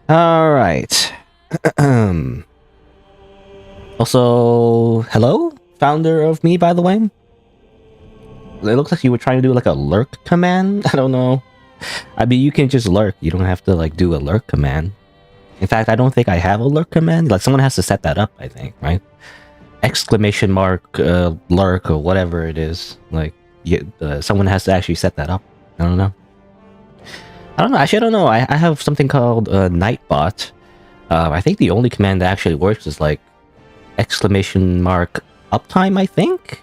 All right. Also, hello, founder of me, by the way. It looks like you were trying to do like a lurk command. I don't know. I mean, you can just lurk. You don't have to like do a lurk command. In fact, I don't think I have a lurk command. Like someone has to set that up, I think, right? Exclamation mark lurk or whatever it is. Like someone has to actually set that up. I don't know. Actually, I don't know. I have something called Nightbot. I think the only command that actually works is like exclamation mark uptime, I think?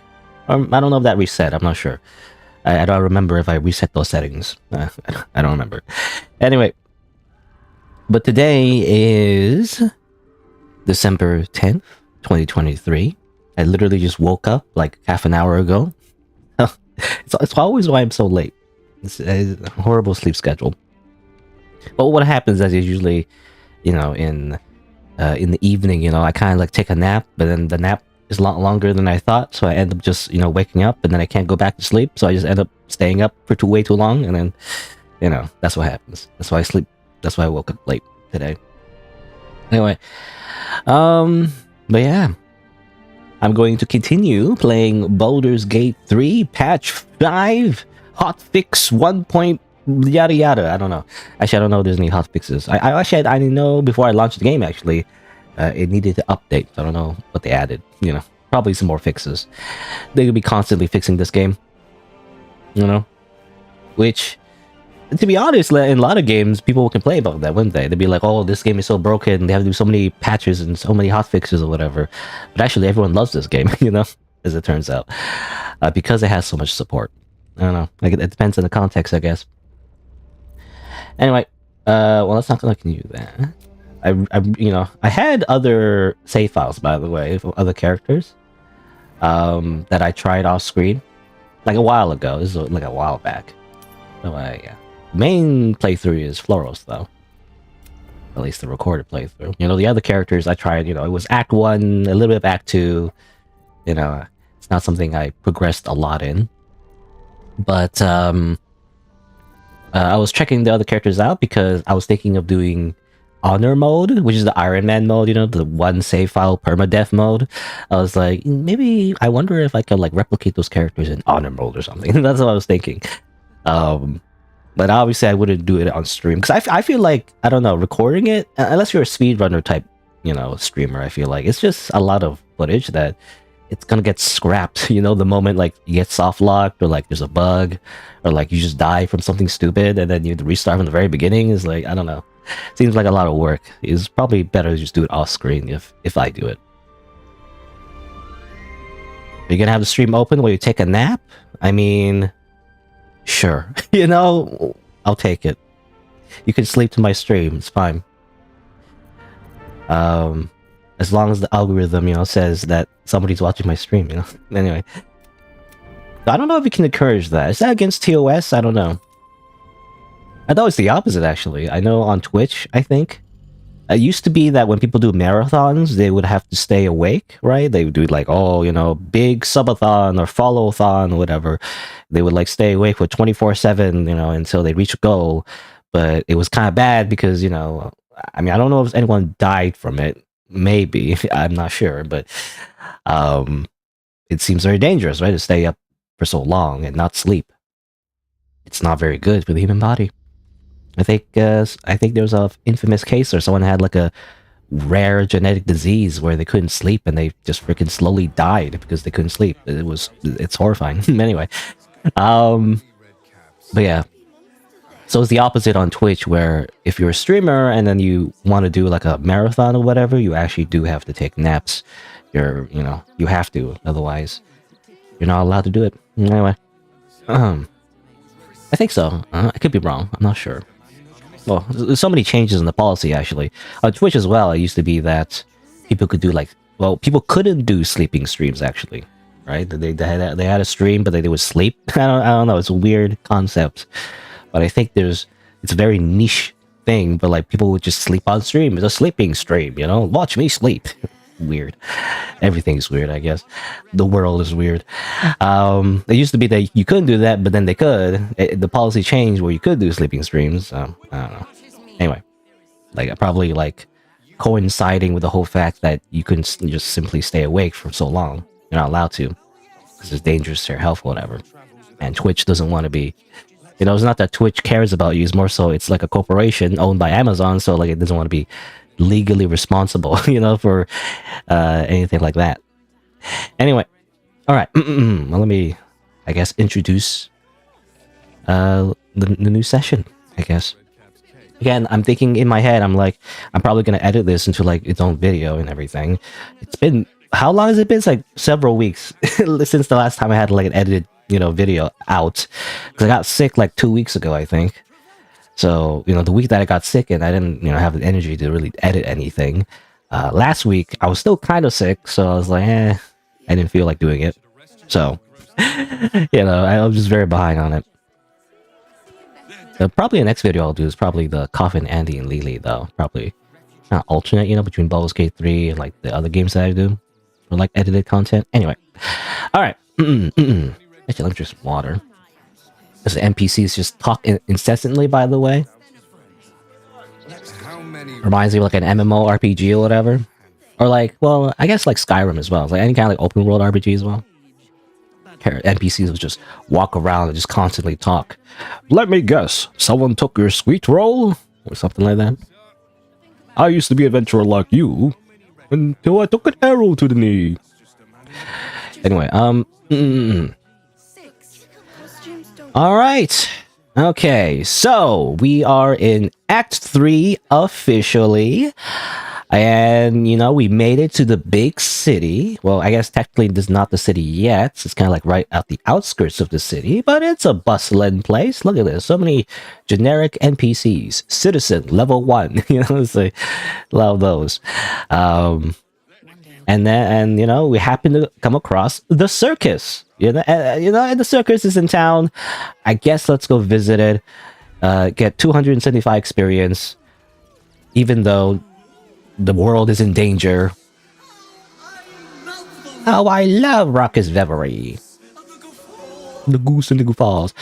I don't know if that reset. I'm not sure. I don't remember if I reset those settings. I don't remember. Anyway. But today is December 10th, 2023. I literally just woke up like half an hour ago. It's always why I'm so late. It's a horrible sleep schedule. But what happens is usually, in the evening, I kind of like take a nap, but then the nap is a lot longer than I thought, so I end up just, waking up, and then I can't go back to sleep, so I just end up staying up for way too long, and then, that's what happens. That's why I woke up late today. Anyway, but yeah, I'm going to continue playing Baldur's Gate 3 Patch 5 Hotfix 1. Yada yada. I don't know. Actually, I don't know if there's any hotfixes. I know before I launched the game, actually, it needed to update. So I don't know what they added. Probably some more fixes. They could be constantly fixing this game. Which, to be honest, in a lot of games, people can play about that, wouldn't they? They'd be like, oh, this game is so broken. They have to do so many patches and so many hotfixes or whatever. But actually, everyone loves this game, as it turns out. Because it has so much support. I don't know. Like, it depends on the context, I guess. Anyway, well, let's not continue that. I had other save files, by the way, for other characters, that I tried off screen, like a while ago. This is like a while back. So, yeah. Main playthrough is Floros, though. At least the recorded playthrough. The other characters I tried, it was Act 1, a little bit of Act 2. It's not something I progressed a lot in. But, I was checking the other characters out because I was thinking of doing Honor mode, which is the Iron Man mode, the one save file permadeath mode. I was like, maybe I wonder if I could like replicate those characters in Honor mode or something. That's what I was thinking. But obviously I wouldn't do it on stream because I feel like, I don't know, recording it, unless you're a speedrunner type, streamer, I feel like it's just a lot of footage that it's gonna get scrapped, the moment like you get soft locked or like there's a bug or like you just die from something stupid and then you restart from the very beginning. Is like, I don't know, seems like a lot of work. It's probably better to just do it off screen if I do it. Are you gonna have the stream open while you take a nap? I mean, sure. I'll take it. You can sleep to my stream, it's fine. As long as the algorithm, says that somebody's watching my stream, Anyway. I don't know if you can encourage that. Is that against TOS? I don't know. I thought it's the opposite, actually. I know on Twitch, I think. It used to be that when people do marathons, they would have to stay awake, right? They would do like, big subathon or follow-thon or whatever. They would like stay awake for 24/7, until they reach a goal. But it was kind of bad because, I mean, I don't know if anyone died from it. Maybe. I'm not sure. But it seems very dangerous, right? To stay up for so long and not sleep. It's not very good for the human body. I think there was a infamous case where someone had like a rare genetic disease where they couldn't sleep and they just freaking slowly died because they couldn't sleep. It's horrifying. Anyway, but yeah. So it's the opposite on Twitch, where if you're a streamer and then you want to do like a marathon or whatever, you actually do have to take naps. You have to, otherwise you're not allowed to do it. Anyway, I think so. I could be wrong. I'm not sure. Well, there's so many changes in the policy, actually. On Twitch as well, it used to be that people could do people couldn't do sleeping streams, actually. Right? They had a stream, but they would sleep. I don't know. It's a weird concept. But I think it's a very niche thing, but like people would just sleep on stream. It's a sleeping stream, Watch me sleep. Weird. Everything's weird, I guess. The world is weird. It used to be that you couldn't do that, but then they could. The policy changed where you could do sleeping streams. I don't know. Anyway. Like probably like coinciding with the whole fact that you couldn't just simply stay awake for so long. You're not allowed to because it's dangerous to your health or whatever. And Twitch doesn't want to be. It's not that Twitch cares about you. It's more so it's like a corporation owned by Amazon, so like it doesn't want to be legally responsible, for anything like that. Anyway, all right. Well, let me, I guess, introduce the new session. I guess. Again, I'm thinking in my head, I'm probably gonna edit this into like its own video and everything. It's been, how long has it been? It's like several weeks since the last time I had like an edited, video out. Because I got sick like 2 weeks ago, I think. So, the week that I got sick and I didn't, have the energy to really edit anything. Last week, I was still kind of sick, so I was like, I didn't feel like doing it. So, I was just very behind on it. Probably the next video I'll do is probably the Coffin, Andy, and Lily, though. Probably not alternate, between Baldur's Gate 3 and like the other games that I do. Or like edited content. Anyway. Alright. Actually, let me drink some water. Because the NPCs just talk incessantly, by the way. Reminds me of like an MMORPG or whatever. Or like, well, I guess like Skyrim as well. It's like any kind of like open world RPG as well. NPCs would just walk around and just constantly talk. Let me guess, someone took your sweet roll? Or something like that. I used to be an adventurer like you, until I took an arrow to the knee. Anyway, Alright. Okay, so we are in Act 3 officially. And, we made it to the big city. Well, I guess technically this is not the city yet. It's kind of like right at the outskirts of the city, but it's a bustling place. Look at this. So many generic NPCs. Citizen, level 1. It's like, love those. And then, we happen to come across the circus. And the circus is in town. I guess let's go visit it. Get 275 experience. Even though the world is in danger. Oh, I love Raucous Reverie. The Goose and the Goofballs.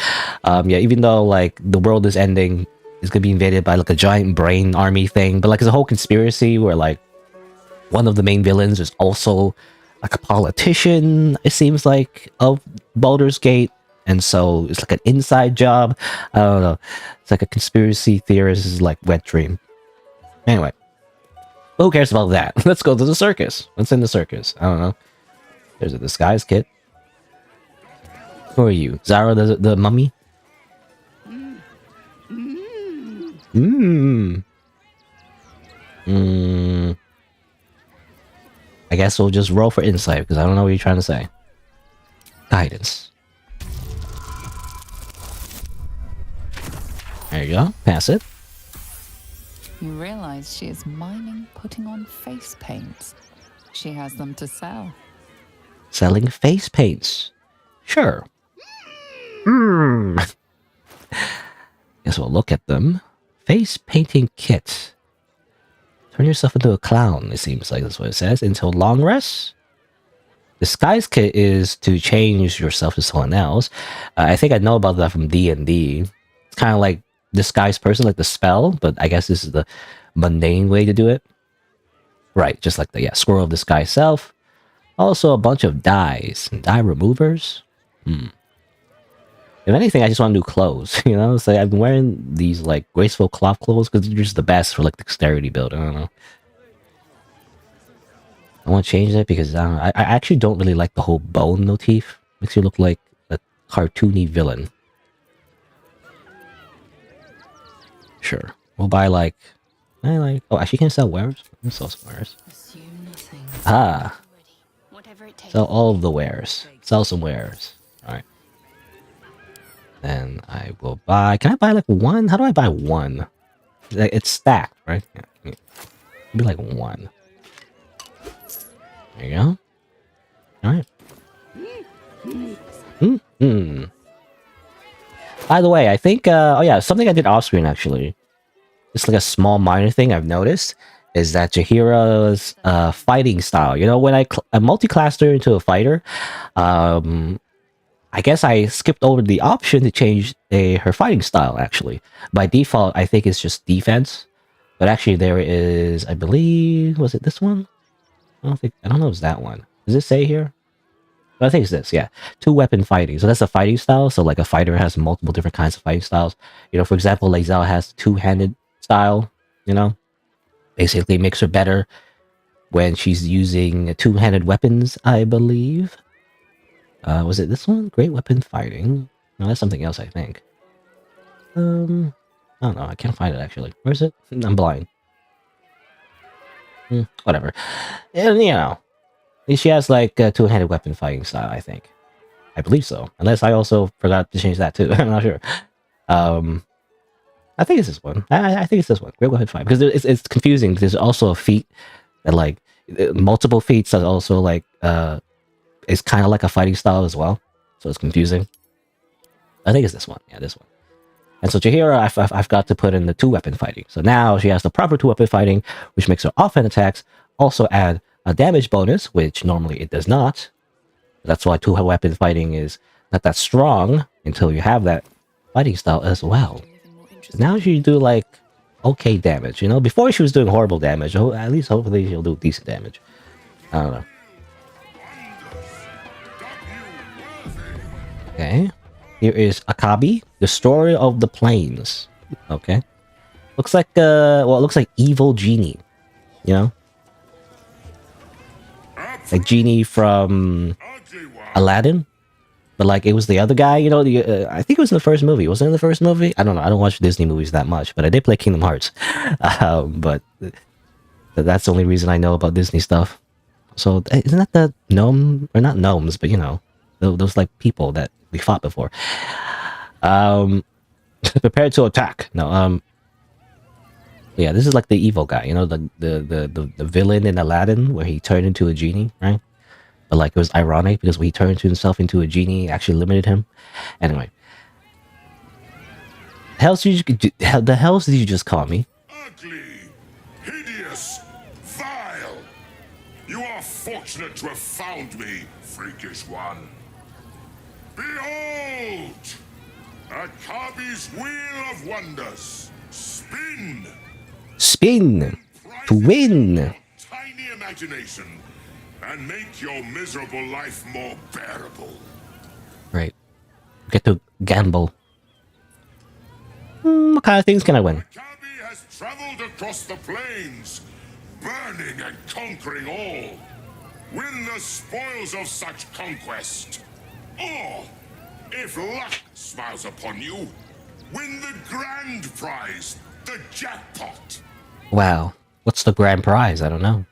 Yeah, even though like the world is ending, it's gonna be invaded by like a giant brain army thing. But like it's a whole conspiracy where like one of the main villains is also like a politician, it seems like, of Baldur's Gate. And so it's like an inside job. I don't know. It's like a conspiracy theorist's like wet dream. Anyway. Who cares about that? Let's go to the circus. What's in the circus? I don't know. There's a disguise kit. Who are you? Zara the mummy? I guess we'll just roll for insight because I don't know what you're trying to say. Guidance. There you go. Pass it. You realize she is mining putting on face paints. She has them to sell. Selling face paints. Sure. Guess we'll look at them. Face painting kit. Turn yourself into a clown, it seems like that's what it says. Until long rest. Disguise kit is to change yourself to someone else. I think I know about that from D&D. It's kind of like disguised person, like the spell, but I guess this is the mundane way to do it. Right, just like the Squirrel of Disguise self. Also a bunch of dyes. Dye removers. If anything, I just want new clothes, It's like I've been wearing these like graceful cloth clothes because they're just the best for like dexterity build. I don't know. I want to change that because I actually don't really like the whole bone motif. Makes you look like a cartoony villain. Sure. We'll buy like... Oh, actually, can I sell wares? I can sell some wares. Ah. Sell all of the wares. Sell some wares. Alright. Then I will buy... Can I buy like one? How do I buy one? It's stacked, right? Yeah. Be like one. There you go. Alright. By the way, I think... oh yeah, something I did off screen actually. It's like a small minor thing I've noticed. Is that Jaheira's fighting style. When I multi-classed her into a fighter, I guess I skipped over the option to change her fighting style, actually. By default, I think it's just defense. But actually, there is, I believe, was it this one? I don't know if it's that one. Does it say here? But I think it's this, yeah. Two weapon fighting. So that's a fighting style. So like a fighter has multiple different kinds of fighting styles. You know, for example, Lei Zhao has two-handed style, you know? Basically makes her better when she's using two-handed weapons, I believe. Was it this one? Great weapon fighting. No, that's something else, I think. I don't know. I can't find it, actually. Where is it? I'm blind. Whatever. And, you know, she has like a two-handed weapon fighting style, I think. I believe so. Unless I also forgot to change that too. I'm not sure. I think it's this one. I think it's this one. Great weapon fight. Because it's confusing. There's also a feat that like multiple feats that also like it's kind of like a fighting style as well. So it's confusing. I think it's this one. Yeah, this one. And so Chihiro, I've got to put in the two weapon fighting. So now she has the proper two weapon fighting, which makes her offhand attacks also add a damage bonus, which normally it does not. That's why two weapon fighting is not that strong until you have that fighting style as well. Now she do like okay damage, you know. Before she was doing horrible damage. At least hopefully she'll do decent damage. I don't know. Okay. Here is Akabi, the story of the plains. Okay. Looks like well, it looks like evil genie. You know? Like genie from Aladdin. But like it was the other guy, you know, I think it was in the first movie. Was it in the first movie? I don't know. I don't watch Disney movies that much, but I did play Kingdom Hearts. But that's the only reason I know about Disney stuff. So isn't that the gnome, or not gnomes, but you know, those like people that we fought before. Prepare to attack. No, yeah, this is like the evil guy, you know, the villain in Aladdin where he turned into a genie, right? But like it was ironic because when he turned himself into a genie, it actually limited him. Anyway, the hells did you just call me? Ugly, hideous, vile. You are fortunate to have found me, freakish one. Behold, Akabi's wheel of wonders. Spin. Spin to win. Tiny imagination. And make your miserable life more bearable. Right. Get to gamble. What kind of things can I win? Akabi has traveled across the plains, burning and conquering all. Win the spoils of such conquest. Or, if luck smiles upon you, win the grand prize, the jackpot. Wow. What's the grand prize? I don't know.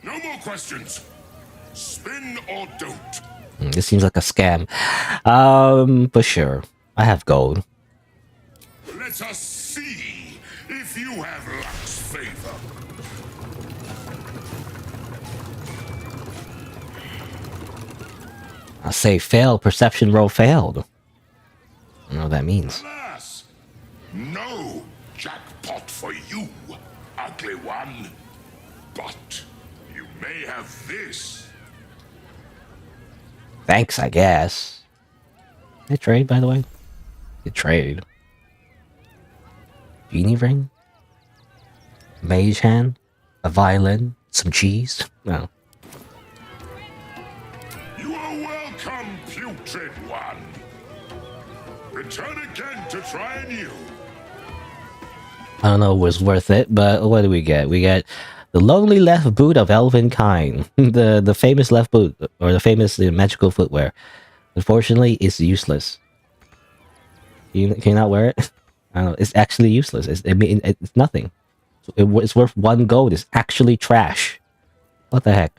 No more questions. Spin or don't. This seems like a scam. But sure. I have gold. Let us see if you have luck's favor. I'll say failed. Perception roll failed. I don't know what that means. Alas, no jackpot for you, ugly one. But you may have this. Thanks, I guess. Can I trade, by the way? You trade. Genie ring? Mage hand? A violin? Some cheese? No. You are welcome, putrid one. Return again to try anew. I don't know if it was worth it, but what do we get? We get the lonely left boot of elven kind. the famous left boot, or the famous magical footwear. Unfortunately, it's useless. Can you not wear it? I don't know. It's actually useless. It's nothing. It's worth 1 gold. It's actually trash. What the heck?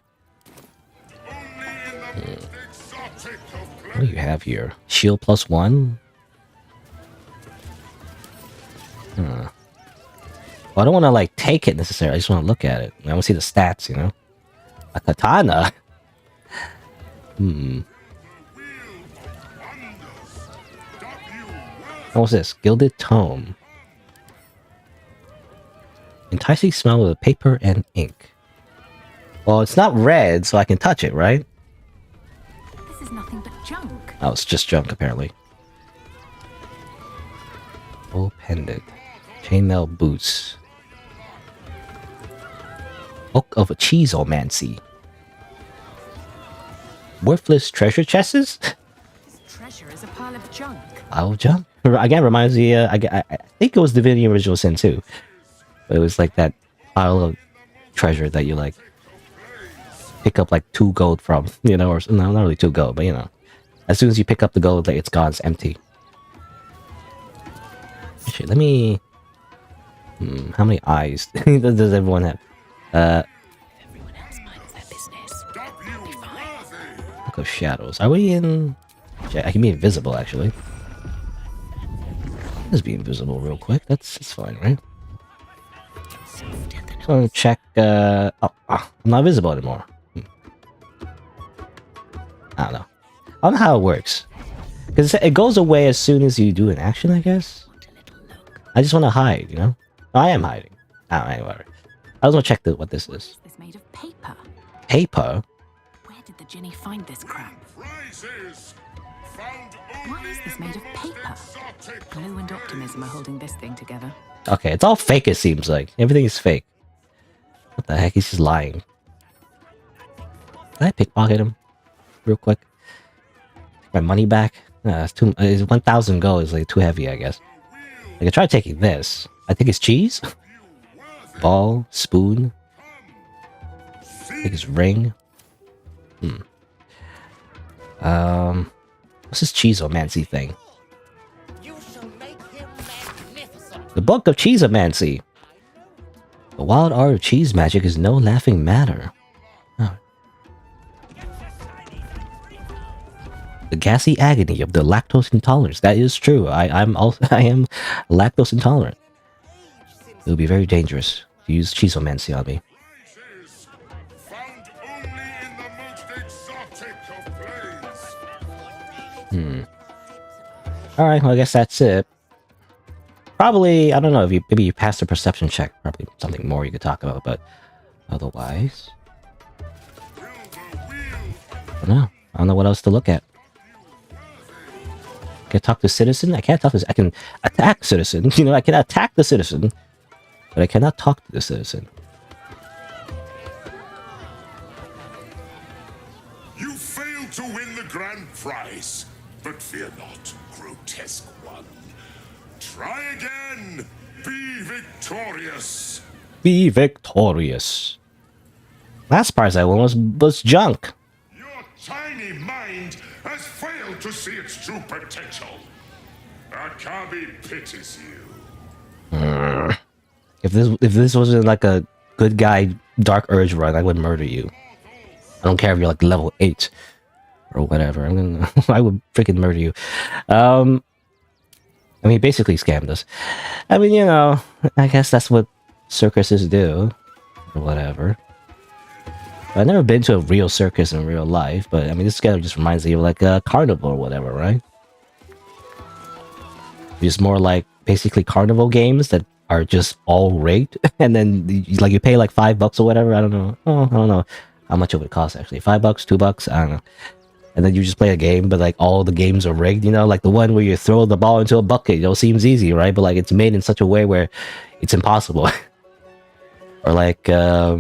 What do you have here? Shield +1? Well, I don't want to like take it necessarily. I just want to look at it. I want to see the stats, you know? A katana? What's this? Gilded tome. Enticing smell of paper and ink. Well, it's not red, so I can touch it, right? This is nothing but junk. Oh, it's just junk, apparently. Full pendant. Chainmail boots. Book of Cheeseomancy. Worthless treasure chests? This treasure is a pile of junk. I'll jump. Again, reminds me, I think it was Divinity Original Sin 2. It was like that pile of treasure that you like pick up like 2 gold from, you know, or no, not really 2 gold, but you know, as soon as you pick up the gold, like it's gone, it's empty. Actually, let me. How many eyes does everyone have? Everyone else minds their business. Look of shadows. Are we in? I can be invisible actually. Let's be invisible real quick. That's fine, right? I'm gonna check. I'm not visible anymore. I don't know. I don't know how it works. Because it goes away as soon as you do an action, I guess. I just want to hide, you know? I am hiding. Oh, anyway. I just want to check what this is. It's made of paper. Paper? Where did the Ginny find this crap? Prizes found Why only is this in made the of paper? exotic Glue and optimism are holding this thing together. Okay, it's all fake, it seems like. Everything is fake. What the heck? He's just lying. Did I pickpocket him? Real quick. Take my money back? That's too. 1,000 gold is like too heavy, I guess. I could try taking this. I think it's cheese. Ball, spoon. I think it's ring. What's this cheeseomancy thing? The Book of Cheeseomancy. The wild art of cheese magic is no laughing matter. Oh. The gassy agony of the lactose intolerance. That is true. I am lactose intolerant. It would be very dangerous to use cheeseomancy on me. prizes found only in the most exotic of planes. Alright, well I guess that's it. Probably, I don't know, if you maybe you passed the perception check, probably something more you could talk about, but otherwise, I don't know what else to look at. Can I talk to citizen? I can't talk to. I can attack citizen. You know, I can attack the citizen, but I cannot talk to the citizen. You failed to win the grand prize, but fear not, grotesque one. Try again. Be victorious. Be victorious. Last prize I won was junk. Your tiny mind has failed to see its true potential. Akabi pities you. If this wasn't like a good guy Dark Urge run, I would murder you. I don't care if you're like level 8 or whatever. I would freaking murder you. I mean, basically scammed us. I mean, you know, I guess that's what circuses do, or whatever. I've never been to a real circus in real life, but I mean, this kind of just reminds me of like a carnival or whatever, right? Just more like basically carnival games that are just all rigged, and then you pay like $5 or whatever. I don't know. Oh, I don't know how much it would cost actually. $5, $2. I don't know. And then you just play a game, but like all the games are rigged, you know, like the one where you throw the ball into a bucket, you know, seems easy, right? But like it's made in such a way where it's impossible. Or like, I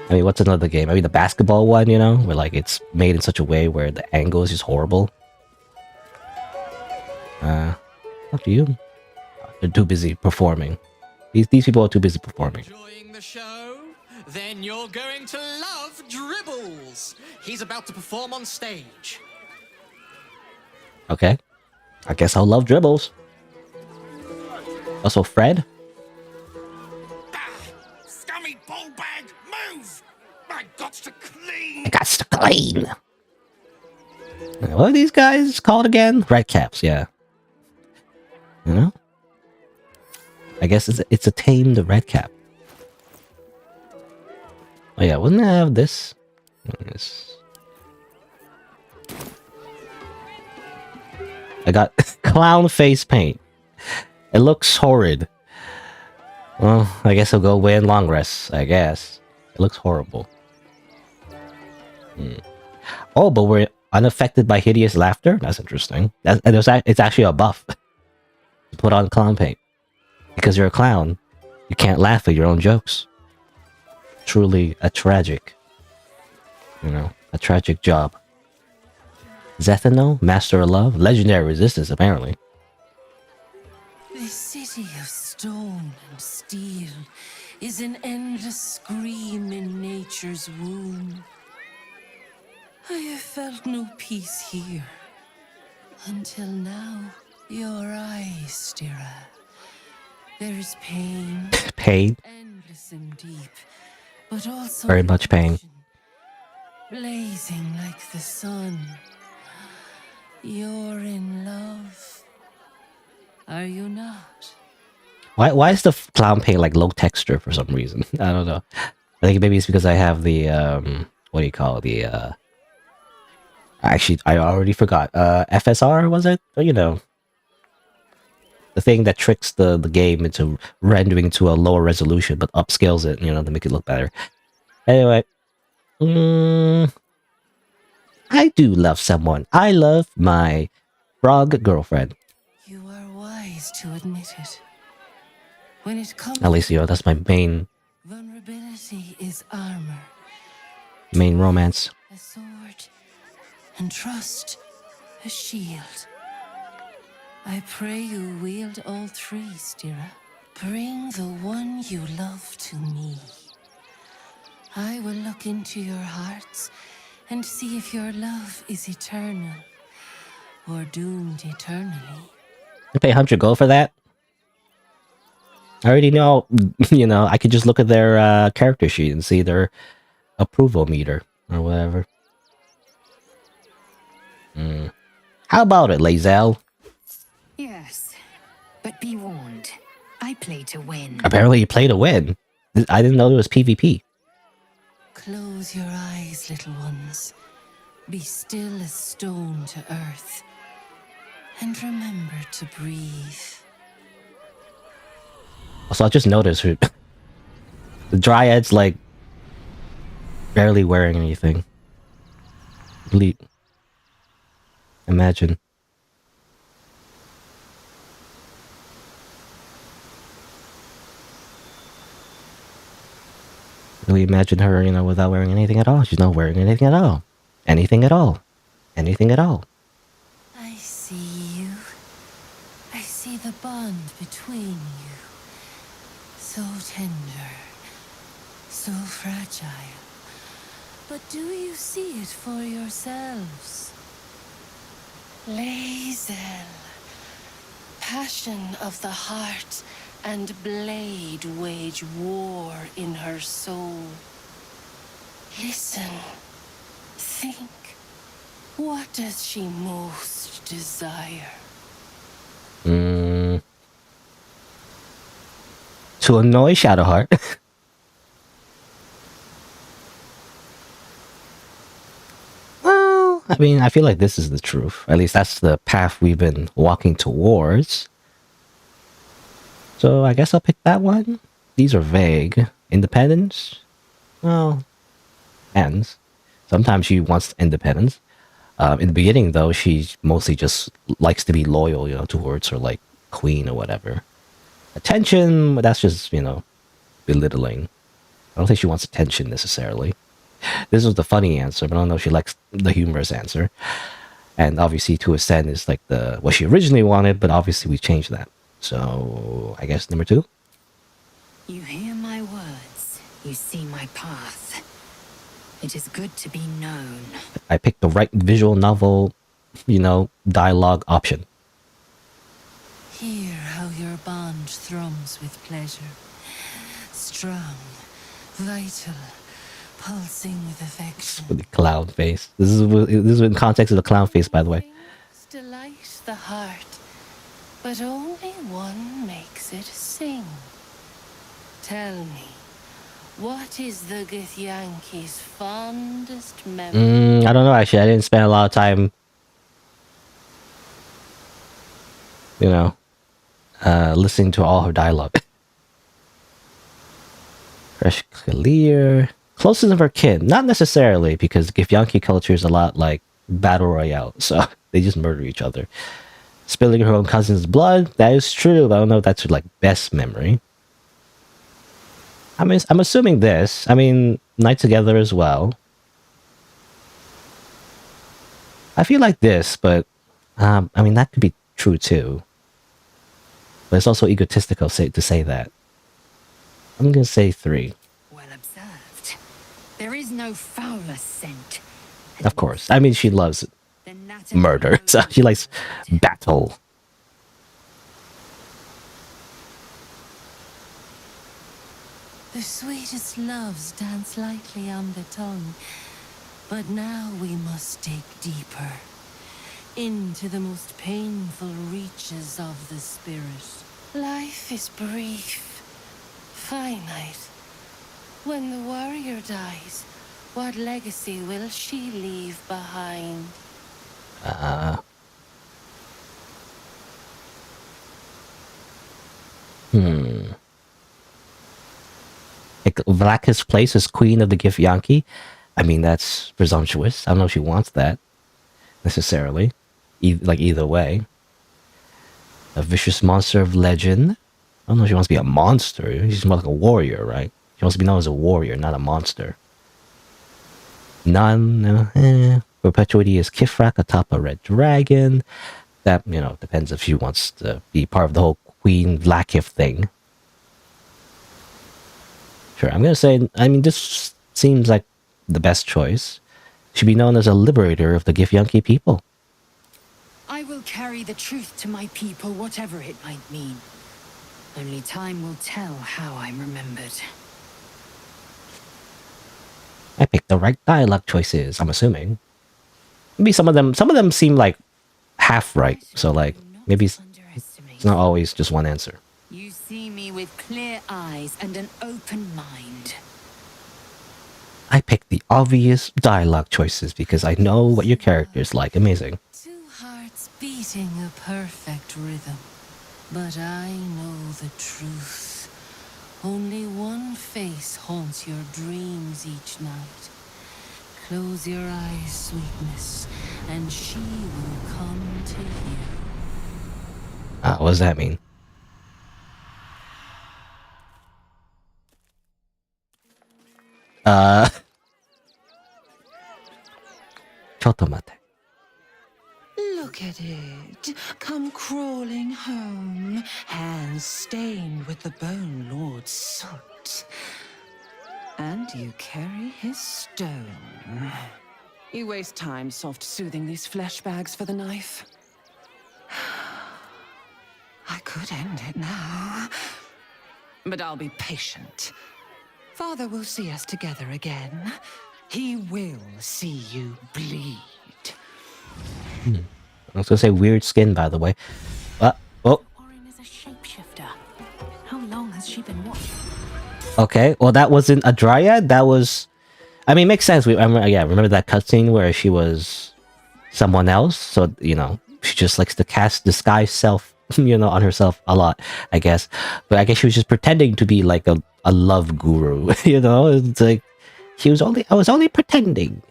mean, what's another game? I mean, the basketball one, you know, where like it's made in such a way where the angle is just horrible. Up to you. They're too busy performing. These people are too busy performing. Enjoying the show? Then you're going to love Dribbles. He's about to perform on stage. Okay. I guess I'll love Dribbles. Also, Fred. Scummy ball bag, move! I got to clean. I got to clean. What are these guys called again? Red caps, yeah. You know? I guess it's a tamed red cap. Oh yeah, wouldn't I have this? Yes. I got clown face paint. It looks horrid. Well, I guess I'll go away in long rest, I guess. It looks horrible. Oh, but we're unaffected by hideous laughter? That's interesting. It's actually a buff. Put on clown paint. Because you're a clown, You can't laugh at your own jokes. Truly a tragic, a tragic job. Zethano, Master of Love, legendary resistance apparently. The city of stone and steel is an endless scream in nature's womb. I have felt no peace here. Until now, your eyes, Stira. There is pain. Pain. Endless and deep, but also Very much pain. Blazing like the sun. You're in love. Are you not? Why is the clown paint like low texture for some reason? I don't know. I think maybe it's because I have the what do you call it? The actually I already forgot. FSR was it? Or, the thing that tricks the game into rendering to a lower resolution but upscales it, to make it look better. Anyway, I do love someone. I love my frog girlfriend. You are wise to admit it. When it comes, At least, that's my main vulnerability is armor. romance. A sword, and trust, a shield. I pray you wield all three, Stira. Bring the one you love to me. I will look into your hearts and see if your love is eternal or doomed eternally. I pay 100 gold for that. I already know, I could just look at their character sheet and see their approval meter or whatever. How about it, Lae'zel? Yes, but be warned. I play to win. Apparently you play to win. I didn't know there was PvP. Close your eyes, little ones. Be still as stone to earth. And remember to breathe. Also, I just noticed the Dryad's like barely wearing anything. Bleak. Imagine. Really imagine her, without wearing anything at all. She's not wearing anything at all. Anything at all. Anything at all. I see you. I see the bond between you. So tender. So fragile. But do you see it for yourselves? Lae'zel. Passion of the heart and blade wage war in her soul. Listen. Think. What does she most desire? To annoy Shadowheart. Well, I mean, I feel like this is the truth. At least that's the path we've been walking towards. So I guess I'll pick that one. These are vague. Independence? Well, ends. Sometimes she wants independence. In the beginning, though, she mostly just likes to be loyal, towards her, like, queen or whatever. Attention, that's just, belittling. I don't think she wants attention, necessarily. This was the funny answer, but I don't know if she likes the humorous answer. And obviously, to ascend is, like, what she originally wanted, but obviously we changed that. So, I guess number 2? You hear my words. You see my path. It is good to be known. I picked the right visual novel, dialogue option. Hear how your bond thrums with pleasure. Strong, vital, pulsing with affection. With the clown face. This is in context of the clown face, by the way. Things delight the heart, but only one makes it sing. Tell me, what is the Githyanki's fondest memory? I don't know, actually. I didn't spend a lot of time, listening to all her dialogue. Fresh, clear. Closest of her kin. Not necessarily, because Githyanki culture is a lot like Battle Royale. So they just murder each other. Spilling her own cousin's blood, that is true. But I don't know if that's her, like, best memory. I'm assuming this. I mean, Night Together as well. I feel like this, but I mean that could be true too. But it's also egotistical to say that. I'm gonna say 3. Well observed. There is no fouler scent. Of course. I mean, she loves than that of murder, so she likes battle. The sweetest loves dance lightly on the tongue, but now we must dig deeper into the most painful reaches of the spirit. Life is brief, finite. When the warrior dies, what legacy will she leave behind? Like Vlaka's place as queen of the Githyanki. I mean, that's presumptuous. I don't know if she wants that necessarily. Like either way. A vicious monster of legend. I don't know if she wants to be a monster. She's more like a warrior, right? She wants to be known as a warrior, not a monster. Perpetuity is Kifrak atop a red dragon. That, depends if she wants to be part of the whole Queen Vlakif thing. Sure, I'm gonna say, I mean, this seems like the best choice. She'd be known as a liberator of the Githyanki people. I will carry the truth to my people, whatever it might mean. Only time will tell how I'm remembered. I picked the right dialogue choices, I'm assuming. Maybe some of them seem like half right, so like, maybe it's not always just one answer. You see me with clear eyes and an open mind. I picked the obvious dialogue choices because I know what your character's like. Amazing. Two hearts beating a perfect rhythm. But I know the truth. Only one face haunts your dreams each night. Close your eyes, sweetness, and she will come to you. What does that mean? Chotomate. Look at it, come crawling home, hands stained with the Bone Lord's soot. And you carry his stone. You waste time soft-soothing these flesh bags for the knife. I could end it now, but I'll be patient. Father will see us together again. He will see you bleed. I was gonna say weird skin, by the way. Oh. Orin is a shapeshifter. How long has she been watching? Okay, well that wasn't a dryad. That was, I mean, it makes sense. Remember that cutscene where she was someone else. So she just likes to cast disguise self, on herself a lot, I guess. But I guess she was just pretending to be like a love guru. It's like I was only pretending,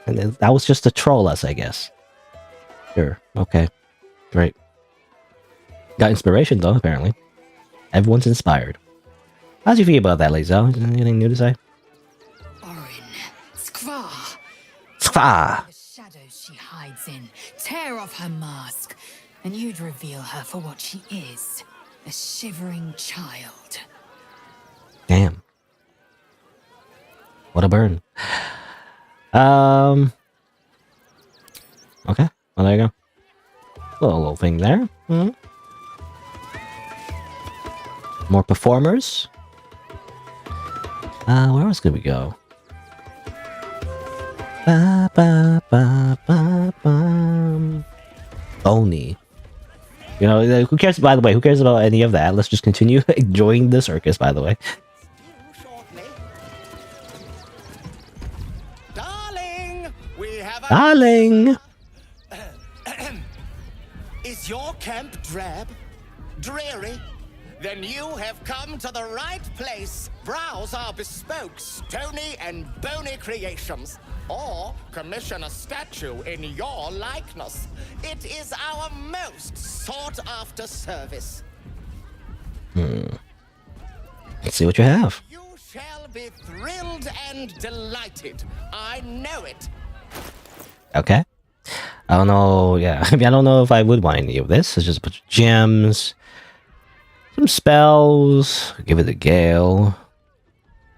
and then that was just to troll us, I guess. Sure. Okay. Great. Got inspiration though, apparently. Everyone's inspired. How'd you feel about that, Lazel? Anything new to say? Orin, Skvar. Skvar! The shadows she hides in. Tear off her mask, and you'd reveal her for what she is. A shivering child. Damn. What a burn. Okay. Well, there you go. Little thing there. More performers. Where else could we go? Oni. Who cares, by the way, who cares about any of that? Let's just continue enjoying the circus, by the way. Darling, we have a... Darling! Is your camp drab? Dreary? Then you have come to the right place. Browse our bespoke, stony and bony creations. Or commission a statue in your likeness. It is our most sought-after service. Let's see what you have. You shall be thrilled and delighted. I know it. Okay. I don't know. Yeah, I mean, I don't know if I would want any of this. It's just a bunch of gems, some spells. Give it a gale.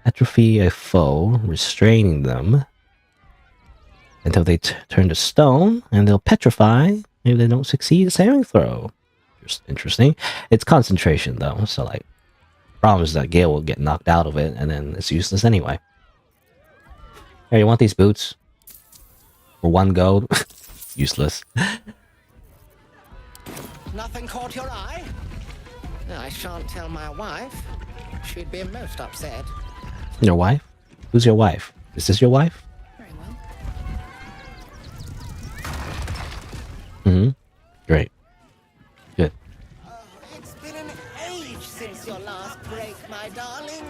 Atrophy a foe, restraining them until they turn to stone, and they'll petrify if they don't succeed a saving throw. Just interesting. It's concentration though, so like, problem is that Gale will get knocked out of it, and then it's useless anyway. Hey, you want these boots for 1 gold? Useless. Nothing caught your eye? I shan't tell my wife. She'd be most upset. Your wife? Who's your wife? Is this your wife? Very well. Mm-hmm. Great. Good. It's been an age since your last break, my darling.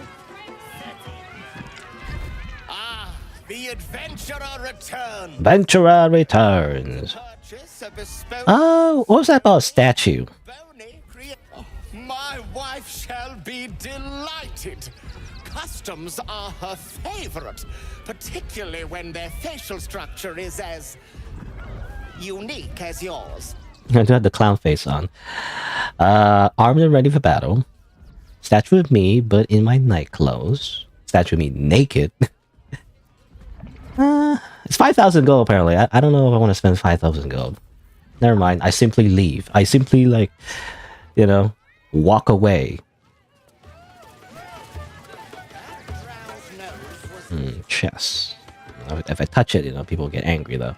Ah, the adventurer returns. Ventura returns. Purchase a bespoke Oh, what was that about a statue? bony My wife shall be delighted. Customs are her favorite, particularly when their facial structure is as unique as yours. I do have the clown face on. Armed and ready for battle. Statue of me, but in my night clothes. Statue of me naked. It's 5,000 gold apparently. I don't know if I want to spend 5,000 gold. Never mind. I simply leave. I simply like, you know, walk away. Chess. If I touch it, you know, people get angry though.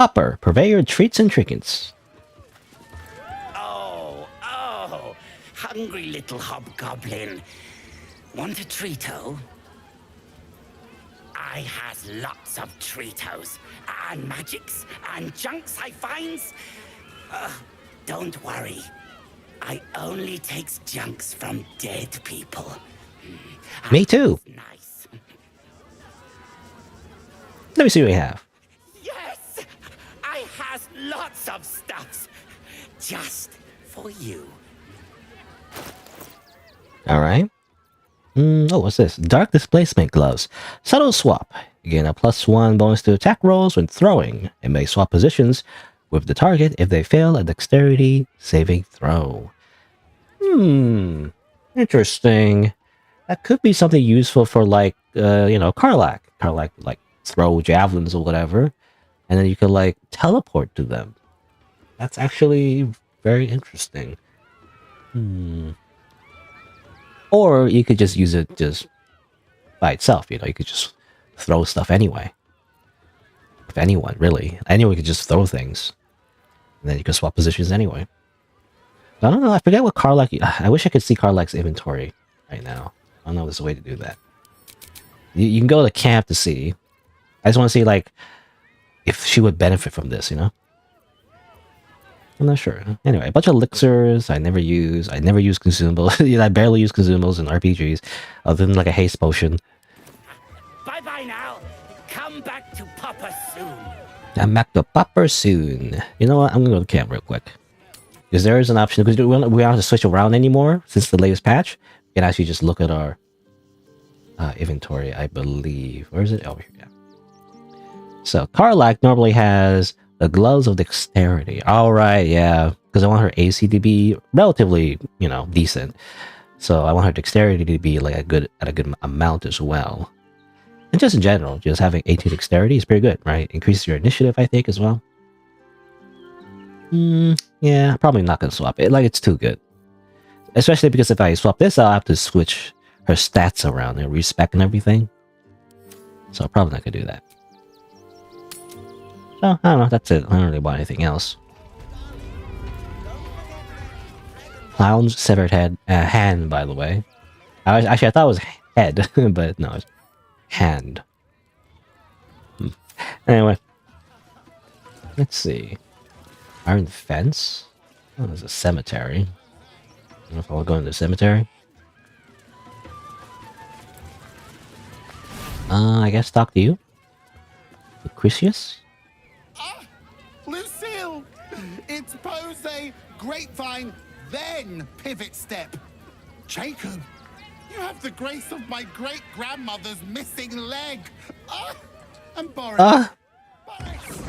Upper, purveyor of treats and trinkets. Oh, hungry little hobgoblin. Want a treato? I has lots of treatos, and magics, and junks I finds. Don't worry. I only takes junks from dead people. Me too. Nice. Let me see what we have. Yes! I has lots of stuffs. Just for you. Alright. Oh, what's this? Dark Displacement Gloves. Subtle swap. You gain a +1 bonus to attack rolls when throwing, and may swap positions with the target if they fail a dexterity saving throw. Interesting. That could be something useful for like, you know, Karlach. Karlach like throw javelins or whatever, and then you could like teleport to them. That's actually very interesting. Or you could just use it just by itself, you know, you could just throw stuff anyway. If anyone, really. Anyone could just throw things. And then you can swap positions anyway. I don't know, I forget what Karlach... I wish I could see Karlach's inventory right now. I don't know if there's a way to do that. You can go to camp to see. I just want to see, like, if she would benefit from this, you know? I'm not sure. Anyway, a bunch of elixirs I never use. I never use consumables. I barely use consumables in RPGs, other than like a haste potion. Bye-bye now. Come back to Papa soon. I'm back to Popper soon. You know what? I'm gonna go to camp real quick. Because there is an option, because we don't have to switch around anymore since the latest patch. We can actually just look at our inventory, I believe. Where is it? Over here, yeah. So, Karlach normally has the Gloves of Dexterity. Alright, yeah. Because I want her AC to be relatively, you know, decent. So I want her Dexterity to be like at a good amount as well. And just in general, just having 18 Dexterity is pretty good, right? Increases your initiative, I think, as well. Yeah, probably not gonna swap it. Like, it's too good. Especially because if I swap this, I'll have to switch her stats around and respec and everything. So I'm probably not gonna do that. So, I don't know, that's it. I don't really want anything else. Clown's severed head, hand, by the way. Actually, I thought it was head, but no, it's hand. Anyway. Let's see. Iron fence? Oh, there's a cemetery. I don't know if I'll go into the cemetery. I guess talk to you. Lucretius? Lucille! It's pose, grapevine, then pivot step. Jacob, you have the grace of my great-grandmother's missing leg. And Boris, Ah, Boris,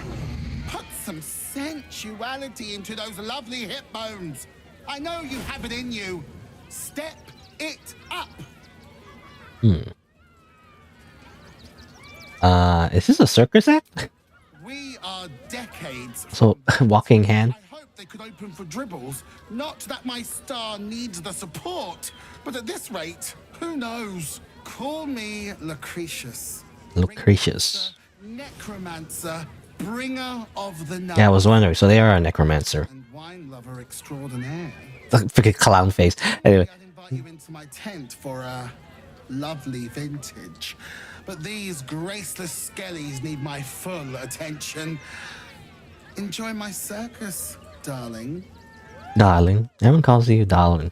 put some sensuality into those lovely hip bones. I know you have it in you. Step it up. is this a circus act? We are decades. So, walking hand. I hope they could open for dribbles. Not that my star needs the support, but at this rate, who knows? Call me Lucretius. Lucretius. Necromancer, bringer of the night. Yeah, I was wondering. So they are a necromancer. And wine lover extraordinaire. Freaking clown face. Anyway. I'd invite you into my tent for a lovely vintage. But these graceless skellies need my full attention. Enjoy my circus, darling. Darling. Everyone calls you darling.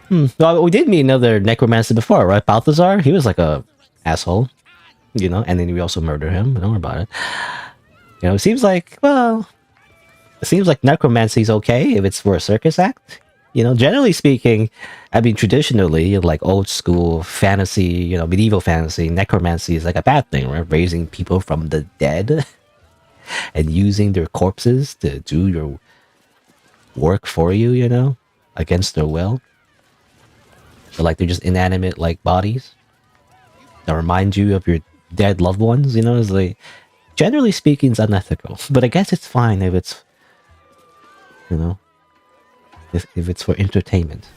Well, we did meet another necromancer before, right? Balthazar? He was like a asshole. You know, and then we also murder him. But don't worry about it. You know, it seems like, well... It seems like necromancy's okay if it's for a circus act. You know, generally speaking, I mean, traditionally, like old school fantasy, you know, medieval fantasy, necromancy is like a bad thing, right? Raising people from the dead and using their corpses to do your work for you, you know, against their will. So, like, they're just inanimate, like, bodies that remind you of your dead loved ones, you know? It's like, generally speaking, it's unethical. But I guess it's fine if it's, you know, if it's for entertainment.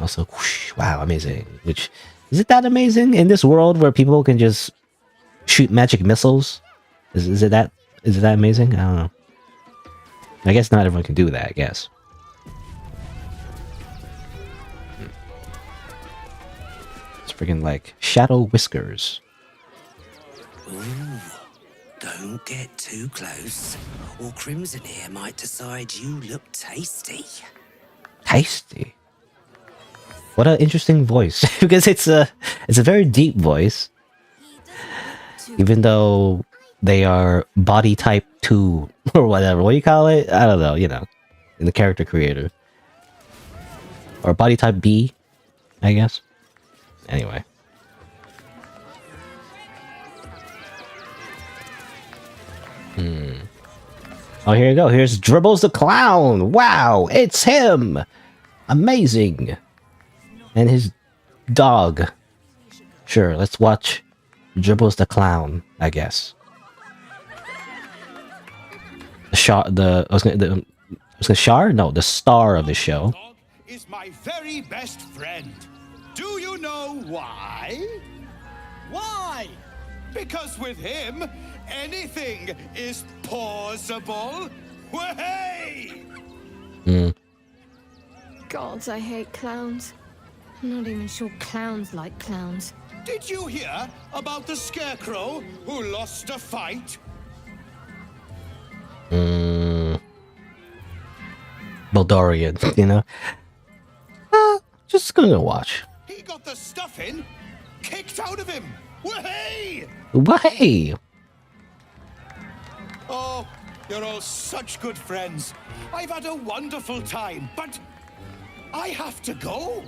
Also, whoosh, wow, amazing. Which, is it that amazing in this world where people can just shoot magic missiles? Is it that amazing? I don't know. I guess not everyone can do that, I guess. It's freaking like Shadow Whiskers. Ooh, don't get too close, or Crimson here might decide you look tasty. Tasty. What an interesting voice. Because it's a very deep voice. Even though they are body type 2 or whatever. What do you call it? I don't know, you know. In the character creator. Or body type B, I guess. Anyway. Oh, here you go. Here's Dribbles the Clown. Wow, it's him. Amazing. And his dog. Sure, let's watch Dribbles the Clown, I guess. The star of the show. Is my very best friend. Do you know why? Why? Because with him, anything is possible. Way! God, I hate clowns. I'm not even sure clowns like clowns. Did you hear about the scarecrow who lost a fight? Baldurian, you know? Just gonna watch. He got the stuffing kicked out of him. Way! Way! Oh, you're all such good friends. I've had a wonderful time, but I have to go.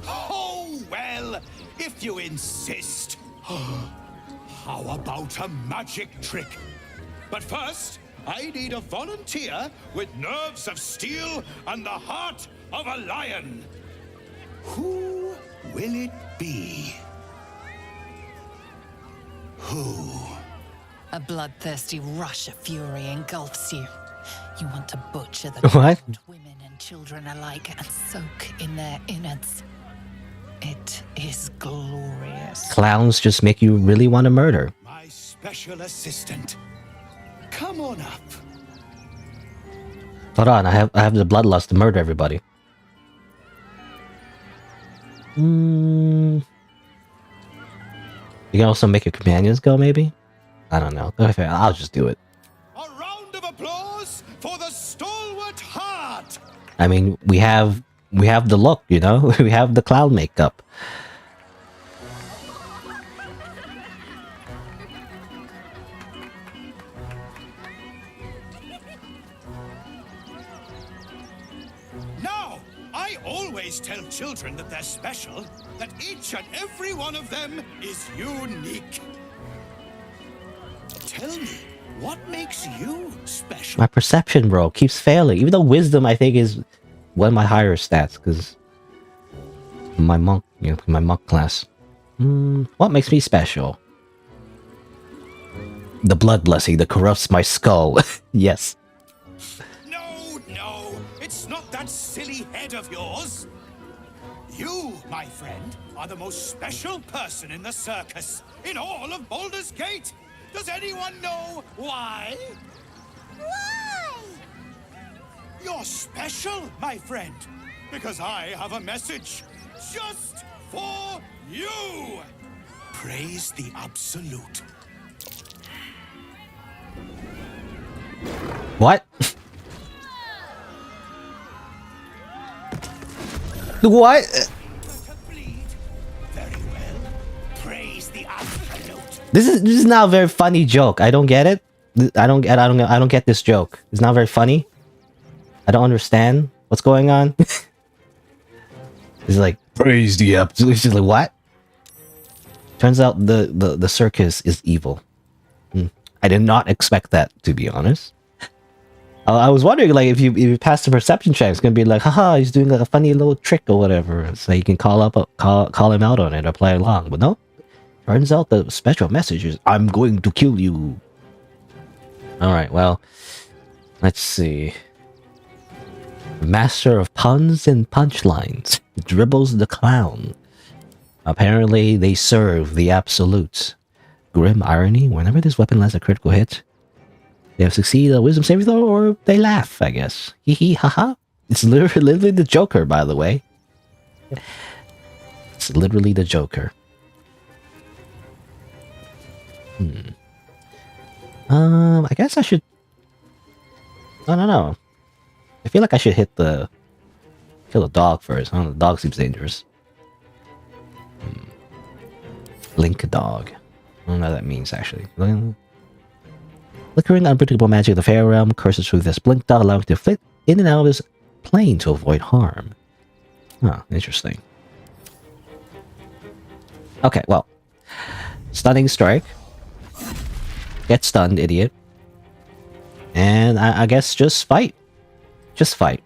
Oh, well, if you insist. How about a magic trick? But first, I need a volunteer with nerves of steel and the heart of a lion. Who will it be? Who? A bloodthirsty rush of fury engulfs you. You want to butcher the What? women and children alike and soak in their innards. It is glorious. Clowns just make you really want to murder. My special assistant. Come on up. Hold on, I have the bloodlust to murder everybody. You can also make your companions go, maybe? I don't know. Okay, I'll just do it. A round of applause for the stalwart heart. I mean, we have the look, you know? We have the clown makeup. always tell children that they're special, that each and every one of them is unique. Tell me, what makes you special? My perception, bro, keeps failing. Even though wisdom, I think, is one of my higher stats, because my monk, my monk class. What makes me special? The blood blessing that corrupts my skull. Yes. No, it's not that silly head of yours. You, my friend, are the most special person in the circus, in all of Baldur's Gate. Does anyone know why? Why? You're special, my friend, because I have a message just for you. Praise the Absolute. What? What? Very well. Praise the Absolute. This is not a very funny joke. I don't get it. I don't get this joke. It's not very funny. I don't understand what's going on. It's like praise the Absolute. It's just like what? Turns out the circus is evil. I did not expect that, to be honest. I was wondering, like, if you pass the perception check, it's gonna be like, haha, he's doing like a funny little trick or whatever, so you can call him out on it or play along. But no, turns out the special message is, "I'm going to kill you." All right, well, let's see. Master of puns and punchlines, Dribbles the Clown. Apparently, they serve the Absolute. Grim irony: whenever this weapon lands a critical hit, they have succeeded a wisdom saving throw, or they laugh, I guess. Hee hee, haha. It's literally the Joker, by the way. It's literally the Joker. I guess I should... I don't know. I feel like I should kill the dog first. I don't know, the dog seems dangerous. Blink a dog. I don't know what that means, actually. Flickering unpredictable magic of the Fairy Realm curses through this blink dot, allowing it to flit in and out of this plane to avoid harm. Oh, interesting. Okay, well. Stunning Strike. Get stunned, idiot. And I guess just fight. Just fight.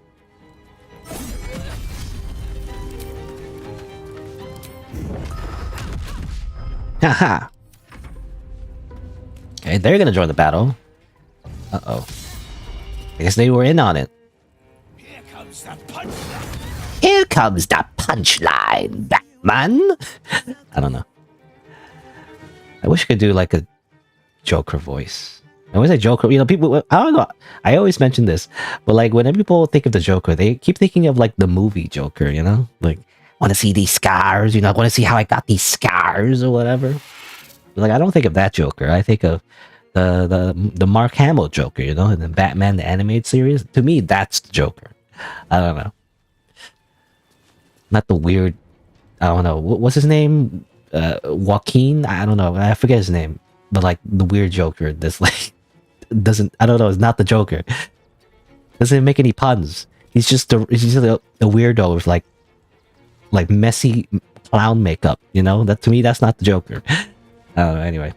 Haha. Okay, they're gonna join the battle. Uh-oh. I guess they were in on it. Here comes the punchline. Here comes the punchline, Batman. I don't know. I wish I could do like a Joker voice. I always say Joker, people, I don't know. I always mention this, but like whenever people think of the Joker, they keep thinking of like the movie Joker, Like, want to see these scars, want to see how I got these scars or whatever. Like, I don't think of that Joker. I think of the Mark Hamill Joker, in the Batman the animated series. To me, that's the Joker. I don't know. Not the weird, I don't know, what's his name? Joaquin? I don't know. I forget his name. But like the weird Joker that's like doesn't, I don't know, it's not the Joker. Doesn't make any puns. He's just a weirdo with like messy clown makeup, That to me, that's not the Joker. Anyway.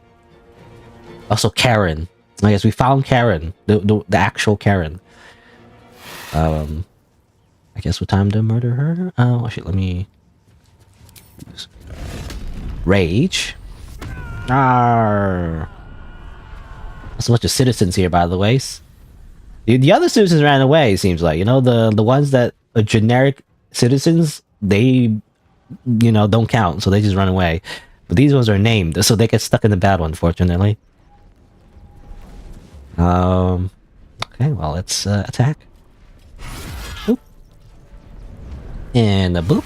Also Karen. I guess we found Karen, the actual Karen. I guess what time to murder her? Oh shit, let me rage. Arrgh. There's a bunch of citizens here, by the way. The other citizens ran away, seems like. The ones that are generic citizens, they, don't count, so they just run away. But these ones are named, so they get stuck in the battle, unfortunately. Okay, well, let's attack. Boop. And a boop.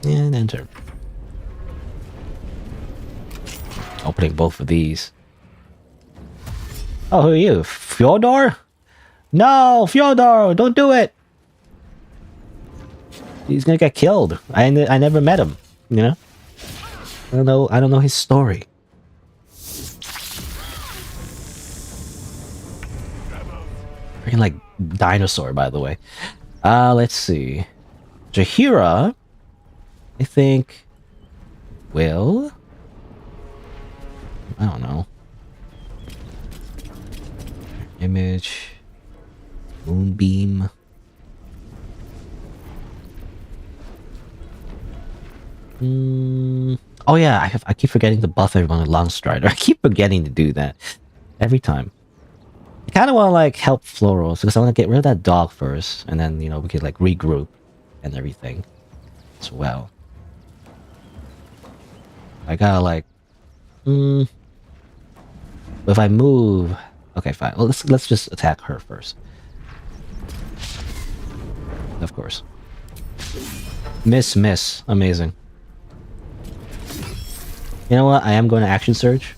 And enter. Opening both of these. Oh, who are you? Fyodor? No, Fyodor, don't do it. He's gonna get killed. I never met him, I don't know his story. Freaking like dinosaur, by the way. Let's see. Jahira, I think, will... I don't know. Image. Moonbeam. Oh yeah, I keep forgetting to buff everyone with Longstrider. I keep forgetting to do that. Every time. I kind of want to like help Florals because I want to get rid of that dog first, and then you know we could like regroup and everything as well. I gotta like, but if I move, okay, fine. Well, let's just attack her first. Of course. Miss, amazing. You know what? I am going to action surge.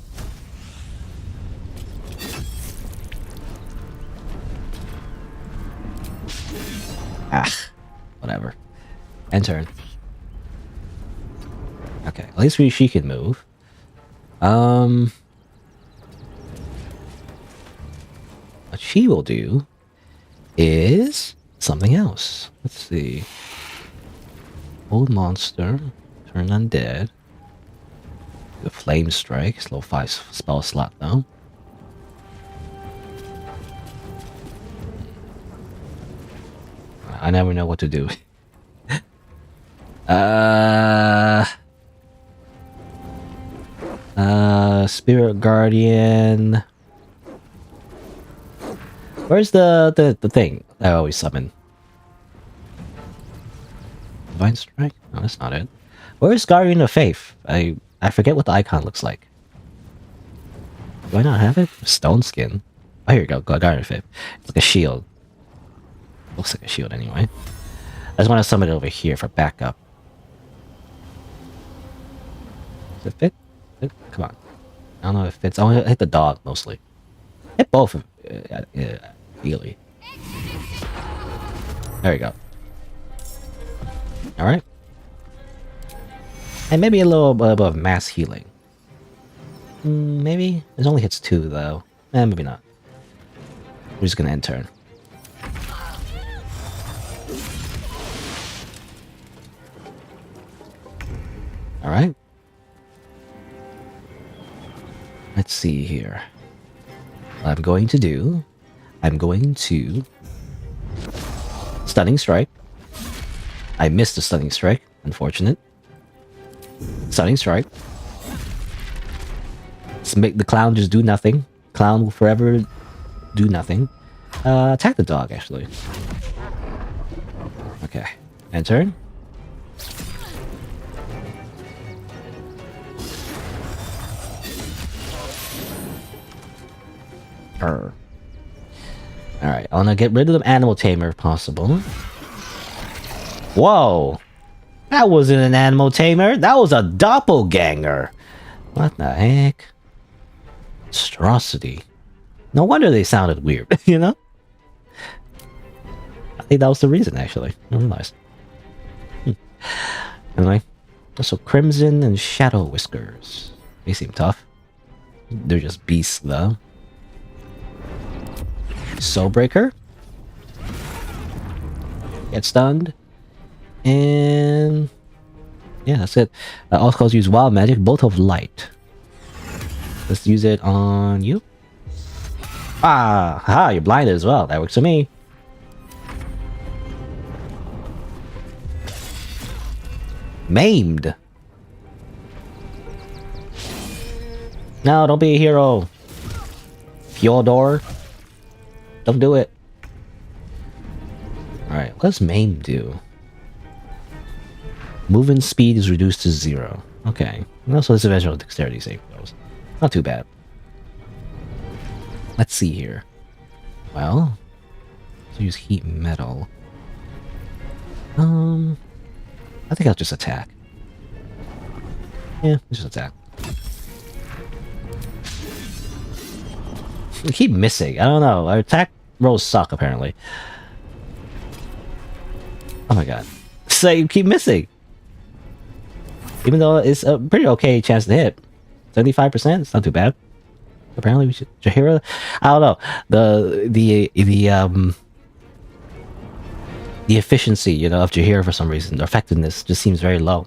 Whatever. End turn. Okay, at least she can move. What she will do is something else. Let's see. Old monster, turn undead. The flame strike, slow 5 spell slot though. I never know what to do. Spirit Guardian. Where's the thing that I always summon? Divine Strike? No, that's not it. Where's Guardian of Faith? I forget what the icon looks like. Do I not have it? Stone Skin. Oh, here you go. Guardian of Faith. It's like a shield. Looks like a shield anyway. I just want to summon it over here for backup. Does it fit? Come on. I don't know if it fits. I want to hit the dog mostly. Hit both of ideally. There we go. Alright. And maybe a little bit of mass healing. Maybe? It only hits 2 though. Maybe not. We're just gonna end turn. Alright. Let's see here. What I'm going to Stunning Strike. I missed the Stunning Strike. Unfortunate. Stunning Strike. Let's make the clown just do nothing. Clown will forever do nothing. Attack the dog, actually. Okay. End turn. Alright, I want to get rid of the animal tamer if possible. Whoa! That wasn't an animal tamer, that was a doppelganger! What the heck? Monstrosity. No wonder they sounded weird, you know? I think that was the reason, actually. I realized. Anyway. So Crimson and Shadow Whiskers. They seem tough. They're just beasts, though. Soulbreaker. Get stunned. And... yeah, that's it. All calls use Wild Magic, Bolt of Light. Let's use it on you. Ah, you're blinded as well. That works for me. Maimed. No, don't be a hero. Fyodor. Don't do it. Alright, what does Maim do? Movement speed is reduced to 0. Okay. And also this eventual dexterity save throws. Not too bad. Let's see here. Well, let's use heat metal. I think I'll just attack. Yeah, just attack. I keep missing. I don't know. Our attack rolls suck, apparently. Oh my god. So you keep missing. Even though it's a pretty okay chance to hit. 75%? It's not too bad. Apparently we should... Jahira? I don't know. The the efficiency, you know, of Jaheira for some reason, the effectiveness just seems very low.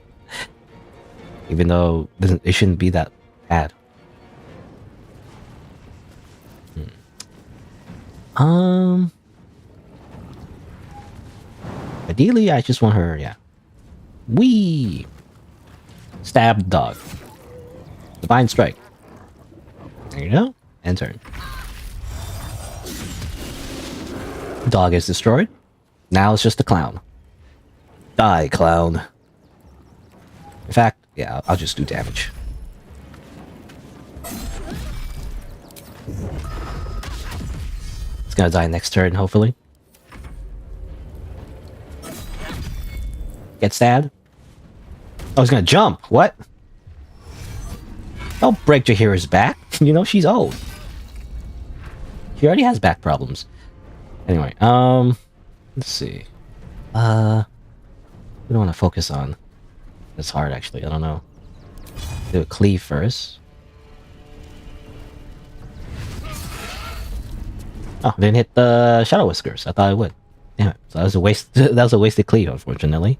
Even though it shouldn't be that bad. Ideally, I just want her, yeah. Wee! Stab the dog. Divine Strike. There you go. And turn. Dog is destroyed. Now it's just the clown. Die, clown. In fact, yeah, I'll just do damage. It's gonna die next turn, hopefully. Get stabbed. Oh, he's gonna jump. What? Don't break Jaheira's back. You know, she's old. She already has back problems. Anyway, let's see. We don't want to focus on. It's hard, actually. I don't know. Do a cleave first. Oh, didn't hit the Shadow Whiskers. I thought it would. Damn it. So that was a waste. That was a wasted cleave, unfortunately.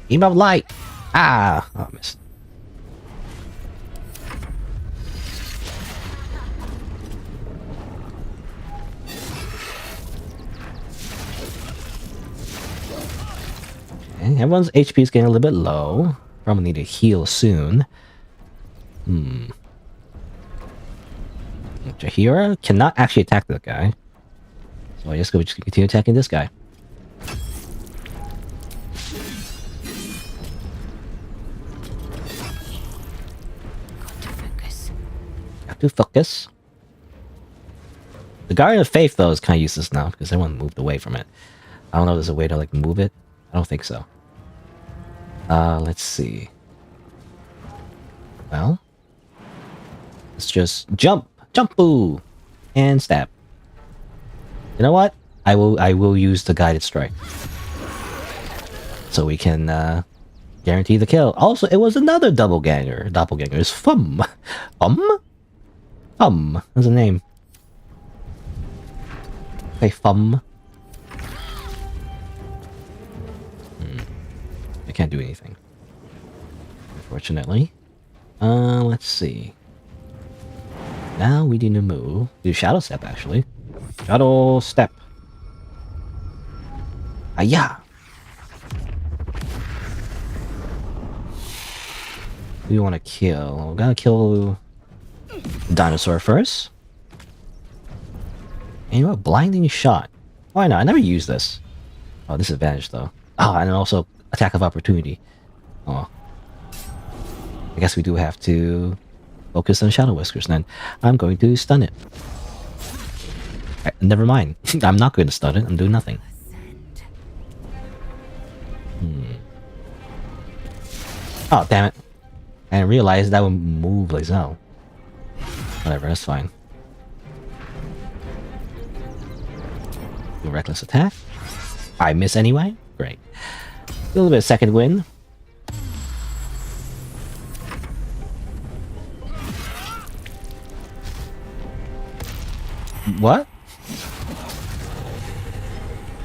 Beam of light. Ah, oh, I missed. Okay, everyone's HP is getting a little bit low. Probably need to heal soon. Jaheira cannot actually attack that guy. So I guess we'll just continue attacking this guy. Got to focus. The Guardian of Faith, though, is kind of useless now because everyone moved away from it. I don't know if there's a way to, like, move it. I don't think so. Let's see. Well, let's just jump, jump-boo, and stab. You know what? I will use the guided strike, so we can guarantee the kill. Also, it was another doppelganger. Doppelganger is Fum. Fum. That's a name. Say Fum. I can't do anything, unfortunately. Let's see. Now we need to move. Do Shadow Step, actually. Shadow Step. Aya! We want to kill. We're gonna kill the dinosaur first. And you know what? Blinding Shot. Why not? I never used this. Oh, disadvantage, though. Oh, and also attack of opportunity. Oh. I guess we do have to focus on Shadow Whiskers then. I'm going to stun it. Never mind. I'm not going to stun it. I'm doing nothing. Oh, damn it. I didn't realize that would move like so. Whatever, that's fine. Do reckless attack. I miss anyway? Great. A little bit of second wind. What?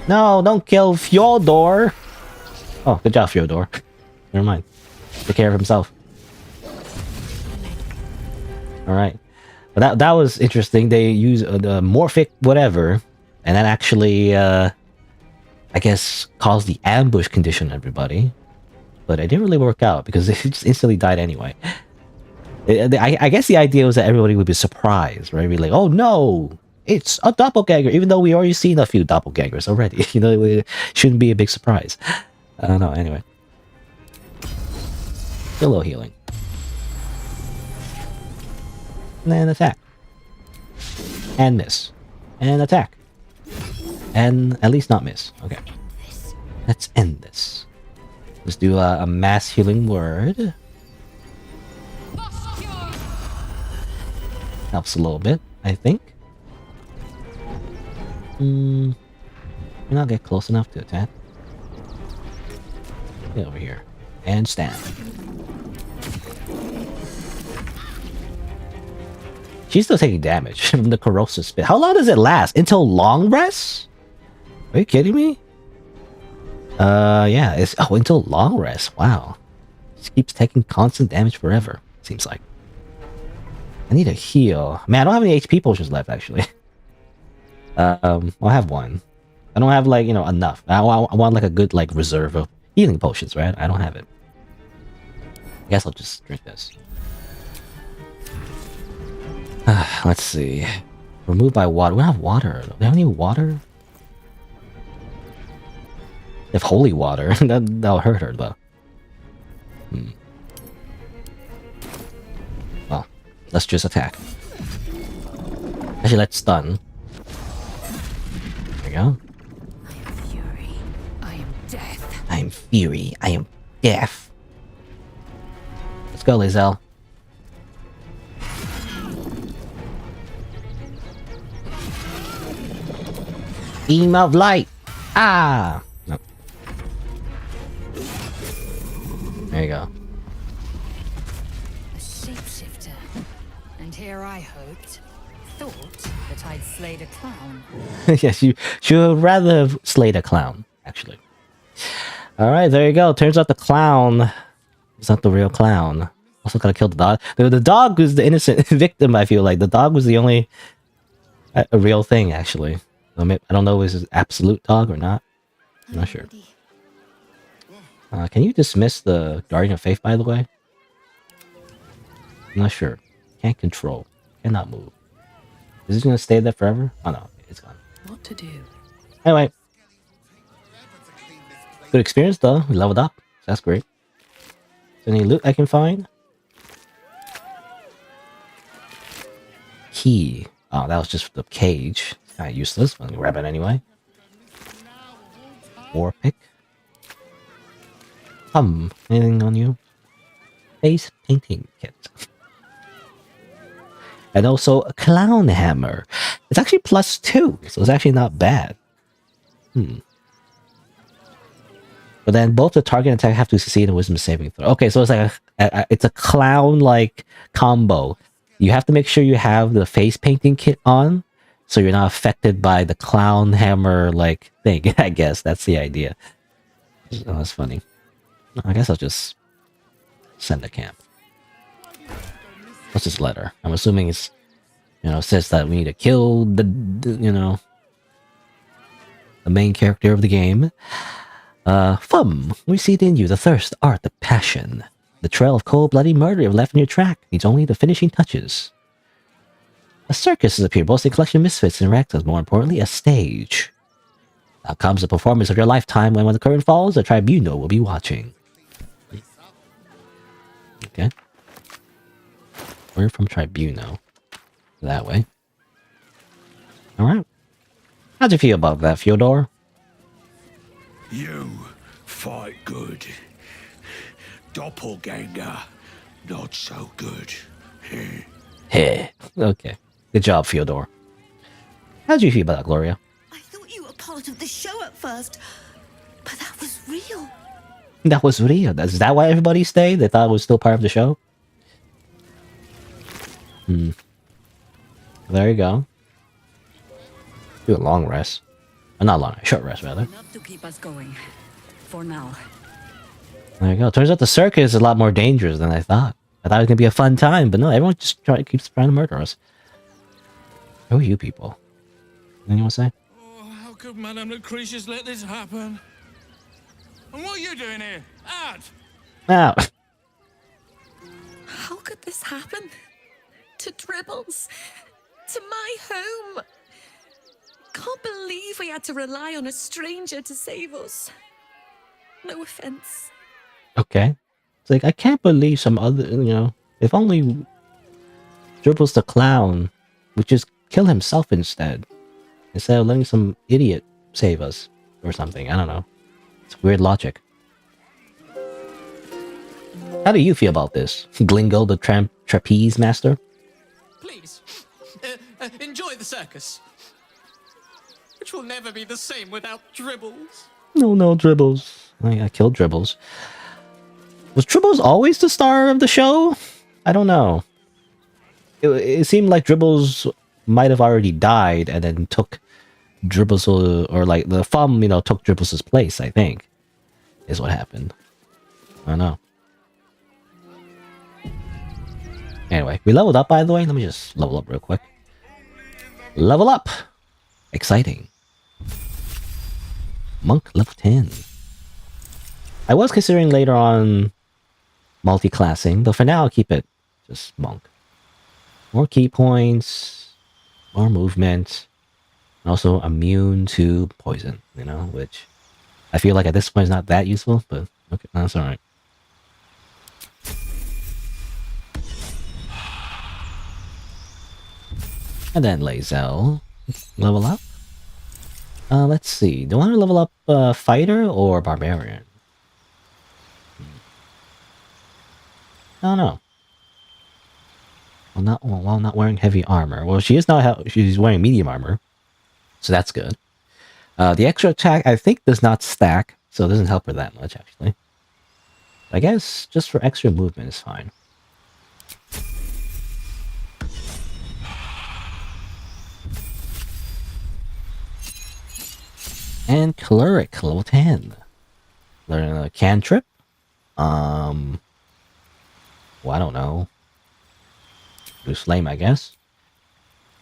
No, don't kill Fyodor! Oh, good job, Fyodor. Never mind. Take care of himself. Alright. But that was interesting. They use the morphic whatever, and that actually, I guess, caused the ambush condition on everybody. But it didn't really work out, because they just instantly died anyway. I guess the idea was that everybody would be surprised, right? Be like, oh no! It's a doppelganger, even though we already seen a few doppelgangers already. You know, it shouldn't be a big surprise. I don't know, anyway. A little healing. And then attack. And miss. And attack. And at least not miss. Okay. Let's end this. Let's do a mass healing word. Helps a little bit, I think. May not get close enough to attack. Get over here. And stand. She's still taking damage from the corrosive spit. How long does it last? Until long rest? Are you kidding me? Yeah, it's until long rest. Wow. She keeps taking constant damage forever, seems like. I need a heal. Man, I don't have any HP potions left, actually. Well, I have one. I don't have, like, you know, enough. I want like a good, like, reserve of healing potions, right? I don't have it. I guess I'll just drink this. Let's see. Removed by water. We don't have water. Do they have any water? If holy water, that'll hurt her, though. Well, let's just attack. Actually, let's stun. There we go. I am fury. I am death. I am fury. I am death. Let's go, Lizelle. Beam of light. Ah. No. There you go. A shapeshifter. And here I thought that I'd slayed a clown. Yes, you should rather have slayed a clown, actually. Alright, there you go. Turns out the clown is not the real clown. Also gotta kill the dog. The dog was the innocent victim, I feel like. The dog was the only a real thing, actually. I don't know if it's an absolute dog or not. I'm not sure. Can you dismiss the Guardian of Faith, by the way? I'm not sure. Can't control. Cannot move. Is it gonna stay there forever? Oh no, it's gone. What to do? Anyway. Good experience though. We leveled up. So that's great. Is there any loot I can find? Key. Oh, that was just the cage. Kind of useless. I'm gonna grab it anyway. War pick. Anything on you? Face painting kit. And also a clown hammer. It's actually +2, so it's actually not bad. But then both the target and attack have to succeed in wisdom saving throw. Okay, so it's like it's a clown-like combo. You have to make sure you have the face painting kit on, so you're not affected by the clown hammer like thing. I guess that's the idea. Oh, that's funny. I guess I'll just send a camp. What's this letter? I'm assuming it's, you know, says that we need to kill the you know, the main character of the game. We see it in you, the thirst, art, the passion. The trail of cold-bloody murder you've left in your track needs only the finishing touches. A circus has appeared, boasting a collection of misfits and rectors, more importantly, a stage. Now comes the performance of your lifetime when the curtain falls, the tribunal will be watching. Okay. We're from tribunal. That way. Alright. How'd you feel about that, Fyodor? You fight good. Doppelganger, not so good. Heh. Okay. Good job, Fyodor. How'd you feel about that, Gloria? I thought you were part of the show at first, but that was real. That was real. Is that why everybody stayed? They thought it was still part of the show? There you go. Do a long rest. Not long, short rest rather. Enough to keep us going. For now. There you go. Turns out the circus is a lot more dangerous than I thought. I thought it was gonna be a fun time, but no, everyone just keeps trying to murder us. Who are you people? Anything you want to say? Oh, how could Madame Lucretius let this happen? And what are you doing here? Out! Out! How could this happen? To Dribbles? To my home? Can't believe we had to rely on a stranger to save us. No offense. Okay. It's like, I can't believe some other, you know, if only Dribbles the clown would just kill himself instead of letting some idiot save us or something. I don't know. It's weird logic. How do you feel about this, Glingo the trapeze master? Please, enjoy the circus. Which will never be the same without Dribbles. No, Dribbles. I killed Dribbles. Was Dribbles always the star of the show? I don't know. it seemed like Dribbles might have already died and then took Dribbles, or like the Thumb, took Dribbles' place, I think, is what happened. I don't know. Anyway, we leveled up, by the way. Let me just level up real quick. Level up! Exciting. Monk level 10. I was considering later on multi-classing, but for now I'll keep it just Monk. More key points, more movement, and also immune to poison, which I feel like at this point is not that useful, but okay, that's alright. And then Lae'zel, level up. Let's see. Do I want to level up Fighter or Barbarian? I don't know. While not wearing heavy armor. Well, she is not. She's wearing medium armor, so that's good. The extra attack, I think, does not stack, so it doesn't help her that much, actually. I guess just for extra movement is fine. And Cleric, level 10. Learn a cantrip. Well, I don't know. Bruce Lame, I guess.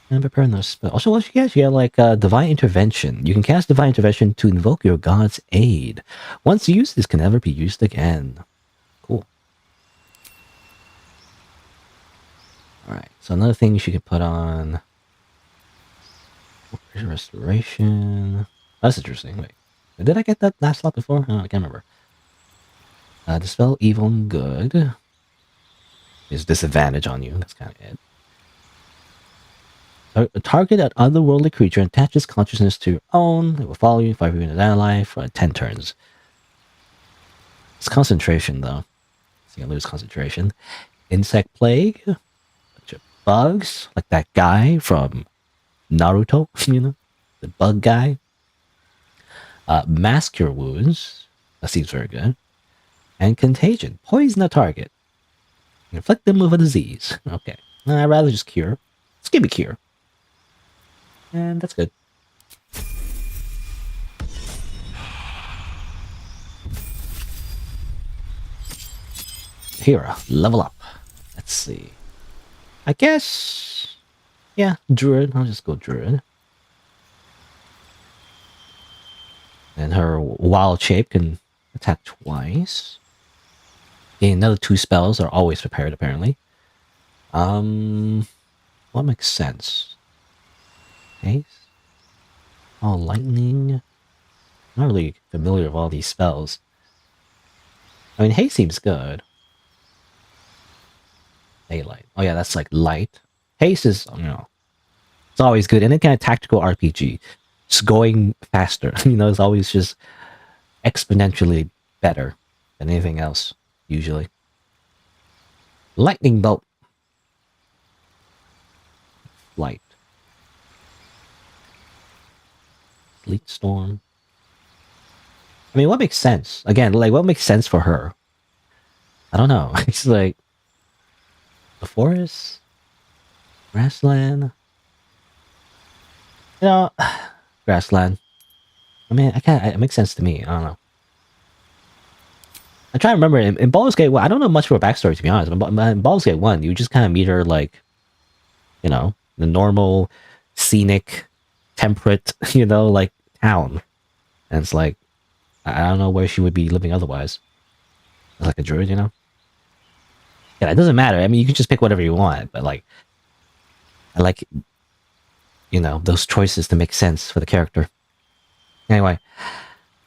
And prepare another spell. Also, what you get? You get like Divine Intervention. You can cast Divine Intervention to invoke your god's aid. Once used, this can never be used again. Cool. Alright, so another thing she could put on... Restoration... That's interesting. Wait, did I get that last slot before? Oh, I can't remember. Dispel evil and good. Is disadvantage on you. That's kind of it. Target an otherworldly creature and attaches consciousness to your own. It will follow you 5 minutes of life for 10 turns. It's concentration, though. So you lose concentration. Insect plague. Bunch of bugs. Like that guy from Naruto, the bug guy. Mask Cure Wounds. That seems very good. And Contagion. Poison a target. Inflict them with a disease. Okay. I'd rather just cure. Let's give me cure. And that's good. Hera, level up. Let's see. I guess... Yeah, Druid. I'll just go Druid. And her wild shape can attack twice. Gain another 2 spells are always prepared, apparently. What makes sense? Haste? Oh, lightning. I'm not really familiar with all these spells. I mean, haste seems good. Daylight. Oh yeah, that's like light. Haste is, it's always good. Any kind of tactical RPG. Just going faster. It's always just exponentially better than anything else, usually. Lightning bolt. Light. Sleet storm. I mean, what makes sense? Again, like, what makes sense for her? I don't know. It's like... The forest? Grassland? Grassland. I mean, it makes sense to me. I don't know. I try to remember in Baldur's Gate 1, I don't know much of her backstory, to be honest, but in Baldur's Gate 1, you just kind of meet her like, the normal, scenic, temperate, like, town. And it's like, I don't know where she would be living otherwise. Like a druid, Yeah, it doesn't matter. I mean, you can just pick whatever you want, but like, I like, those choices to make sense for the character. Anyway,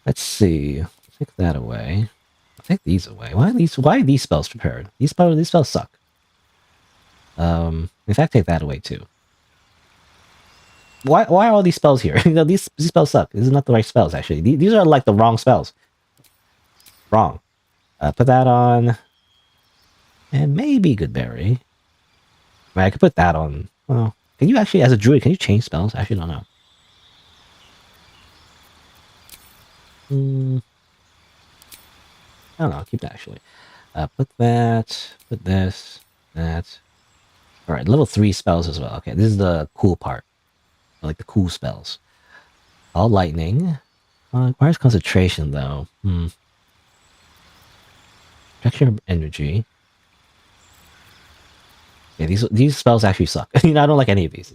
let's see. Take that away. I'll take these away. Why are these spells prepared? These spells suck. In fact, take that away too. Why are all these spells here? These spells suck. These are not the right spells, actually. These are like the wrong spells. Wrong. Put that on. And maybe Goodberry. I mean, I could put that on. Well, can you actually, as a druid, can you change spells? I actually don't know. I don't know. I'll keep that, actually. Put that. Put this. That. All right, level 3 spells as well. Okay, this is the cool part. I like the cool spells. All lightning. Requires concentration though. Protection of energy. Yeah, these spells actually suck. I don't like any of these.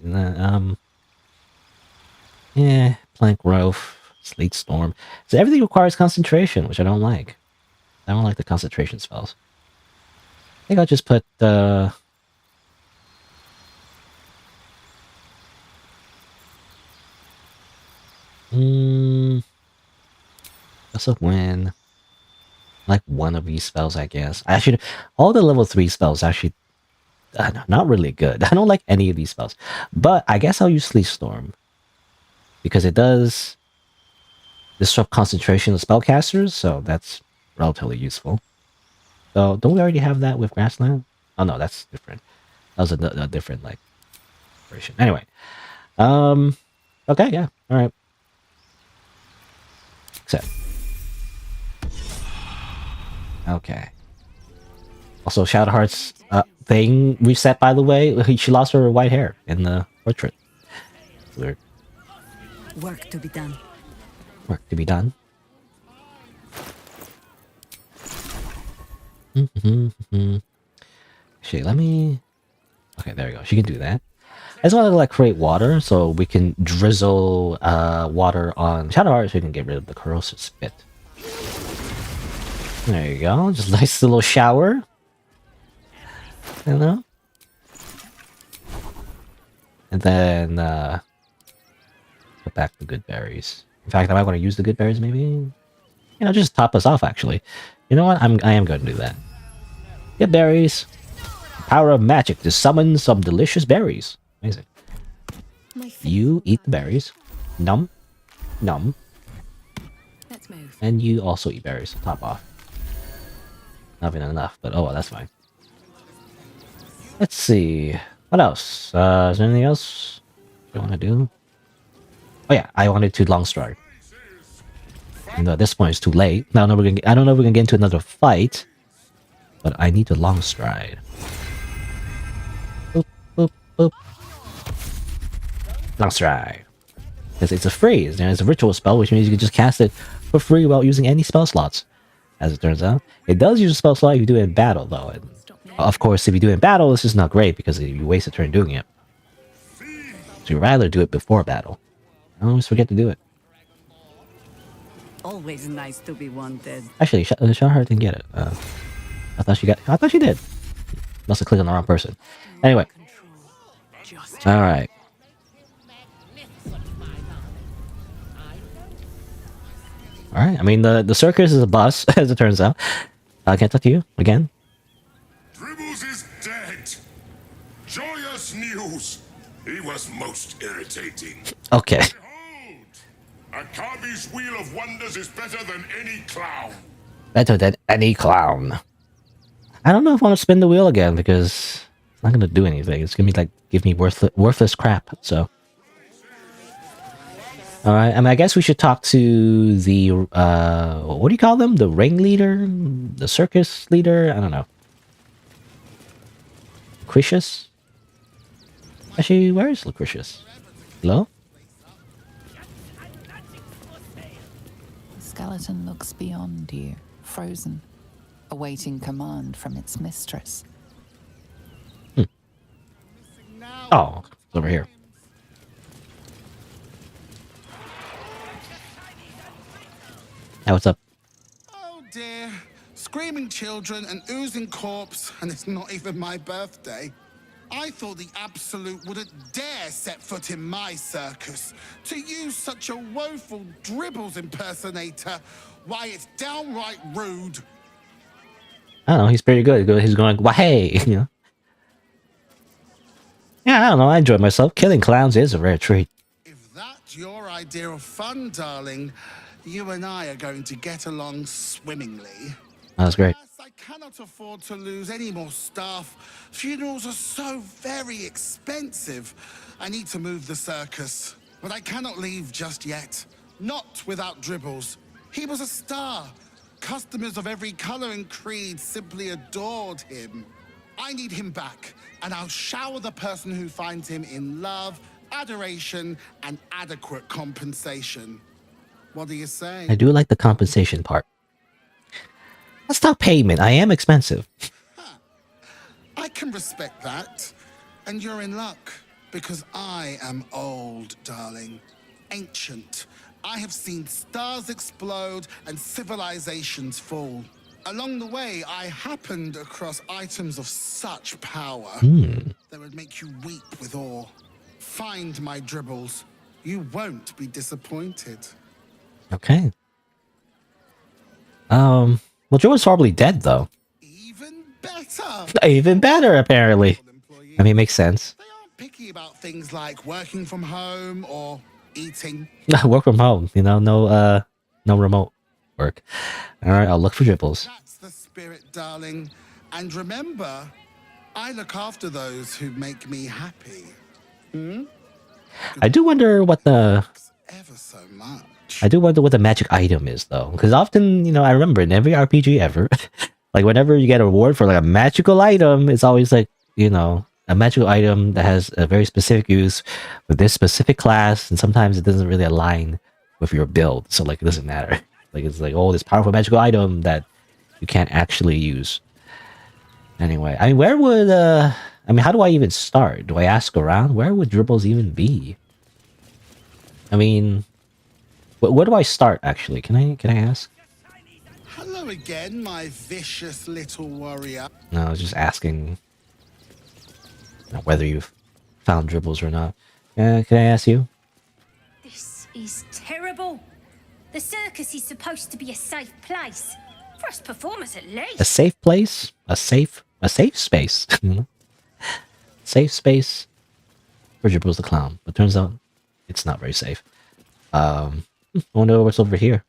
Yeah, Plank Growth, Sleet Storm. So everything requires concentration, which I don't like. I don't like the concentration spells. I think I'll just put Gust of Wind. Like one of these spells, I guess. Actually, all the level 3 spells actually not really good. I don't like any of these spells. But I guess I'll use Sleet Storm. Because it does disrupt concentration of spellcasters, so that's relatively useful. So, don't we already have that with Grassland? Oh no, that's different. That was a different, like, version. Anyway. Okay, yeah. Alright. Accept. Okay. Also, Shadowheart's thing reset, by the way. She lost her white hair in the portrait. Weird. Work to be done. Work to be done. Shit, let me... Okay, there we go. She can do that. I just want to like create water so we can drizzle water on Shadowheart so we can get rid of the corrosive spit. There you go. Just nice little shower. You know? And then put back the good berries. In fact, I might want to use the good berries maybe. Just top us off actually. You know what? I am going to do that. Get berries. Power of magic to summon some delicious berries. Amazing. You eat the berries. Num. Num. Let's move. And you also eat berries. Top off. Not even enough, but oh well, that's fine. Let's see. What else? Is there anything else I want to do? Oh yeah, I wanted to long stride. And at this point it's too late. I don't know if we're gonna get into another fight. But I need to long stride. Boop, boop, boop. Long stride. Because it's a phrase, it's a ritual spell, which means you can just cast it for free without using any spell slots. As it turns out. It does use a spell slot if you do it in battle, though. And of course, if you do it in battle, this is not great because you waste a turn doing it. So you'd rather do it before battle. I always forget to do it. Always nice to be wanted. Actually, Shahar didn't get it. I thought she did. Must have clicked on the wrong person. Anyway. Alright. Alright, I mean, the circus is a bus, as it turns out. Can I talk to you again? Dribbles is dead. Joyous news. He was most irritating. Okay. Behold, Akabi's Wheel of Wonders is better than any clown. Better than any clown. I don't know if I want to spin the wheel again because it's not going to do anything. It's going to be like, give me worthless crap, so. Alright, I mean, I guess we should talk to the, what do you call them? The ringleader? The circus leader? I don't know. Lucretius? Actually, where is Lucretius? Hello? The skeleton looks beyond you, frozen, awaiting command from its mistress. Oh, it's over here. Hey, what's up? Oh dear. Screaming children, an oozing corpse, and it's not even my birthday. I thought the Absolute wouldn't dare set foot in my circus. To use such a woeful Dribbles impersonator, why, it's downright rude. I don't know, he's pretty good. He's going like, why, hey, you know? Yeah, I don't know, I enjoyed myself. Killing clowns is a rare treat. If that's your idea of fun, darling, you and I are going to get along swimmingly. Oh, that's great. Yes, I cannot afford to lose any more staff. Funerals are so very expensive. I need to move the circus, but I cannot leave just yet. Not without Dribbles. He was a star. Customers of every color and creed simply adored him. I need him back, and I'll shower the person who finds him in love, adoration, and adequate compensation. What do you say? I do like the compensation part. That's not payment. I am expensive. I can respect that. And you're in luck, because I am old, darling. Ancient. I have seen stars explode and civilizations fall. Along the way, I happened across items of such power that would make you weep with awe. Find my dribbles. You won't be disappointed. Okay. Well, Joe's probably dead, though. Even better. Even better, apparently. I mean, it makes sense. Picky about things like working from home or eating. Work from home, you know, no remote work. All right, I'll look for dribbles. That's the spirit, darling. And remember, I look after those who make me happy. I do wonder what the... Ever so much. I do wonder what the magic item is, though. Because often, you know, I remember in every RPG ever, like whenever you get a reward for like a magical item, it's always like, you know, a magical item that has a very specific use with this specific class, and sometimes it doesn't really align with your build, so like it doesn't matter. Like it's like, oh, this powerful magical item that you can't actually use. Anyway, I mean, where would I mean, how do I even start? Do I ask around? Where would dribbles even be? I mean, where do I start actually? Can I ask? Hello again, my vicious little warrior. No, I was just asking, you know, whether you've found dribbles or not. Can I ask you? This is terrible. The circus is supposed to be a safe place. For us performers at least. A safe place? A safe space. Safe space for Dribbles the Clown. But turns out it's not very safe. I wonder what's over here.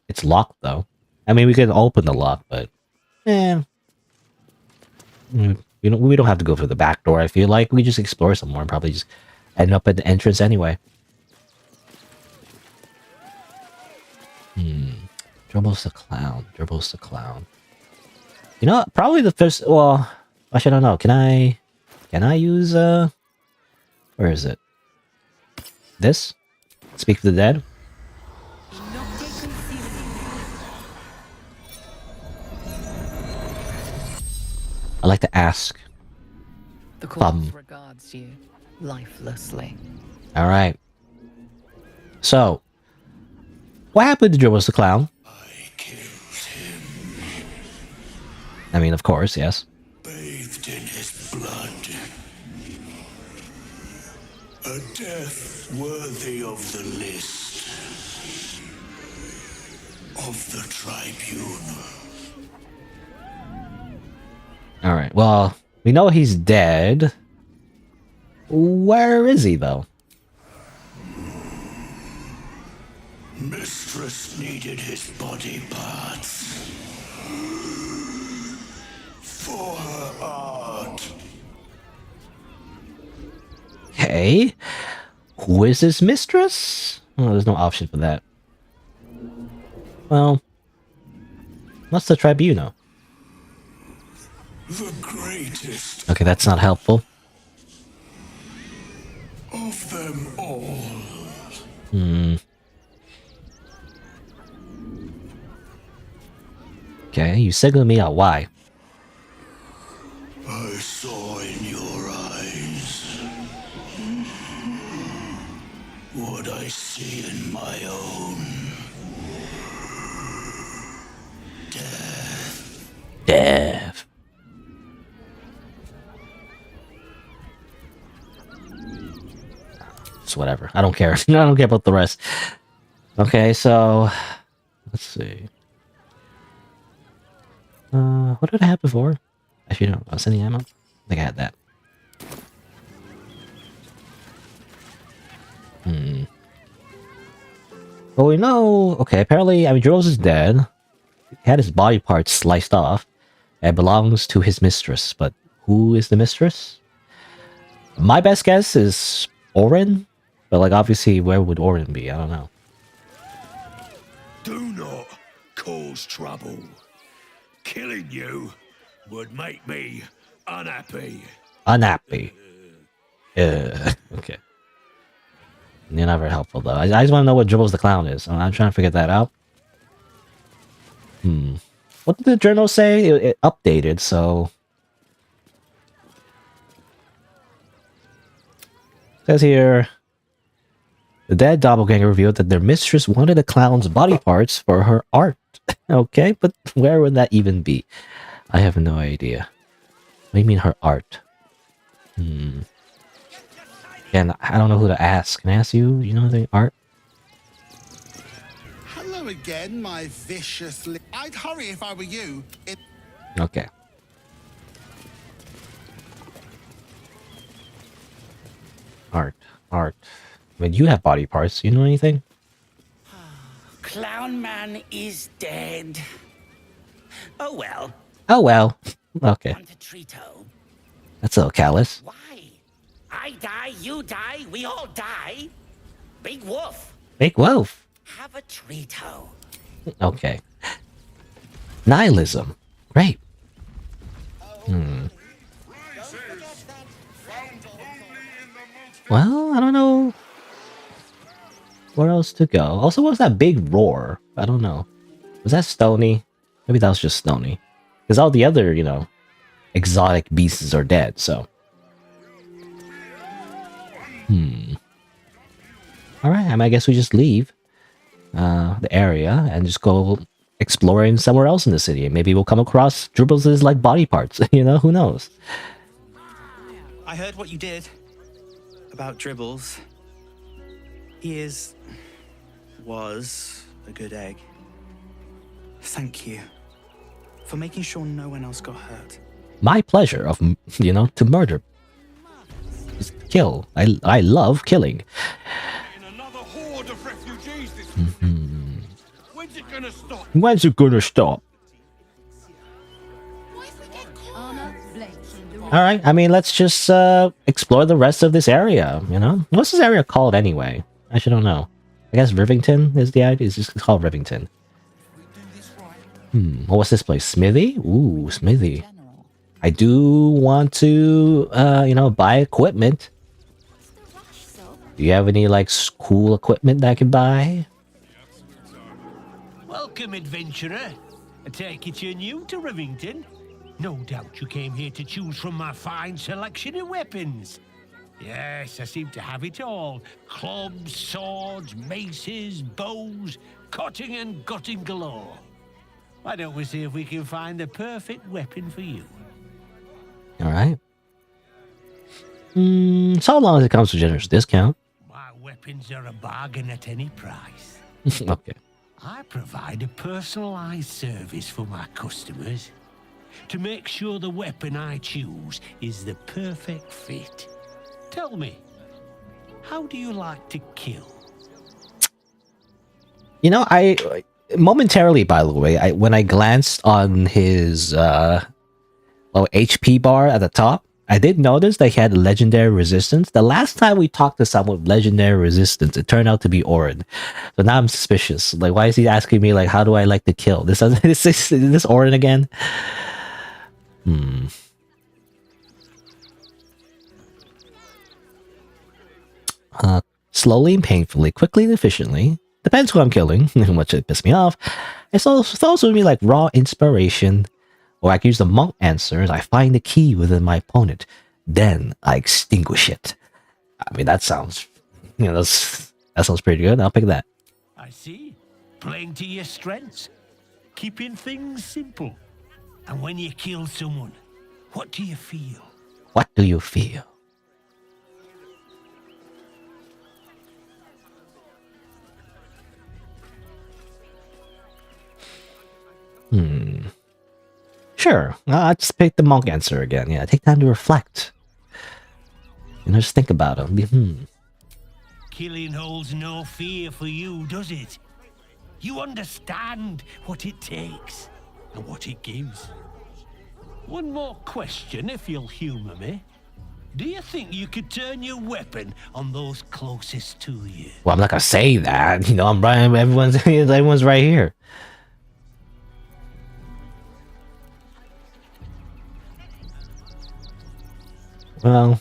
It's locked though. I mean, we could open the lock, but you know, we don't have to go for the back door. I feel like we just explore some more and probably just end up at the entrance anyway. Dribbles the Clown. Dribbles the Clown. You know, probably the first. Well, actually, I don't know. Can I use where is it? This? Speak for the Dead. I like to ask. The corpse regards you lifelessly. All right. So, what happened to Dribbles the Clown? I killed him. I mean, of course, yes. Bathed in his blood. A death worthy of the list. Of the tribunal. All right. Well, we know he's dead. Where is he, though? Mistress needed his body parts. For her art. Okay. Who is his mistress? Oh, there's no option for that. Well, what's the tribunal? The greatest. Okay, that's not helpful. Of them all. Okay, you signaled me out. Why? I saw in your eyes what I see in my own. Death. It's whatever. I don't care. I don't care about the rest. Okay, so let's see. What did I have before? Actually, no. Sending ammo. I think I had that. Well, we know. Okay, apparently, I mean, Jules is dead. He had his body parts sliced off. It belongs to his mistress, but who is the mistress? My best guess is Orin, but like obviously, where would Orin be? I don't know. Do not cause trouble. Killing you would make me unhappy. Unhappy. Okay. You're not very helpful though. I just want to know what Dribbles the Clown is. I'm trying to figure that out. What did the journal say? It updated, so... It says here... The dead doppelganger revealed that their mistress wanted the clown's body parts for her art. Okay, but where would that even be? I have no idea. What do you mean her art? And I don't know who to ask. Can I ask you? You know the art? Hello again, my vicious... I'd hurry if I were you. Okay. Art. I mean, you have body parts. You know anything? Clown Man is dead. Oh well. Oh well. Okay. Want a treato? That's a little callous. Why? I die, you die, we all die. Big wolf. Big wolf. Have a treato. Okay. Nihilism. Great. Well, I don't know where else to go. Also, what was that big roar? I don't know. Was that Stony? Maybe that was just Stony. Because all the other, you know, exotic beasts are dead, so. Alright, I guess we just leave the area and just go exploring somewhere else in the city. Maybe we'll come across Dribbles' like body parts, you know, who knows? I heard what you did about Dribbles. He was a good egg. Thank you for making sure no one else got hurt. My pleasure of, you know, to murder. Just kill. I love killing. Another horde of refugees this When's it gonna stop? When's it gonna stop? Alright, I mean, let's just explore the rest of this area, you know? What's this area called anyway? I actually don't know. I guess Rivington is the idea. It's just called Rivington. What's this place? Smithy? Ooh, Smithy. I do want to, you know, buy equipment. Do you have any, like, cool equipment that I can buy? Welcome, adventurer. I take it you're new to Rivington. No doubt you came here to choose from my fine selection of weapons. Yes, I seem to have it all. Clubs, swords, maces, bows, cutting and gutting galore. Why don't we see if we can find the perfect weapon for you? Alright. So long as it comes with generous discount. My weapons are a bargain at any price. Okay. I provide a personalized service for my customers to make sure the weapon I choose is the perfect fit. Tell me, how do you like to kill? You know, I momentarily, by the way, when I glanced on his HP bar at the top, I did notice that he had legendary resistance. The last time we talked to someone with legendary resistance, it turned out to be Orin. So now I'm suspicious. Like, why is he asking me, like, how do I like to kill? Is this Orin again? Slowly and painfully, quickly and efficiently. Depends who I'm killing, how much it pissed me off. It's also me like raw inspiration. Or I can use the monk answer as I find the key within my opponent. Then I extinguish it. I mean, that sounds, you know, that sounds pretty good. I'll pick that. I see. Playing to your strengths. Keeping things simple. And when you kill someone, what do you feel? What do you feel? Sure, I'll just pick the monk answer again. Yeah, take time to reflect. You know, just think about it. Killing holds no fear for you, does it? You understand what it takes and what it gives. One more question, if you'll humor me. Do you think you could turn your weapon on those closest to you? Well, I'm not gonna say that. You know, I'm right. Everyone's right here. Well,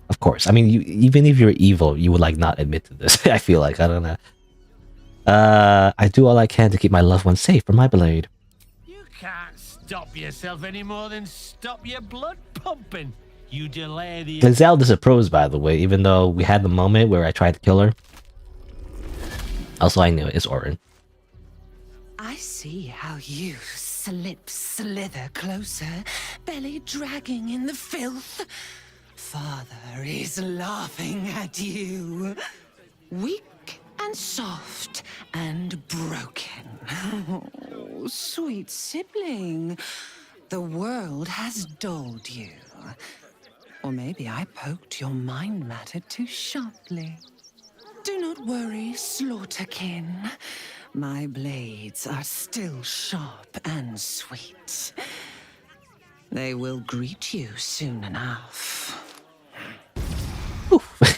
of course. I mean, even if you're evil, you would like not admit to this. I feel like, I don't know. I do all I can to keep my loved ones safe from my blade. You can't stop yourself any more than stop your blood pumping. You delay the... Gazelle disapproves, by the way, even though we had the moment where I tried to kill her. Also, I knew it. It's Orin. I see how you slither closer, belly dragging in the filth. Father is laughing at you. Weak and soft and broken. Oh, sweet sibling. The world has dulled you. Or maybe I poked your mind matter too sharply. Do not worry, slaughterkin. My blades are still sharp and sweet. They will greet you soon enough.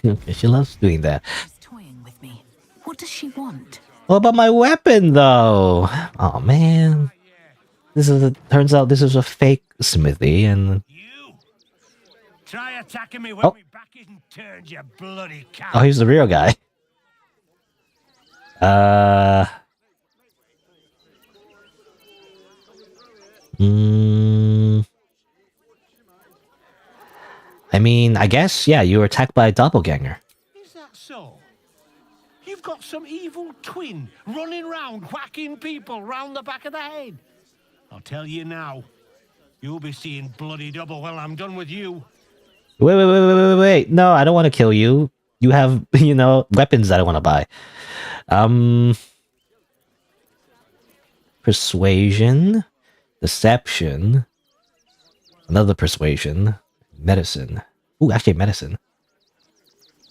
Okay, she loves doing that. She's toying with me. What does she want? What about my weapon, though? Oh man, turns out this is a fake smithy, and Try attacking me when my back isn't turned, you bloody cow. oh, he's the real guy. I mean, I guess, yeah, you were attacked by a doppelganger. Is that so? You've got some evil twin running round whacking people round the back of the head. I'll tell you now, you'll be seeing bloody double when I'm done with you. Wait. No, I don't want to kill you. You have, you know, weapons that I want to buy. Persuasion, deception, another persuasion, medicine. Ooh, actually medicine.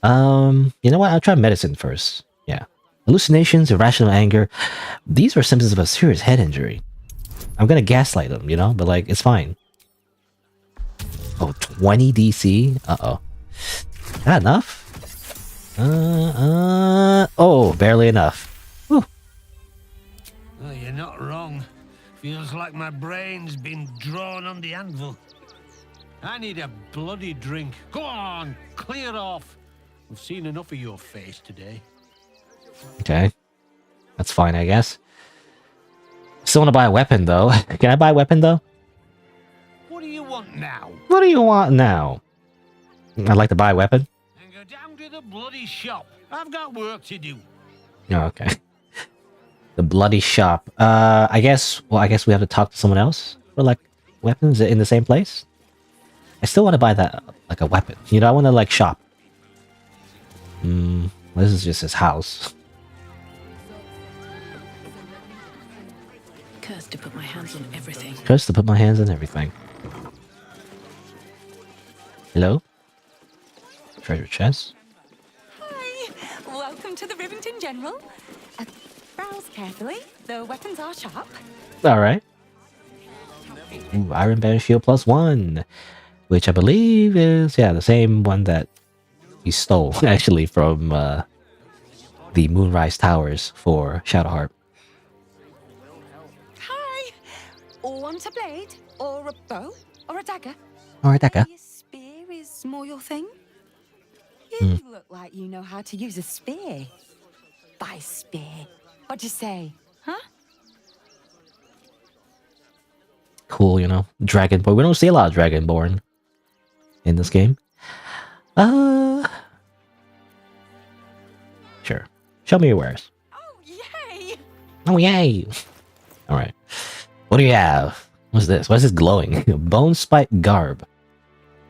You know what? I'll try medicine first. Yeah. Hallucinations, irrational anger. These were symptoms of a serious head injury. I'm gonna gaslight them, you know, but like, it's fine. Oh, 20 DC? Uh-oh. Is that enough? Oh, barely enough. Whew. Oh, you're not wrong. Feels like my brain's been drawn on the anvil. I need a bloody drink. Go on, clear off. We've seen enough of your face today. Okay. That's fine, I guess. Still want to buy a weapon, though. Can I buy a weapon, though? What do you want now? What do you want now? I'd like to buy a weapon. And go down to the bloody shop. I've got work to do. Oh, okay. The bloody shop. I guess we have to talk to someone else for, like, weapons in the same place? I still want to buy that, like, a weapon. You know, I want to, like, shop. This is just his house. Cursed to put my hands on everything. Cursed to put my hands on everything. Hello? Treasure chest? Hi! Welcome to the Rivington General. Browse carefully. The weapons are sharp. Alright. Ooh, Iron Band Shield +1. Which I believe is, yeah, the same one that he stole, actually, from the Moonrise Towers for Shadowheart. Hi! Want a blade? Or a bow? Or a dagger? Or a dagger. Maybe a spear is more your thing? You look like you know how to use a spear. By spear. What'd you say? Huh? Cool, you know. Dragonborn. We don't see a lot of Dragonborn in this game. Sure. Show me your wares. Oh, yay! Alright. What do you have? What's this? What's this glowing? Bone Spike Garb.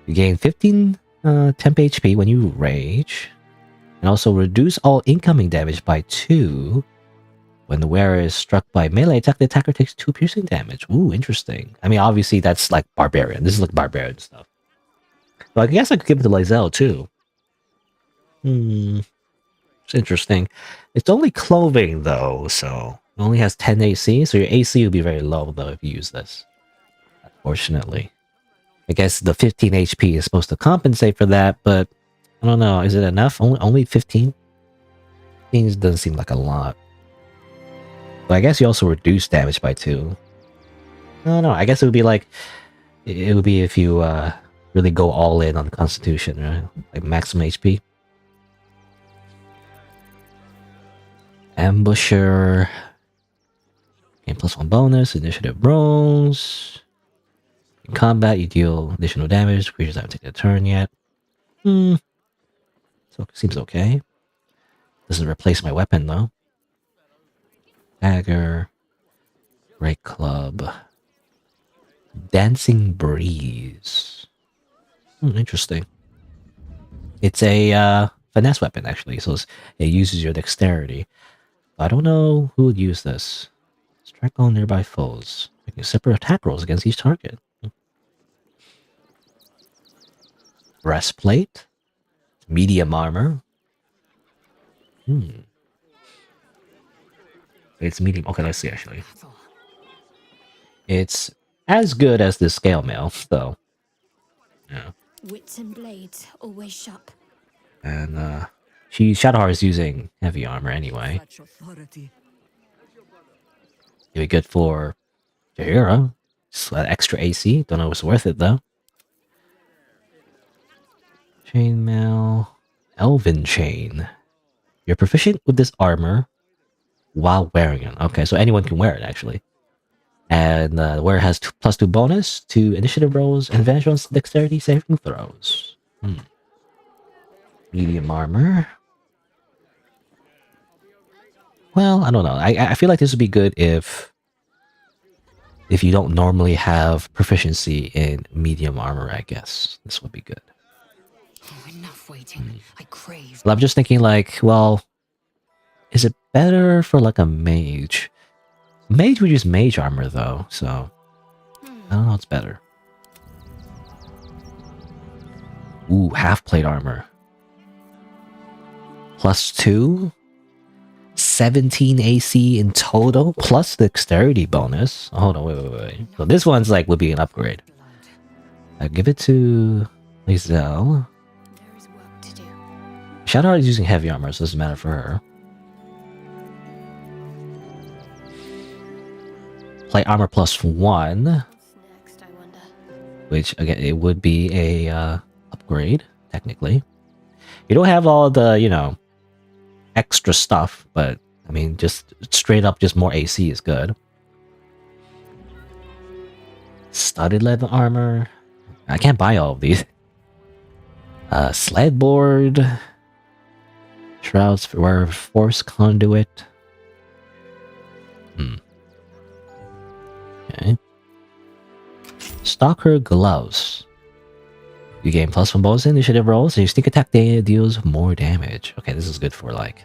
You gain 15 temp HP when you rage. And also reduce all incoming damage by 2. When the wearer is struck by melee attack, the attacker takes 2 piercing damage. Ooh, interesting. I mean, obviously that's like barbarian. This is like barbarian stuff. But I guess I could give it to Lysel too. It's interesting. It's only clothing though, so it only has 10 AC, so your AC will be very low though if you use this. Unfortunately. I guess the 15 HP is supposed to compensate for that, but I don't know. Is it enough? Only 15? 15 doesn't seem like a lot. But I guess you also reduce damage by 2. I don't know. I guess it would be like... It would be if you really go all in on the Constitution, right? Like maximum HP. Ambusher. Gain +1 bonus, initiative rolls. In combat, you deal additional damage. Creatures haven't taken a turn yet. So seems okay. Doesn't replace my weapon though. Dagger. Great club. Dancing breeze. Interesting. It's a finesse weapon actually, so it uses your dexterity. I don't know who would use this. Strike all nearby foes, making separate attack rolls against each target. Breastplate. Medium armor. It's medium. Okay, let's see actually. It's as good as the scale mail, though. Yeah. Wits and blades, always sharp. And Shadowheart is using heavy armor anyway. It'd be good for Jaheira. Just extra AC. Don't know if it's worth it though. Chainmail. Elven Chain. You're proficient with this armor while wearing it. Okay, so anyone can wear it actually. And wear has +2 bonus to initiative rolls and advantage on dexterity saving throws. Medium armor. Well, I don't know. I feel like this would be good if you don't normally have proficiency in medium armor, I guess. This would be good. Enough waiting. I crave. Well, I'm just thinking like, well, is it better for like a mage? Mage would use mage armor though, so I don't know what's better. Ooh, half plate armor. +2. 17 AC in total, plus dexterity bonus. Oh, hold on, wait. So this one's like would be an upgrade. I give it to Lizelle. Shadowheart is using heavy armor, so it doesn't matter for her. Plate armor +1. Which again, it would be a upgrade technically. You don't have all the, you know, extra stuff, but I mean, just straight up, just more AC is good. Studded leather armor. I can't buy all of these. Sled board. Shrouds for force conduit. Okay. Stalker gloves. You gain +1 bonus initiative rolls, and your sneak attack deals more damage. Okay, this is good for like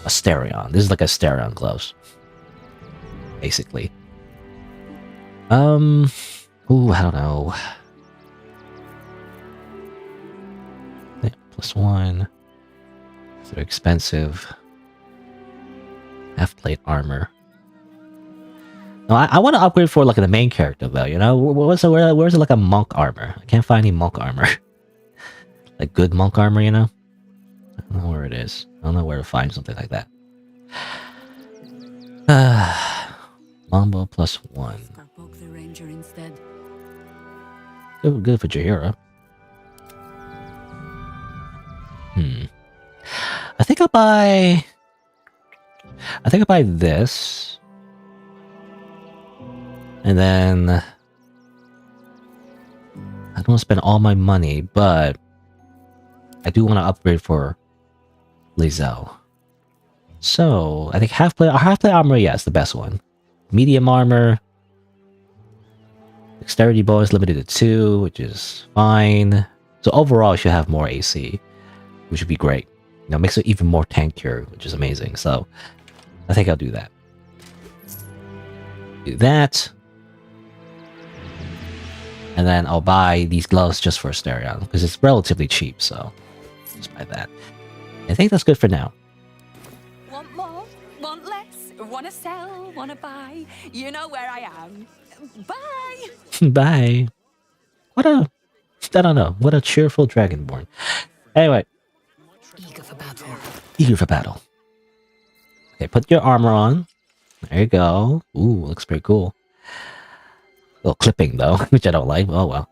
a Asterion. This is like a Asterion gloves, basically. Ooh, I don't know. Yeah, +1. They're expensive. Half plate armor. No, I want to upgrade for like the main character though. You know, where's it like a monk armor? I can't find any monk armor. Like good monk armor, you know. I don't know where it is. I don't know where to find something like that. Longbow +1. The ranger instead. Good for Jaheira. I think I'll buy this. And then I don't want to spend all my money, but I do want to upgrade for Lizelle. So I think half plate armor, yeah, it's the best one. Medium armor, dexterity bonus limited to 2, which is fine. So overall, I should have more AC, which would be great. You know, makes it even more tankier, which is amazing. So I think I'll do that. Do that. And then I'll buy these gloves just for Asterion, because it's relatively cheap, so just buy that. I think that's good for now. Want more? Want less? Wanna sell? Wanna buy? You know where I am. Bye! Bye. I don't know. What a cheerful Dragonborn. Anyway. Eager for battle. Eager for battle. Okay, put your armor on. There you go. Ooh, looks pretty cool. A little clipping though, which I don't like. Oh well.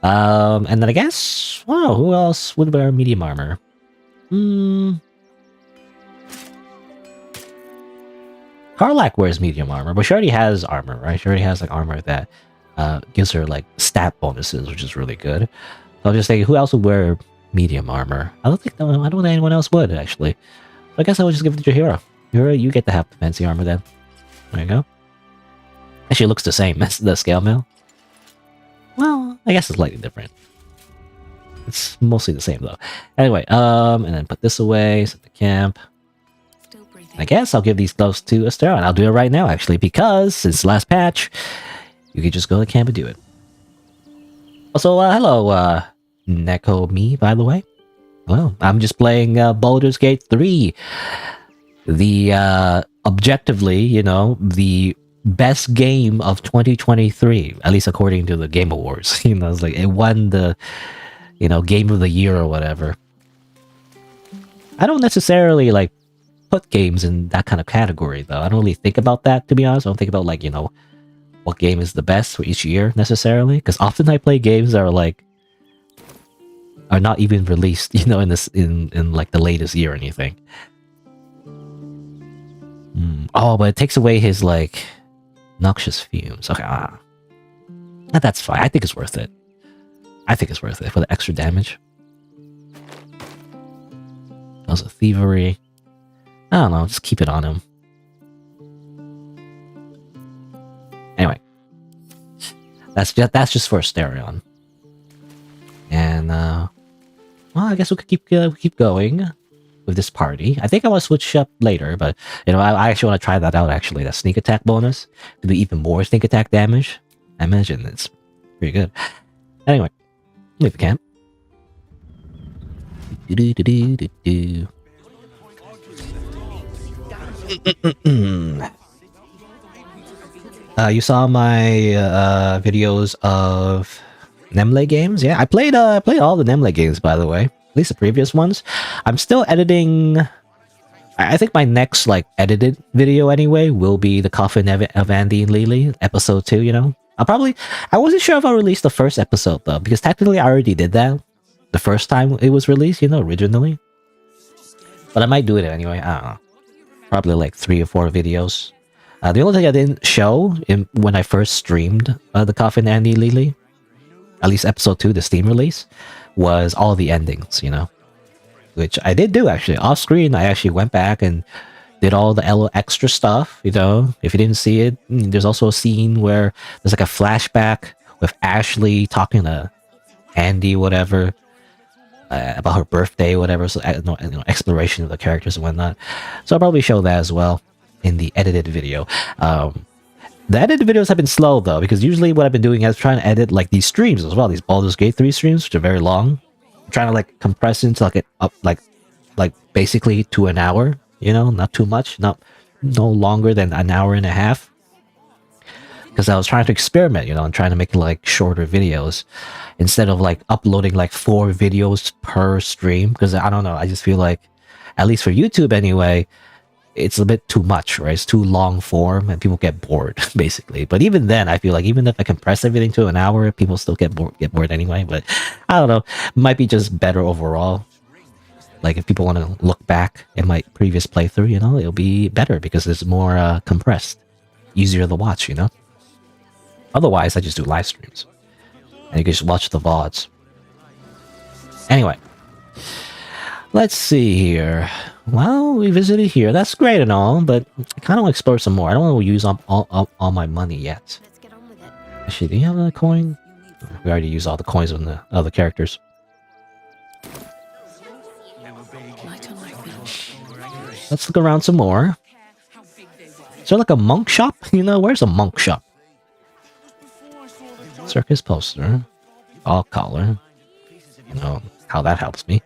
And then I guess, wow, who else would wear medium armor? Karlak wears medium armor, but she already has armor, right? She already has like armor that gives her like stat bonuses, which is really good. So I'll just say, who else would wear medium armor? I don't think anyone else would actually. So I guess I would just give it to Jahira. Jahira, you get to have the fancy armor then. There you go. Actually, it looks the same as the scale mail. Well, I guess it's slightly different. It's mostly the same though. Anyway, and then put this away, set the camp. I guess I'll give these gloves to Esther, and I'll do it right now actually, because since the last patch, you can just go to camp and do it. Also, hello, Neko Me, by the way. Well, I'm just playing Baldur's Gate 3. The, objectively, you know, the best game of 2023, at least according to the Game Awards. You know, it's like, it won the, you know, Game of the Year or whatever. I don't necessarily, like, put games in that kind of category, though. I don't really think about that, to be honest. I don't think about, like, you know, what game is the best for each year, necessarily. Because often I play games that are, like, are not even released, you know, in like, the latest year or anything. Oh, but it takes away his, like, noxious fumes. Okay, that's fine. I think it's worth it. I think it's worth it for the extra damage. Also thievery. I don't know, just keep it on him. Anyway. That's just for Asterion. And, well, I guess we could keep going with this party. I think I want to switch up later, but, you know, I actually want to try that out, actually. That sneak attack bonus. To do even more sneak attack damage. I imagine it's pretty good. Anyway, leave the camp. You saw my videos of Nemle games? Yeah, I played all the Nemle games, by the way. At least the previous ones. I'm still editing. I think my next, like, edited video anyway will be the Coffin of Andy and Lily, episode 2, you know? I wasn't sure if I'll release the first episode, though, because technically I already did that the first time it was released, you know, originally. But I might do it anyway, I don't know. Probably like 3 or 4 videos. The only thing I didn't show when I first streamed the Coffin Andy Lily, at least episode 2, the Steam release, was all the endings, you know? Which I did do, actually. Off screen, I actually went back and did all the extra stuff, you know? If you didn't see it, there's also a scene where there's like a flashback with Ashley talking to Andy, whatever, about her birthday, whatever, so you know, exploration of the characters and whatnot. So I'll probably show that as well in the edited video. The edited videos have been slow, though, because usually what I've been doing is trying to edit, like, these streams as well, these Baldur's Gate 3 streams, which are very long. I'm trying to, like, compress into, like, basically to an hour, you know, not too much, no longer than an hour and a half. Because I was trying to experiment, you know, and trying to make, like, shorter videos instead of, like, uploading, like, 4 videos per stream. Because, I don't know, I just feel like, at least for YouTube anyway, it's a bit too much, right? It's too long form and people get bored, basically. But even then, I feel like even if I compress everything to an hour, people still get bored anyway. But I don't know, might be just better overall. Like, if people want to look back at my previous playthrough, you know, it'll be better because it's more compressed, easier to watch, you know? Otherwise, I just do live streams and you can just watch the VODs. Anyway, let's see here. Well, we visited here. That's great and all, but I kind of want to explore some more. I don't want to use up all my money yet. Let's get on with it. Actually, do you have another coin? We already used all the coins on the other characters. Let's look around some more. Is there like a monk shop? You know, where's a monk shop? Circus poster. All color. You know how that helps me.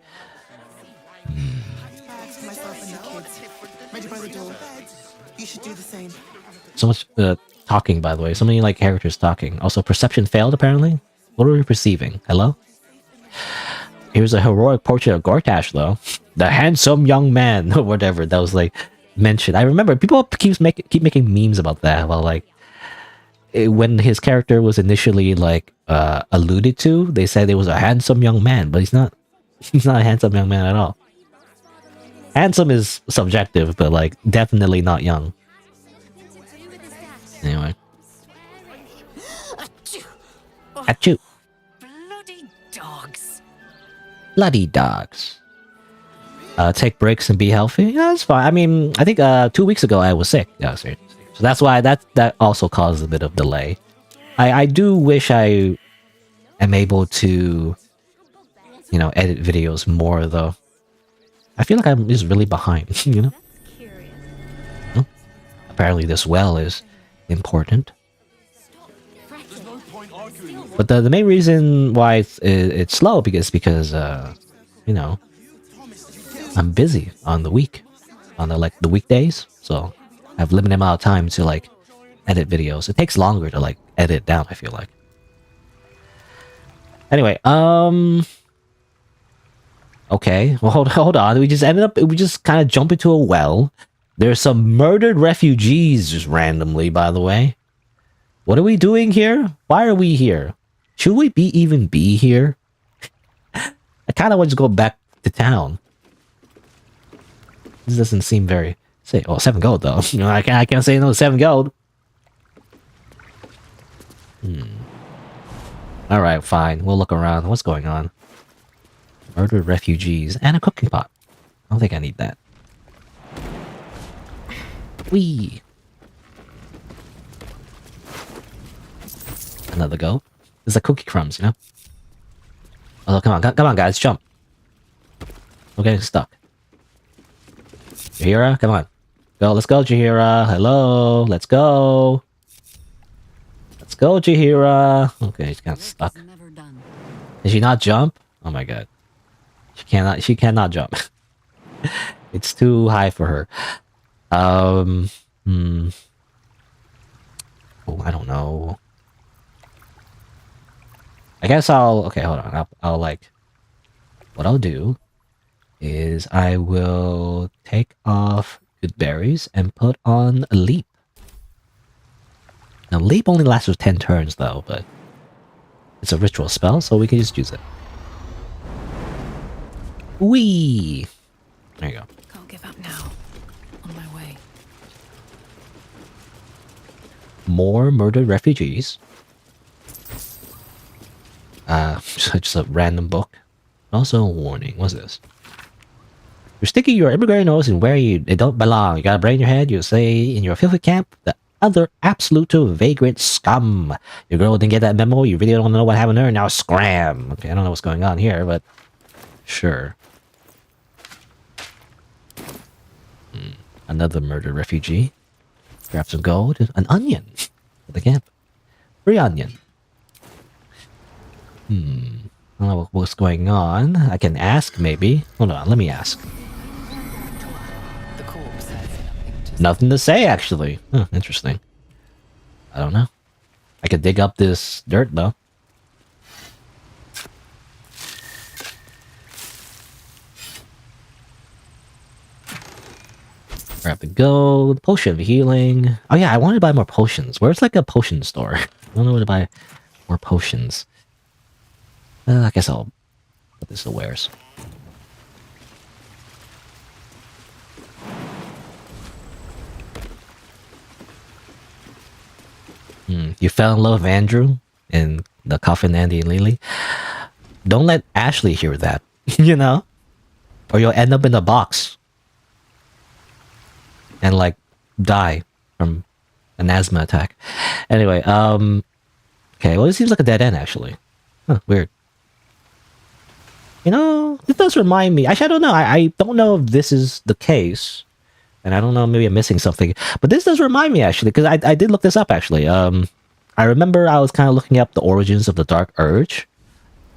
So much talking, by the way. So many, like, characters talking. Also, perception failed, apparently. What are we perceiving? Hello? Here's a heroic portrait of Gortash, though. The handsome young man, or whatever that was, like, mentioned. I remember people keep making memes about that. Well, like, when his character was initially like alluded to, they said it was a handsome young man, but he's not. He's not a handsome young man at all. Handsome is subjective, but like definitely not young. Anyway. Achoo. Bloody dogs. Bloody dogs. Take breaks and be healthy. Yeah, that's fine. I mean, I think 2 weeks ago I was sick. Yeah, seriously. So that's why that also caused a bit of delay. I do wish I am able to, you know, edit videos more though. I feel like I'm just really behind, you know? Well, apparently this well is important. But the main reason why it's slow because you know, I'm busy on the weekdays, so I have limited amount of time to like edit videos. It takes longer to like edit down, I feel like. Anyway, okay, well hold on. We just kind of jump into a well. There's some murdered refugees just randomly, by the way. What are we doing here? Why are we here? Should we even be here? I kind of want to go back to town. This doesn't seem very... Say, oh, 7 gold though. You know, I can't say no 7 gold. Alright, fine. We'll look around. What's going on? Murdered refugees. And a cooking pot. I don't think I need that. Whee! Another go. There's like cookie crumbs, you know? Oh, come on, guys, jump. We're getting stuck. Jahira, come on. Go, let's go, Jahira. Hello, let's go. Let's go, Jahira. Okay, she's kind of stuck. Did she not jump? Oh my god. She cannot jump. It's too high for her. Oh, I don't know. I guess okay, hold on. I'll like, what I'll do is I will take off good berries and put on a leap. Now, leap only lasts for 10 turns though, but it's a ritual spell, so we can just use it. Whee! There you go. Can't give up now. On my way. More murdered refugees. Just a random book. Also a warning. What's this? You're sticking your immigrant nose in where it don't belong. You got a brain in your head. You say in your filthy camp, the other absolute vagrant scum. Your girl didn't get that memo. You really don't know what happened to her. Now scram. Okay, I don't know what's going on here, but sure. Another murdered refugee. Grab some gold. An onion for the camp. Free onion. I don't know what's going on. I can ask, maybe. Hold on, let me ask. The corpse says Nothing to say, actually. Huh, interesting. I don't know. I could dig up this dirt, though. Grab the gold. Potion of healing. Oh yeah, I want to buy more potions. Where's like a potion store? I don't know where to buy more potions. I guess I'll put this to wares. You fell in love with Andrew in the Coffin, Andy and Lily. Don't let Ashley hear that, you know? Or you'll end up in a box. And like, die from an asthma attack. Anyway, okay, well, it seems like a dead end, actually. Huh, weird. You know, it does remind me. Actually, I don't know. I don't know if this is the case. And I don't know, maybe I'm missing something. But this does remind me, actually, because I did look this up, actually. I remember I was kind of looking up the origins of the Dark Urge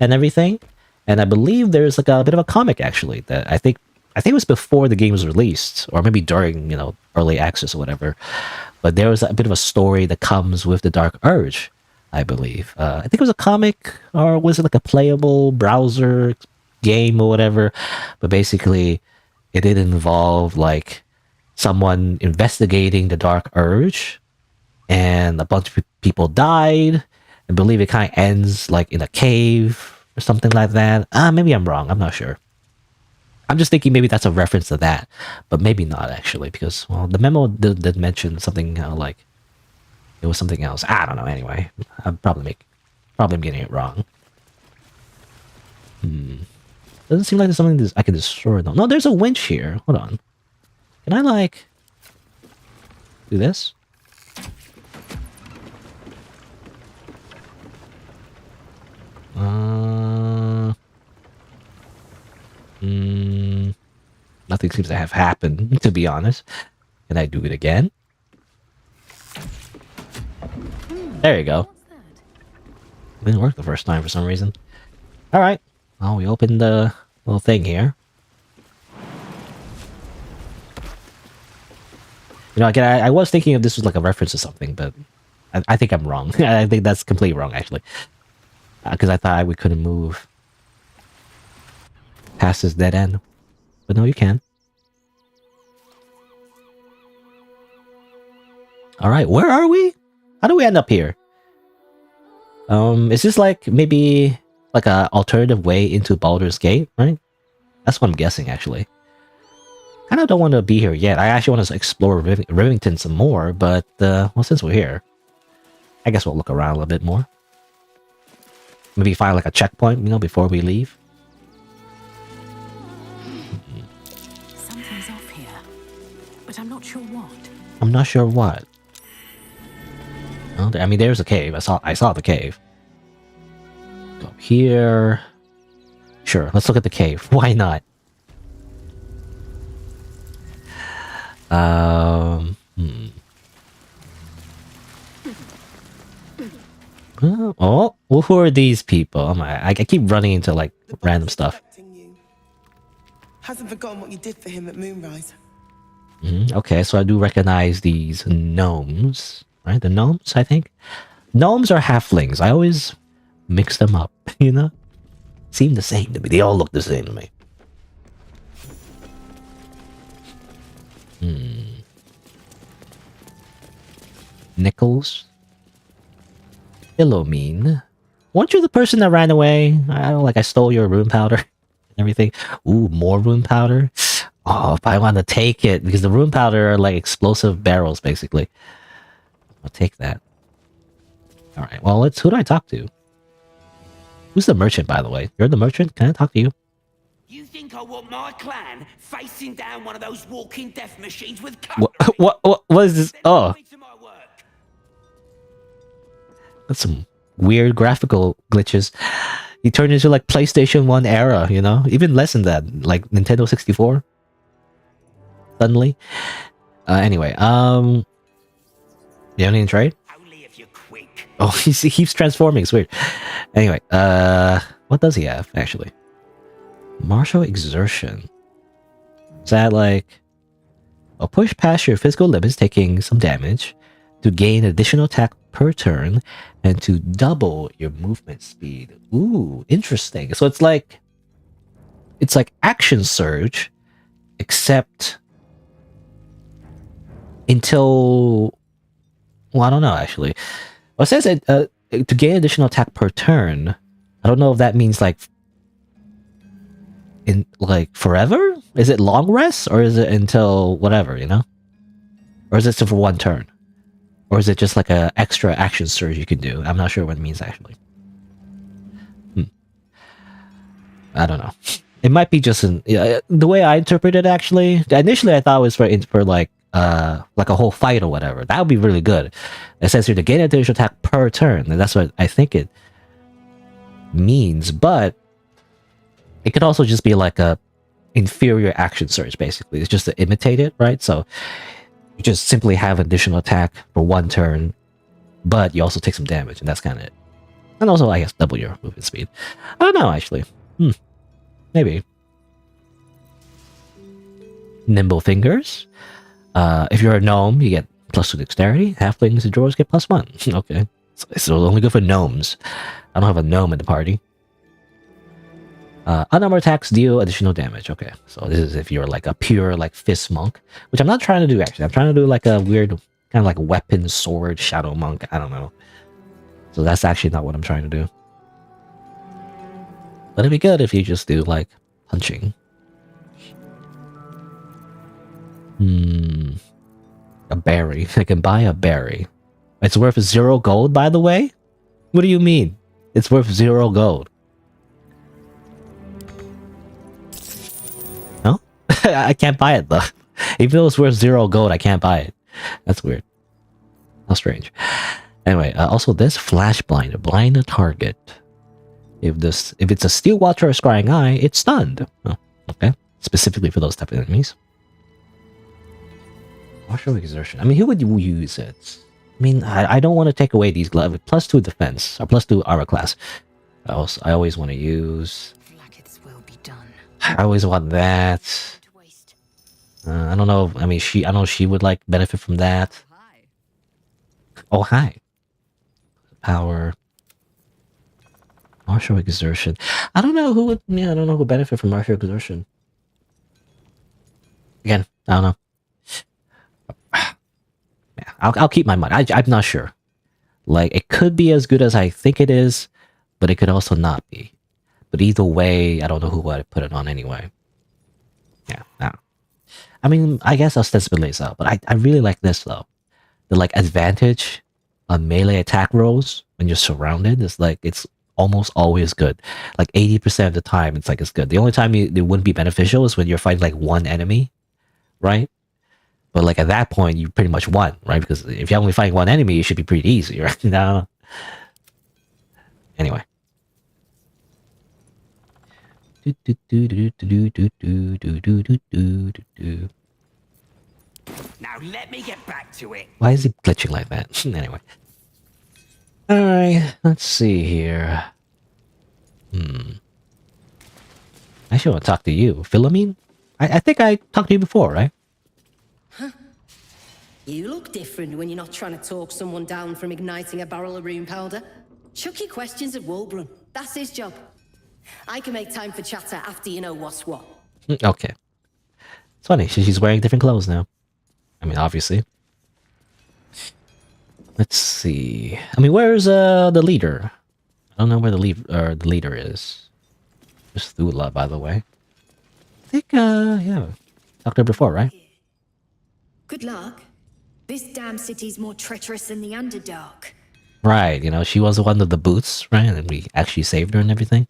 and everything. And I believe there's like a bit of a comic, actually, that I think it was before the game was released. Or maybe during, you know, early access or whatever. But there was a bit of a story that comes with the Dark Urge, I believe. I think it was a comic, or was it like a playable browser game or whatever, but basically it did involve like someone investigating the Dark Urge and a bunch of people died. I believe it kind of ends like in a cave or something like that. Maybe I'm wrong. I'm not sure. I'm just thinking maybe that's a reference to that, but maybe not actually, because well, the memo did mention something like it was something else. I don't know. Anyway, I'm probably getting it wrong. Doesn't seem like there's something I can destroy though. No, there's a winch here. Hold on. Can I like do this? Nothing seems to have happened, to be honest. Can I do it again? There you go. It didn't work the first time for some reason. Alright. Well, we opened the little thing here. You know, again, I was thinking if this was like a reference to something, but I think I'm wrong. I think that's completely wrong, actually. Because I thought we couldn't move past this dead end. But no, you can. Alright, where are we? How do we end up here? Is this like maybe like a alternative way into Baldur's Gate, right? That's what I'm guessing, actually. Kind of don't want to be here yet. I actually want to explore Rivington some more, but well, since we're here, I guess we'll look around a little bit more. Maybe find like a checkpoint, you know, before we leave. Something's off here, but I'm not sure what. I'm not sure what. Well, I mean, there's a cave. I saw the cave. Go here. Sure, let's look at the cave. Why not? Oh, who are these people? Oh my, I keep running into like random stuff. Hasn't forgotten what you did for him at Moonrise. Okay, so I do recognize these gnomes, right? The gnomes, I think. Gnomes are halflings. I always mix them up, you know? Seem the same to me. They all look the same to me. Nichols. Philomene. Weren't you the person that ran away? I don't like I stole your rune powder and everything. Ooh, more rune powder? Oh, if I want to take it, because the rune powder are like explosive barrels, basically. I'll take that. Alright, well, who do I talk to? Who's the merchant, by the way? You're the merchant? Can I talk to you? You think I want my clan facing down one of those walking death machines with What is this? Oh. That's some weird graphical glitches. He turned into like PlayStation 1 era, you know? Even less than that, like Nintendo 64. Suddenly. Anyway, you have any trade? Oh, he keeps transforming, it's weird. Anyway, what does he have, actually? Martial exertion. Is that like... Oh, push past your physical limits, taking some damage, to gain additional attack per turn, and to double your movement speed. Ooh, interesting. So it's like action surge, except until... Well, I don't know, actually. Well, it says to gain additional attack per turn. I don't know if that means like in like forever? Is it long rest, or is it until whatever, you know? Or is it for one turn? Or is it just like a extra action surge you can do? I'm not sure what it means actually. I don't know. It might be just the way I interpret it actually. Initially I thought it was for like a whole fight or whatever. That would be really good. It says here to gain additional attack per turn, and that's what I think it means, but it could also just be like a inferior action surge, basically. It's just to imitate it, right? So you just simply have additional attack for one turn, but you also take some damage, and that's kind of it. And also, I guess, double your movement speed. I don't know, actually. Maybe. Nimble fingers. If you're a gnome, you get +2 dexterity. Halflings and dwarves get +1. Okay. So it's only good for gnomes. I don't have a gnome in the party. Unarmored attacks deal additional damage. Okay, so this is if you're like a pure like fist monk, which I'm not trying to do actually. I'm trying to do like a weird kind of like weapon, sword, shadow monk. I don't know. So that's actually not what I'm trying to do. But it'd be good if you just do like punching. A berry. I can buy a berry. It's worth 0 gold, by the way? What do you mean? It's worth 0 gold. No? I can't buy it though. Even though it's worth 0 gold, I can't buy it. That's weird. How strange. Anyway, also this flash blind. Blind a target. If it's a steel watcher or scrying eye, it's stunned. Oh, okay. Specifically for those type of enemies. Martial exertion. I mean, who would use it? I mean, I don't want to take away these gloves. +2 defense or +2 armor class. I always want to use. I always want that. I don't know. I mean, I know she would like benefit from that. Oh, hi. Power. Martial exertion. I don't know who would. Yeah, I don't know who would benefit from martial exertion. Again, I don't know. Yeah, I'll keep my money. I'm not sure. Like, it could be as good as I think it is, but it could also not be. But either way, I don't know who would put it on anyway. Yeah, I mean, I guess ostensibly so, but I really like this though. The like advantage on melee attack rolls when you're surrounded is like it's almost always good. Like 80% of the time, it's like it's good. The only time it wouldn't be beneficial is when you're fighting like one enemy, right? But like at that point, you pretty much won, right? Because if you're only fighting one enemy, it should be pretty easy, right? No. Anyway. Now let me get back to it. Why is he glitching like that? Anyway. Alright, let's see here. I actually want to talk to you. Philomene? I think I talked to you before, right? Huh. You look different when you're not trying to talk someone down from igniting a barrel of rune powder. Chuck your questions at Wulbrun. That's his job. I can make time for chatter after you know what's what. Okay. It's funny, she's wearing different clothes now. I mean, obviously. Let's see. I mean, where's the leader? I don't know where the leader is. Just Thula, by the way. I think, yeah. Talked to her before, right? Good luck. This damn city's more treacherous than the Underdark. Right, you know, she was the one with the boots, right? And we actually saved her and everything.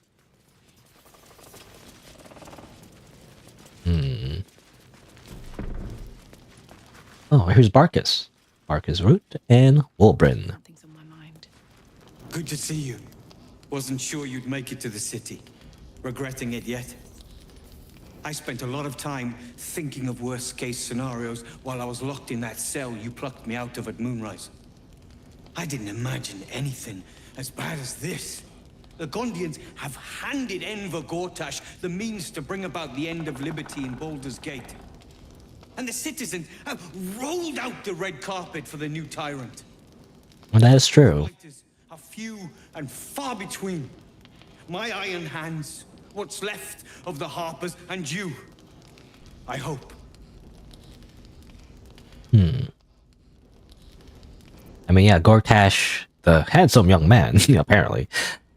Oh, here's Barkus. Barkus Root and Wulbrun. Good to see you. Wasn't sure you'd make it to the city. Regretting it yet? I spent a lot of time thinking of worst-case scenarios while I was locked in that cell you plucked me out of at Moonrise. I didn't imagine anything as bad as this. The Gondians have handed Enver Gortash the means to bring about the end of liberty in Baldur's Gate. And the citizens have rolled out the red carpet for the new tyrant. Well, that is true. Are few and far between. My iron hands, what's left of the Harpers, and you. I hope. I mean, yeah, Gortash, the handsome young man, apparently,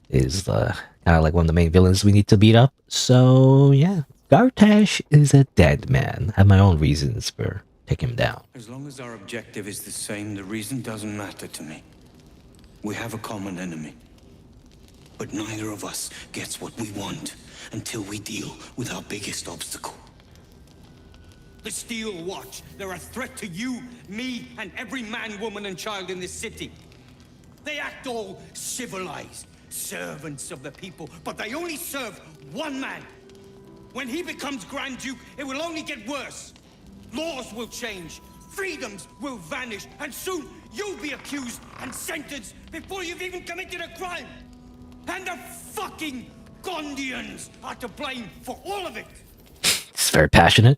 is kind of like one of the main villains we need to beat up. So, yeah, Gortash is a dead man. I have my own reasons for taking him down. As long as our objective is the same, the reason doesn't matter to me. We have a common enemy. But neither of us gets what we want until we deal with our biggest obstacle. The Steel Watch. They're a threat to you, me, and every man, woman, and child in this city. They act all civilized, servants of the people, but they only serve one man. When he becomes Grand Duke, it will only get worse. Laws will change, freedoms will vanish, and soon you'll be accused and sentenced before you've even committed a crime. And the fucking Gondians are to blame for all of it. It's very passionate.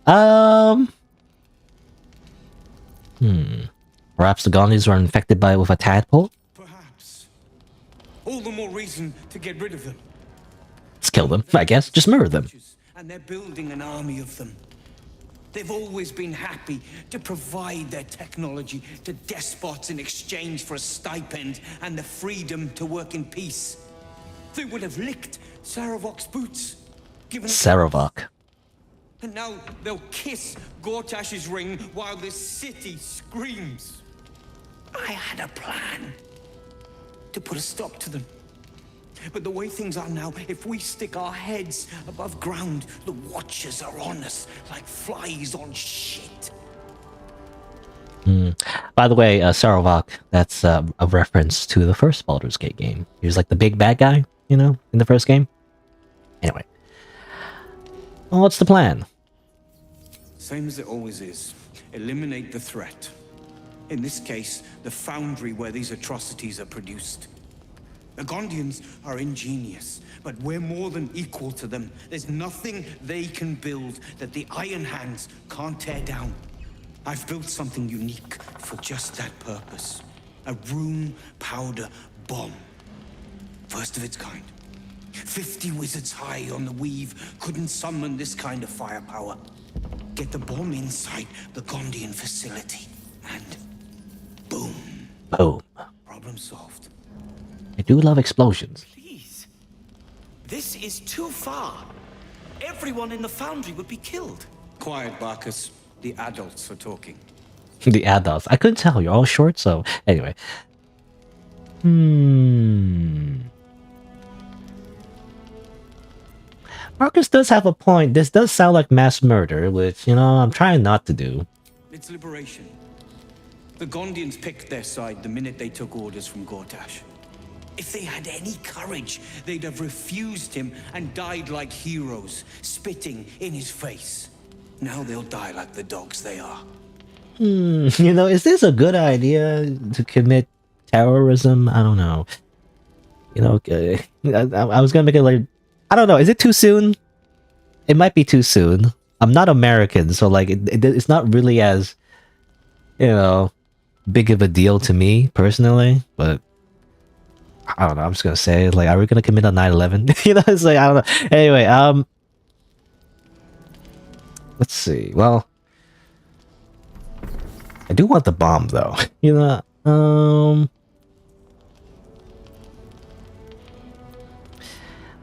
Perhaps the Gondians were infected with a tadpole? Perhaps. All the more reason to get rid of them. Let's kill them, I guess. Just murder them. And they're building an army of them. They've always been happy to provide their technology to despots in exchange for a stipend and the freedom to work in peace. They would have licked Saravok's boots, given Saravok. And now they'll kiss Gortash's ring while this city screams. I had a plan to put a stop to them. But the way things are now, if we stick our heads above ground, the Watchers are on us like flies on shit. By the way, Saravok, that's a reference to the first Baldur's Gate game. He was like the big bad guy, you know, in the first game. Anyway. Well, what's the plan? Same as it always is. Eliminate the threat. In this case, the foundry where these atrocities are produced. The Gondians are ingenious, but we're more than equal to them. There's nothing they can build that the Iron Hands can't tear down. I've built something unique for just that purpose. A rune powder bomb. First of its kind. 50 wizards high on the weave couldn't summon this kind of firepower. Get the bomb inside the Gondian facility, and boom. Boom. Problem solved. I do love explosions. Please. This is too far. Everyone in the foundry would be killed. Quiet, Barkus. The adults are talking. The adults. I couldn't tell. You're all short, so anyway. Marcus does have a point. This does sound like mass murder, which, you know, I'm trying not to do. It's liberation. The Gondians picked their side the minute they took orders from Gortash. If they had any courage, they'd have refused him and died like heroes, spitting in his face. Now they'll die like the dogs they are. You know, is this a good idea to commit terrorism? I don't know. You know, I was gonna make it like, I don't know. Is it too soon? It might be too soon. I'm not American, so like it's not really as, you know, big of a deal to me personally. But I don't know. I'm just gonna say, like, are we gonna commit a 9/11? You know, it's like, I don't know. Anyway, let's see. Well, I do want the bomb though. You know,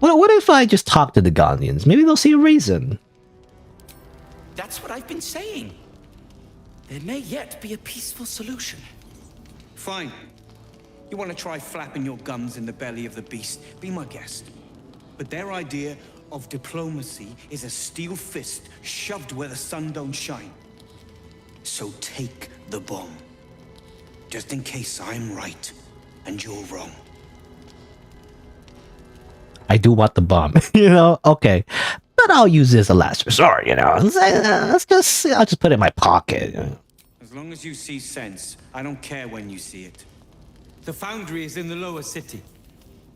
What if I just talk to the Gondians? Maybe they'll see a reason. That's what I've been saying. There may yet be a peaceful solution. Fine. You want to try flapping your gums in the belly of the beast? Be my guest. But their idea of diplomacy is a steel fist shoved where the sun don't shine. So take the bomb. Just in case I'm right and you're wrong. I do want the bomb, you know? Okay. But I'll use this as a last resort, you know? I'll just put it in my pocket. You know? As long as you see sense, I don't care when you see it. The foundry is in the lower city,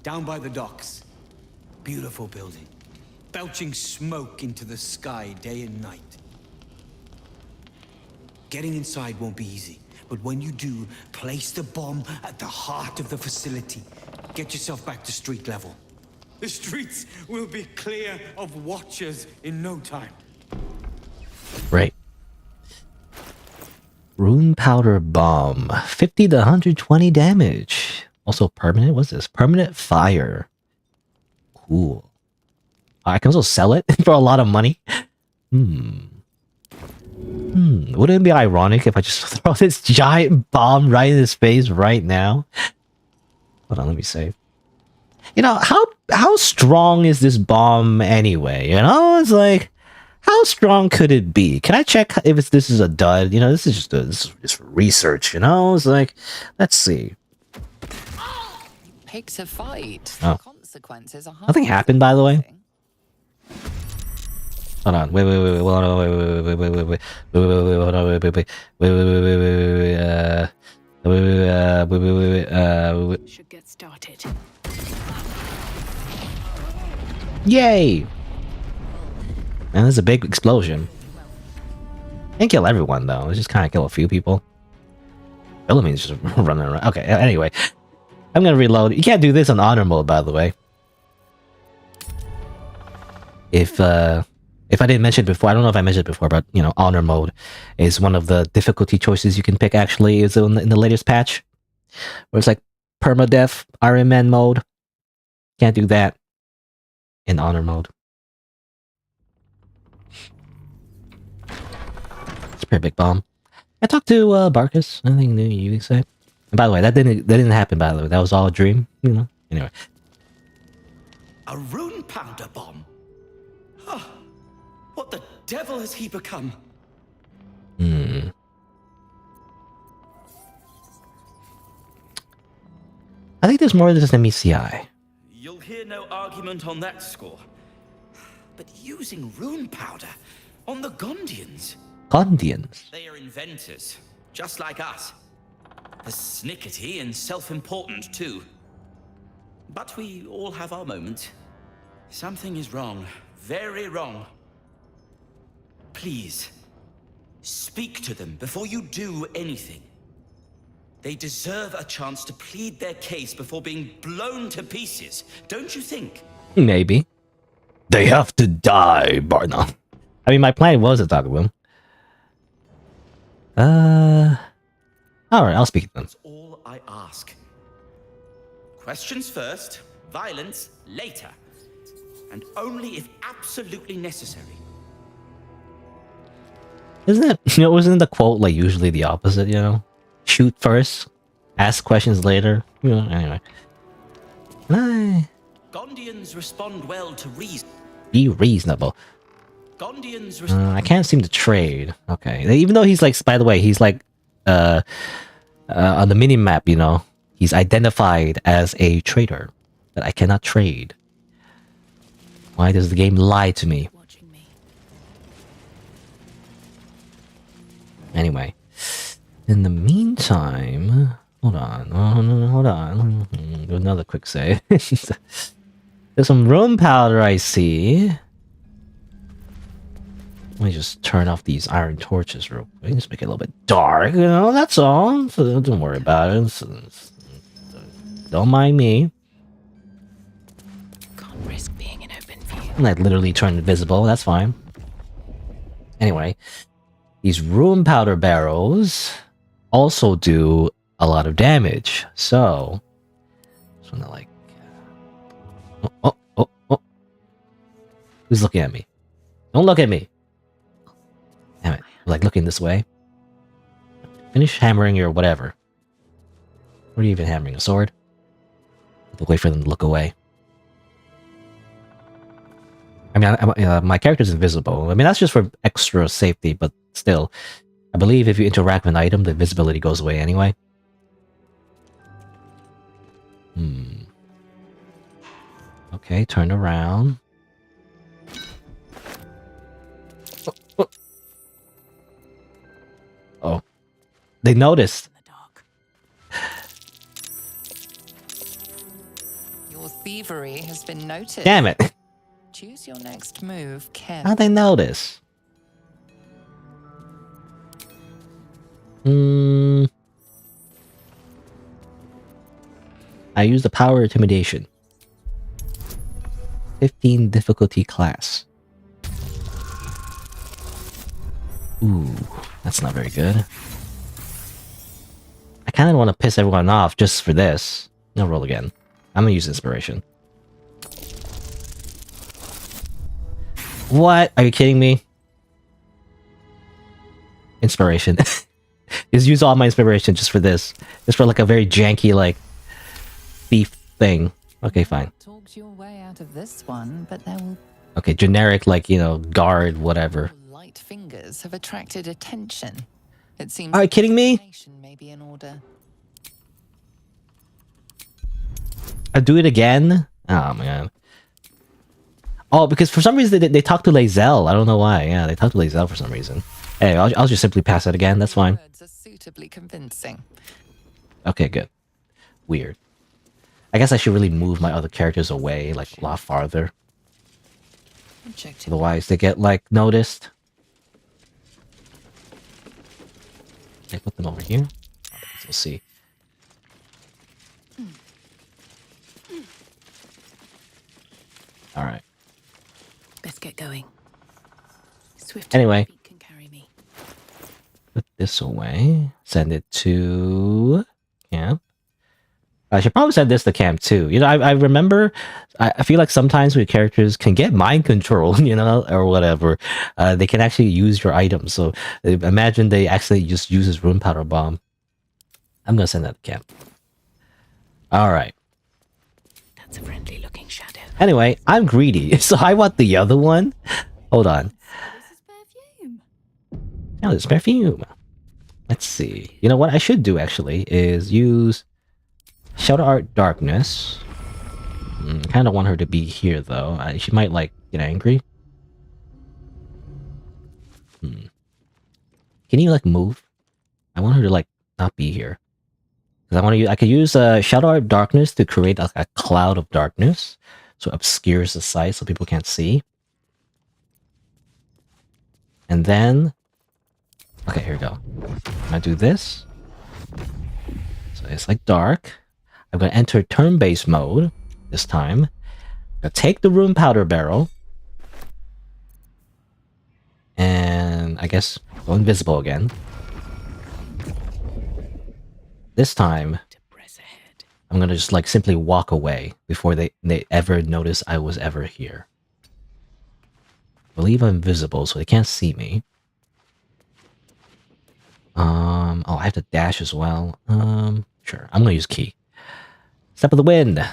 down by the docks. Beautiful building, belching smoke into the sky day and night. Getting inside won't be easy, but when you do, place the bomb at the heart of the facility. Get yourself back to street level. The streets will be clear of Watchers in no time. Right. Rune powder bomb. 50 to 120 damage. Also permanent. What's this? Permanent fire. Cool. I can also sell it for a lot of money. Wouldn't it be ironic if I just throw this giant bomb right in his face right now? Hold on, let me save. You know, how strong is this bomb anyway? You know, it's like, how strong could it be? Can I check if this is a dud? You know, this is just research, you know? It's like, let's see. Picked a fight. Oh. Consequences are Nothing happened, by the way. Hold on. Wait, hold on, wait, hold on, wait. Should get started. Yay! Man, there's a big explosion. Can't kill everyone though. Let's just kind of kill a few people. Philommene's just running around. Okay, anyway. I'm gonna reload. You can't do this on honor mode, by the way. If If I didn't mention it before, I don't know if I mentioned it before, but you know, honor mode is one of the difficulty choices you can pick. Actually, is in the latest patch, where it's like permadeath, Iron Man mode. Can't do that in honor mode. It's a pretty big bomb. I talked to Barkus. Anything new you can say? And by the way, that didn't happen. By the way, that was all a dream. You know. Anyway. A rune powder bomb? Huh. What the devil has he become? Hmm. I think there's more than just an MECI. You'll hear no argument on that score. But using rune powder on the Gondians? Gondians? They are inventors, just like us. Persnickety and self-important too. But we all have our moments. Something is wrong. Very wrong. Please, speak to them before you do anything. They deserve a chance to plead their case before being blown to pieces, don't you think? Maybe. They have to die, Barna. I mean, my plan was to talk to them. Alright, I'll speak to them. That's all I ask. Questions first, violence later. And only if absolutely necessary. Isn't it, wasn't the quote like usually the opposite, you know? Shoot first, ask questions later. You know, anyway. Gondians respond well to reason. Be reasonable. Gondians I can't seem to trade. Okay. Even though he's like, by the way, he's like, on the mini-map, you know, he's identified as a trader. But I cannot trade. Why does the game lie to me? Anyway. In the meantime... Hold on. Hold on. Do another quick save. There's some rune powder I see. Let me just turn off these iron torches real quick. Just make it a little bit dark, you know, that's all. So don't worry about it. Don't mind me. Can't risk being in open view. And I literally turned invisible, that's fine. Anyway, these rune powder barrels also do a lot of damage. So, just wanna like... Oh. Who's looking at me? Don't look at me! Damn it. Like looking this way. Finish hammering your whatever. What are you even hammering? A sword? Wait for them to look away. I mean, my character's invisible. I mean, that's just for extra safety, but still. I believe if you interact with an item, the visibility goes away anyway. Okay, turn around. Oh. They noticed. Your thievery has been noted. Damn it. Choose your next move carefully. How'd they notice? I use the power of intimidation. 15 difficulty class. Ooh, that's not very good. I kind of want to piss everyone off just for this. No, roll again. I'm gonna use inspiration. What? Are you kidding me? Inspiration. Just use all my inspiration just for this. Just for like a very janky, like, thief thing. Okay, fine. Talked your way out of this one, but there will... Okay, generic, like, you know, guard, whatever. Light fingers have attracted attention. It seems... Are you kidding me? May be in order. I do it again? Oh, man. Oh, because for some reason they talk to Lae'zel. I don't know why. Yeah, they talk to Lae'zel for some reason. Hey, I'll just simply pass it again. That's fine. Words are suitably convincing. Okay, good. Weird. I guess I should really move my other characters away, like, a lot farther. Otherwise, they get, like, noticed. I put them over here. We'll see. Alright. Let's get going. Anyway, put this away. Send it to camp. I should probably send this to camp too. You know, I remember, I feel like sometimes when characters can get mind control, you know, or whatever, they can actually use your items. So imagine they actually just use this rune powder bomb. I'm gonna send that to camp. All right. That's a friendly looking shadow. Anyway, I'm greedy, so I want the other one. Hold on. Oh, this perfume. Let's see. You know what I should do actually is use Shadow Art Darkness. I kind of want her to be here though. She might like get angry. Can you like move? I want her to like not be here. Because I want to use, I could use Shadow Art Darkness to create a cloud of darkness, so it obscures the sight so people can't see. And then, okay, here we go. I'm gonna do this. So it's like dark. I'm gonna enter turn-based mode this time. I'm gonna take the rune powder barrel, and I guess go invisible again. This time, I'm gonna just like simply walk away before they ever notice I was ever here. I believe I'm invisible, so they can't see me. Oh, I have to dash as well. Sure, I'm gonna use key. Step of the wind.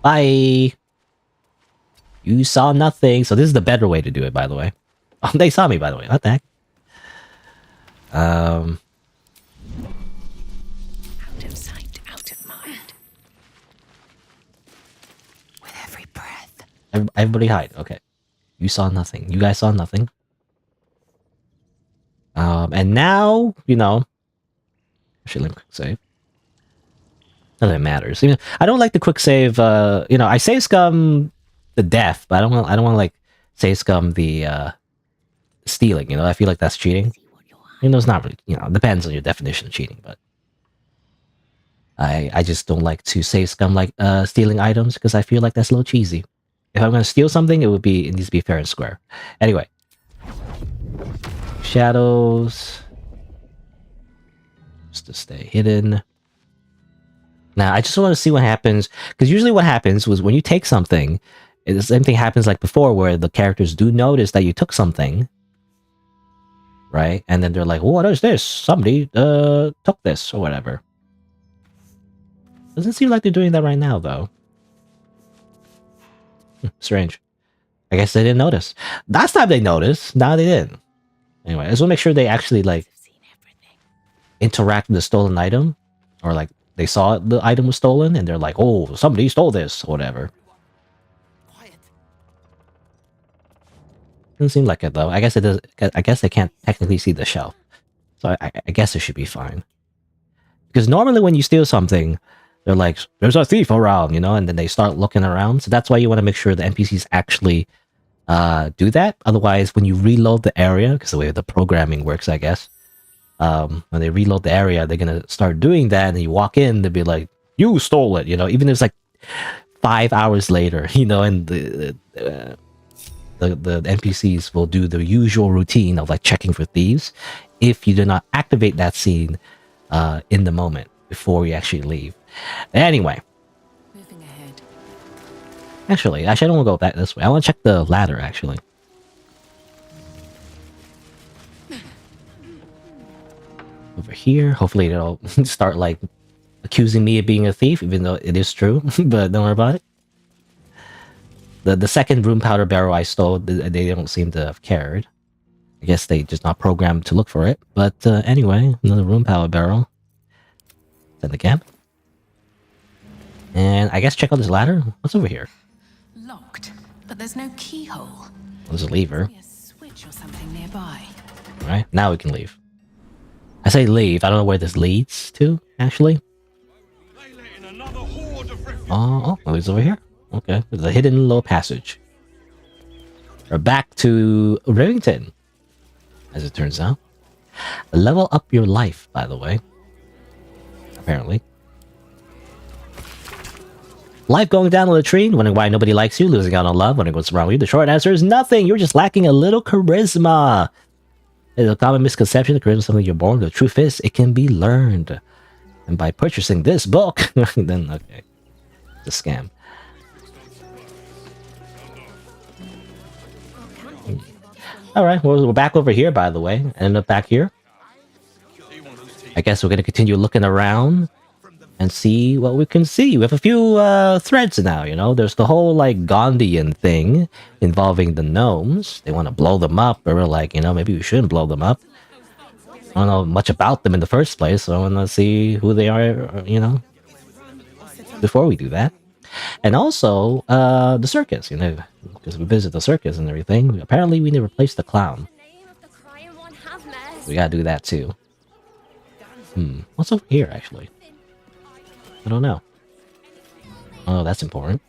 Bye. You saw nothing. So this is the better way to do it, by the way. Oh, they saw me, by the way. What the heck? Out of sight, out of mind. With every breath. Everybody hide. Okay. You saw nothing. You guys saw nothing. And now, you know, actually, let me quick save. Not that it matters. You know, I don't like the quick save. You know, I save scum the death, but I don't want to like save scum the stealing. You know, I feel like that's cheating. You know, it's not really. You know, it depends on your definition of cheating, but I just don't like to save scum like stealing items because I feel like that's a little cheesy. If I'm gonna steal something, it needs to be fair and square. Anyway, shadows. Just to stay hidden. Now, I just want to see what happens, because usually what happens was when you take something, the same thing happens like before, where the characters do notice that you took something, right? And then they're like, "What is this? Somebody took this," or whatever. Doesn't seem like they're doing that right now, though. Strange. I guess they didn't notice. Last time they noticed, now they didn't. Anyway, I just want to make sure they actually, like, interact with the stolen item, or like, they saw the item was stolen and they're like, "Oh, somebody stole this," or whatever. Doesn't seem like it though. I guess it does. I guess they can't technically see the shelf, so I guess it should be fine. Because normally when you steal something, they're like, "There's a thief around," you know, and then they start looking around. So that's why you want to make sure the NPCs actually do that. Otherwise, when you reload the area, because the way the programming works, I guess. When they reload the area, they're gonna start doing that, and you walk in, they'll be like, "You stole it," you know, even if it's like 5 hours later, you know, and the NPCs will do the usual routine of like checking for thieves if you do not activate that scene in the moment before you actually leave. Anyway, Moving ahead. Actually, I don't want to go back this way. I want to check the ladder actually. Over here. Hopefully they'll start like accusing me of being a thief, even though it is true. But don't worry about it. The second rune powder barrel I stole, they don't seem to have cared. I guess they just not programmed to look for it. But anyway, another rune powder barrel. Send the camp. And I guess check out this ladder. What's over here? Locked, but there's no keyhole. There's a lever. Maybe a switch or something nearby. All right, now we can leave. I say leave. I don't know where this leads to, actually. Oh, it's over here. Okay, there's a hidden little passage. We're back to Rivington, as it turns out. Level up your life, by the way. Apparently. Life going down the latrine, wondering why nobody likes you, losing out on love, wondering what's wrong with you. The short answer is nothing. You're just lacking a little charisma. It's a common misconception that charisma is something you're born with. The truth is, it can be learned. And by purchasing this book, then okay, it's a scam. All right, well, we're back over here, by the way. End up back here. I guess we're gonna continue looking around and see what we can see. We have a few threads now, you know. There's the whole like Gondian thing involving the gnomes. They want to blow them up, but we're like, you know, maybe we shouldn't blow them up. I don't know much about them in the first place, so I want to see who they are, you know, before we do that. And also, the circus, you know, because we visit the circus and everything. Apparently, we need to replace the clown. We gotta do that too. What's over here, actually? I don't know. Oh, that's important.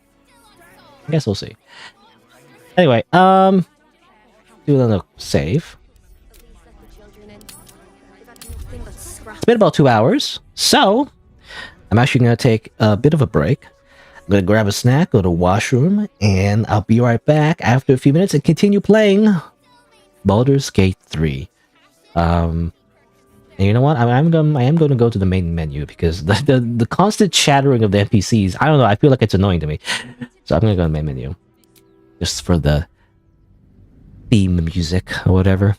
I guess we'll see. Anyway, do another save. It's been about 2 hours, so I'm actually gonna take a bit of a break. I'm gonna grab a snack, go to the washroom, and I'll be right back after a few minutes and continue playing Baldur's Gate 3. And you know what? I am going to go to the main menu because the constant chattering of the NPCs, I don't know, I feel like it's annoying to me. So I'm going to go to the main menu. Just for the theme music or whatever.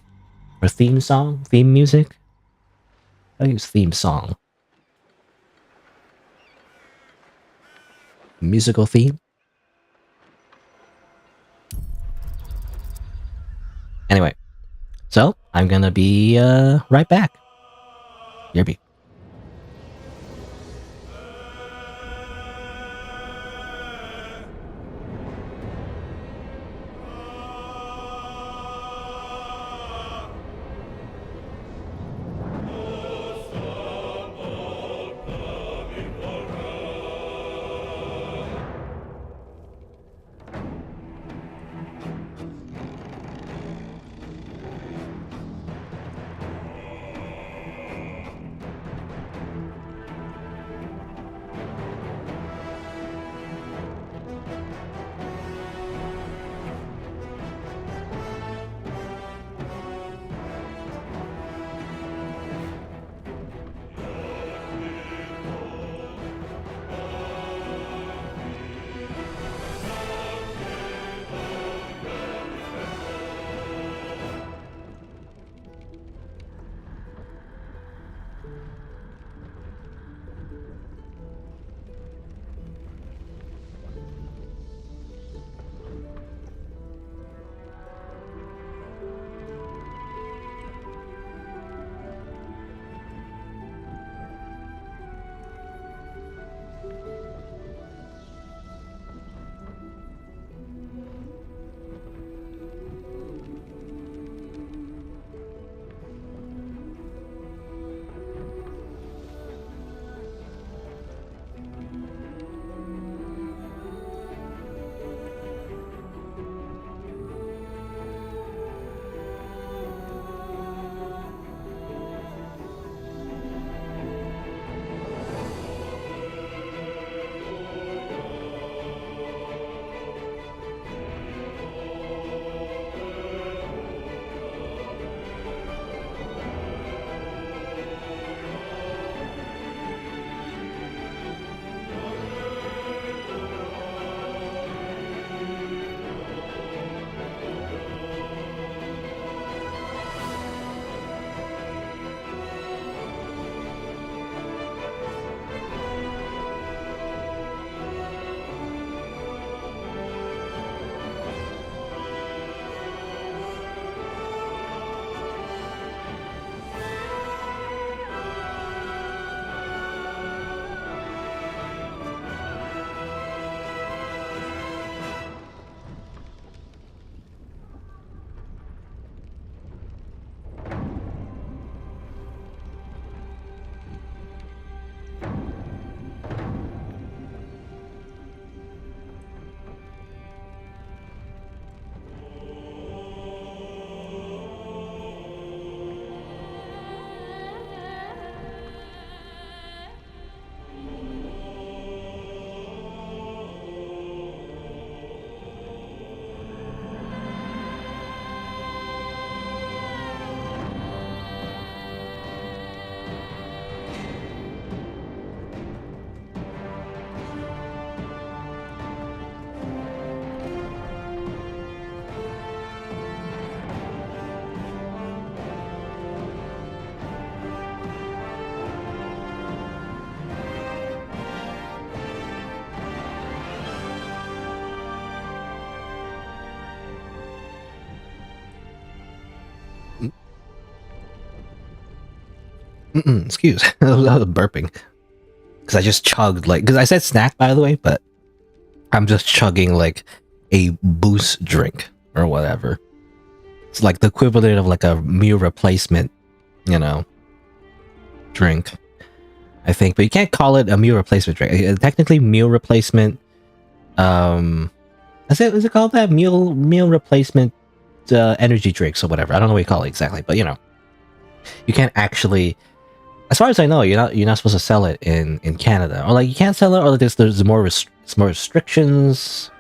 Or theme song? Theme music? I think it's theme song. Musical theme? Anyway. So, I'm going to be right back. Yerby. Excuse. I was burping. Because I just chugged, like... Because I said snack, by the way, but... I'm just chugging, like, a boost drink. Or whatever. It's like the equivalent of, like, a meal replacement, you know... drink. I think. But you can't call it a meal replacement drink. Technically, meal replacement... Is it called that? Meal replacement... energy drinks or whatever. I don't know what you call it exactly, but, you know. You can't actually... As far as I know, you're not supposed to sell it in Canada, or like you can't sell it, or like there's more restrictions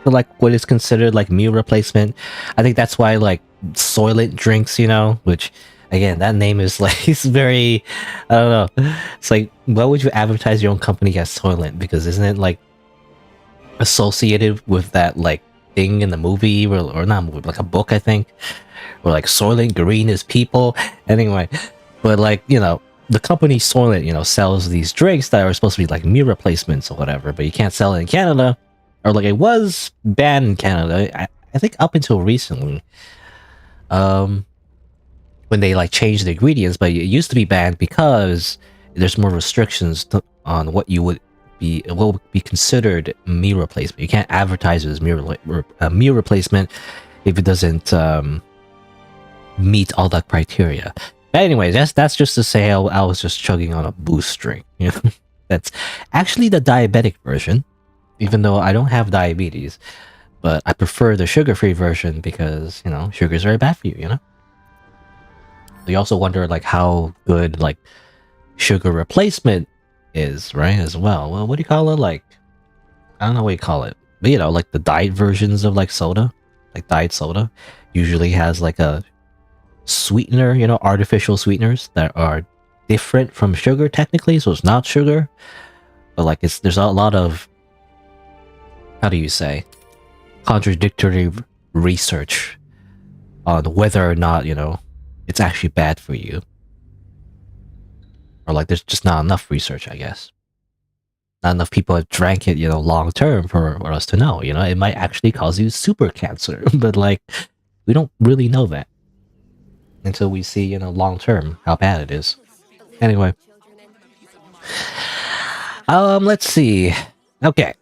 for like what is considered like meal replacement. I think that's why like Soylent drinks, you know, which again that name is like it's very, I don't know. It's like why would you advertise your own company as Soylent? Because isn't it like associated with that like thing in the movie or not movie, like a book I think, where like Soylent Green is people. Anyway, but like you know. The company Soylent, you know, sells these drinks that are supposed to be like meal replacements or whatever, but you can't sell it in Canada, or like it was banned in Canada. I think up until recently, when they like changed the ingredients, but it used to be banned because there's more restrictions on what would be considered meal replacement. You can't advertise it as meal replacement if it doesn't meet all that criteria. But anyways, that's just to say I was just chugging on a boost drink. You know, that's actually the diabetic version, even though I don't have diabetes. But I prefer the sugar-free version because you know sugar is very bad for you. You know. You also wonder like how good like sugar replacement is, right? As well. Well, what do you call it? Like I don't know what you call it, but you know, like the diet versions of like soda, like diet soda, usually has like a sweetener, you know, artificial sweeteners that are different from sugar technically, so it's not sugar, but like there's a lot of, how do you say, contradictory research on whether or not, you know, it's actually bad for you, or like there's just not enough research, I guess. Not enough people have drank it, you know, long term for us to know, you know, it might actually cause you super cancer, but like we don't really know that until we see, you know, long term how bad it is. Anyway, let's see. Okay,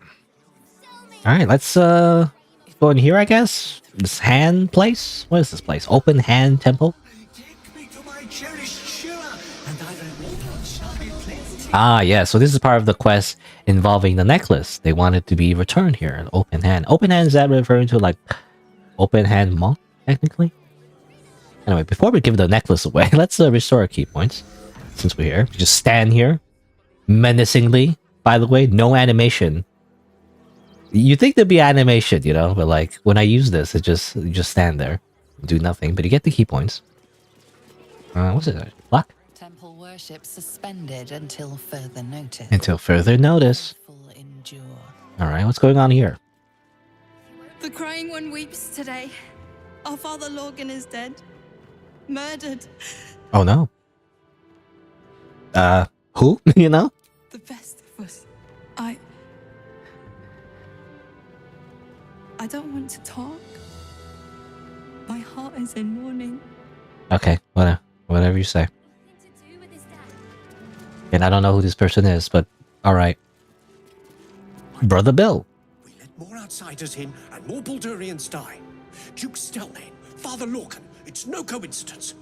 all right, let's go in here, I guess. This hand place. What is this place? Open Hand Temple. Ah, yeah. So this is part of the quest involving the necklace. They want it to be returned here. An open hand. Open hand, is that referring to like open hand monk technically? Anyway, before we give the necklace away, let's restore our key points. Since we're here, we just stand here menacingly. By the way, no animation. You think there'd be animation, you know, but like when I use this, you just stand there, do nothing, but you get the key points. What's it? Block? Temple worship suspended until further notice. Until further notice. All right, what's going on here? The crying one weeps today. Our father Lorgan is dead. Murdered. Oh no. Who? You know? The best of us. I don't want to talk. My heart is in mourning. Okay, whatever you say. And I don't know who this person is, but all right. Brother Bill. More outsiders in and more Baldurians die. Duke Stelmane, Father Lorcan, it's no coincidence.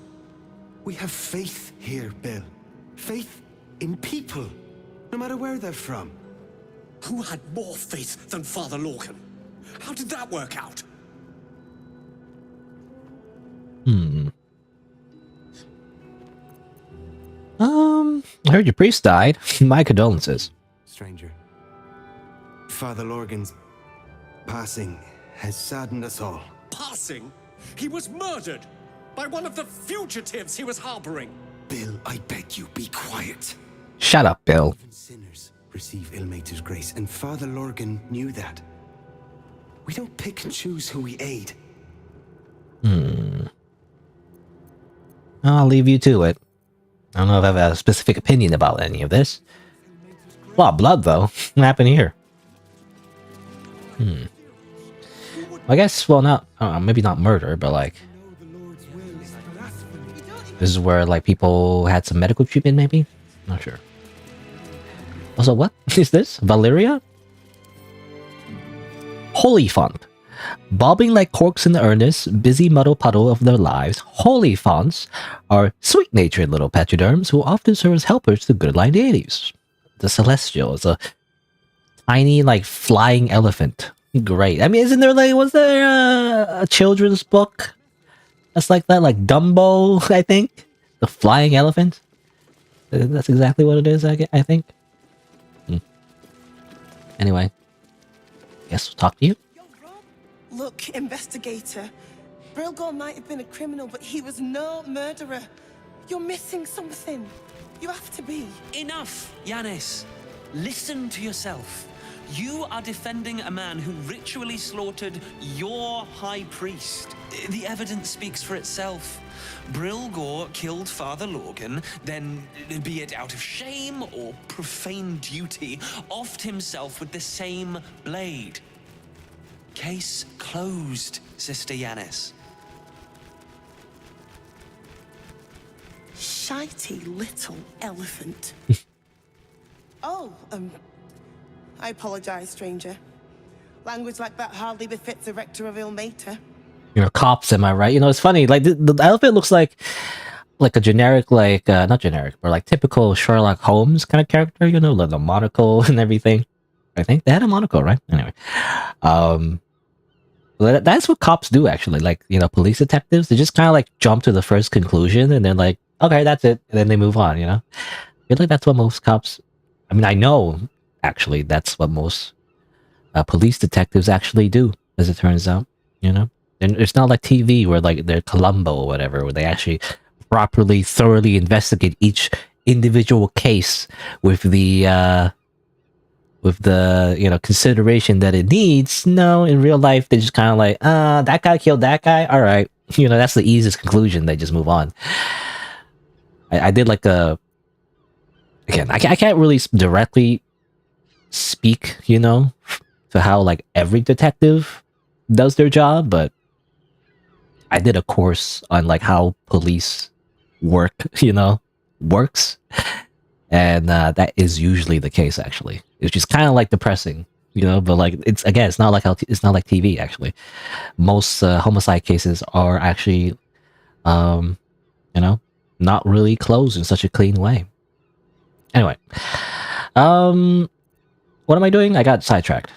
We have faith here, Bill. Faith in people, no matter where they're from. Who had more faith than Father Lorcan? How did that work out? I heard your priest died. My condolences. Stranger. Father Lorgan's passing has saddened us all. Passing? He was murdered by one of the fugitives he was harboring. Bill, I beg you, be quiet. Shut up, Bill. Even sinners receive Ilmater's grace, and Father Lorgan knew that. We don't pick and choose who we aid. I'll leave you to it. I don't know if I have a specific opinion about any of this. A lot of blood, though. What happened here? I guess, well, not, maybe not murder, but like... This is where like people had some medical treatment, maybe? Not sure. Also, what is this? Valeria? Holy font. Bobbing like corks in the earnest, busy muddle puddle of their lives, holy fonts are sweet-natured little pachyderms who often serve as helpers to good-line deities. The Celestial is a tiny, like, flying elephant. Great. I mean, isn't there, like, was there a children's book that's like that? Like Dumbo, I think? The flying elephant? That's exactly what it is, I think. Anyway. Guess we'll talk to you. Look, investigator. Brilgor might have been a criminal, but he was no murderer. You're missing something. You have to be. Enough, Yanis. Listen to yourself. You are defending a man who ritually slaughtered your high priest. The evidence speaks for itself. Brilgor killed Father Lorgan, then, be it out of shame or profane duty, offed himself with the same blade. Case closed, Sister Yanis. Shitey little elephant. Oh, I apologize, stranger. Language like that hardly befits a rector of Ilmater. You're cops, am I right? You know, it's funny. Like the elephant looks like a generic, like not generic, but like typical Sherlock Holmes kind of character. You know, like the monocle and everything. I think they had a monocle, right? Anyway, that's what cops do, actually. Like, you know, police detectives, they just kind of like jump to the first conclusion and they're like, okay, that's it, and then they move on. You know, I feel like that's what most cops. I mean, I know actually that's what most police detectives actually do, as it turns out. You know. And it's not like TV where like they're Columbo or whatever, where they actually properly, thoroughly investigate each individual case with the you know, consideration that it needs. No, in real life they just kind of like, that guy killed that guy. All right, you know, that's the easiest conclusion. They just move on. I did like a again. I can't really directly speak, you know, to how like every detective does their job, but I did a course on like how police work, you know, works, and that is usually the case. Actually, it's just kind of like depressing, you know. But like it's not like it's not like TV. Actually, most homicide cases are actually, you know, not really closed in such a clean way. Anyway, what am I doing? I got sidetracked.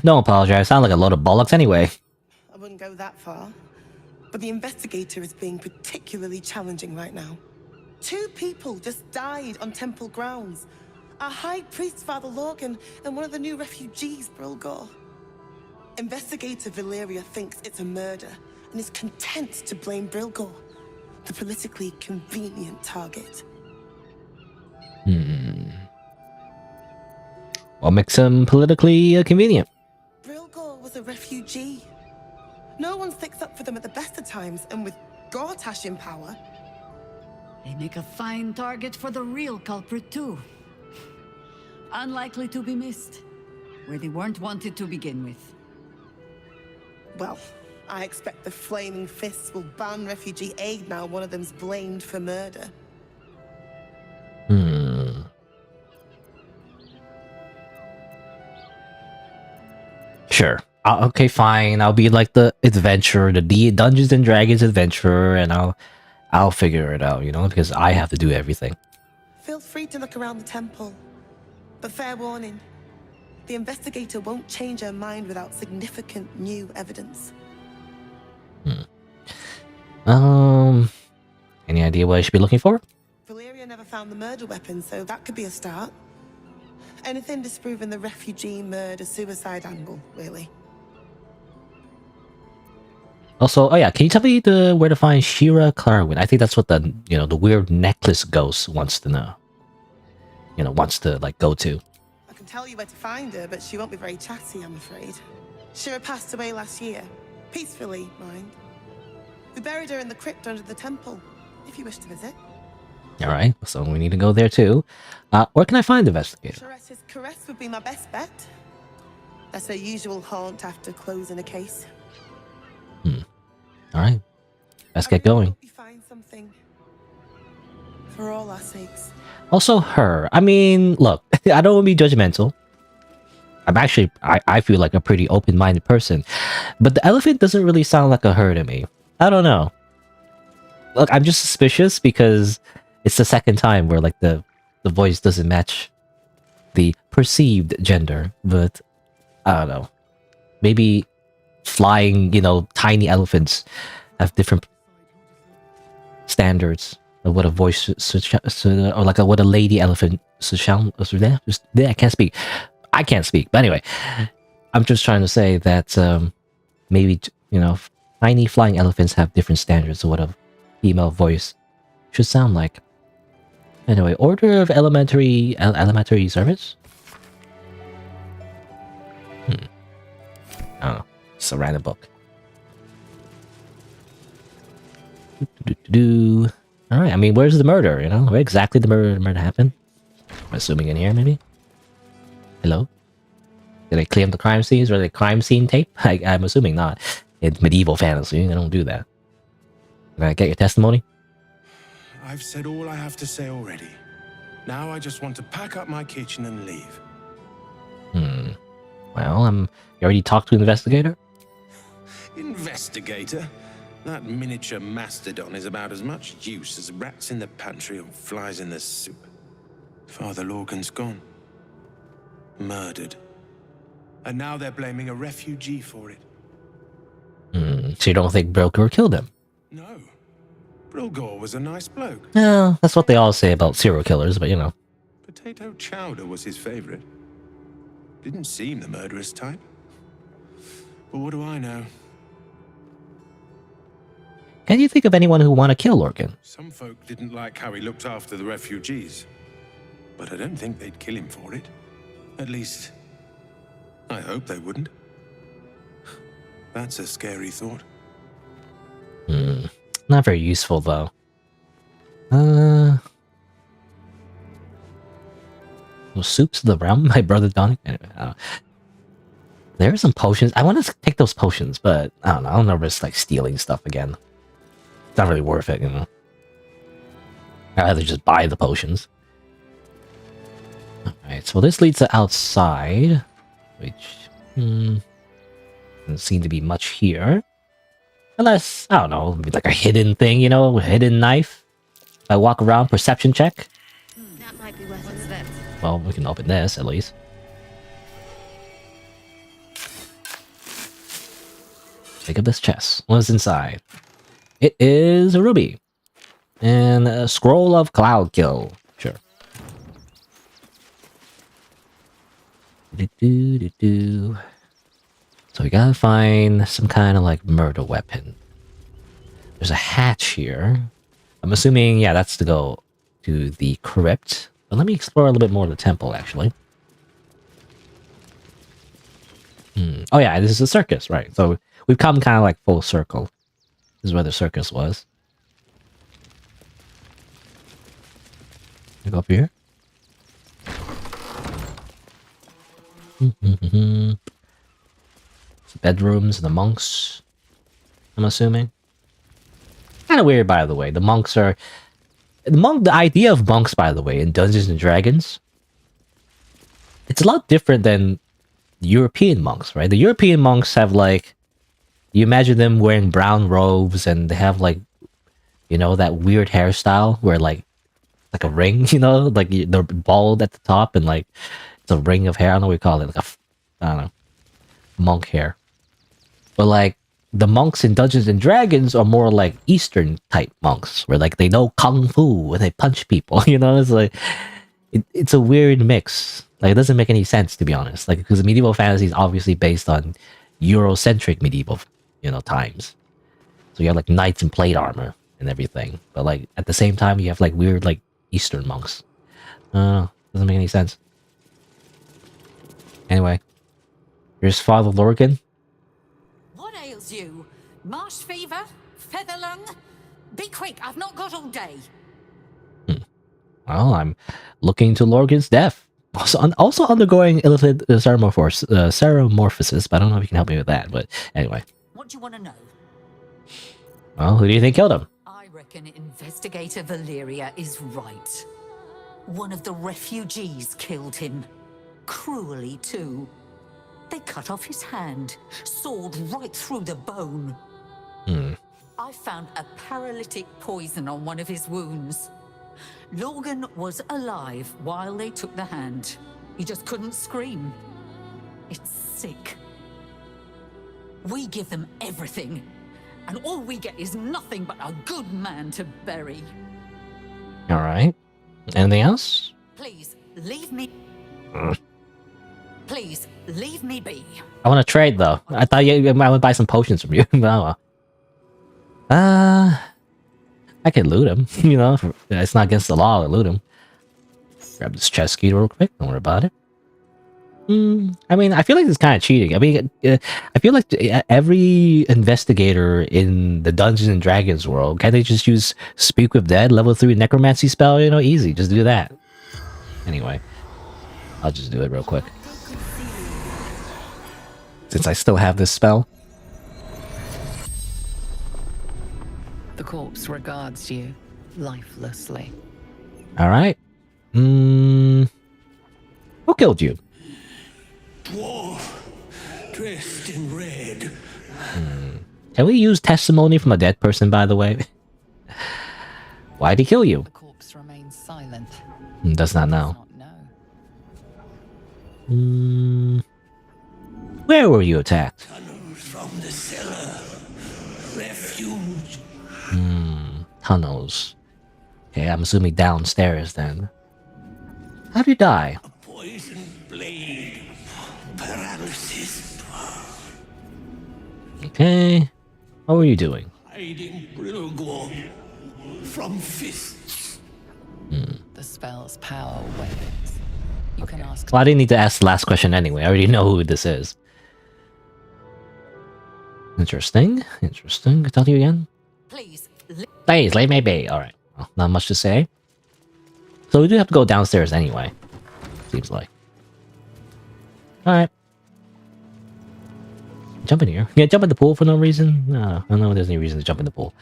Don't apologize. Sound like a load of bollocks anyway. I wouldn't go that far. But the investigator is being particularly challenging right now. 2 people just died on temple grounds. Our high priest, Father Lorgan, and one of the new refugees, Brilgor. Investigator Valeria thinks it's a murder and is content to blame Brilgor, the politically convenient target. What makes him politically convenient? Brilgor was a refugee. No one sticks up for them at the best of times, and with Gortash in power... They make a fine target for the real culprit, too. Unlikely to be missed, where they weren't wanted to begin with. Well, I expect the Flaming Fists will ban refugee aid now one of them's blamed for murder. Sure. Okay, fine. I'll be like the adventurer, the Dungeons and Dragons adventurer, and I'll figure it out, you know, because I have to do everything. Feel free to look around the temple. But fair warning, the investigator won't change her mind without significant new evidence. Any idea what I should be looking for? Valeria never found the murder weapon, so that could be a start. Anything disproving the refugee murder-suicide angle, really. Also, oh yeah, can you tell me where to find Shira Clarwin? I think that's what the weird necklace ghost wants to know. You know, wants to like go to. I can tell you where to find her, but she won't be very chatty, I'm afraid. Shira passed away last year. Peacefully, mind. We buried her in the crypt under the temple, if you wish to visit. Alright, so we need to go there too. Where can I find the investigator? Sharessa's caress would be my best bet. That's their usual haunt after closing a case. All right, let's get going. You find something. For all our sakes. Also, her. I mean, look, I don't want to be judgmental. I'm actually, I feel like a pretty open-minded person, but the elephant doesn't really sound like a her to me. I don't know. Look, I'm just suspicious because it's the second time where like the voice doesn't match the perceived gender, but I don't know. Maybe flying, you know, tiny elephants have different standards of what a voice or like what a lady elephant should sound. I can't speak. I can't speak. But anyway, I'm just trying to say that maybe, you know, tiny flying elephants have different standards of what a female voice should sound like. Anyway, order of elementary service? I don't know. It's a random book. Alright, I mean, where's the murder, you know? Where exactly the murder happened? I'm assuming in here, maybe? Hello? Did they claim the crime scenes? Or the crime scene tape? I'm assuming not. It's medieval fantasy, they don't do that. Can I get your testimony? I've said all I have to say already. Now I just want to pack up my kitchen and leave. Well, you already talked to an investigator? Investigator? That miniature mastodon is about as much use as rats in the pantry or flies in the soup. Father Lorcan's gone. Murdered. And now they're blaming a refugee for it. So you don't think Baldur killed him? No. Brilgor was a nice bloke. Yeah, that's what they all say about serial killers, but you know. Potato chowder was his favorite. Didn't seem the murderous type. But what do I know? Can you think of anyone who want to kill Lorcan? Some folk didn't like how he looked after the refugees. But I don't think they'd kill him for it. At least, I hope they wouldn't. That's a scary thought. Not very useful, though. Soups of the Realm, my brother Donnie. Anyway, there are some potions. I want to take those potions, but I don't know. I don't know if it's like stealing stuff again. It's not really worth it, you know. I'd rather just buy the potions. Alright, so this leads to outside, which doesn't seem to be much here. Unless, I don't know, maybe like a hidden thing, you know, a hidden knife. If I walk around, perception check. That might be worth it. Well, we can open this at least. Pick up this chest. What's inside? It is a ruby. And a scroll of cloud kill. Sure. So we gotta find some kind of like murder weapon. There's a hatch here. I'm assuming, yeah, that's to go to the crypt. But let me explore a little bit more of the temple, actually. Oh yeah, this is a circus, right? So we've come kind of like full circle. This is where the circus was. Go up here. Bedrooms, the monks, I'm assuming. Kind of weird, by the way. The monks are... The idea of monks, by the way, in Dungeons & Dragons, it's a lot different than European monks, right? The European monks have, like... You imagine them wearing brown robes, and they have, like, you know, that weird hairstyle where, like a ring, you know? Like, they're bald at the top, and, like, it's a ring of hair. I don't know what you call it. Like I don't know. Monk hair. But, like, the monks in Dungeons and Dragons are more like Eastern type monks, where like they know kung fu and they punch people. You know, it's like it's a weird mix. Like it doesn't make any sense, to be honest. Like because medieval fantasy is obviously based on Eurocentric medieval, you know, times. So you have like knights in plate armor and everything, but like at the same time you have like weird like Eastern monks. Doesn't make any sense. Anyway, here's Father Lorcan. You marsh fever, feather lung. Be quick, I've not got all day. Well, I'm looking to Lorcan's death. Also undergoing illicit ceromorphosis, but I don't know if you can help me with that. But anyway. What do you want to know? Well, who do you think killed him? I reckon Investigator Valeria is right. One of the refugees killed him. Cruelly, too. They cut off his hand, sawed right through the bone. I found a paralytic poison on one of his wounds. Logan was alive while they took the hand. He just couldn't scream. It's sick. We give them everything, and all we get is nothing but a good man to bury. All right. Anything else? Please, leave me. Please, leave me be. I want to trade, though. I thought I would buy some potions from you. Oh, well. I could loot him. You know, it's not against the law to loot him. Grab this chest key real quick. Don't worry about it. I mean, I feel like it's kind of cheating. I mean, I feel like every investigator in the Dungeons and Dragons world, can't they just use Speak with Dead, level 3 necromancy spell? You know, easy. Just do that. Anyway, I'll just do it real quick. Since I still have this spell. The corpse regards you lifelessly. All right. Who killed you? Dwarf, dressed in red. Can we use testimony from a dead person, by the way? Why'd he kill you? The corpse remains silent. Does not know. Where were you attacked? From the cellar. Refuge. Tunnels. Okay, I'm assuming downstairs then. How'd you die? Poison blade. Paralysis. Okay. What were you doing? Hiding Brilgor from fists. The spell's power wanes. You can ask. Well, I didn't need to ask the last question anyway. I already know who this is. Interesting. Interesting. Can I tell you again? Please, leave me be. Alright. Well, not much to say. So we do have to go downstairs anyway. Seems like. Alright. Jump in here. Yeah, jump in the pool for no reason? No, I don't know if there's any reason to jump in the pool.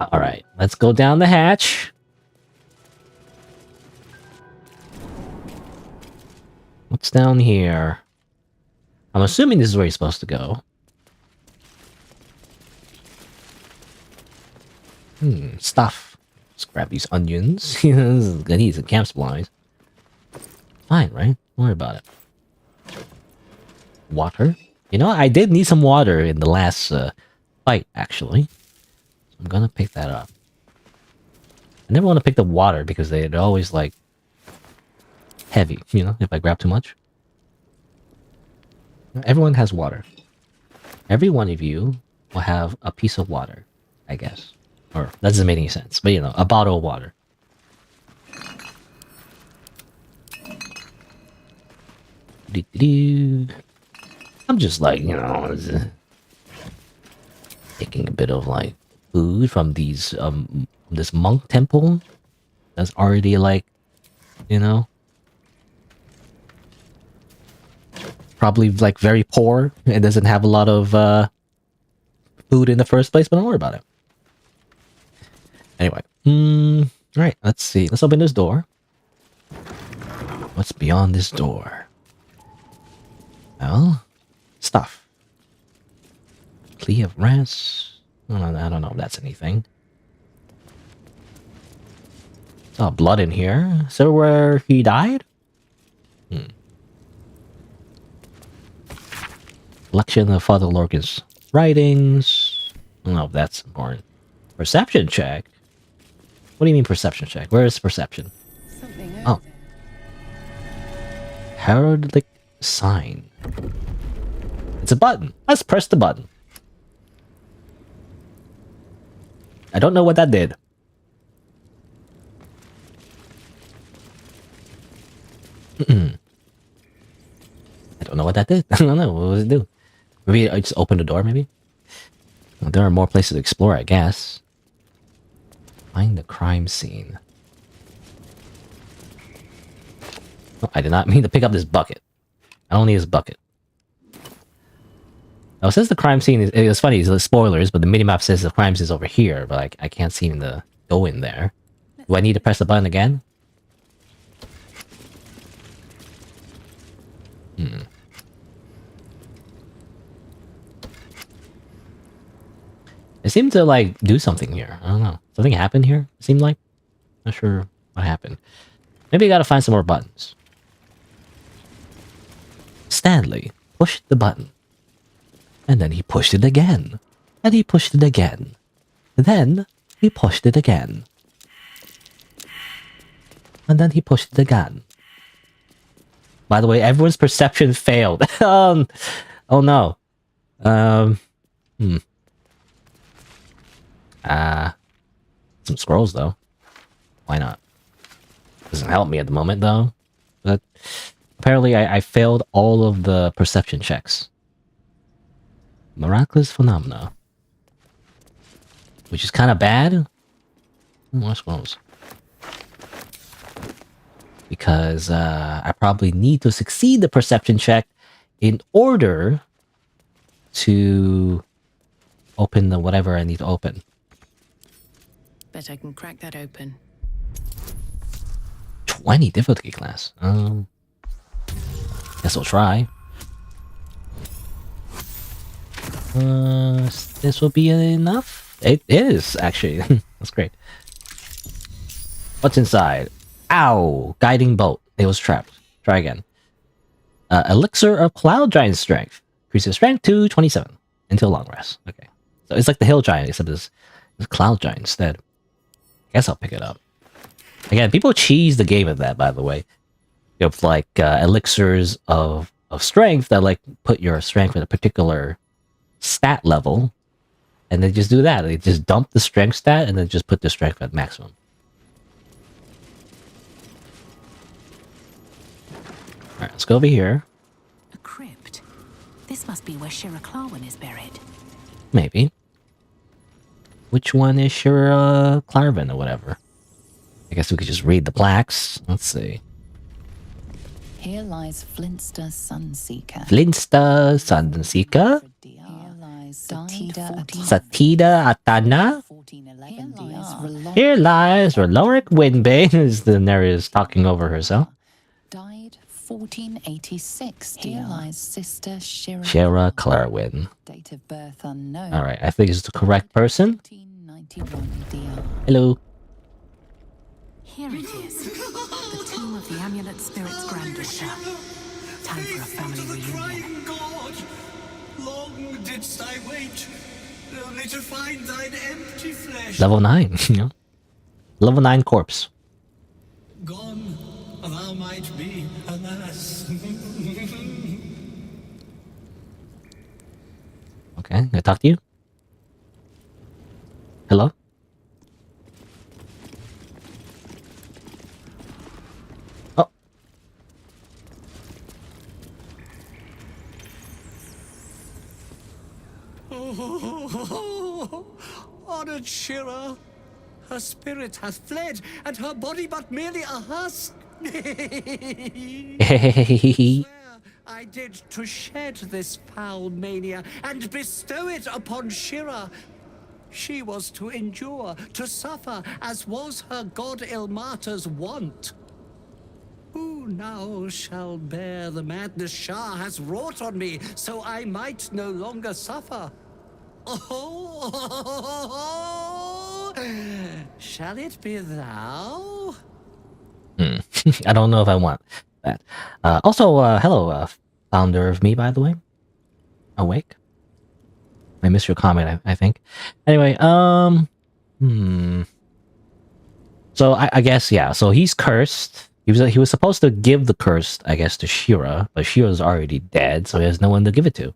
Alright, let's go down the hatch. What's down here? I'm assuming this is where you're supposed to go. Stuff. Let's grab these onions. This is gonna need some camp supplies. Fine, right? Don't worry about it. Water. You know, I did need some water in the last fight, actually. So I'm gonna pick that up. I never want to pick the water because they're always like heavy, you know, if I grab too much. Everyone has water. Every one of you will have a piece of water, I guess. Or that doesn't make any sense, but you know, a bottle of water. I'm just like, you know, taking a bit of like food from these this monk temple that's already like, you know, probably like very poor and doesn't have a lot of food in the first place, but don't worry about it. Anyway, all right, let's see. Let's open this door. What's beyond this door? Well, stuff. Plea of rest. I don't know if that's anything. Oh, blood in here. Is that where he died? Collection of Father Lorcan's writings. I don't know if that's important. Perception check? What do you mean perception check? Where is perception? Oh. Heraldic sign. It's a button. Let's press the button. I don't know what that did. I don't know what that did. I don't know. What does it do? Maybe I just open the door, maybe? Well, there are more places to explore, I guess. Find the crime scene. I did not mean to pick up this bucket. I don't need this bucket. Now, it says the crime scene is... It's funny, it's spoilers, but the minimap says the crime scene is over here, but I can't seem to go in there. Do I need to press the button again? It seemed to, like, do something here. I don't know. Something happened here, it seemed like. Not sure what happened. Maybe I gotta find some more buttons. Stanley pushed the button. And then he pushed it again. And he pushed it again. Then he pushed it again. And then he pushed it again. By the way, everyone's perception failed. Oh no. Some scrolls though. Why not? Doesn't help me at the moment though. But apparently I failed all of the perception checks. Miraculous phenomena. Which is kind of bad. More scrolls. Because I probably need to succeed the perception check in order to open the whatever I need to open. Bet I can crack that open. 20 difficulty class. Guess I'll try. This will be enough? It is, actually. That's great. What's inside? Ow! Guiding bolt. It was trapped. Try again. Elixir of Cloud Giant Strength. Increases strength to 27 until long rest. Okay. So it's like the Hill Giant, except it's Cloud Giant instead. Guess I'll pick it up. Again, people cheese the game of that, by the way. You have like elixirs of strength that like put your strength at a particular stat level, and they just do that. They just dump the strength stat and then just put the strength at maximum. Alright, let's go over here. A crypt. This must be where Shira Clarwin is buried. Maybe. Which one is Shira Clarvin or whatever? I guess we could just read the plaques. Let's see. Here lies Flinster Sunseeker. Flinster Sunseeker. Here lies Satida Satida Atana. Here lies Roloric Windbane, as the narrator talking over herself. Died 1486. Here lies Sister Shira Clarwin. Date of birth unknown. Alright, I think it's the correct person. Hello. Here it is. The tomb of the Amulet Spirit's granddaughter. Time for a family reunion. God! Long didst I wait, only to find thine empty flesh. Level 9, you know? Level 9 corpse. Gone, thou might be, alas. Okay, can I talk to you? Hello? Oh. Honored Shira, her spirit hath fled, and her body but merely a husk. I did to shed this foul mania and bestow it upon Shira. She was to endure, to suffer, as was her god Ilmata's wont. Who now shall bear the madness Shah has wrought on me, so I might no longer suffer? Oh, shall it be thou? I don't know if I want that. Also, hello, founder of me, by the way. Awake. I missed your comment, I think. Anyway, So I guess, yeah, so he's cursed. He was supposed to give the curse, I guess, to Shira, but Shira's already dead, so he has no one to give it to.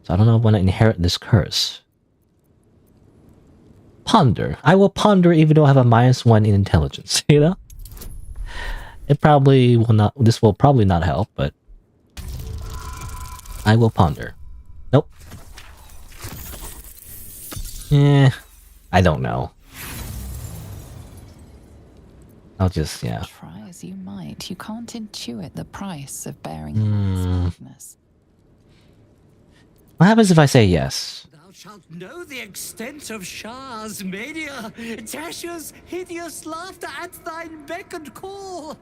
So I don't know if I want to inherit this curse. Ponder. I will ponder even though I have a -1 in intelligence, you know? It probably will not, this will probably not help, but I will ponder. Nope. I don't know. I'll just, yeah. Try as you might, you can't intuit the price of bearing madness. What happens if I say yes? Thou shalt know the extent of Shah's mania, Tasha's hideous laughter at thine beck and call.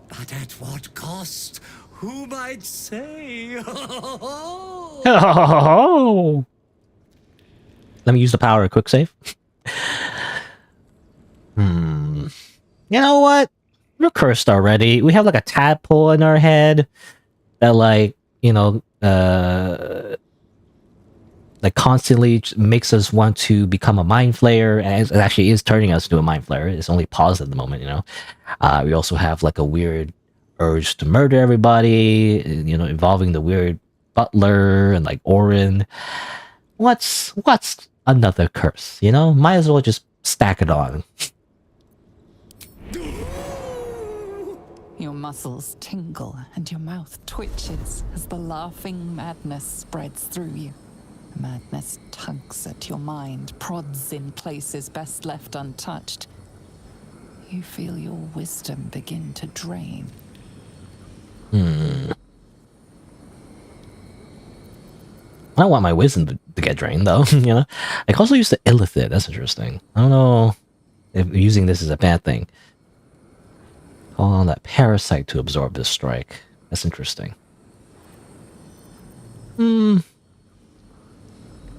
But at what cost? Who might say? Let me use the power of quick save. You know what? We're cursed already. We have like a tadpole in our head that like, you know, like constantly makes us want to become a mind flayer, and it actually is turning us into a mind flayer. It's only paused at the moment, you know. We also have like a weird urge to murder everybody, you know, involving the weird butler and like Orin. What's another curse, you know? Might as well just stack it on. Your muscles tingle and your mouth twitches as the laughing madness spreads through you. Madness tugs at your mind, prods in places best left untouched. You feel your wisdom begin to drain. I don't want my wisdom to get drained, though, you know? I can also use the illithid. That's interesting. I don't know if using this is a bad thing. Call on that parasite to absorb this strike. That's interesting.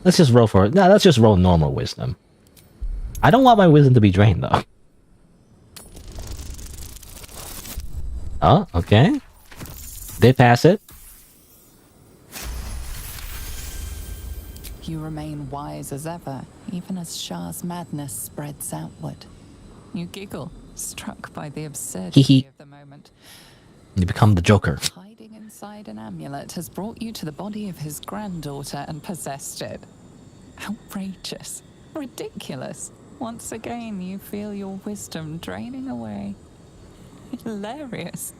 Let's just roll for it. No, let's just roll normal wisdom. I don't want my wisdom to be drained, though. Oh, okay. Did pass it. You remain wise as ever, even as Shah's madness spreads outward. You giggle, struck by the absurdity of the moment. You become the Joker. Hiding inside an amulet has brought you to the body of his granddaughter and possessed it. Outrageous. Ridiculous. Once again, you feel your wisdom draining away. Hilarious.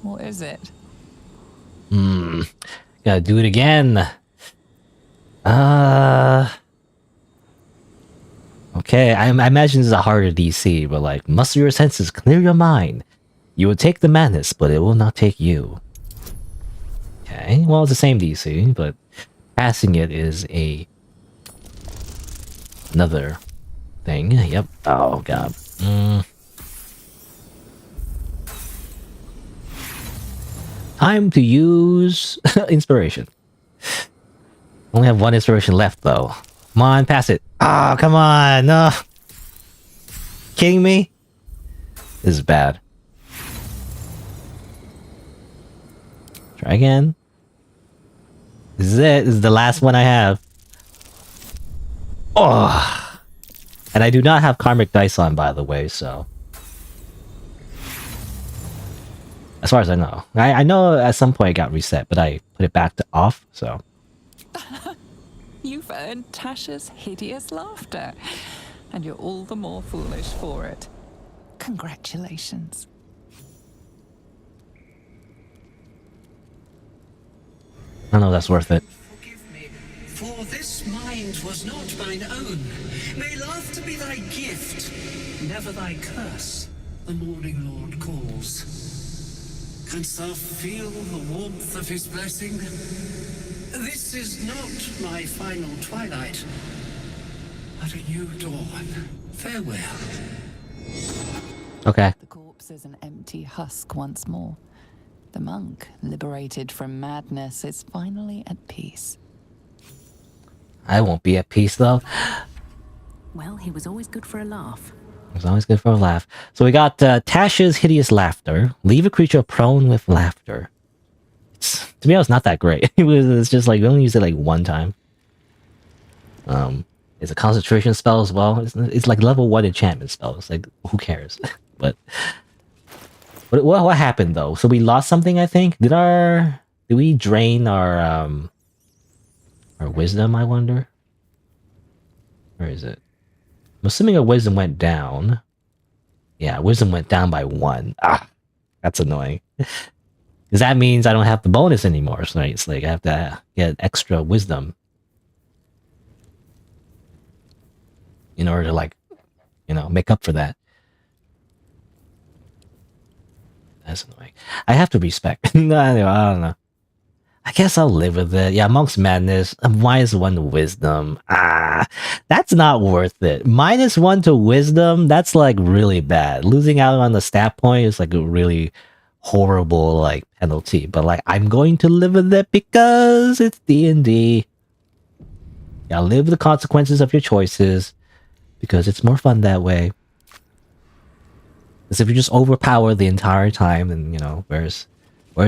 What is it? Gotta do it again. Okay, I imagine this is a harder DC, but like, muster your senses, clear your mind. You will take the madness, but it will not take you. Okay, well, it's the same DC, but passing it is another thing. Yep. Oh, God. Time to use inspiration. Only have one inspiration left, though. Come on, pass it. Oh, come on. No. Kidding me? This is bad. Try again. This is it. This is the last one I have. Oh. And I do not have karmic dice on, by the way, so. As far as I know. I know at some point it got reset, but I put it back to off, so. You've earned Tasha's hideous laughter, and you're all the more foolish for it. Congratulations. I know that's worth it. For this mind was not mine own. May laughter be thy gift, never thy curse. The morning Lord calls. Canst thou feel the warmth of his blessing? This is not my final twilight, but a new dawn. Farewell. Okay. The corpse is an empty husk once more. The monk, liberated from madness, is finally at peace. I won't be at peace, though. Well, he was always good for a laugh. It's always good for a laugh. So we got Tasha's hideous laughter. Leave a creature prone with laughter. To me, it's not that great. It's just like, we only use it like one time. It's a concentration spell as well. It's like level 1 enchantment spell. It's like, who cares? But what happened though? So we lost something, I think. Did we drain our wisdom, I wonder? Where is it? I'm assuming our wisdom went down. Yeah, wisdom went down by 1. Ah, that's annoying. Because that means I don't have the bonus anymore. So it's like I have to get extra wisdom in order to, like, you know, make up for that. That's annoying. I have to respect. No, anyway, I don't know. I guess I'll live with it. Yeah, Monk's Madness. -1 wisdom. That's not worth it. -1 to wisdom, that's like really bad. Losing out on the stat point is like a really horrible like penalty. But like I'm going to live with it because it's D&D. Yeah, live with the consequences of your choices because it's more fun that way. Because if you just overpower the entire time, then you know, where's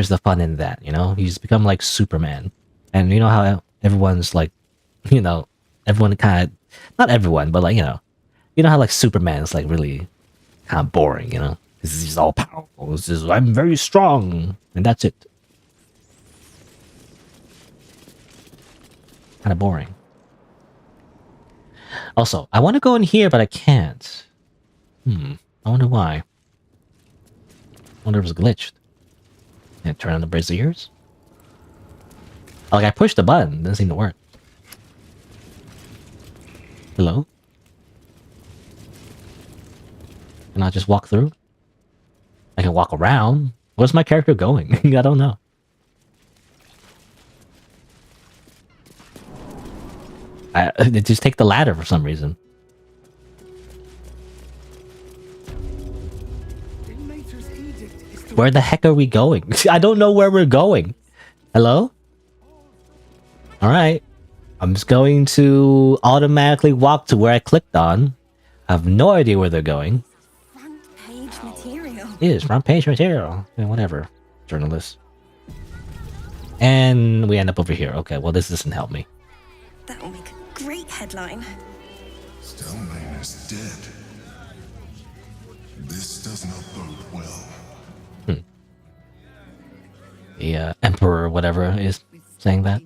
the fun in that, you know? You just become like Superman. And you know how everyone's like, you know, everyone kind of, not everyone, but like, you know how like Superman is like really kind of boring, you know? Because he's all powerful. It's just, I'm very strong. And that's it. Kind of boring. Also, I want to go in here, but I can't. I wonder why. I wonder if it was glitched. And turn on the braziers. Like I pushed the button, it doesn't seem to work. Hello? Can I just walk through? I can walk around. Where's my character going? I don't know. They just take the ladder for some reason. Where the heck are we going? I don't know where we're going. Hello? Alright. I'm just going to automatically walk to where I clicked on. I have no idea where they're going. Page material. It is front page material. Yeah, whatever. Journalist. And we end up over here. Okay, well this doesn't help me. That will make a great headline. Stelmane is dead. This does not bode well. The Emperor or whatever is saying that.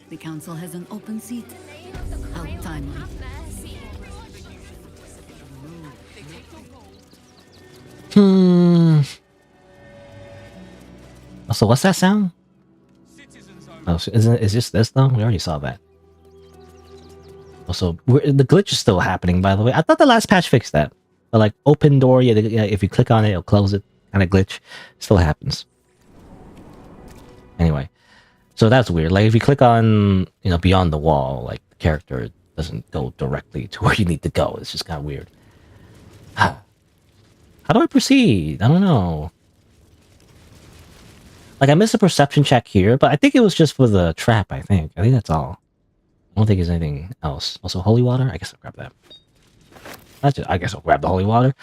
The council has an open seat. How timely. So what's that sound? Oh, so is this though? We already saw that. Also, the glitch is still happening, by the way. I thought the last patch fixed that. But like open door, yeah, if you click on it, it'll close it. Kind of glitch. Still happens. Anyway, so that's weird. Like if you click on, you know, beyond the wall, like the character doesn't go directly to where you need to go. It's just kind of weird. How do I proceed? I don't know. Like I missed a perception check here, but I think it was just for the trap. I think that's all. I don't think there's anything else. Also, holy water. I guess I'll grab that. I guess I'll grab the holy water.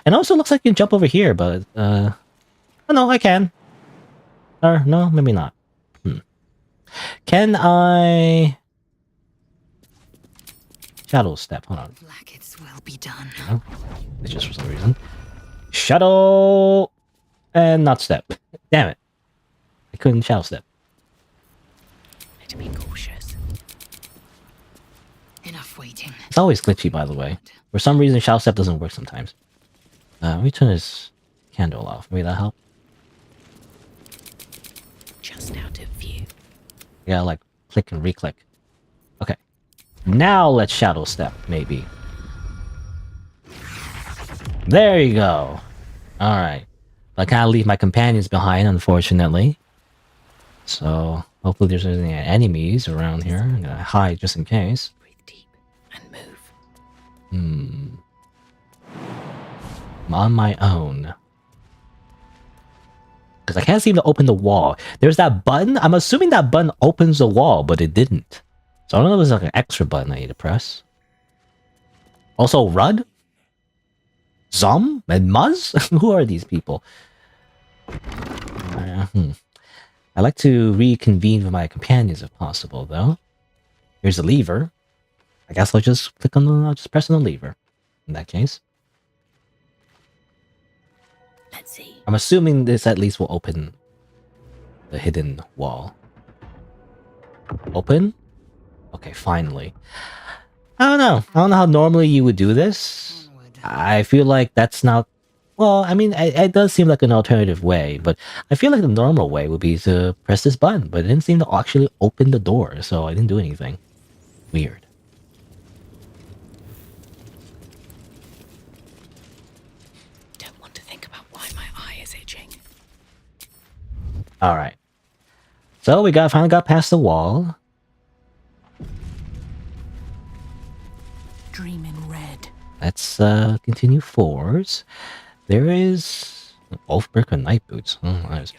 And also looks like you can jump over here, but oh no, I can. Or no, maybe not. Can I shadow step? Hold on. Blackets will be done. No, it's just for some reason. Shadow and not step. Damn it. I couldn't shadow step. Need to be cautious. Enough waiting. It's always glitchy, by the way. For some reason, shadow step doesn't work sometimes. Let me turn this candle off. Maybe that'll help. Just out of view. Yeah, like click and re-click. Okay. Now let's shadow step, maybe. There you go. Alright. I kind of leave my companions behind, unfortunately. So, hopefully there's any enemies around here. I'm gonna hide just in case. Breathe deep and move. I'm on my own. Because I can't seem to open the wall. There's that button. I'm assuming that button opens the wall, but it didn't. So I don't know if there's like an extra button I need to press. Also, Rudd? Zom? And Muzz? Who are these people? I like to reconvene with my companions if possible, though. Here's a lever. I guess I'll just click on the... I'll just press on the lever. In that case. Let's see. I'm assuming this at least will open the hidden wall. Open? Okay, finally. I don't know. I don't know how normally you would do this. I feel like that's not... Well, I mean, it does seem like an alternative way, but I feel like the normal way would be to press this button, but it didn't seem to actually open the door, so I didn't do anything. Weird. Don't want to think about why my eye is itching. All right. So we finally got past the wall. Dream in red. Let's continue forwards. There is Wolfbrick and Night Boots. Oh, nice.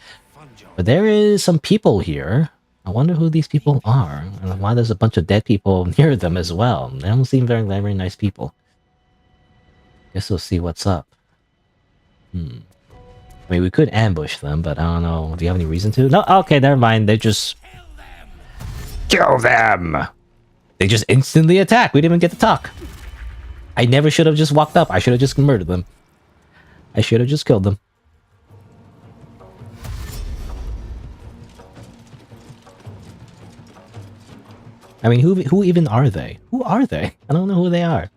But there is some people here. I wonder who these people are, and why there's a bunch of dead people near them as well. They don't seem very nice people. Guess we'll see what's up. I mean, we could ambush them, but I don't know. Do you have any reason to? No? Okay, never mind. They just... Kill them! They just instantly attack. We didn't even get to talk. I never should have just walked up. I should have just murdered them. I should have just killed them. I mean, who even are they? Who are they? I don't know who they are.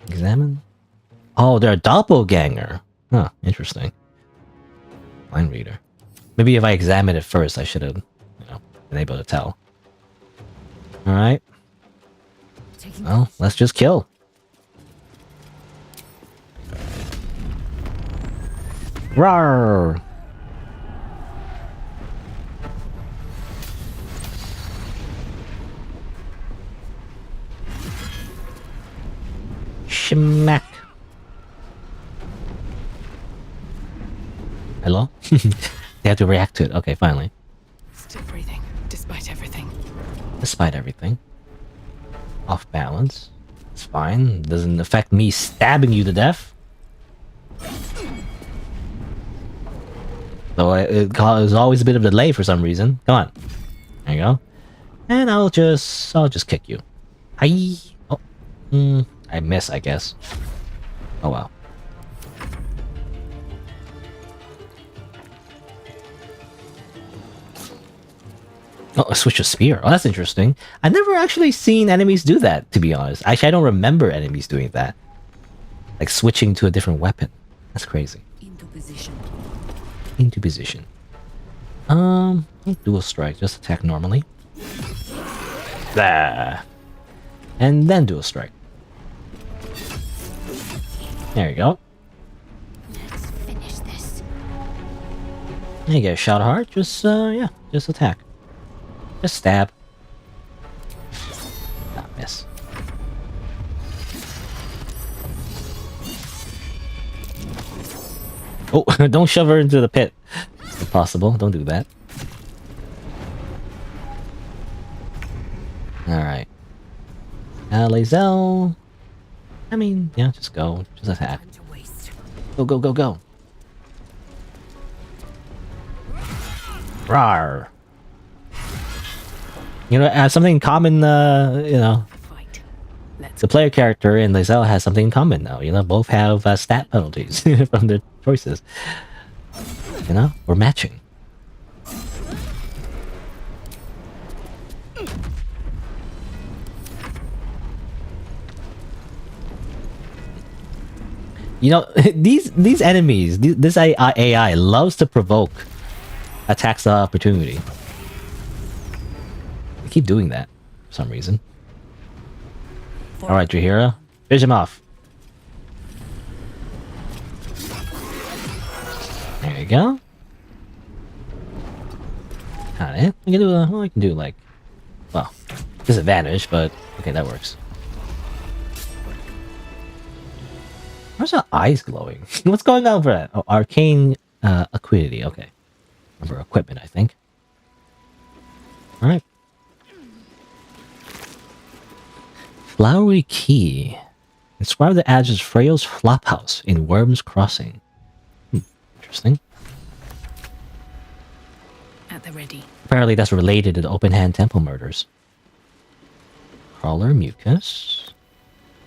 Examine. Oh, they're a doppelganger. Huh, interesting. Mind reader. Maybe if I examined it first, I should have, been able to tell. Alright. Well, let's just kill. Rawr! Schmack. Hello? They have to react to it. Okay, finally. Still breathing, despite everything. Despite everything. Off balance. It's fine. Doesn't affect me stabbing you to death. So there's always a bit of delay for some reason. Come on. There you go. And I'll just kick you. Hi. Oh. I miss, I guess. Oh well. Oh, a switch of spear. Oh, that's interesting. I've never actually seen enemies do that, to be honest. Actually, I don't remember enemies doing that. Like switching to a different weapon. That's crazy. Into position. Into position. Dual strike. Just attack normally. There. And then dual strike. There you go. Let's finish this. There you go, shot hard. Just just attack. Just stab. Ah, miss. Oh, don't shove her into the pit. If possible, don't do that. Alright. Lae'zel. I mean, yeah, just go. Just attack. Go, go, go, go. Rawr. You know, something in common, you know. The player character and Lae'zel has something in common now. You know, both have stat penalties from their choices. You know, we're matching. You know, these enemies, this AI loves to provoke attacks of opportunity. They keep doing that for some reason. Alright, Jaheira. Finish him off. There you go. Got it. I can do I can do like, well, disadvantage, but okay, that works. Where's her eyes glowing? What's going on for that? Oh, arcane acuity. Okay, for equipment, I think. All right. Flowery Key. Inscribe the address Freyo's Flophouse in Worm's Crossing. Interesting. At the ready. Apparently that's related to the Open Hand Temple murders. Crawler Mucus.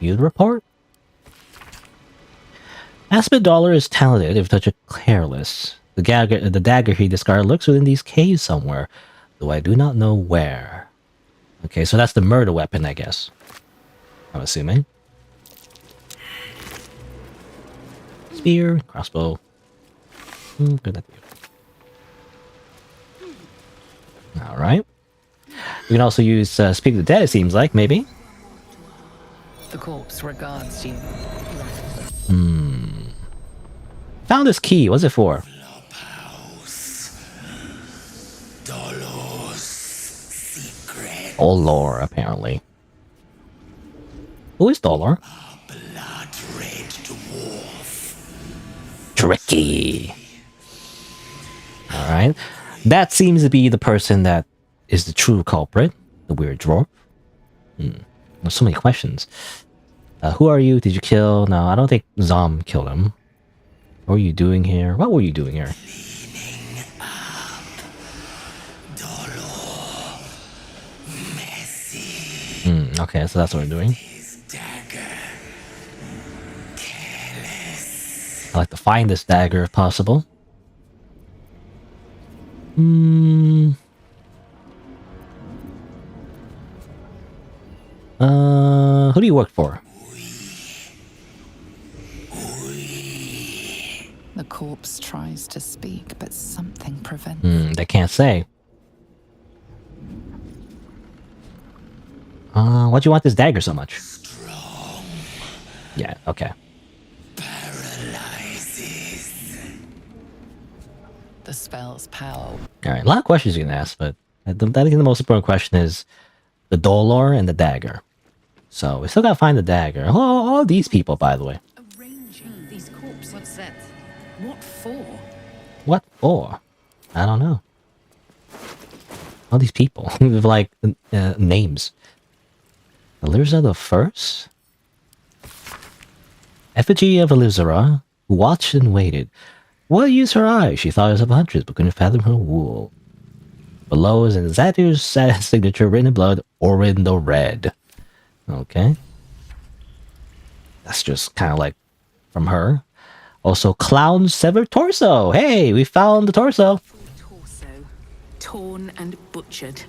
View the report. Aspidollar is talented if touched careless. The dagger he discarded lurks within these caves somewhere, though I do not know where. Okay, so that's the murder weapon, I guess. I'm assuming. Spear, crossbow. Good at you. Alright. We can also use Speak of the Dead, it seems like, maybe. The corpse regards you. Found this key. What's it for? Dolor, apparently. Who is Dolor? Tricky. Alright. That seems to be the person that is the true culprit. The weird dwarf. There's so many questions. Who are you? Did you kill? No, I don't think Zom killed him. What were you doing here? What were you doing here? Okay, so that's what we're doing. I'd like to find this dagger if possible. Who do you work for? The corpse tries to speak, but something prevents. They can't say. Why'd you want this dagger so much? Yeah, okay. The spell's power. Alright, a lot of questions you can ask, but I think the most important question is the Dolor and the dagger. So we still gotta find the dagger. Oh, all these people, by the way. Arranging these corpses. What's that? What for? What for? I don't know. All these people with like names. Elizra the First? Effigy of Elizra, who watched and waited. What used her eyes? She thought herself hundreds, but couldn't fathom her wool. Below is an Zadir's signature written in blood, Orin the Red. Okay. That's just kind of like from her. Also, Clown's severed torso. Hey, we found the torso. Torso, torn and butchered.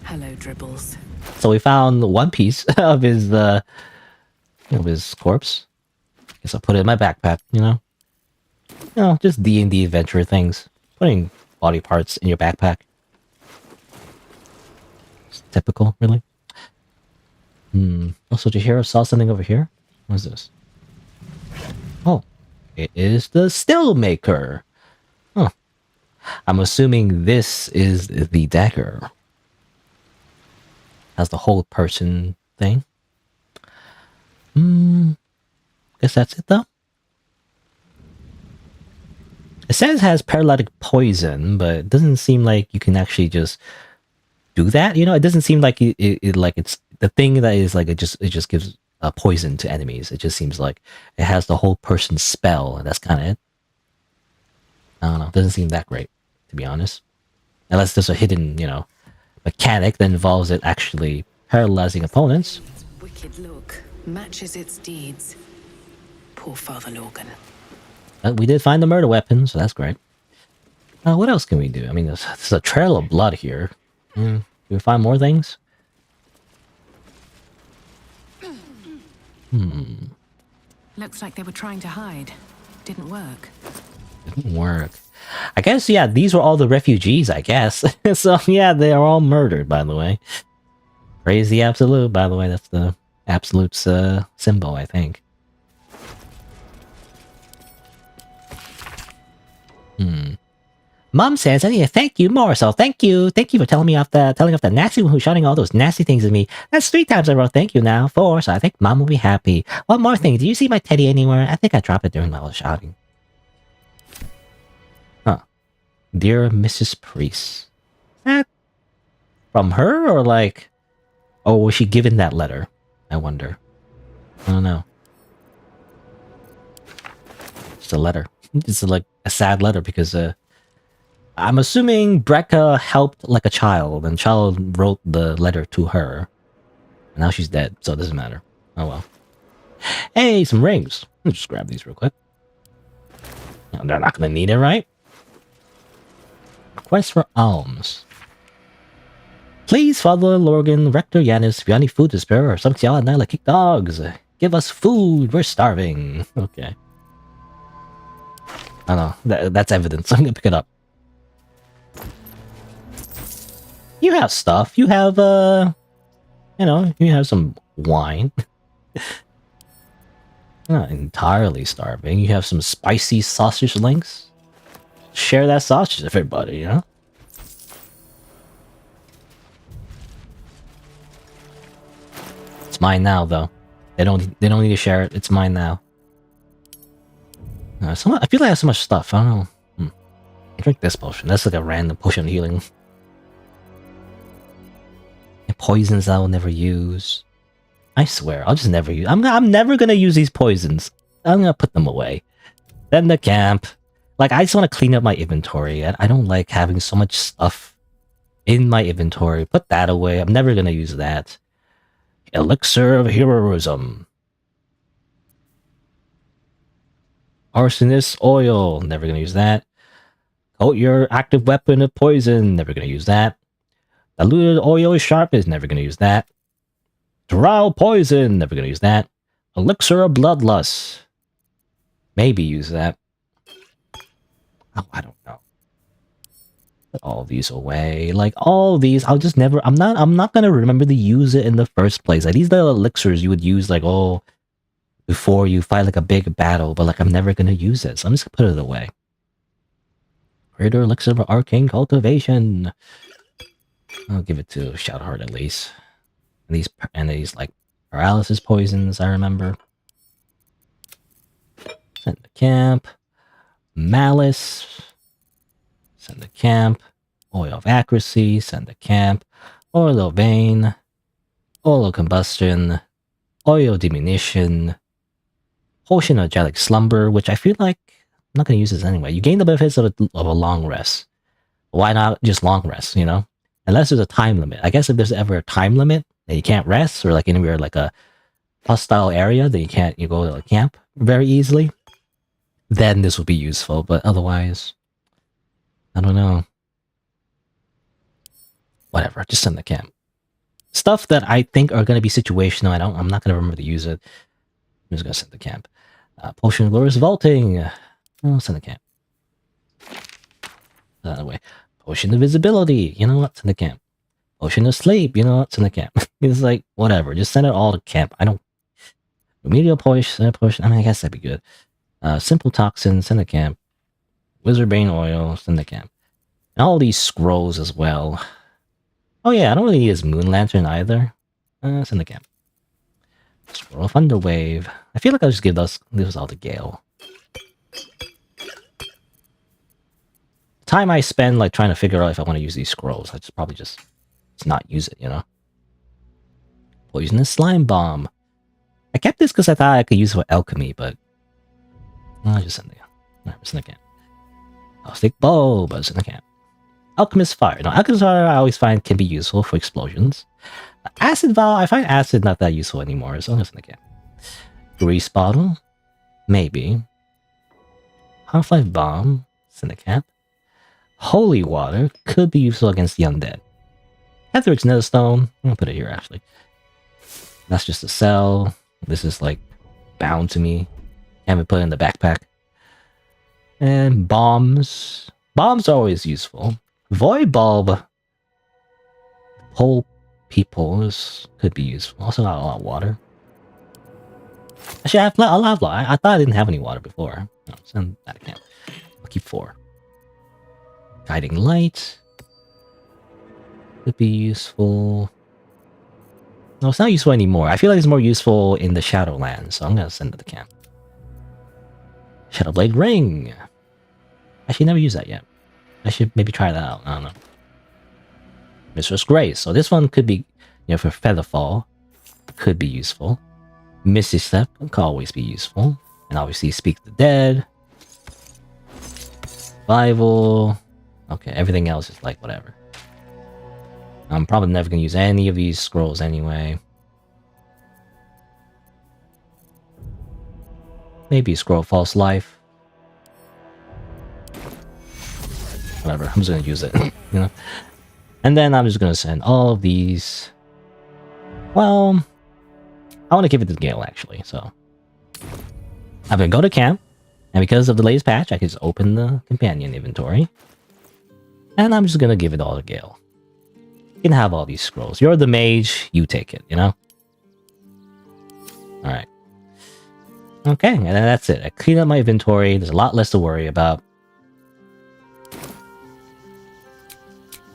Hello, Dribbles. So we found one piece of his corpse. Guess I'll put it in my backpack, you know? You know, just D&D adventure things. Putting body parts in your backpack. It's typical, really. Also, did you hear I saw something over here? What is this? Oh, it is the still maker. Huh. I'm assuming this is the dagger. Has the whole person thing. Guess that's it though. It says it has paralytic poison, but it doesn't seem like you can actually just do that. You know, it doesn't seem like it like it's the thing that is like it just gives poison to enemies. It just seems like it has the whole person spell, and that's kind of it. I don't know. It doesn't seem that great, to be honest. Unless there's a hidden, you know, mechanic that involves it actually paralyzing opponents. Its wicked look matches its deeds. Poor Father Lorgan. We did find the murder weapon, so that's great. What else can we do? I mean, there's a trail of blood here. Can we find more things? Looks like they were trying to hide. Didn't work. Didn't work. I guess, yeah, these were all the refugees, I guess. So, yeah, they are all murdered, by the way. Praise the Absolute, by the way. That's the Absolute's symbol, I think. Mom says I need to thank you more, so thank you. Thank you for telling off the nasty one who's shouting all those nasty things at me. That's 3 times I wrote thank you now. 4, so I think Mom will be happy. One more thing, do you see my teddy anywhere? I think I dropped it during my shouting. Huh. Dear Mrs. Priest. That from her, or like... Oh, was she given that letter? I wonder. I don't know. It's a letter. It's like a sad letter because I'm assuming Brecca helped like a child, and child wrote the letter to her. And now she's dead, so it doesn't matter. Oh well. Hey, some rings. Let me just grab these real quick. No, they're not gonna need it, right? Request for alms. Please, Father Lorgan, Rector Yanis, if you have any food to spare or something y'all at night like kick dogs, give us food. We're starving. Okay. I don't know. That's evidence. I'm gonna pick it up. You have stuff. You have, you know, you have some wine. Not entirely starving. You have some spicy sausage links. Share that sausage with everybody, you know? It's mine now, though. They don't need to share it. It's mine now. I feel like I have so much stuff. I don't know. Drink this potion. That's like a random potion of healing. And poisons I will never use. I swear, I'll just never use. I'm never gonna use these poisons. I'm gonna put them away. Then the camp. Like, I just want to clean up my inventory. I don't like having so much stuff in my inventory. Put that away. I'm never gonna use that. Elixir of heroism. Arsonist oil. Never gonna use that. Coat your active weapon of poison. Never gonna use that. Diluted oil is sharpness. Never gonna use that. Drow poison. Never gonna use that. Elixir of bloodlust. Maybe use that. Oh, I don't know. Put all these away. Like, all these, I'll just never... I'm not gonna remember to use it in the first place. Like, these are the elixirs you would use, like, oh... before you fight, like, a big battle. But, like, I'm never gonna use it. So I'm just gonna put it away. Greater elixir of arcane cultivation. I'll give it to Shadowheart at least. And these like paralysis poisons, I remember. Send the camp. Malice. Send the camp. Oil of accuracy. Send the camp. Oil of vein. Oil of combustion. Oil of diminution. Potion of angelic slumber, which I feel like I'm not going to use this anyway. You gain the benefits of a long rest. Why not just long rest, you know? Unless there's a time limit. I guess if there's ever a time limit that you can't rest, or like anywhere like a hostile area that you go to a camp very easily, then this would be useful. But otherwise, I don't know. Whatever, just send the camp. Stuff that I think are going to be situational. I'm not going to remember to use it. I'm just going to send the camp. Potion of glorious vaulting. Oh, send the camp. That way. Potion of visibility. You know what? Send the camp. Potion of sleep. You know what? Send the camp. It's like, whatever. Just send it all to camp. I don't... Remedial potion. I mean, I guess that'd be good. Simple toxin. Send the camp. Wizard Bane oil. Send the camp. And all these scrolls as well. Oh yeah, I don't really need his moon lantern either. Send the camp. Scroll of Thunderwave. I feel like I'll just give this all to Gale. Time I spend like trying to figure out if I want to use these scrolls, I just probably just not use it, you know? Poisonous Slime Bomb. I kept this because I thought I could use it for alchemy, but I'll just send the camp. Caustic Bulb, but send the camp. Alchemist Fire. Now, Alchemist Fire I always find can be useful for explosions. Acid Vial, I find acid not that useful anymore, so I'm just send the camp. Grease Bottle. Maybe. Half-Life Bomb. Send the camp. Holy Water could be useful against the undead. Etheridge Netherstone. I'm gonna put it here actually. That's just a cell. This is like bound to me. Haven't put it in the backpack. And bombs. Bombs are always useful. Void Bulb. Whole people could be useful. Also not a lot of water. Actually, I'll have water. I thought I didn't have any water before. No, send that again. I'll keep 4. Guiding Light could be useful. No, it's not useful anymore. I feel like it's more useful in the Shadowlands, so I'm gonna send it to the camp. Shadowblade Ring. Actually, never used that yet. I should maybe try that out. I don't know. Mistress Grace. So this one could be, you know, for Featherfall, could be useful. Misty Step could always be useful. And obviously Speak the Dead. Survival. Okay, everything else is like whatever. I'm probably never going to use any of these scrolls anyway. Maybe Scroll False Life. Whatever, I'm just going to use it, you know? And then I'm just going to send all of these... Well, I want to give it to Gale, actually, so... I'm going to go to camp, and because of the latest patch, I can just open the companion inventory. And I'm just going to give it all to Gale. You can have all these scrolls. You're the mage, you take it, you know? Alright. Okay, and then that's it. I clean up my inventory. There's a lot less to worry about.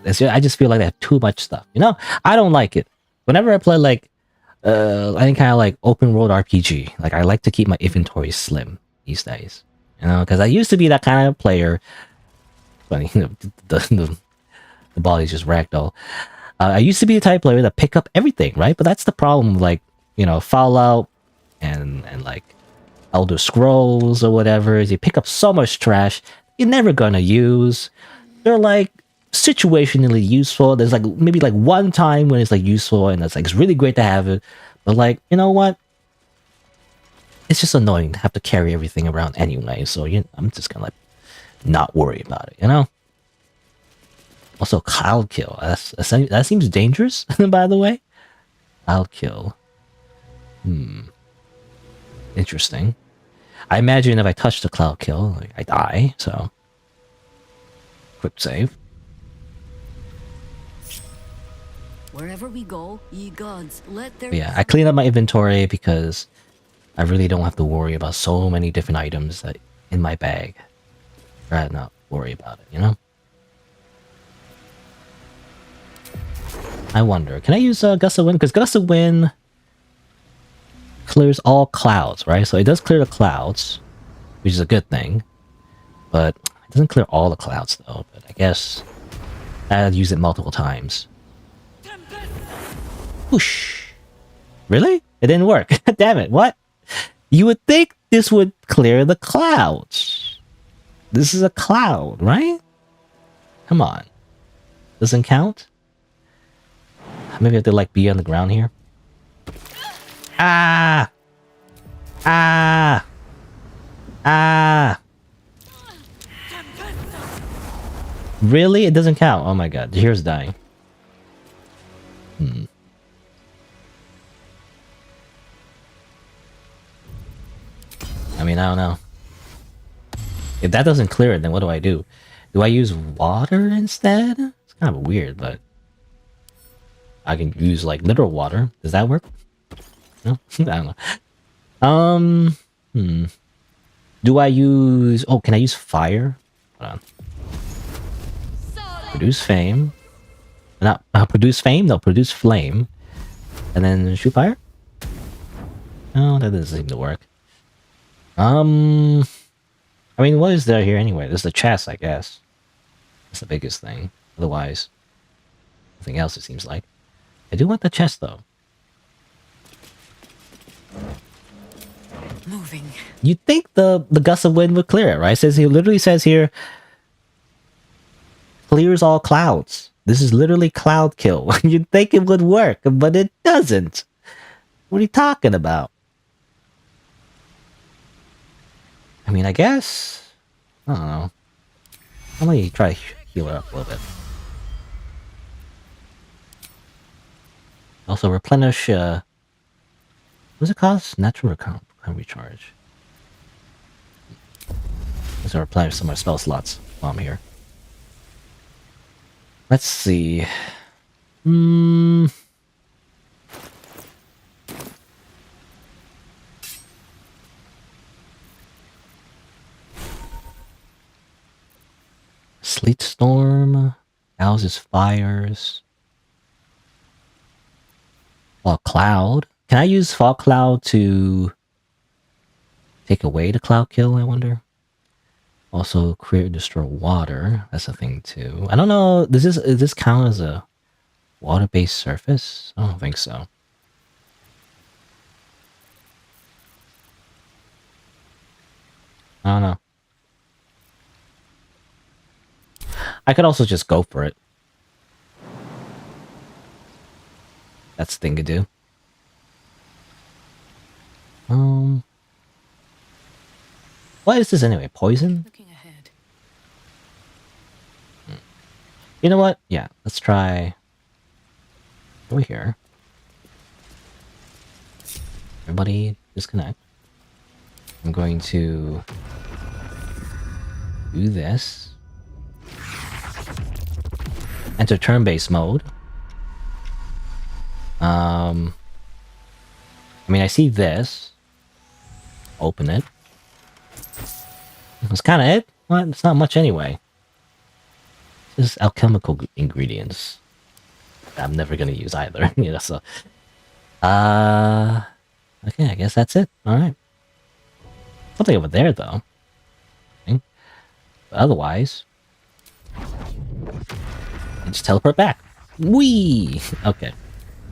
I just feel like I have too much stuff, you know? I don't like it. Whenever I play, like, any kind of like open world RPG. Like I like to keep my inventory slim these days, you know, because I used to be that kind of player. Funny, the body's just ragdoll. I used to be the type of player that pick up everything, right? But that's the problem, like, you know, Fallout and like Elder Scrolls or whatever. Is you pick up so much trash you're never gonna use. They're like situationally useful. There's like maybe like one time when it's like useful and it's like it's really great to have it. But like, you know what? It's just annoying to have to carry everything around anyway. So I'm just gonna like not worry about it, you know? Also, cloud kill. That seems dangerous, by the way. Cloud kill. Interesting. I imagine if I touch the cloud kill, like, I die, so... Quick save. Wherever we go, ye gods, let there... But yeah, I clean up my inventory because I really don't have to worry about so many different items that in my bag. I'd rather not worry about it, you know? I wonder, can I use Gust of Wind? Because Gust of Wind clears all clouds, right? So it does clear the clouds, which is a good thing. But it doesn't clear all the clouds, though. But I guess I'd use it multiple times. Whoosh. Really? It didn't work. Damn it, what? You would think this would clear the clouds. This is a cloud, right? Come on. Doesn't count? Maybe I have to like be on the ground here. Ah! Ah! Ah! Really? It doesn't count. Oh my god. Here's dying. I mean, I don't know. If that doesn't clear it, then what do I do? Do I use water instead? It's kind of weird, but... I can use like literal water. Does that work? No? I don't know. Do I use... Oh, can I use fire? Hold on. Produce fame. Not produce fame? No, produce flame. And then shoot fire? No, that doesn't seem to work. I mean, what is there here anyway? There's the chest, I guess. That's the biggest thing. Otherwise, nothing else, it seems like. I do want the chest, though. Moving. You'd think the gust of wind would clear it, right? It literally says here, clears all clouds. This is literally cloud kill. You'd think it would work, but it doesn't. What are you talking about? I mean, I guess... I don't know. Let me try to heal her up a little bit. Also, replenish, what does it cost? Natural recharge. Let's replenish some of my spell slots while I'm here. Let's see. Sleet storm, houses fires. Fog cloud. Can I use fog cloud to take away the cloud kill, I wonder? Also, create and destroy water. That's a thing too. I don't know. Does this count as a water-based surface? I don't think so. I don't know. I could also just go for it. That's the thing to do. What is this anyway? Poison? Looking ahead. You know what? Yeah, let's try over here. Everybody disconnect. I'm going to do this. Enter turn-based mode. I mean, I see this. Open it. That's kind of it. Well, it's not much anyway. It's alchemical ingredients. I'm never gonna use either. You know, so Okay, I guess that's it. Alright. Something over there, though. Okay. But otherwise... I just teleport back. Whee! Okay.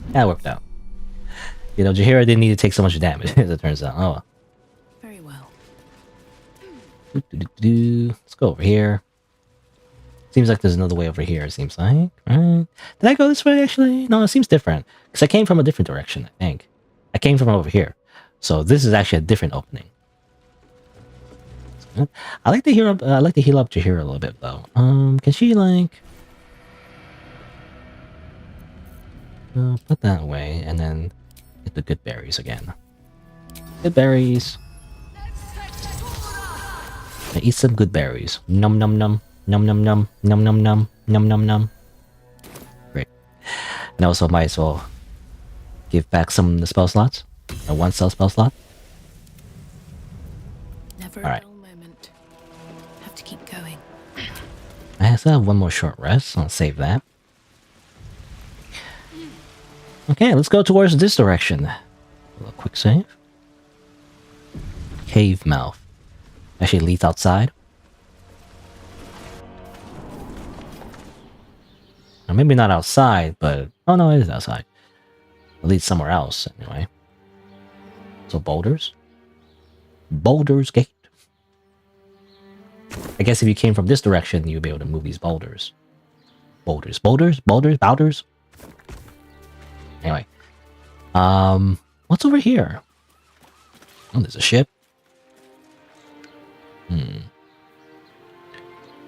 That worked out. You know, Jaheira didn't need to take so much damage, as it turns out. Oh well. Very well. Let's go over here. Seems like there's another way over here, it seems like. Right? Did I go this way, actually? No, it seems different. Because I came from a different direction, I think. I came from over here. So this is actually a different opening. I like to heal up Jaheira a little bit, though. Can she, like... put that away, and then get the good berries again. Good berries. Eat some good berries. Num num num. Num num num. Num num num. Num num num. Great. And also might as well give back some of the spell slots. A 1 spell slot. Never a dull moment. Have to keep going. I still have one more short rest, so I'll save that. Okay, let's go towards this direction. A little quick save. Cave mouth. Actually leads outside. Or maybe not outside, but... Oh no, it is outside. It leads somewhere else, anyway. So boulders? Boulders Gate. I guess if you came from this direction, you'd be able to move these boulders. Boulders. Boulders? Anyway. What's over here? Oh, there's a ship.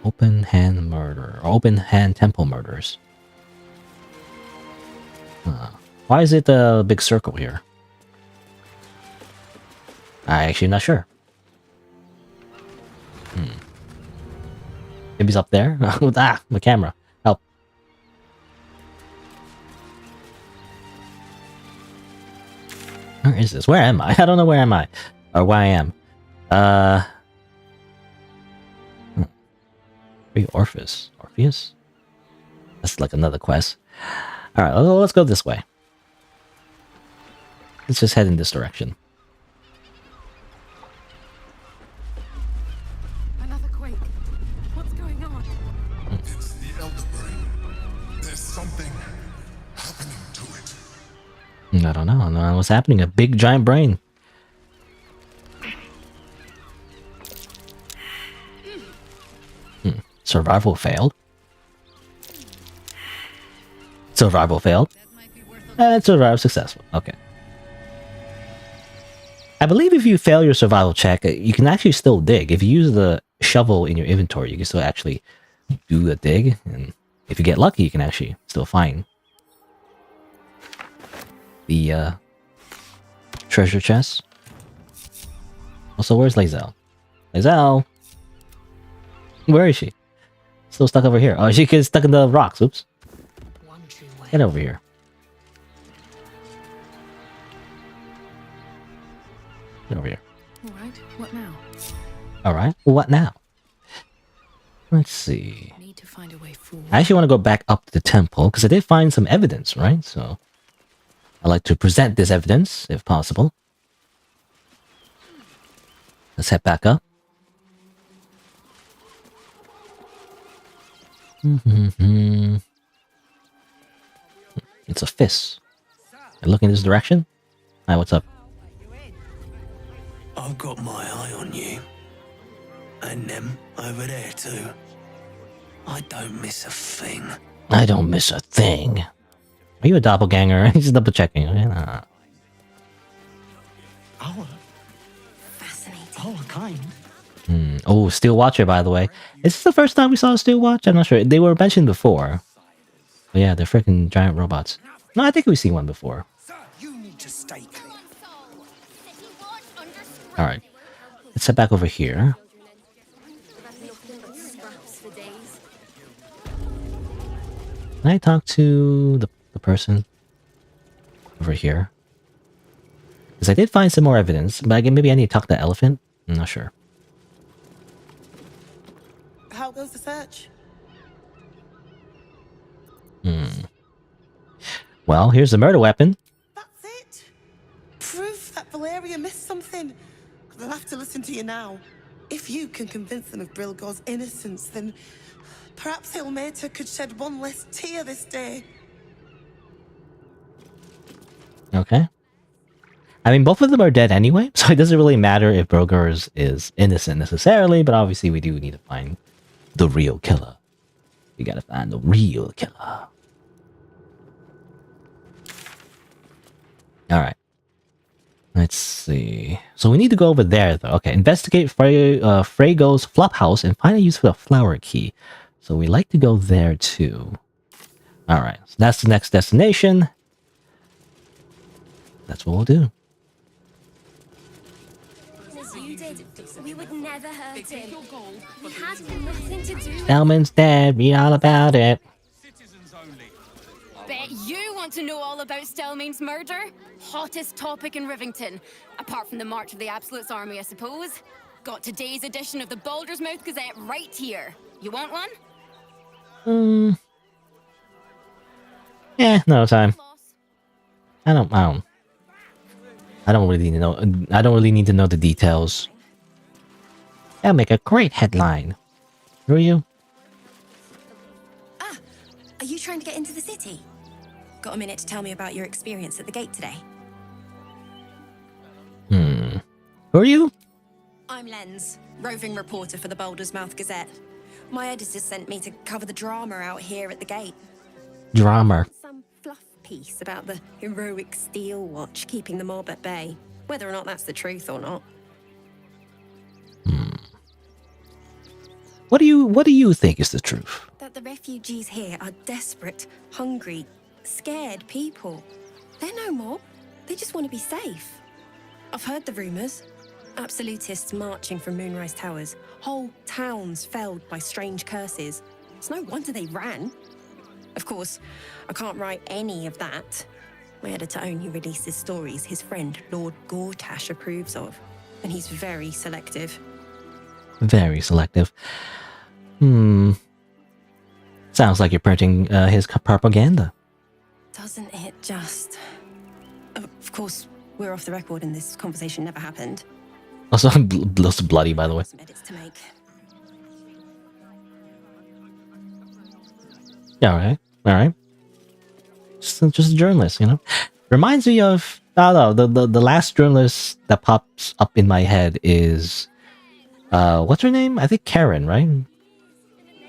Open hand murder. Or open hand temple murders. Why is it a big circle here? I actually not sure. Maybe he's up there? My camera. Help. Where is this? Where am I? I don't know where am I. Or where I am. Are you Orpheus? Orpheus? That's like another quest. Alright, let's go this way. Let's just head in this direction. Another quake. What's going on? It's the Elder Brain. There's something happening to it. I don't know. I don't know what's happening. A big giant brain. Survival failed. Survival failed. And survival successful. Okay. I believe if you fail your survival check, you can actually still dig. If you use the shovel in your inventory, you can still actually do a dig. And if you get lucky, you can actually still find the treasure chest. Also, where's Lae'zel? Lae'zel! Where is she? Still stuck over here. Oh, she gets stuck in the rocks. Oops. Get over here. Get over here. Alright, what now? Alright, what now? Let's see. Need to find a way forward. I actually want to go back up to the temple, because I did find some evidence, right? So, I like to present this evidence, if possible. Let's head back up. It's a fist. I look in this direction. Hi, what's up? I've got my eye on you. And them over there too. I don't miss a thing. I don't miss a thing. Are you a doppelganger? He's double checking. Our kind. Oh, Steel Watcher, by the way. Is this the first time we saw a Steel Watch? I'm not sure. They were mentioned before. But yeah, they're freaking giant robots. No, I think we've seen one before. You need to stay clear. Alright. Let's head back over here. Can I talk to the person over here? Because I did find some more evidence, but again, maybe I need to talk to the elephant? I'm not sure. How goes the search? Well, here's the murder weapon. That's it. Valeria missed something. They'll have to listen to you now. If you can convince them of Brilgor's innocence, then perhaps Ilmater could shed one less tear this day. Okay. I mean, both of them are dead anyway, so it doesn't really matter if Brilgor is innocent necessarily, but obviously we do need to find the real killer. We gotta find the real killer. Alright. Let's see. So we need to go over there, though. Okay, investigate Freygo's flophouse and find a use for the flower key. So we like to go there, too. Alright, so that's the next destination. That's what we'll do. As you did, we would never hurt him. He had nothing to do with it. Selman's dead. Read all about it. Bet you want to know all about Stelmane's murder? Hottest topic in Rivington. Apart from the March of the Absolute's army, I suppose. Got today's edition of the Baldur's Mouth Gazette right here. You want one? Yeah, no time. I don't really need to know. I don't really need to know the details. That'll make a great headline. Who are you? Ah, are you trying to get into the city? Got a minute to tell me about your experience at the gate today? Who are you? I'm Lens, roving reporter for the Baldur's Mouth Gazette. My editor sent me to cover the drama out here at the gate. Drama. Some fluff piece about the heroic Steel Watch keeping the mob at bay. Whether or not that's the truth or not. What do you think is the truth? That the refugees here are desperate, hungry, scared people. They're no mob. They just want to be safe. I've heard the rumors. Absolutists marching from Moonrise Towers. Whole towns felled by strange curses. It's no wonder they ran. Of course, I can't write any of that. My editor only releases stories his friend Lord Gortash approves of. And he's very selective. Very selective. Sounds like you're printing his propaganda. Doesn't it just? Of course, we're off the record and this conversation never happened. Also, bloody, by the way. Some edits to make. Yeah, all right. Just a journalist, you know. Reminds me of the last journalist that pops up in my head is what's her name? I think Karen, right?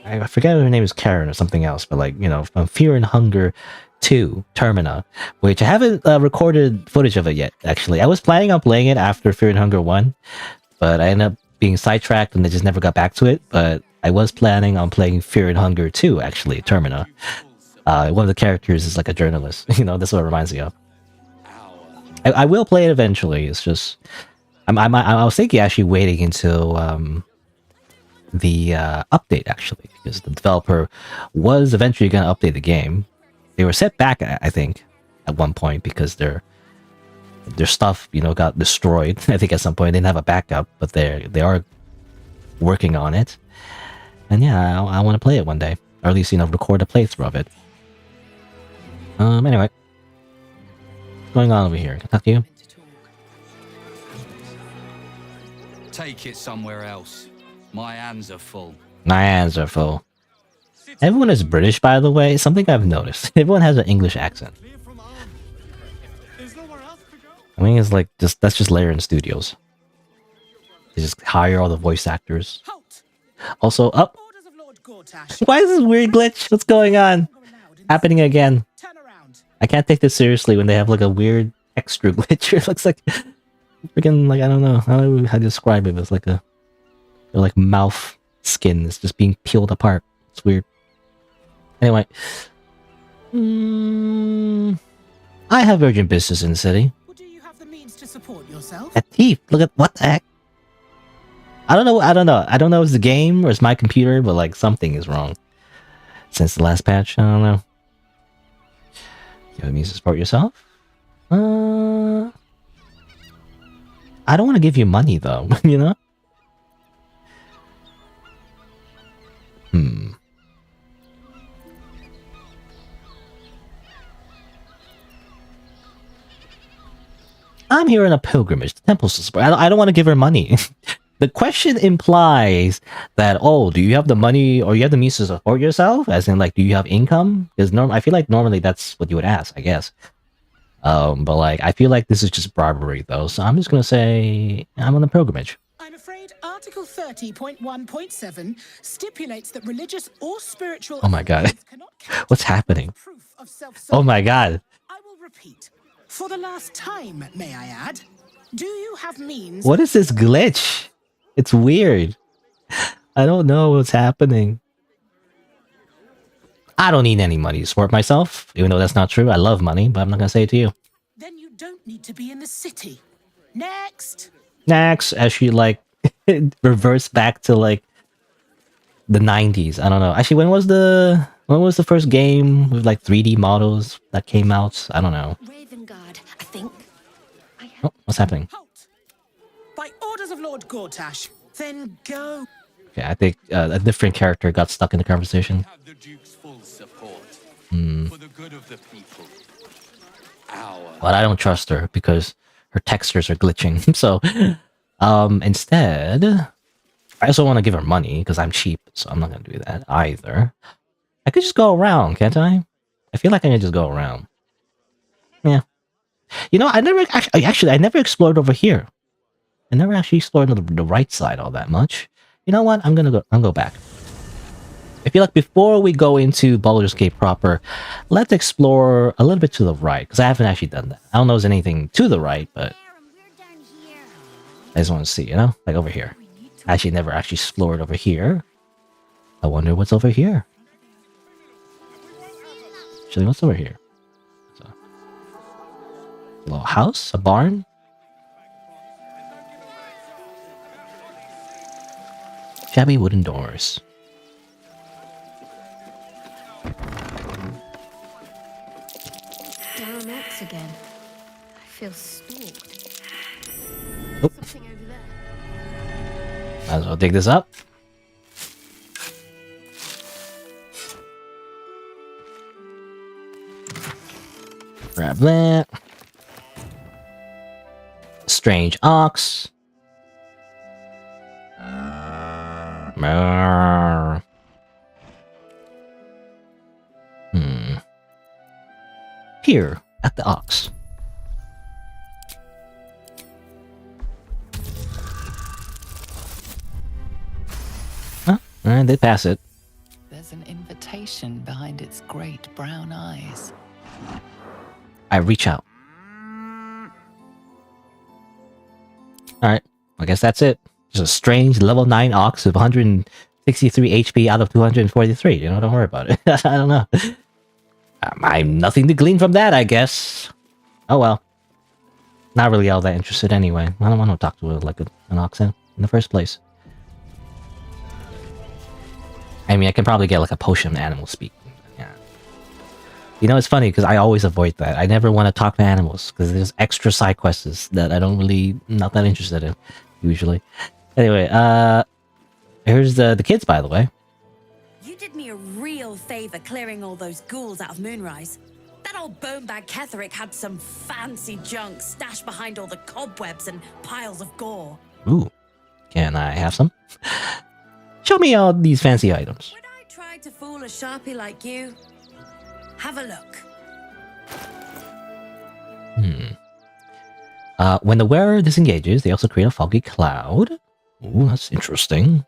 I forget if her name is Karen or something else, but like, you know, from Fear and Hunger 2, Termina, which I haven't recorded footage of it yet, actually. I was planning on playing it after Fear and Hunger 1, but I ended up being sidetracked and I just never got back to it, but I was planning on playing Fear and Hunger 2, actually, Termina. One of the characters is like a journalist, you know, that's what it reminds me of. I will play it eventually, it's just... I was thinking actually waiting until the update, actually, because the developer was eventually going to update the game. They were set back, I think, at one point because their stuff, you know, got destroyed. I think at some point they didn't have a backup, but they are working on it. And yeah, I want to play it one day, or at least, you know, record a playthrough of it. Anyway, what's going on over here? Can I talk to you? Take it somewhere else. My hands are full. My hands are full. Everyone is British, by the way. Something I've noticed. Everyone has an English accent. I mean, it's like that's just Larian Studios. They just hire all the voice actors. Also, up. Why is this weird glitch? What's going on? Happening again. I can't take this seriously when they have like a weird extra glitch. It looks like freaking, like, I don't know how to describe it. It's like a like mouth skin is just being peeled apart. It's weird. Anyway, I have urgent business in the city. Well, do you have the means to support yourself? A thief. Look at what the heck. I don't know. I don't know if it's the game or it's my computer, but like something is wrong since the last patch. I don't know. You have the means to support yourself. I don't want to give you money though. You know. I'm here on a pilgrimage. The temple's to support. I don't want to give her money. The question implies that, oh, do you have the money or you have the means to support yourself? As in, like, do you have income? Because I feel like normally that's what you would ask, I guess. But like, I feel like this is just bribery, though. So I'm just gonna say I'm on a pilgrimage. I'm afraid Article 30.1.7 stipulates that religious or spiritual Oh my god, what's happening? Oh my god. I will repeat. For the last time, may I add? Do you have means? What is this glitch? It's weird. I don't know what's happening. I don't need any money to support myself, even though that's not true. I love money, but I'm not gonna say it to you. Then you don't need to be in the city. Next. Next, as she like reverts back to like the 90s. I don't know. Actually, when was the first game with like 3D models that came out? I don't know. Raven Guard, I think. Oh, what's happening? By orders of Lord Gortash, then go. Okay, I think a different character got stuck in the conversation. Have the Duke's full support Hmm. for the good of the people. But I don't trust her because her textures are glitching. So, instead, I also want to give her money because I'm cheap, so I'm not gonna do that either. I could just go around, can't I? I feel like I can just go around. Yeah. You know, I never explored over here. I never actually explored the right side all that much. You know what? I'm gonna go back. I feel like before we go into Baldur's Gate proper, let's explore a little bit to the right, because I haven't actually done that. I don't know if there's anything to the right, but I just want to see, you know? Like over here. I actually never actually explored over here. I wonder what's over here. Actually, what's over here? So, a little house? A barn? Shabby wooden doors. Down X again. I feel stalked. Oh. Something over there. Might as well dig this up. Grab that. Strange ox. Here at the ox. Huh? Alright, they pass it. There's an invitation behind its great brown eyes. I reach out. Alright, I guess that's it. Just a strange level 9 ox with 163 HP out of 243. You know, don't worry about it. I don't know. I'm nothing to glean from that, I guess. Oh well. Not really all that interested anyway. I don't want to talk to like an ox in the first place. I mean, I can probably get like a potion of animal speak. Yeah. You know, it's funny because I always avoid that. I never want to talk to animals because there's extra side quests that I don't really, not that interested in, usually. Anyway, here's the kids, by the way. You did me a real favor clearing all those ghouls out of Moonrise. That old bonebag Ketherick had some fancy junk stashed behind all the cobwebs and piles of gore. Ooh, can I have some? Show me all these fancy items. Would I try to fool a sharpie like you? Have a look. When the wearer disengages, they also create a foggy cloud. Ooh, that's interesting.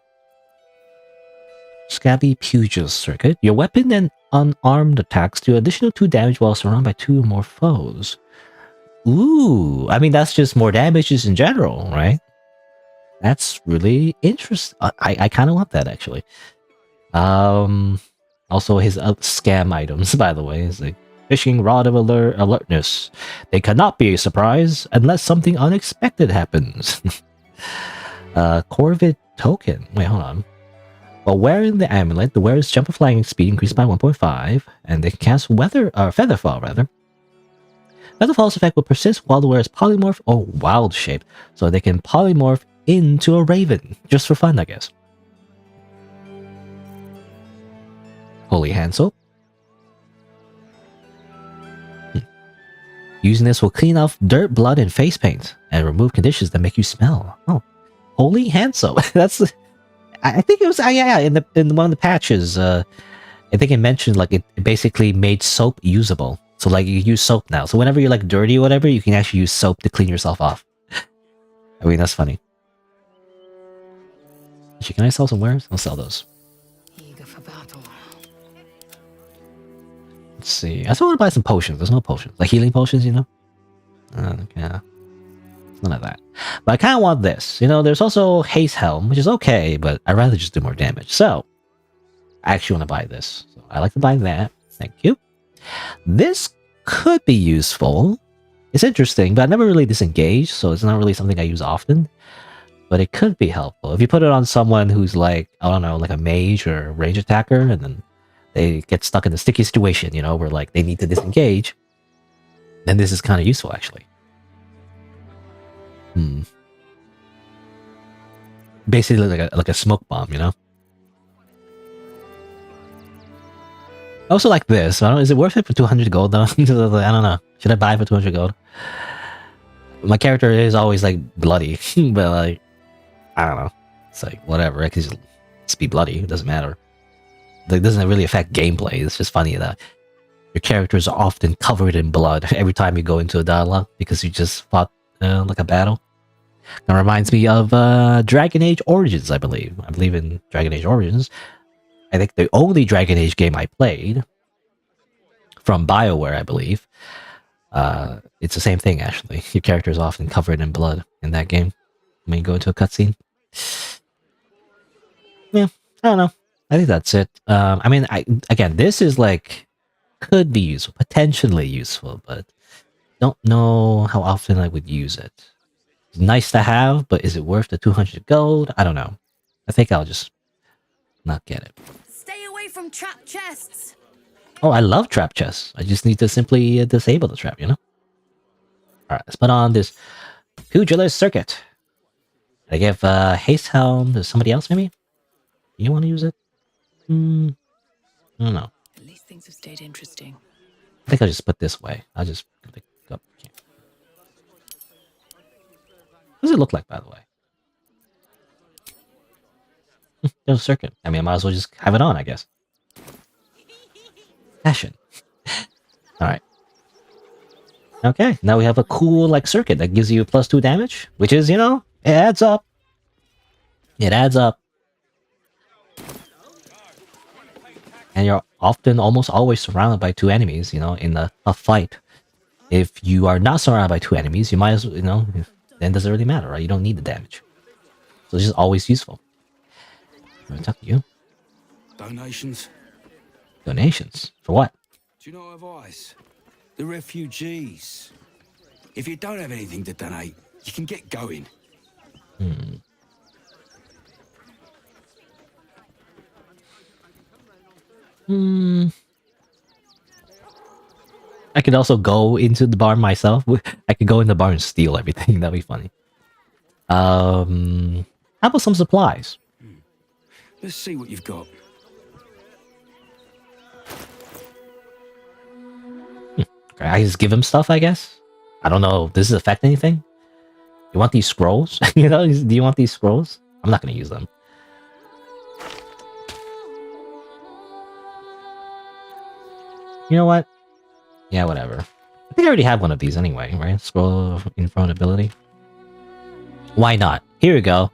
Scabby Pugel's Circuit. Your weapon and unarmed attacks do additional 2 damage while surrounded by 2 or more foes. Ooh, I mean, that's just more damage just in general, right? That's really interesting. I kind of want that, actually. Also, his scam items, by the way, is like fishing rod of alertness. They cannot be a surprise unless something unexpected happens. Corvid token. Wait, hold on. While wearing the amulet, the wearer's jump and flying speed increased by 1.5, and they can cast Featherfall, rather. Featherfall's effect will persist while the wearer's polymorph or wild shape, so they can polymorph into a raven, just for fun, I guess. Holy Hand Soap. Using this will clean off dirt, blood, and face paint, and remove conditions that make you smell. Oh, holy hand soap. That's, I think it was, yeah, in one of the patches, I think it mentioned like it basically made soap usable. So like you use soap now. So whenever you're like dirty or whatever, you can actually use soap to clean yourself off. I mean, that's funny. Actually, can I sell some wares? I'll sell those. Eager for battle. Let's see. I still want to buy some potions. There's no potions. Like healing potions, you know? Yeah. None of that. But I kind of want this. You know, there's also Haste Helm, which is okay, but I'd rather just do more damage. So, I actually want to buy this. So I like to buy that. Thank you. This could be useful. It's interesting, but I never really disengaged, so it's not really something I use often. But it could be helpful. If you put it on someone who's like, I don't know, like a mage or a range attacker, and then they get stuck in a sticky situation, you know, where like they need to disengage, then this is kind of useful, actually. Basically like a smoke bomb, you know? I also like this. I don't, is it worth it for 200 gold though? I don't know. Should I buy it for 200 gold? My character is always like bloody, but like, I don't know. It's like, whatever. I can just be bloody. It doesn't matter. It doesn't really affect gameplay. It's just funny that your characters are often covered in blood every time you go into a dialogue because you just fought like a battle. That reminds me of Dragon Age Origins, I believe. I believe in Dragon Age Origins. I think the only Dragon Age game I played from BioWare, I believe. It's the same thing, actually. Your character is often covered in blood in that game when you go into a cutscene. Yeah, I don't know. I think that's it. I mean, again, this is like, could be useful, potentially useful, but don't know how often I would use it. It's nice to have, but is it worth the 200 gold? I don't know. I think I'll just not get it. Stay away from trap chests. Oh, I love trap chests. I just need to simply disable the trap, you know? Alright, let's put on this Pugilar Circuit. I give Haste Helm to somebody else, maybe? You want to use it? I don't know. At least things have stayed interesting. I think I'll just put this way. I'll just pick up. What does it look like, by the way? There's a circuit. I mean, I might as well just have it on, I guess. Fashion. Alright. Okay, now we have a cool, like, circuit that gives you +2 damage, which is, you know, it adds up. It adds up. And you're often, almost always surrounded by 2 enemies, you know, in a fight. If you are not surrounded by 2 enemies, you might as well, you know, then it doesn't really matter, right? You don't need the damage. So it's just always useful. I'm gonna talk to you. Donations? Donations? For what? Do you know advice? The refugees. If you don't have anything to donate, you can get going. I could also go into the bar myself. I could go in the bar and steal everything. That'd be funny. How about some supplies? Let's see what you've got. Okay, I just give him stuff, I guess. I don't know. Does this affect anything? You want these scrolls? You know, do you want these scrolls? I'm not gonna use them. You know what? Yeah, whatever. I think I already have one of these anyway, right? Scroll of invulnerability. Why not? Here we go.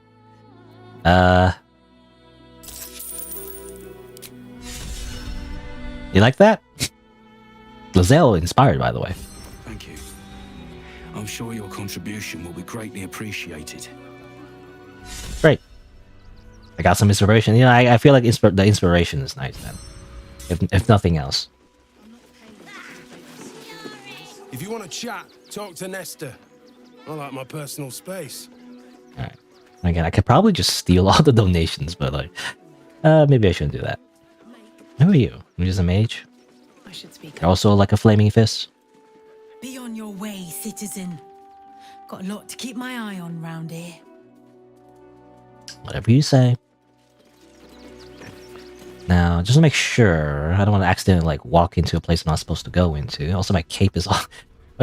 You like that? Lozelle inspired, by the way. Thank you. I'm sure your contribution will be greatly appreciated. Great. I got some inspiration. You know, I feel like the inspiration is nice, then. If nothing else. If you want to chat, talk to Nestor. I like my personal space. Alright. Again, I could probably just steal all the donations, but like, maybe I shouldn't do that. Who are you? You're just a mage? I should speak. You're also like a flaming fist? Be on your way, citizen. Got a lot to keep my eye on round here. Whatever you say. Now, just to make sure, I don't want to accidentally like walk into a place I'm not supposed to go into. Also, my cape is off.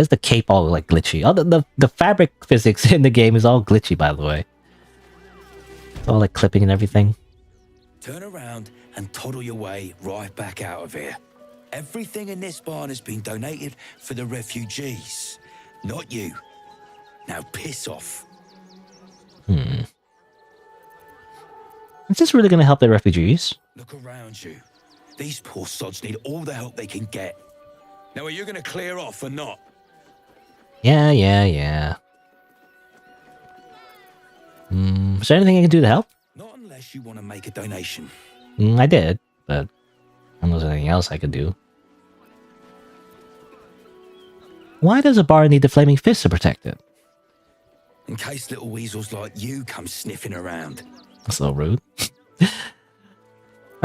Why is the cape all like glitchy? Oh, the fabric physics in the game is all glitchy, by the way. It's all like clipping and everything. Turn around and toddle your way right back out of here. Everything in this barn has been donated for the refugees, not you. Now piss off. Is this really gonna help the refugees? Look around you. These poor sods need all the help they can get. Now are you gonna clear off or not? Yeah. Is there anything I can do to help? Not unless you want to make a donation. I did, but I don't know if there's anything else I could do. Why does a bar need the flaming fist to protect it? In case little weasels like you come sniffing around. That's so rude.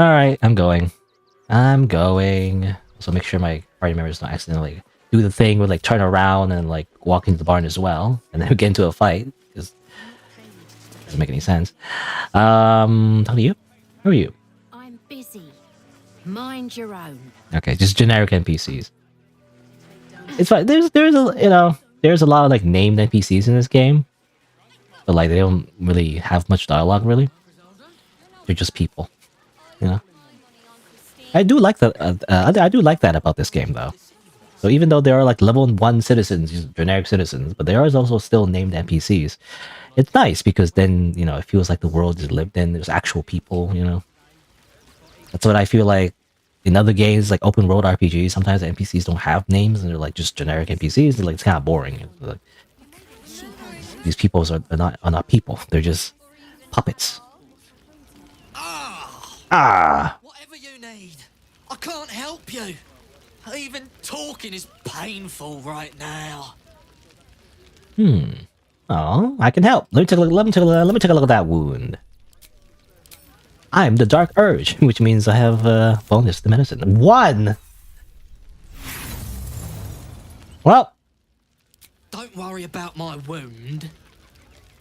Alright, I'm going. So make sure my party members don't accidentally do the thing where like turn around and like walk into the barn as well. And then we get into a fight. Because it doesn't make any sense. Talk to you? Who are you? I'm busy. Mind your own. Okay, just generic NPCs. It's fine. There's a lot of like named NPCs in this game. But like they don't really have much dialogue really. They're just people. You know? I do like that. I do like that about this game, though. So even though there are like level 1 citizens, generic citizens, but there are also still named NPCs. It's nice because then it feels like the world is lived in. There's actual people. That's what I feel like in other games, like open world RPGs. Sometimes the NPCs don't have names and they're like just generic NPCs. They're like it's kind of boring. Like, these people are not people. They're just puppets. Whatever you need, I can't help you. Even talking is painful right now. Oh, I can help. Let me take a look at that wound. I'm the Dark Urge, which means I have bonus to medicine. 1. Well, Don't worry about my wound.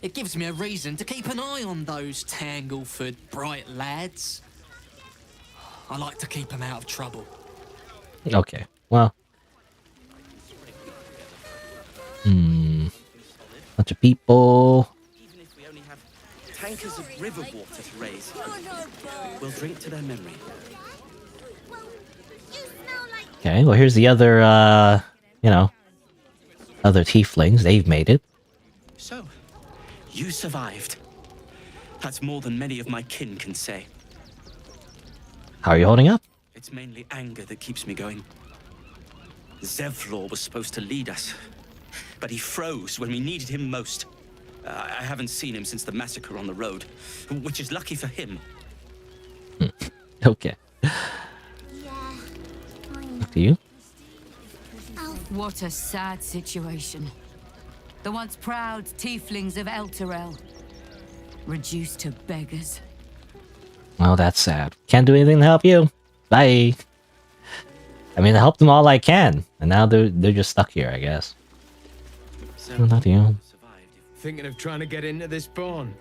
It gives me a reason to keep an eye on those Tangleford bright lads. I like to keep them out of trouble. okay. Well. Bunch of people. Even if we only have tankers of river water to raise, we'll drink to their memory. Okay, well here's the other, other tieflings. They've made it. So, you survived. That's more than many of my kin can say. How are you holding up? It's mainly anger that keeps me going. Zevlor was supposed to lead us, but he froze when we needed him most. I haven't seen him since the massacre on the road, which is lucky for him. Okay. Up to you. What a sad situation. The once proud tieflings of Elturel, reduced to beggars. Well, that's sad. Can't do anything to help you. Bye. I mean, I helped them all I can, and now they're just stuck here, I guess. Well, not you. Thinking of trying to get into this barn?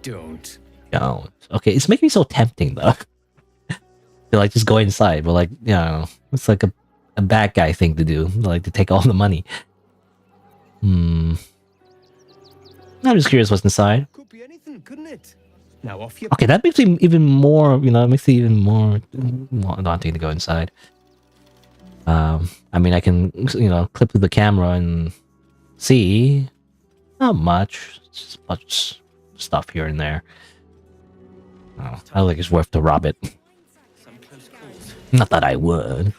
Don't. Don't. Okay, it's making me so tempting though. To like just go inside, but like, it's like a bad guy thing to do, like to take all the money. I'm just curious what's inside. Could be anything, couldn't it? Now off you. Okay, that makes it even more, makes it even more daunting to go inside. I mean, I can, clip through the camera and see. Not much. Just a bunch of stuff here and there. Oh, I don't think it's worth to rob it. Not that I would.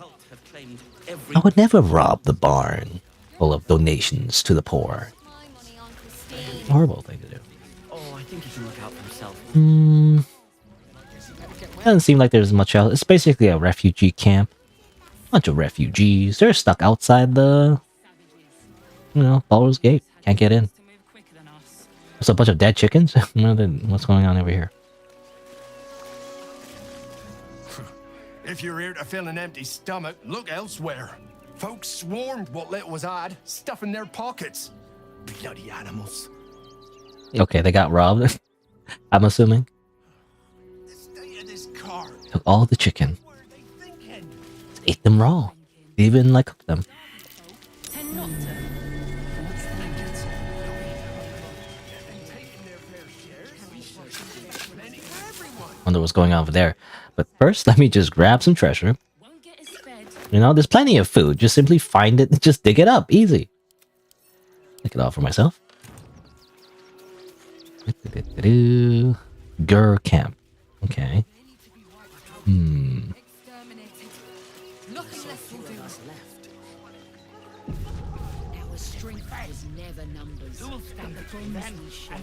I would never rob the barn full of donations to the poor. Horrible thing to do. Oh, I think he can look out for himself. Doesn't seem like there's much else. It's basically a refugee camp. Bunch of refugees. They're stuck outside the, Baldur's Gate. Can't get in. There's a bunch of dead chickens. What's going on over here? If you're here to fill an empty stomach, look elsewhere. Folks swarmed what little was had, stuffing their pockets. Bloody animals. Okay, they got robbed. I'm assuming. Took all the chicken. Ate them raw. They even cooked them. wonder what's going on over there. But first, let me just grab some treasure. You know, there's plenty of food. Just simply find it and just dig it up. Easy. Take it off for myself. Gur camp. Okay. Our strength is never numbers. And the promise we share.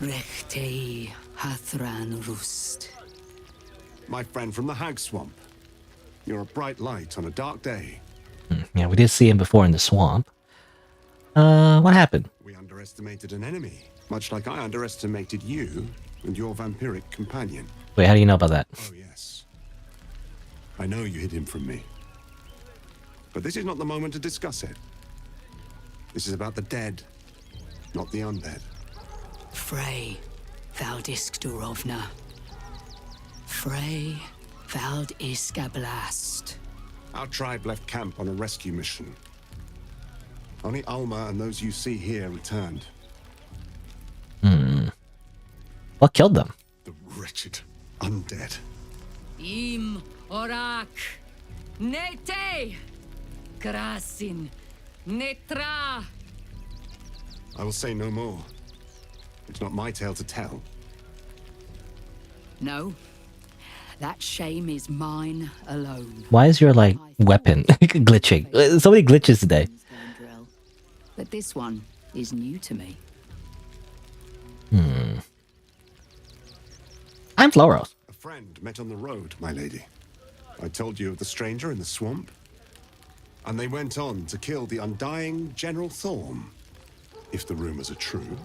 Rechte Hathran Rust. My friend from the Hag Swamp. You're a bright light on a dark day. Yeah, we did see him before in the swamp. What happened? We underestimated an enemy, much like I underestimated you and your vampiric companion. Wait, how do you know about that? Oh, yes. I know you hid him from me. But this is not the moment to discuss it. This is about the dead, not the undead. Frey Valdiskdurovna. Frey Valdiskablast. Our tribe left camp on a rescue mission. Only Alma and those you see here returned. What killed them? The wretched undead. Im Orak. Nete. Krasin. Netra. I will say no more. It's not my tale to tell. No. That shame is mine alone. Why is your, like, weapon glitching? So many glitches today. But this one is new to me. I'm Floros. A friend met on the road, my lady. I told you of the stranger in the swamp. And they went on to kill the undying General Thorm. If the rumors are true.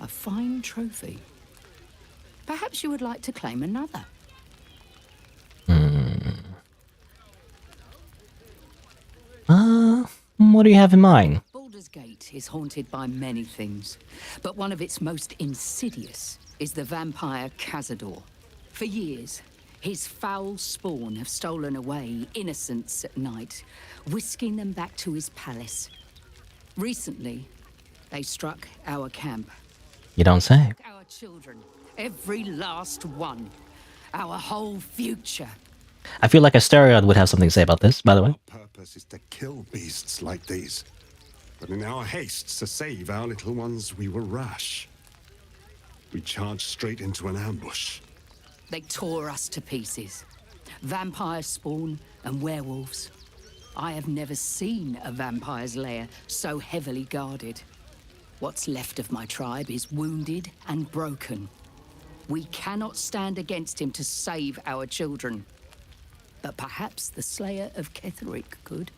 A fine trophy. Perhaps you would like to claim another. What do you have in mind? Baldur's Gate is haunted by many things, but one of its most insidious is the vampire Cazador. For years, his foul spawn have stolen away innocents at night, whisking them back to his palace. Recently, they struck our camp. You don't say. Our children, every last one, our whole future. I feel like Asterion would have something to say about this, by the way. Our purpose is to kill beasts like these. But in our haste to save our little ones, we were rash. We charged straight into an ambush. They tore us to pieces. Vampire spawn and werewolves. I have never seen a vampire's lair so heavily guarded. What's left of my tribe is wounded and broken. We cannot stand against him to save our children. But perhaps the Slayer of Ketheric could.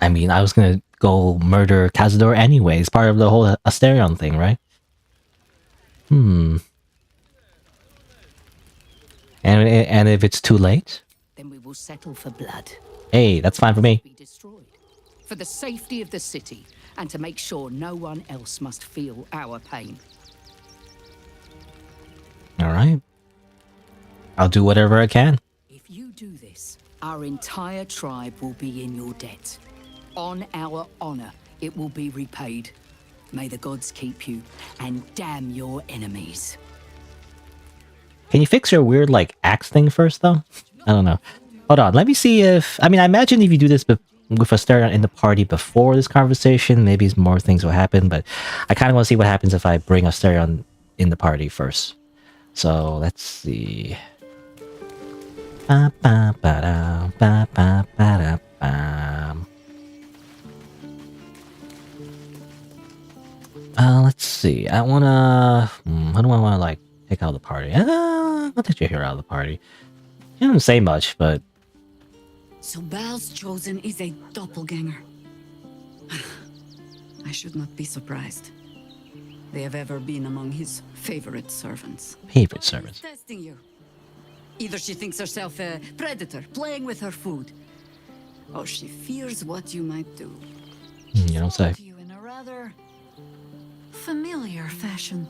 I mean, I was gonna go murder Cazador anyway. It's part of the whole Asterion thing, right? And if it's too late? Then we will settle for blood. Hey, that's fine for me. Be destroyed. For the safety of the city, and to make sure no one else must feel our pain. Alright. I'll do whatever I can. If you do this, our entire tribe will be in your debt. On our honor, it will be repaid. May the gods keep you, and damn your enemies. Can you fix your weird, like, axe thing first, though? I don't know. Hold on, let me see if... I mean, I imagine if you do this with Asterion in the party before this conversation, maybe more things will happen, but I kind of want to see what happens if I bring Asterion in the party first. So, let's see... let's see. I wanna... how do I wanna, like, take out the party? I'll take your hero out of the party. He doesn't say much, but... So Bal's chosen is a doppelganger. I should not be surprised. They have ever been among his favorite servants. Favorite servants? Testing you. Either she thinks herself a predator, playing with her food, or she fears what you might do. You don't say. You in a rather familiar fashion.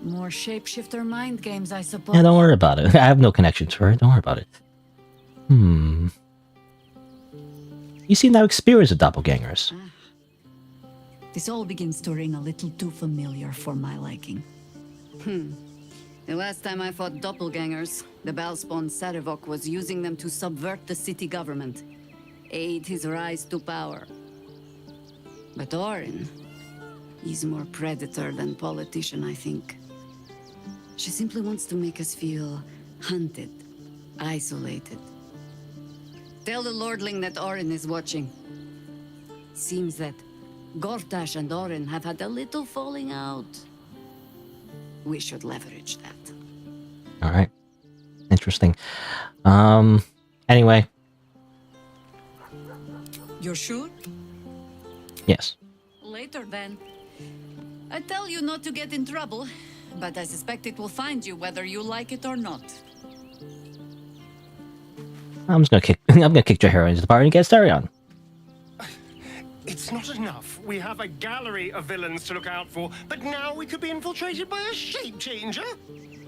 More shapeshifter mind games, I suppose. Yeah, don't worry about it. I have no connection to her. Don't worry about it. You seem now experienced with doppelgangers. This all begins to ring a little too familiar for my liking. The last time I fought doppelgangers, the Balspawn Sarevok was using them to subvert the city government, aid his rise to power. But Orin, he's more predator than politician, I think. She simply wants to make us feel hunted, isolated. Tell the Lordling that Orin is watching. Seems that Gortash and Orin have had a little falling out. We should leverage that. All right. Interesting. Anyway. You're sure? Yes. Later then. I tell you not to get in trouble, but I suspect it will find you whether you like it or not. I'm just gonna kick. I'm gonna kick Jahara into the party and get Starion. It's not enough. We have a gallery of villains to look out for, but now we could be infiltrated by a shape changer.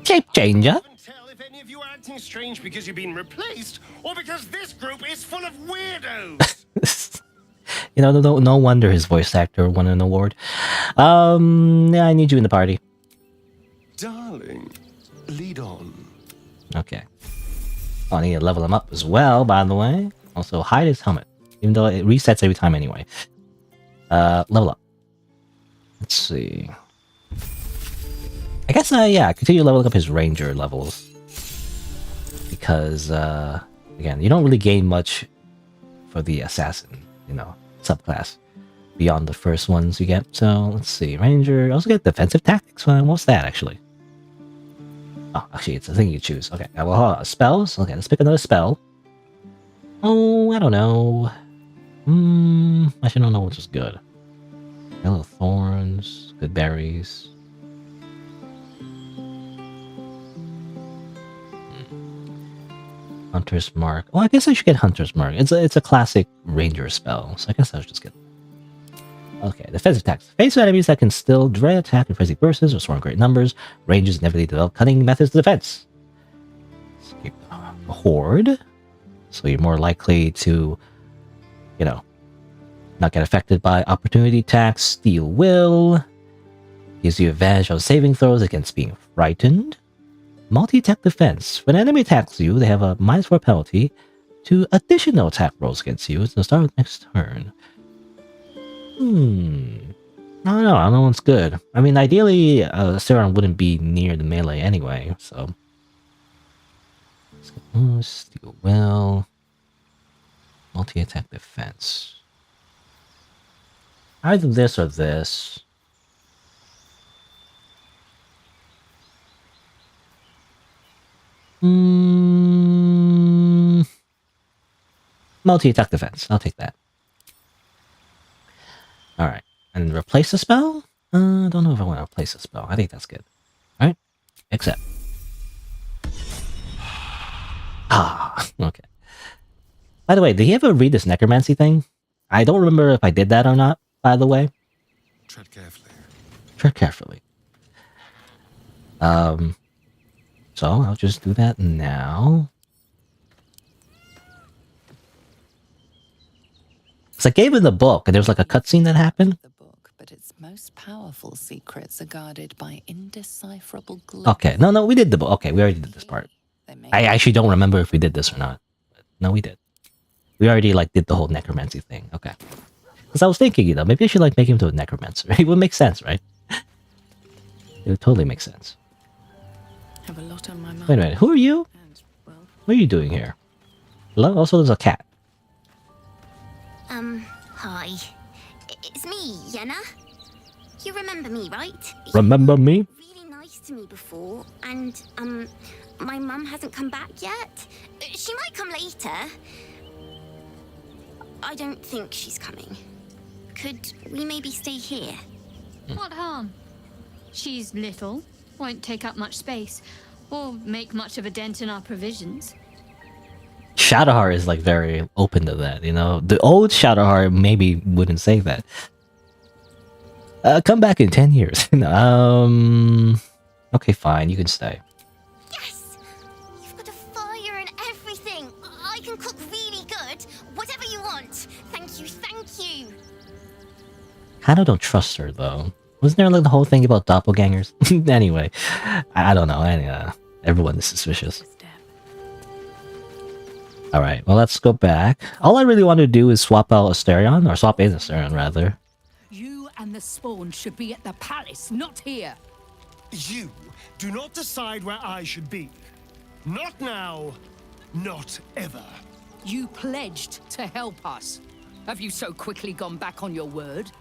Shape changer? I can't tell if any of you are acting strange because you've been replaced, or because this group is full of weirdos. You know, no wonder his voice actor won an award. Yeah, I need you in the party. Darling, lead on. Okay. Oh, I need to level him up as well, by the way. Also, hide his helmet, even though it resets every time anyway. Level up. Let's see. I guess, yeah, continue leveling up his ranger levels. Because, again, you don't really gain much for the assassin, you know, subclass beyond the first ones you get. So, let's see. Ranger, also get defensive tactics. What's that, actually? Oh, actually, it's a thing you choose. Okay, well, hold on. Spells? Okay, let's pick another spell. Oh, I don't know. Actually, I don't know which is good. Yellow thorns, good berries. Hunter's Mark. Oh, I guess I should get Hunter's Mark. It's a classic ranger spell, so I guess I should just get. Okay, defensive attacks. Face enemies that can still dread attack in frenzy bursts or swarm great numbers. Rangers inevitably develop cunning methods to defense. Horde. So you're more likely to, you know, not get affected by opportunity attacks. Steel Will. Gives you advantage on saving throws against being frightened. Multi-attack defense. When an enemy attacks you, they have a -4 penalty to additional attack rolls against you at the start of the next turn. I don't know. I don't know what's good. I mean, ideally, Sauron wouldn't be near the melee anyway, so. Steel Will. Multi-attack defense. Either this or this. Multi-attack defense. I'll take that. Alright. And replace the spell? I don't know if I want to replace the spell. I think that's good. Alright. Accept. Ah, okay. By the way, did he ever read this necromancy thing? I don't remember if I did that or not, by the way. Tread carefully. Tread carefully. So I'll just do that now. So I gave him the book, and there's like a cutscene that happened. But its most powerful secrets are guarded by indecipherable glyphs. Okay, no, we did the book. Okay, we already did this part. I actually don't remember if we did this or not. But no, we did. We already like did the whole necromancy thing. Okay. Because I was thinking, you know, maybe I should like make him to a necromancer. It would make sense, right? It would totally make sense. Have a lot on my mind. Wait a minute, who are you? What are you doing here? Hello? Also, there's a cat. Hi. It's me, Yenna. You remember me, right? Remember me? Really nice to me before, and, my mum hasn't come back yet. She might come later. I don't think she's coming. Could we maybe stay here? What harm? She's little, won't take up much space, or make much of a dent in our provisions. Shadowheart is like very open to that, you know? The old Shadowheart maybe wouldn't say that. Come back in 10 years. Okay, fine, you can stay. Yes! You've got a fire and everything. I can cook really good. Whatever you want. Thank you, thank you. Kinda don't trust her, though. Wasn't there like the whole thing about doppelgangers? Anyway, I don't know. Everyone is suspicious. Alright, well, let's go back. All I really want to do is swap out Asterion, or swap in Asterion, rather. You and the spawn should be at the palace, not here. You do not decide where I should be. Not now, not ever. You pledged to help us. Have you so quickly gone back on your word?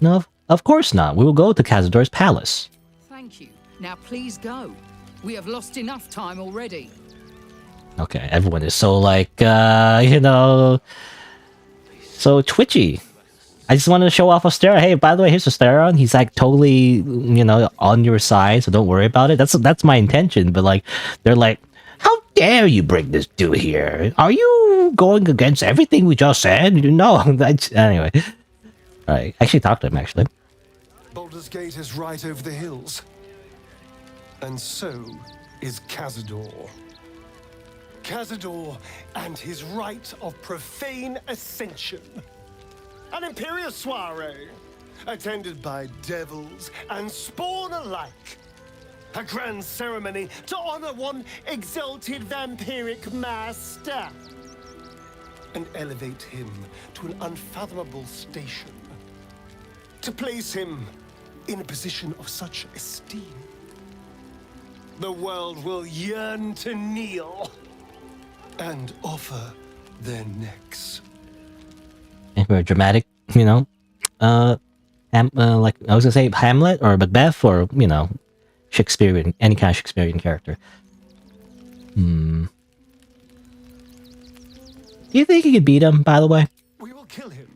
No, of course not. We will go to Cazador's palace. Thank you. Now please go. We have lost enough time already. Okay, everyone is so like, you know, so twitchy. I just wanted to show off Astera. Hey, by the way, here's Asterion. He's like totally, you know, on your side, so don't worry about it. That's my intention. But like, they're like, how dare you bring this dude here? Are you going against everything we just said? No. Anyway, all right. Actually, talk to him. Actually, Baldur's Gate is right over the hills. And so is Cazador. Cazador and his rite of profane ascension. An imperial soiree, attended by devils and spawn alike. A grand ceremony to honor one exalted vampiric master. And elevate him to an unfathomable station. To place him in a position of such esteem. The world will yearn to kneel and offer their necks. and very dramatic, you know. Like I was gonna say Hamlet or Macbeth or you know Shakespearean, any kind of Shakespearean character. Do you think you could beat him? By the way, We will kill him,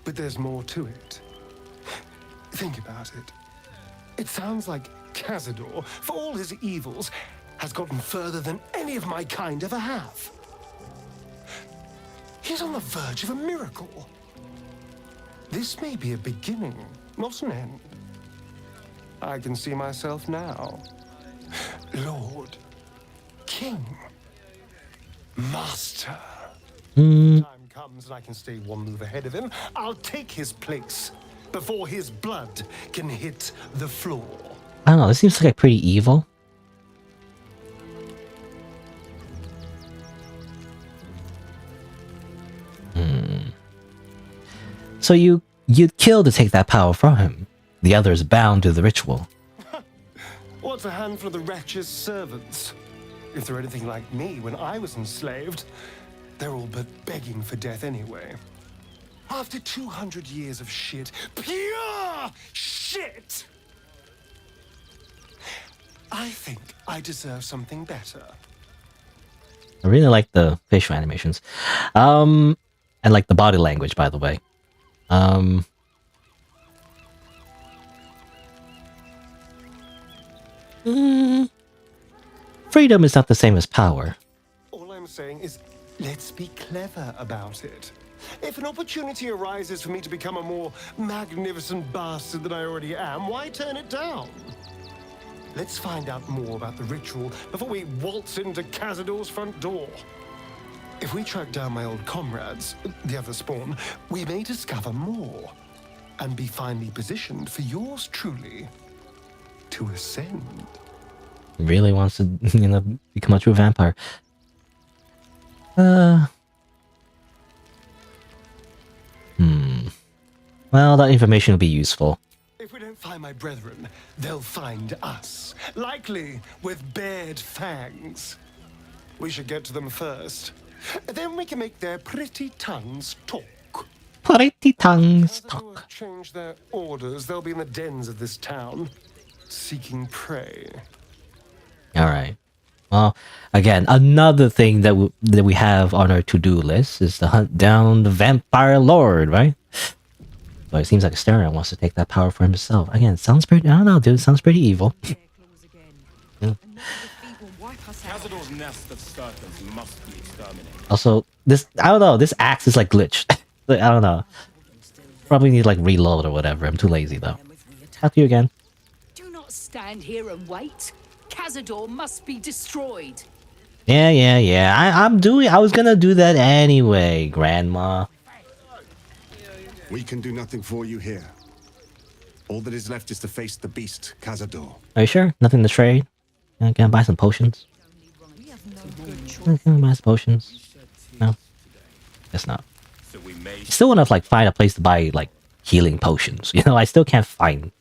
but there's more to it. Think about it. It sounds like Cazador, for all his evils, has gotten further than any of my kind ever have. He's on the verge of a miracle. This may be a beginning, not an end. I can see myself now. Lord, King, Master. Time comes and I can stay one move ahead of him. I'll take his place before his blood can hit the floor. I don't know. This seems like pretty evil. So you'd kill to take that power from him. The others bound to the ritual. What's a handful of the wretch's servants? If they're anything like me when I was enslaved, they're all but begging for death anyway. After 200 years of shit, pure shit! I think I deserve something better. I really like the facial animations. And like the body language, by the way. Freedom is not the same as power. All I'm saying is, let's be clever about it. If an opportunity arises for me to become a more magnificent bastard than I already am, why turn it down? Let's find out more about the ritual before we waltz into Cazador's front door. If we track down my old comrades, the other spawn, we may discover more and be finally positioned for yours truly to ascend. Really wants to, you know, become a true vampire. Well, that information will be useful. If we don't find my brethren, they'll find us, likely with bared fangs. We should get to them first. Then we can make their pretty tongues talk. Pretty tongues talk. Change their orders. They'll be in the dens of this town, seeking prey. All right. Well, again, another thing that we have on our to-do list is to hunt down the vampire lord, right? So it seems like Asterion wants to take that power for himself. Again, sounds pretty. I don't know, dude. Sounds pretty evil. Yeah. Cazador's nest of serpents must be exterminated. Also, this I don't know. This axe is like glitched. Like, I don't know. Probably need like reload or whatever. I'm too lazy though. Talk to you again. Do not stand here and wait. Cazador must be destroyed. Yeah. I was gonna do that anyway, Grandma. We can do nothing for you here. All that is left is to face the beast, Cazador. Are you sure? Nothing to trade? Can I buy some potions? Can I buy some potions? No? Guess not. Still want to like find a place to buy like healing potions. You know, I still can't find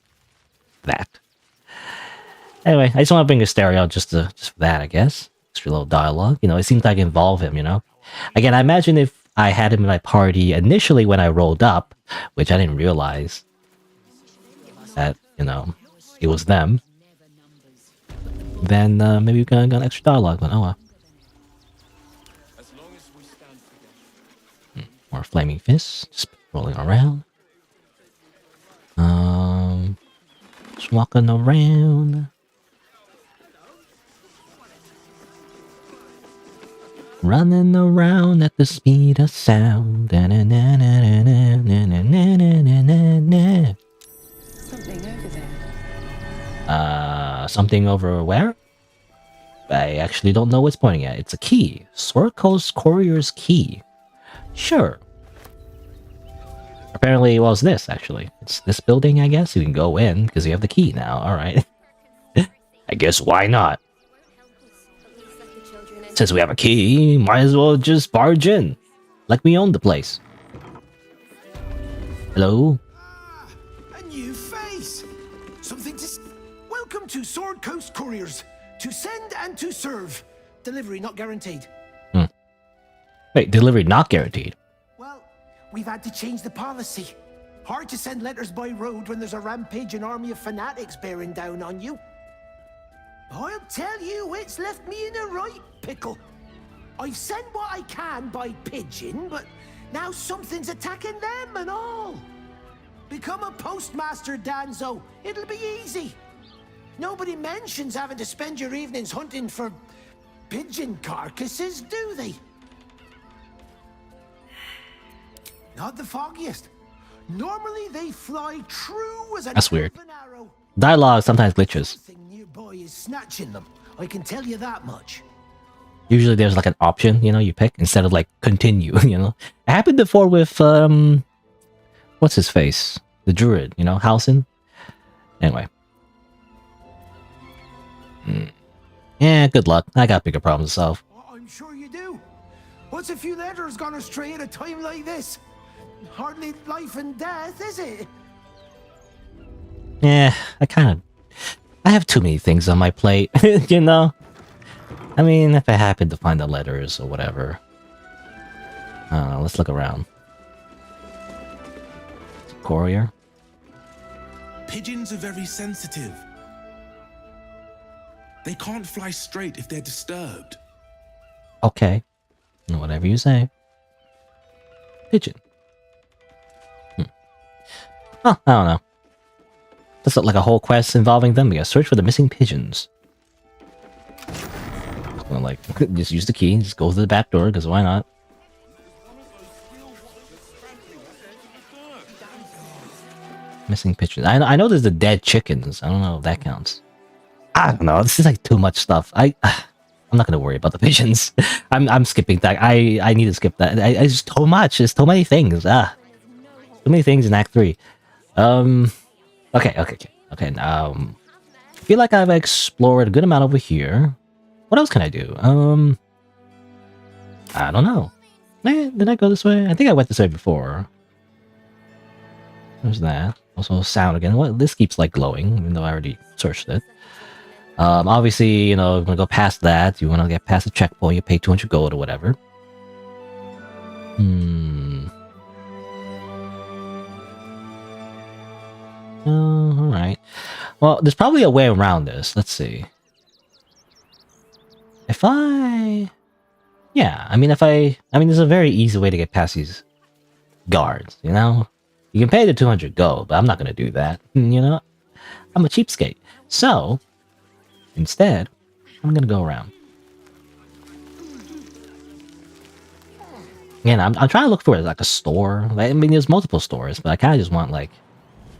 that. Anyway, I just want to bring a stereo just for that, I guess. Extra little dialogue. You know, it seems like I involve him, you know? Again, I imagine if I had him in my party initially when I rolled up, which I didn't realize that, you know, it was them, then maybe we got extra dialogue, but oh well. More flaming fists, just rolling around. Just walking around. Running around at the speed of sound. Something over there. Something over where? I actually don't know what's pointing at. It's a key. Sword Coast Courier's key. Sure. Apparently, well, it's this, actually. It's this building, I guess. You can go in, because you have the key now. Alright. I guess why not? Since we have a key, might as well just barge in. Like we own the place. Hello? A new face! Something to... Welcome to Sword Coast Couriers. To send and to serve. Delivery not guaranteed. Wait, delivery not guaranteed? Well, we've had to change the policy. Hard to send letters by road when there's a rampaging army of fanatics bearing down on you. I'll tell you, it's left me in a right pickle. I've sent what I can by pigeon, but now something's attacking them and all. Become a postmaster, Danzo. It'll be easy. Nobody mentions having to spend your evenings hunting for pigeon carcasses, do they? Not the foggiest. Normally they fly true as an That's weird. arrow. Dialogue sometimes glitches. Nearby is snatching them. I can tell you that much. Usually there's like an option, you know, you pick instead of like continue, you know. It happened before with what's his face? The druid, you know, Halsin. Anyway. Yeah, good luck. I got bigger problems to solve. I'm sure you do. What's a few letters gone astray at a time like this? Hardly life and death, is it? Yeah, I have too many things on my plate, you know? I mean, if I happen to find the letters or whatever. I don't know, let's look around. Courier? Pigeons are very sensitive. They can't fly straight if they're disturbed. Okay. Whatever you say. Pigeon. Oh, I don't know. That's not like a whole quest involving them. We gotta search for the missing pigeons. Well, like, just use the key, just go to the back door, because why not? Missing pigeons. I know there's the dead chickens. I don't know if that counts. I don't know. This is like too much stuff. I'm not gonna worry about the pigeons. I'm skipping that. I need to skip that. It's too much. There's too many things. Too many things in Act 3. Okay. I feel like I've explored a good amount over here. What else can I do? I don't know. Did I go this way? I think I went this way before. There's that. Also sound again. What? This keeps like glowing, even though I already searched it. Obviously, you know, if you want to go past that, you want to get past the checkpoint, you pay 200 gold or whatever. Alright. Well, there's probably a way around this. Let's see. Yeah, I mean, there's a very easy way to get past these guards, you know? You can pay the 200 gold, but I'm not gonna do that, you know? I'm a cheapskate. So, instead, I'm gonna go around. Again, I'm trying to look for like a store. I mean, there's multiple stores, but I kind of just want like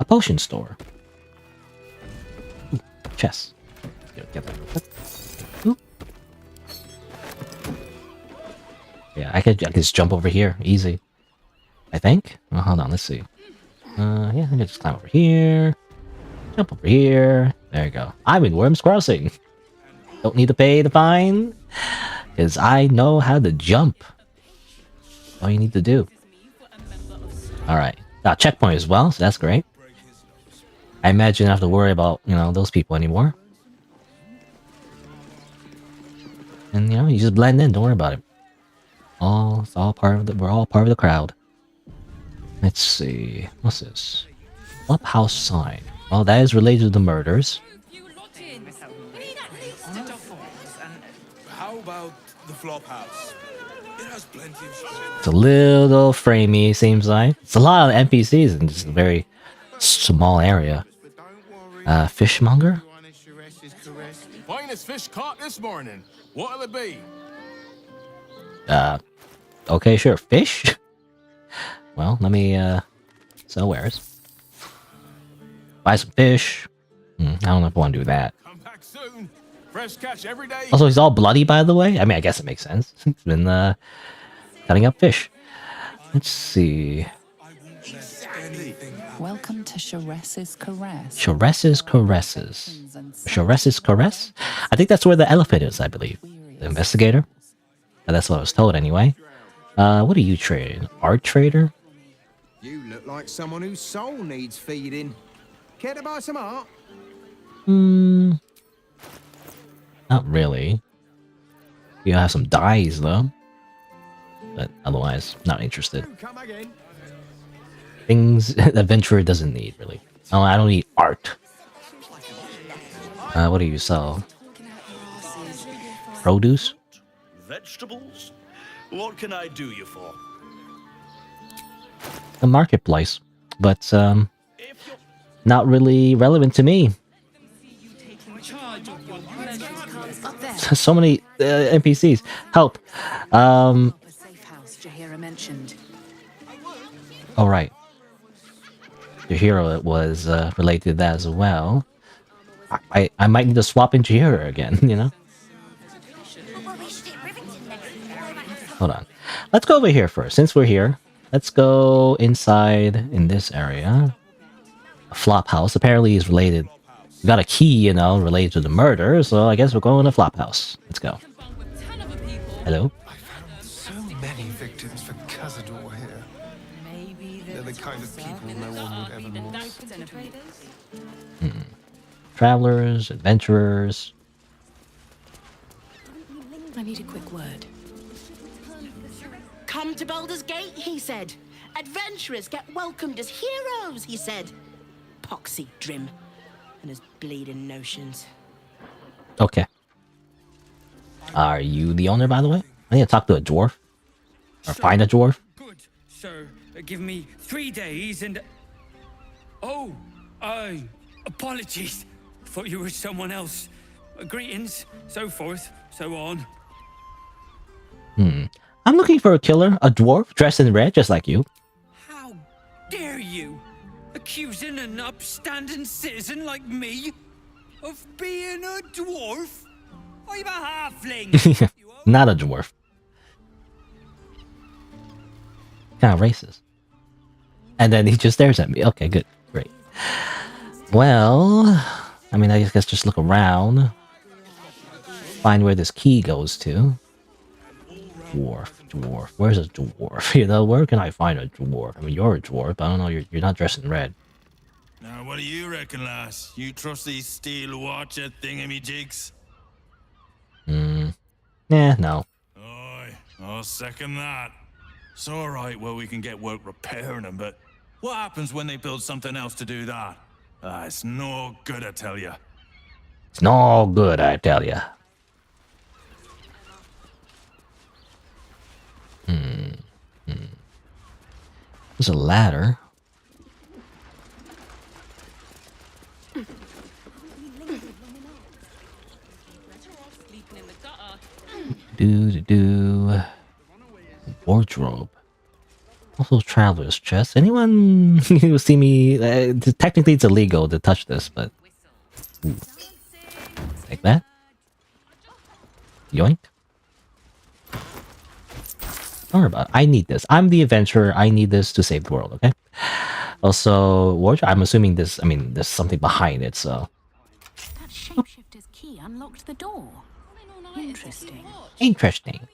a potion store. Ooh, chest. Get that. Ooh. Yeah, I could just jump over here, easy. I think. Well, hold on, let's see. Yeah, I can just climb over here. Jump over here. There you go. I'm in Worms Crossing. Don't need to pay the fine. Because I know how to jump. All you need to do. Alright. Got a checkpoint as well, so that's great. I imagine I don't have to worry about, you know, those people anymore. And, you know, you just blend in, don't worry about it. It's all part of the, we're all part of the crowd. Let's see. What's this? Clubhouse sign. Well, that is related to the murders. How about the flop house? It has plenty of space. It's a little framey, seems like. It's a lot of NPCs in just a very small area. Fishmonger? Finest fish caught this morning. What'll it be? Okay, sure. Fish? Well, let me, sell wares. Buy some fish. I don't know if I want to do that. Come back soon. Fresh catch every day. Also, he's all bloody, by the way. I mean, I guess it makes sense. He's been, cutting up fish. Let's see. Welcome to Sharess's Caress. Sharess's Caresses. Sharess's Caress? I think that's where the elephant is, I believe. The investigator? That's what I was told, anyway. What are you trading? Art trader? You look like someone whose soul needs feeding. Care to buy some art? Not really. You have some dyes, though. But otherwise, not interested. Things adventurer doesn't need, really. Oh, I don't need art. What do you sell? Produce? Vegetables? What can I do you for? The marketplace. But, not really relevant to me. So many NPCs. Help. Oh, right. Your hero was related to that as well. I might need to swap into hero again, you know? Hold on. Let's go over here first. Since we're here, let's go inside in this area. A flop house apparently is related. We got a key, you know, related to the murder, so I guess we're going to flop house. Let's go. Hello? So many victims for Cazador here. They're the kind of people no one would ever lose. Travelers, adventurers. I need a quick word. Come to Baldur's Gate, he said. Adventurers get welcomed as heroes, he said. Poxy Drim and his bleeding notions. Okay. Are you the owner, by the way? I need to talk to a dwarf. Or find a dwarf. Good, sir. Give me 3 days and... Oh, apologies. Thought you were someone else. Greetings, so forth, so on. I'm looking for a killer, a dwarf, dressed in red, just like you. How dare you? Accusing an upstanding citizen like me of being a dwarf? I'm a halfling. Not a dwarf. Kind of racist. And then he just stares at me. Okay, good. Great. Well, I mean, I guess just look around. Find where this key goes to. Dwarf. Where's a dwarf? You know, where can I find a dwarf? I mean, you're a dwarf, but I don't know, you're not dressed in red. Now, what do you reckon, lass? You trust these steel watcher thingamajigs? Yeah, no. Aye, I'll second that. It's alright, well, we can get work repairing them, but what happens when they build something else to do that? It's no good, I tell you. It's no good, I tell ya. There's a ladder. Wardrobe. Also traveler's chest. Anyone who see me... technically it's illegal to touch this, but... Ooh. Like that. Yoink. Don't worry about it. I need this. I'm the adventurer. I need this to save the world, okay? Also, wardrobe. I'm assuming this. I mean, there's something behind it. So That shapeshifter's key unlocked the door. Interesting. interesting.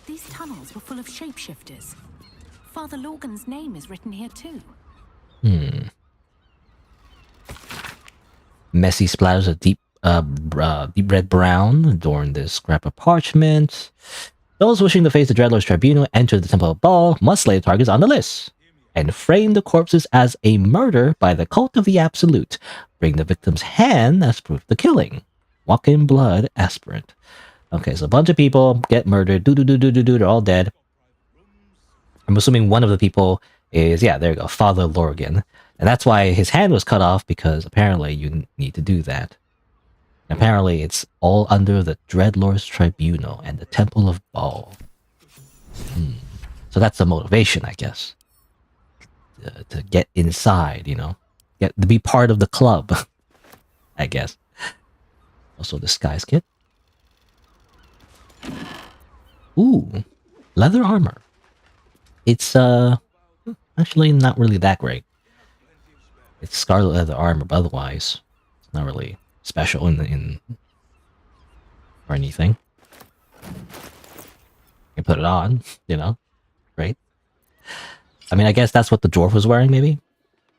These tunnels were full of shapeshifters. Father Lorgan's name is written here too. Messy splatters of deep red brown adorn this scrap of parchment. Those wishing to face the Dreadlord's tribunal enter the Temple of Baal must slay the targets on the list and frame the corpses as a murder by the cult of the Absolute. Bring the victim's hand as proof of the killing. Walk in blood aspirant. Okay, so a bunch of people get murdered. They're all dead. I'm assuming one of the people is, yeah, there you go, Father Lorgan. And that's why his hand was cut off, because apparently you need to do that. Apparently, it's all under the Dreadlord's Tribunal and the Temple of Baal. So that's the motivation, I guess. To get inside, you know. To be part of the club, I guess. Also, disguise kit. Ooh, leather armor. It's, actually not really that great. It's scarlet leather armor, but otherwise, it's not really special in or anything. You put it on, you know, great. I mean, I guess that's what the dwarf was wearing, maybe.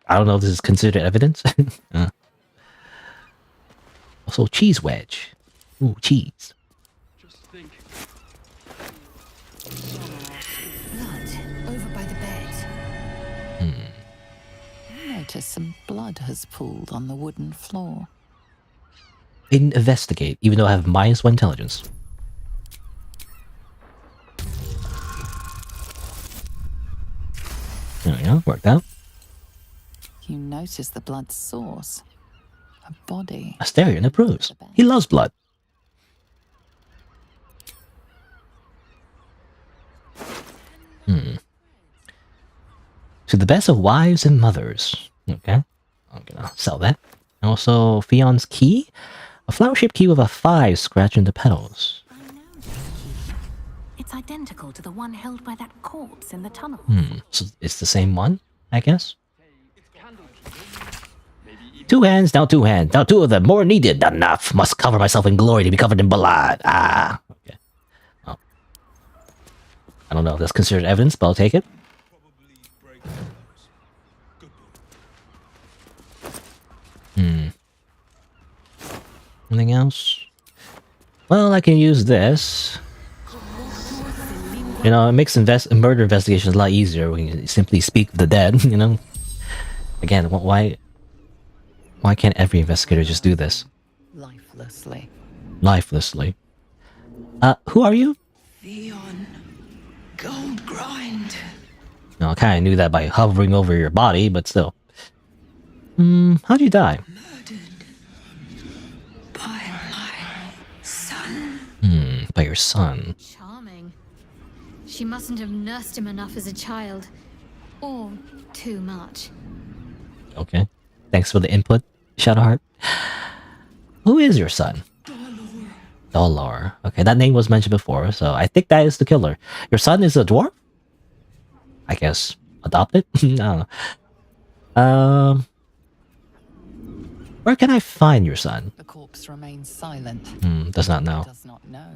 I don't know if this is considered evidence. Also, cheese wedge. Ooh, cheese. Blood over by the bed. Notice some blood has pooled on the wooden floor. Investigate, even though I have -1 intelligence. There we go, worked out. You notice the blood's source. A body. Asterion approves. He loves blood. To the best of wives and mothers. Okay, I'm gonna sell that. Also, Fion's key. A flower-shaped key with a 5 scratch in the petals. It's identical to the one held by that corpse in the tunnel. So it's the same one, I guess? 2 hands, now 2 hands. Now 2 of them, more needed. Not enough. Must cover myself in glory to be covered in blood. Ah. Okay. Oh. I don't know if that's considered evidence, but I'll take it. Anything else? Well, I can use this. You know, it makes murder investigations a lot easier when you simply speak with the dead, you know? Again, why can't every investigator just do this? Lifelessly. Lifelessly. Who are you? Theon. Gold grind. No, I kind of knew that by hovering over your body, but still. How'd you die? By my son. By your son. Charming. She mustn't have nursed him enough as a child. Or too much. Okay. Thanks for the input, Shadowheart. Who is your son? Dolor. Okay, that name was mentioned before, so I think that is the killer. Your son is a dwarf? I guess. Adopted? I don't know. Where can I find your son? The corpse remains silent. Does not know. Does not know.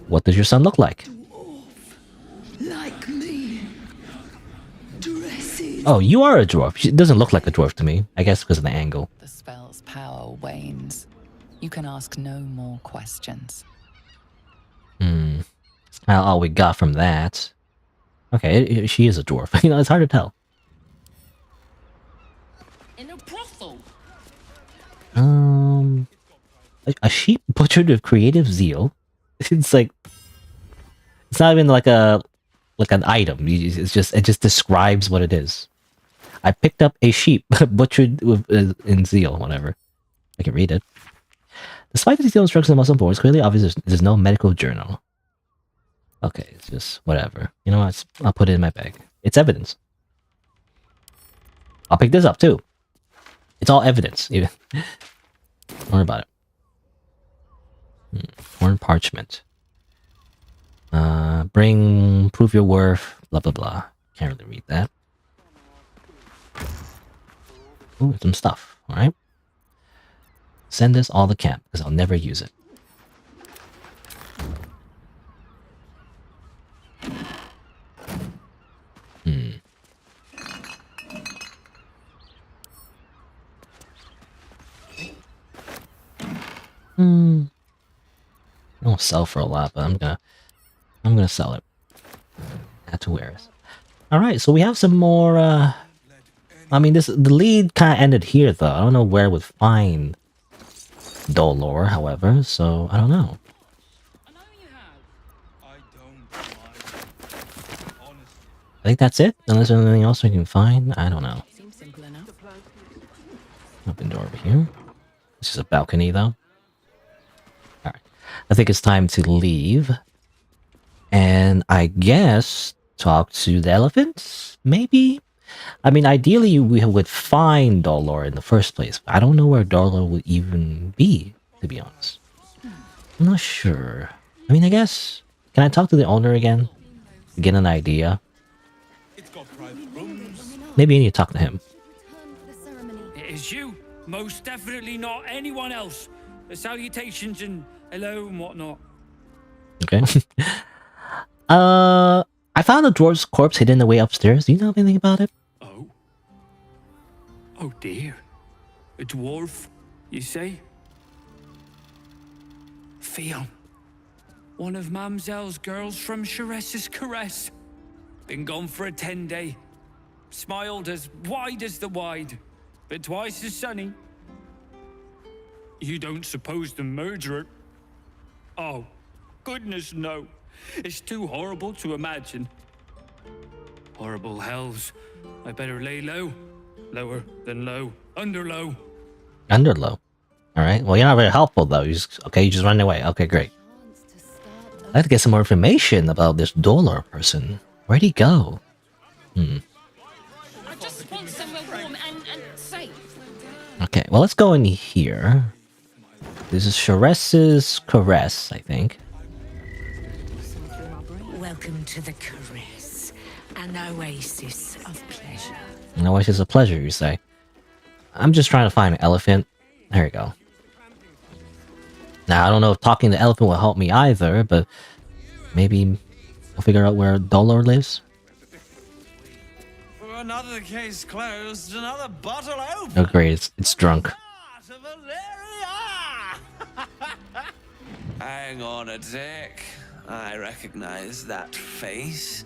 What does your son look like? Like me. Dresses. Oh, you are a dwarf. She doesn't look like a dwarf to me. I guess because of the angle. The spell's power wanes. You can ask no more questions. All we got from that. Okay, she is a dwarf. You know, it's hard to tell. In a brothel. A sheep butchered with creative zeal. It's like, it's not even like an item. It just describes what it is. I picked up a sheep butchered with in zeal, whatever. I can read it. Despite the detailed instructions on muscle boards, clearly obvious there's no medical journal. Okay, it's just whatever. You know what? I'll put it in my bag. It's evidence. I'll pick this up too. It's all evidence. Even. Don't worry about it. Torn parchment. prove your worth, blah blah blah. Can't really read that. Ooh, some stuff. All right. Send this all to camp because I'll never use it. I don't sell for a lot, but I'm gonna sell it. Add to wares. All right, so we have some more. I mean, the lead kind of ended here, though. I don't know where we'd find Dolor, however. So I don't know. I think that's it. Unless there's anything else we can find, I don't know. Seems simple enough. Open door over here. This is a balcony, though. All right, I think it's time to leave, and I guess talk to the elephants. Maybe. I mean, ideally we would find Dolor in the first place. I don't know where Dolor would even be, to be honest. I'm not sure. I mean, I guess. Can I talk to the owner again to get an idea? Maybe I need to talk to him. It is you. Most definitely not anyone else. The salutations and hello and whatnot. Okay. I found a dwarf's corpse hidden away upstairs. Do you know anything about it? Oh dear. A dwarf, you say? Theon. One of Mamselle's girls from Sharess's Caress. Been gone for a 10-day. Smiled as wide as the wide, but twice as sunny. You don't suppose the murderer... Oh, goodness no. It's too horrible to imagine. Horrible hells. I better lay low. Lower than low. Under low. Under low. Alright, well, you're not very helpful, though. You just run away. Okay, great. I'd like to get some more information about this Dolor person. Where'd he go? I just want somewhere warm and safe. Okay, well, let's go in here. This is Sharess's Caress, I think. Welcome to the Caress, an oasis of pleasure. An oasis of pleasure, you say? I'm just trying to find an elephant. There you go. Now, I don't know if talking to the elephant will help me either, but maybe I'll figure out where Dolor lives. Another case closed, another bottle open. Oh, great, it's drunk. Hang on a tick. I recognize that face.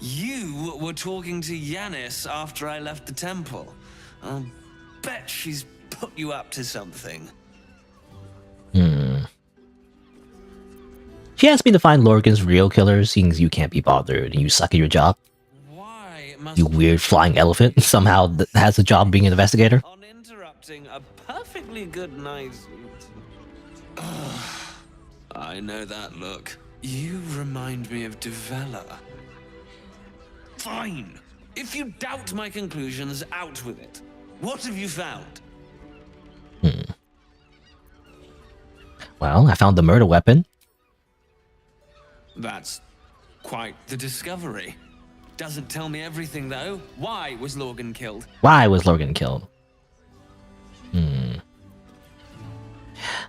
You were talking to Yanis after I left the temple. I'll bet she's put you up to something. She asked me to find Lorgan's real killer, seeing as you can't be bothered and you suck at your job. You weird flying elephant somehow has a job being an investigator. On interrupting a perfectly good night. I know that look. You remind me of Devella. Fine. If you doubt my conclusions, out with it. What have you found? Well, I found the murder weapon. That's quite the discovery. Doesn't tell me everything, though. Why was Lorgan killed? Why was Lorgan killed?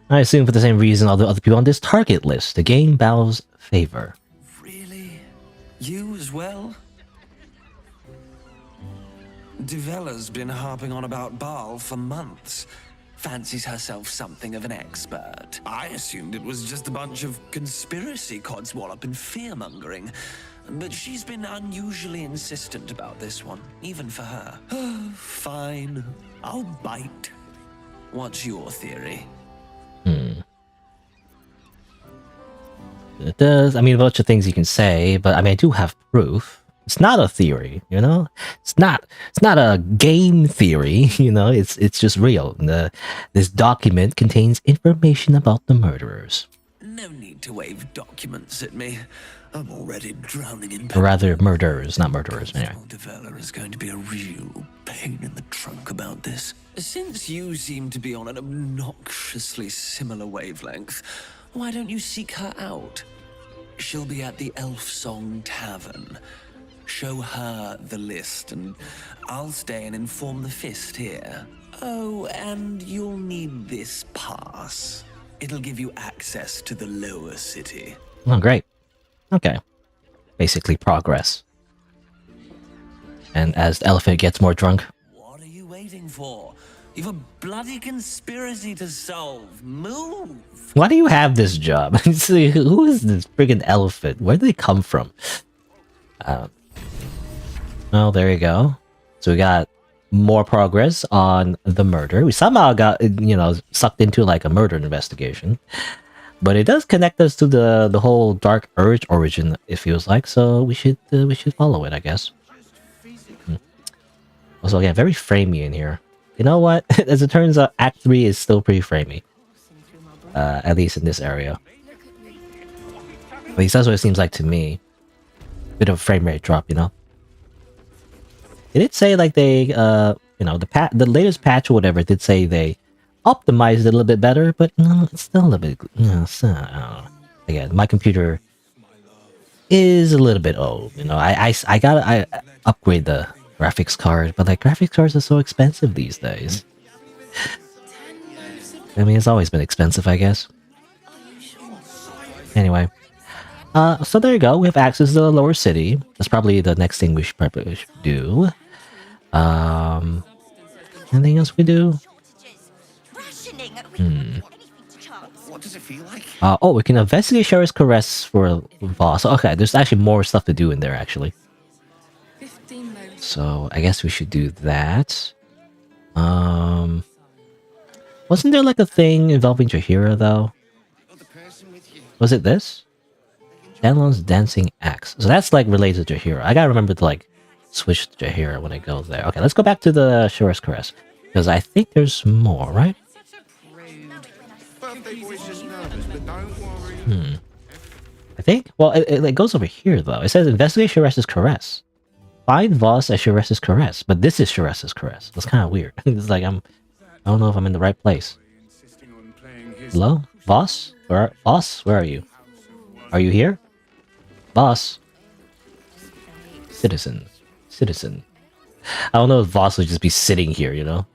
I assume for the same reason all the other people on this target list. The game bows favor. Really? You as well? Devella's been harping on about Baal for months. Fancies herself something of an expert. I assumed it was just a bunch of conspiracy codswallop and fear-mongering. But she's been unusually insistent about this one, even for her. Fine. I'll bite. What's your theory? It does. I mean, a bunch of things you can say, but I mean, I do have proof. It's not a theory, you know. It's not a game theory, you know. It's just real. This document contains information about the murderers. No need to wave documents at me. I'm already drowning in Or rather, murderers, not murderers. Anyway. Devella is going to be a real pain in the trunk about this. Since you seem to be on an obnoxiously similar wavelength, why don't you seek her out? She'll be at the Elf Song Tavern. Show her the list, and I'll stay and inform the Fist here. Oh, and you'll need this pass. It'll give you access to the lower city. Oh, great. Okay. Basically progress. And as the elephant gets more drunk. What are you waiting for? You've a bloody conspiracy to solve. Move! Why do you have this job? Who is this friggin' elephant? Where did they come from? Well, there you go. So we got more progress on the murder. We somehow got, sucked into like a murder investigation. But it does connect us to the whole Dark Urge origin, it feels like. So we should follow it, I guess. Also, again, very framey in here. You know what? As it turns out, Act 3 is still pretty framey. At least in this area. At least that's what it seems like to me. Bit of a frame rate drop, you know? Did it say like they, the latest patch or whatever did say they optimized it a little bit better, but it's still a little bit, I don't know. Again, my computer is a little bit old, you know? I gotta upgrade the graphics card, but like graphics cards are so expensive these days. I mean, it's always been expensive, I guess. Anyway. So there you go. We have access to the lower city. That's probably the next thing we should probably do. Anything else we do? What does it feel like? Oh, we can investigate Sheriff's Caress for Voss. Okay, there's actually more stuff to do in there, actually. So I guess we should do that. Wasn't there like a thing involving Jaheira though? Was it this? Danlon's dancing axe. So that's like related to Jaheira. I gotta remember to like switch to Jaheira when it goes there. Okay, let's go back to the Sheriff's Caress. Because I think there's more, right? I think? Well, it goes over here though. It says investigate Sheriff's Caress. Find Voss at Sheriff's Caress. But this is Sheriff's Caress. That's kind of weird. It's like I don't know if I'm in the right place. Hello? Voss? Voss? Where are you? Are you here? Boss? Citizen. I don't know if Voss would just be sitting here, you know?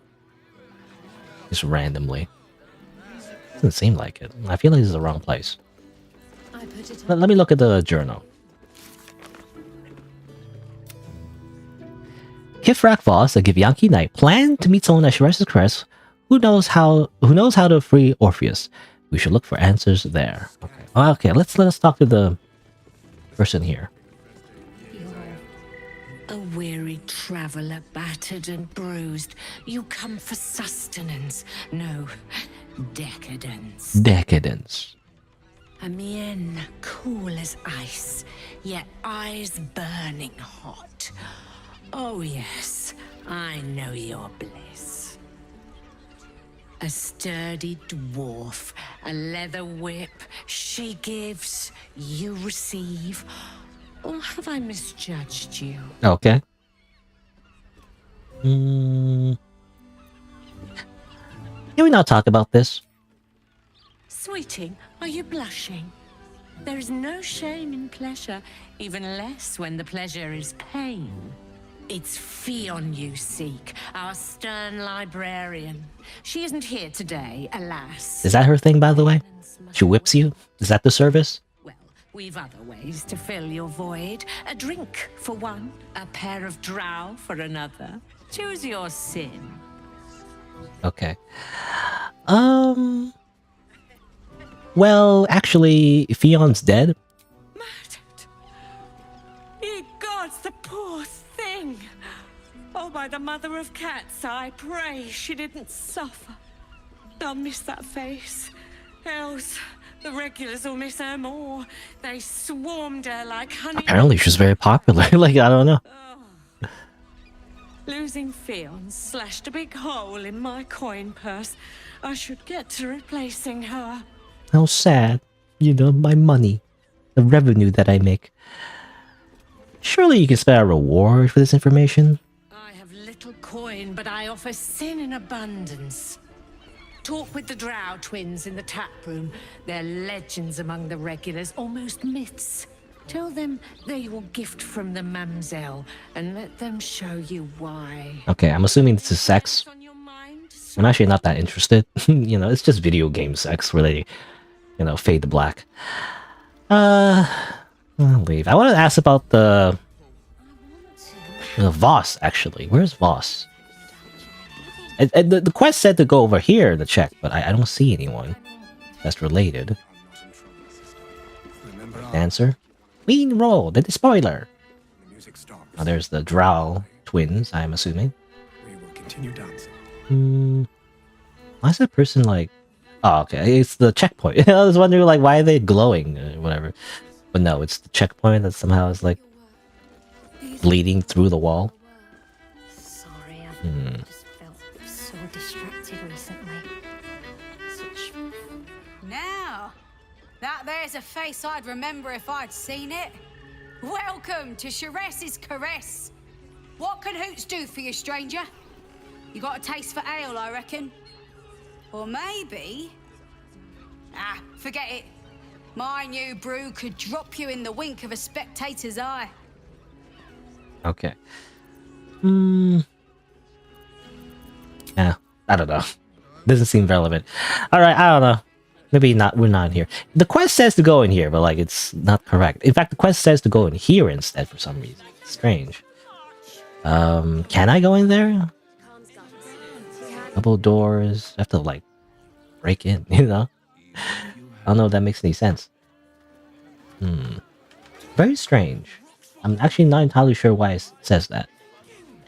Just randomly. Doesn't seem like it. I feel like this is the wrong place. Let me look at the journal. Kifrak Voss, a Givyanki knight, planned to meet someone at Sheriff's Crest who knows how to free Orpheus. We should look for answers there. Okay, let us talk to the person here. A weary traveller, battered and bruised. You come for sustenance, no decadence. Decadence. A mien cool as ice, yet eyes burning hot. Oh yes, I know your bliss. A sturdy dwarf, a leather whip, she gives, you receive. Or have I misjudged you? Okay. Can we not talk about this? Sweeting, are you blushing? There is no shame in pleasure, even less when the pleasure is pain. It's Fionn you seek, our stern librarian. She isn't here today, alas. Is that her thing, by the way? She whips you? Is that the service? We've other ways to fill your void. A drink for one, a pair of drow for another. Choose your sin. Okay. Well, actually, Fion's dead. Ye gods, the poor thing! Oh, by the mother of cats, I pray she didn't suffer. I'll miss that face. Else, the regulars will miss her more. They swarmed her like honey. Apparently, she's very popular. Like, I don't know. Losing Fionn slashed a big hole in my coin purse. I should get to replacing her. How sad. You know, my money. The revenue that I make. Surely you can spare a reward for this information? I have little coin, but I offer sin in abundance. Talk with the Drow twins in the tap room. They're legends among the regulars, almost myths. Tell them they're your gift from the Mamselle, and let them show you why. Okay, I'm assuming this is sex. I'm actually not that interested. You know, it's just video game sex where they, you know, fade to black. I'll leave. I want to ask about the Voss, actually. Where's Voss? The quest said to go over here to check, but I don't see anyone that's related. Answer? Queen roll, the spoiler. Oh, there's the Drow twins, I'm assuming. We will continue dancing. Why is that person like... Oh, okay, it's the checkpoint. I was wondering, like, why are they glowing or whatever. But no, it's the checkpoint that somehow is, like, bleeding through the wall. Sorry, I've just felt so distracted recently. Now, that there's a face I'd remember if I'd seen it. Welcome to Sharess's Caress. What can Hoots do for you, stranger? You got a taste for ale, I reckon? Or maybe... Ah, forget it. My new brew could drop you in the wink of a spectator's eye. Okay. Yeah, I don't know. Doesn't seem relevant. Alright, I don't know. Maybe not. We're not here. The quest says to go in here, but like it's not correct. In fact, the quest says to go in here instead for some reason. It's strange. Can I go in there? Double doors. I have to like break in, you know? I don't know if that makes any sense. Very strange. I'm actually not entirely sure why it says that.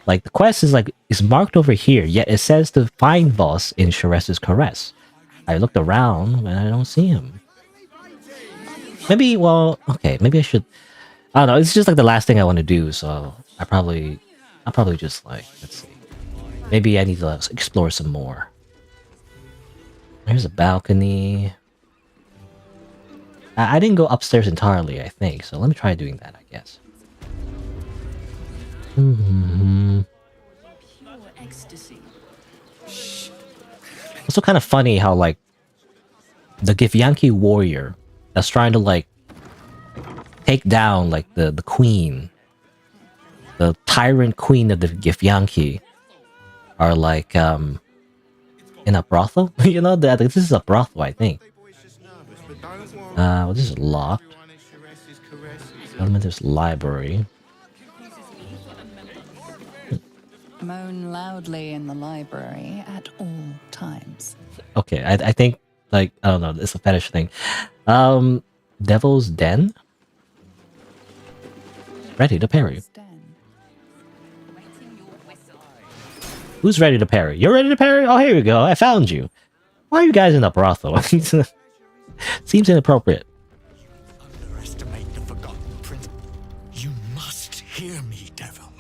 Like the quest is like is marked over here, yet it says to find Voss in Sharess's Caress. I looked around and I don't see him. Maybe, well, okay, maybe I should... I don't know, it's just like the last thing I want to do, so I'll probably just like, let's see. Maybe I need to explore some more. There's a balcony. I didn't go upstairs entirely, I think, so let me try doing that, I guess. Also kind of funny how like the Githyanki warrior that's trying to like take down like the queen, the tyrant queen of the Githyanki, are like in a brothel. You know, that this is a brothel, I think. Well, this is locked. There's library. Moan loudly in the library at all times. Okay, I think like I don't know, it's a fetish thing. Devil's Den. Ready to parry. Who's ready to parry? You're ready to parry? Oh, here we go. I found you. Why are you guys in a brothel? Seems inappropriate. Underestimate the Forgotten Prince. You must hear me, Devil.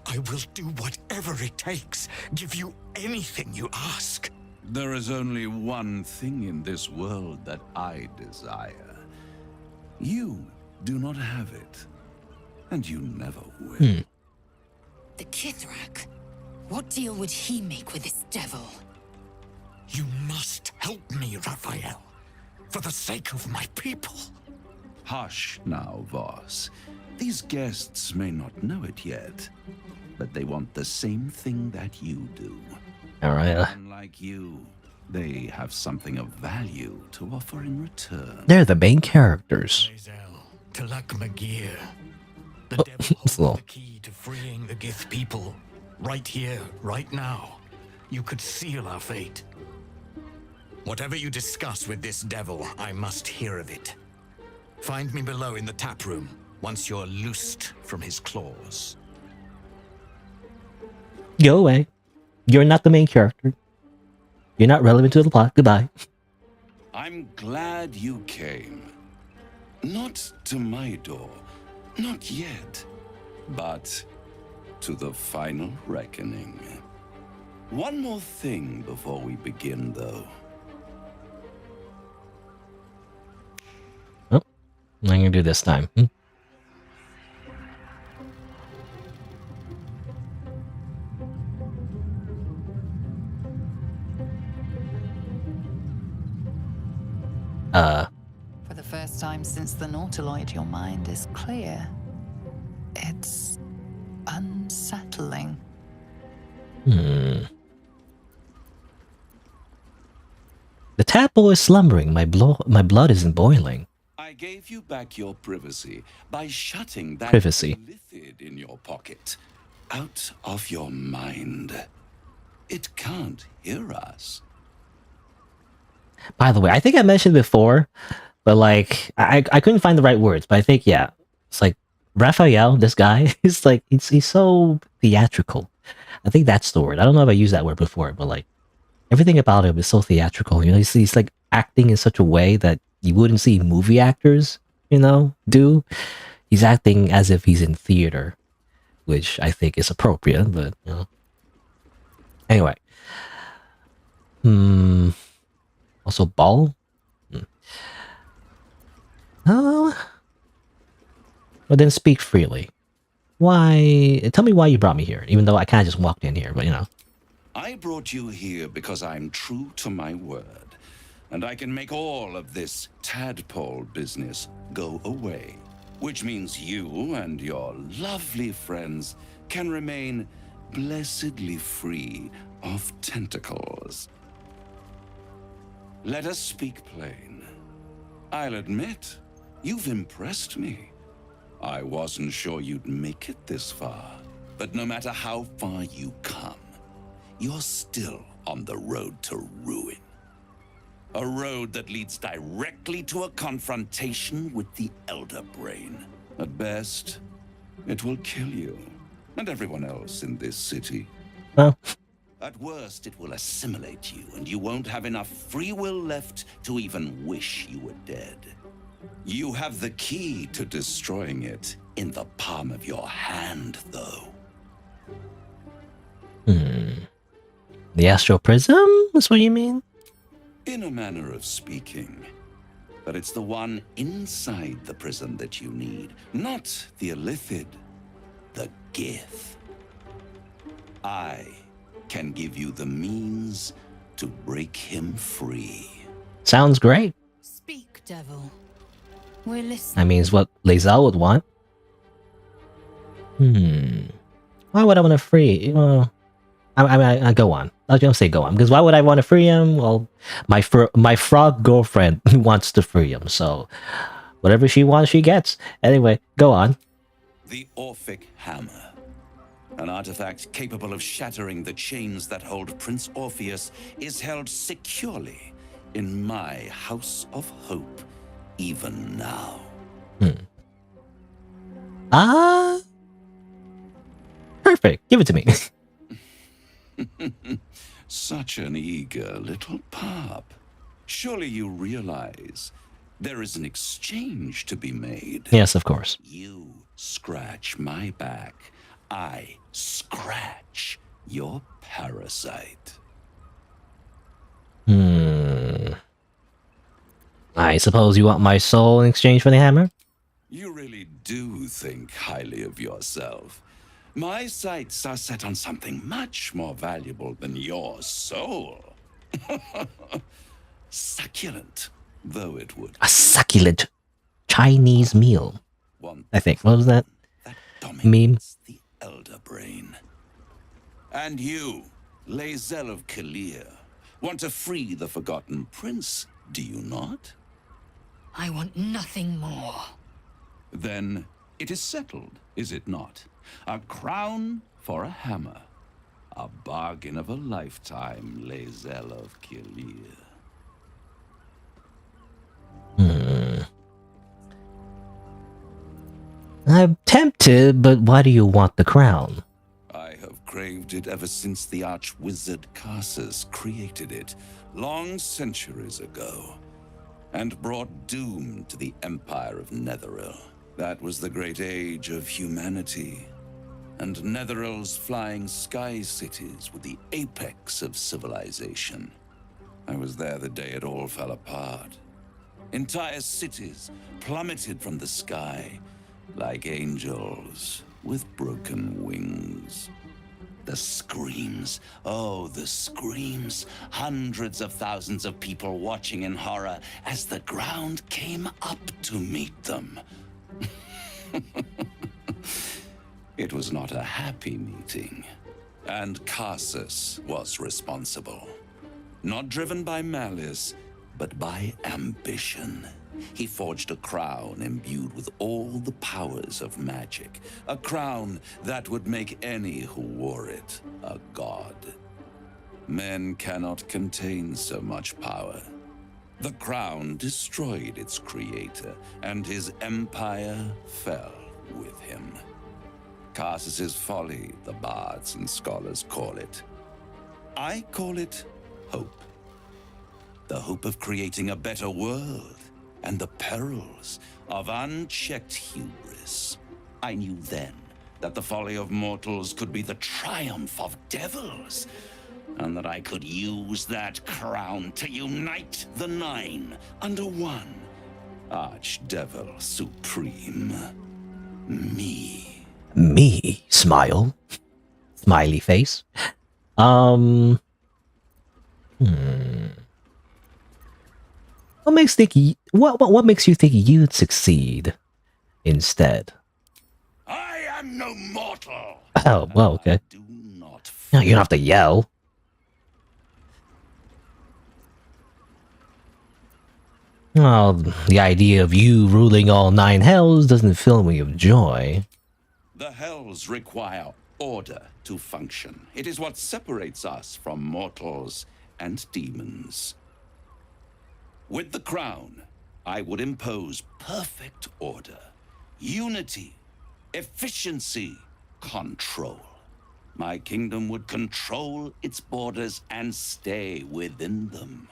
I will do whatever it takes. Give you anything you ask. There is only one thing in this world that I desire. You do not have it. And you never will. The Kithrak? What deal would he make with this devil? You must help me, Raphael. For the sake of my people. Hush now, Voss. These guests may not know it yet, but they want the same thing that you do. Alright. Unlike you, they have something of value to offer in return. They're the main characters. Talak Magir. The devil holds the key to freeing the Gith people. Right here, right now. You could seal our fate. Whatever you discuss with this devil, I must hear of it. Find me below in the tap room, once you're loosed from his claws. Go away. You're not the main character. You're not relevant to the plot. Goodbye. I'm glad you came. Not to my door. Not yet. But to the final reckoning. One more thing before we begin, though. Oh, I'm gonna do this time. first time since the Nautiloid your mind is clear. It's unsettling. The tadpole is slumbering. My blood isn't boiling. I gave you back your privacy by shutting that lithid in your pocket. Out of your mind. It can't hear us. By the way, I think I mentioned before, but like I couldn't find the right words. But I think it's like Raphael. This guy is like he's so theatrical. I think that's the word. I don't know if I used that word before, but like everything about him is so theatrical. You know, he's like acting in such a way that you wouldn't see movie actors, do. He's acting as if he's in theater, which I think is appropriate, but Anyway. Also ball? Oh. Well then speak freely. Why? Tell me why you brought me here, even though I kind of just walked in here, but I brought you here because I'm true to my word, and I can make all of this tadpole business go away, which means you and your lovely friends can remain blessedly free of tentacles. Let us speak plain. I'll admit, you've impressed me. I wasn't sure you'd make it this far, but no matter how far you come, you're still on the road to ruin. A road that leads directly to a confrontation with the Elder Brain. At best, it will kill you and everyone else in this city. Oh. At worst, it will assimilate you, and you won't have enough free will left to even wish you were dead. You have the key to destroying it in the palm of your hand, though. The Astral Prism? That's what you mean? In a manner of speaking. But it's the one inside the prism that you need, not the Illithid, the Gith. I can give you the means to break him free. Sounds great. Speak, devil. We're listening. I mean, it's what Lae'zel would want. Why would I want to free? Well, I go on. I'll just say go on. Because why would I want to free him? Well, my frog girlfriend wants to free him. So whatever she wants, she gets. Anyway, go on. The Orphic Hammer. An artifact capable of shattering the chains that hold Prince Orpheus is held securely in my House of Hope, even now. Perfect. Give it to me. Such an eager little pup. Surely you realize there is an exchange to be made. Yes, of course. You scratch my back. I scratch your parasite. I suppose you want my soul in exchange for the hammer? You really do think highly of yourself. My sights are set on something much more valuable than your soul. Succulent, though it would. A succulent Chinese meal. I think. What was that? Meme? The Elder Brain. And you, Lae'zel of Kalir, want to free the Forgotten Prince, do you not? I want nothing more. Then it is settled, is it not? A crown for a hammer. A bargain of a lifetime, Lae'zel of Kalir. I'm tempted, but why do you want the crown? I have craved it ever since the arch-wizard Karsus created it, long centuries ago, and brought doom to the Empire of Netheril. That was the great age of humanity, and Netheril's flying sky cities were the apex of civilization. I was there the day it all fell apart. Entire cities plummeted from the sky like angels with broken wings. The screams, oh, the screams. Hundreds of thousands of people watching in horror as the ground came up to meet them. It was not a happy meeting, and Carsus was responsible. Not driven by malice, but by ambition. He forged a crown imbued with all the powers of magic. A crown that would make any who wore it a god. Men cannot contain so much power. The crown destroyed its creator, and his empire fell with him. Carsus's folly, the bards and scholars call it. I call it hope. The hope of creating a better world. And the perils of unchecked hubris. I knew then that the folly of mortals could be the triumph of devils, and that I could use that crown to unite the Nine under one Archdevil Supreme. Me. Me? Smile. Smiley face. What makes you think you'd succeed instead? I am no mortal. Oh, well, okay. No, you don't have to yell. Well, the idea of you ruling all 9 hells doesn't fill me with joy. The hells require order to function. It is what separates us from mortals and demons. With the crown, I would impose perfect order, unity, efficiency, control. My kingdom would control its borders and stay within them.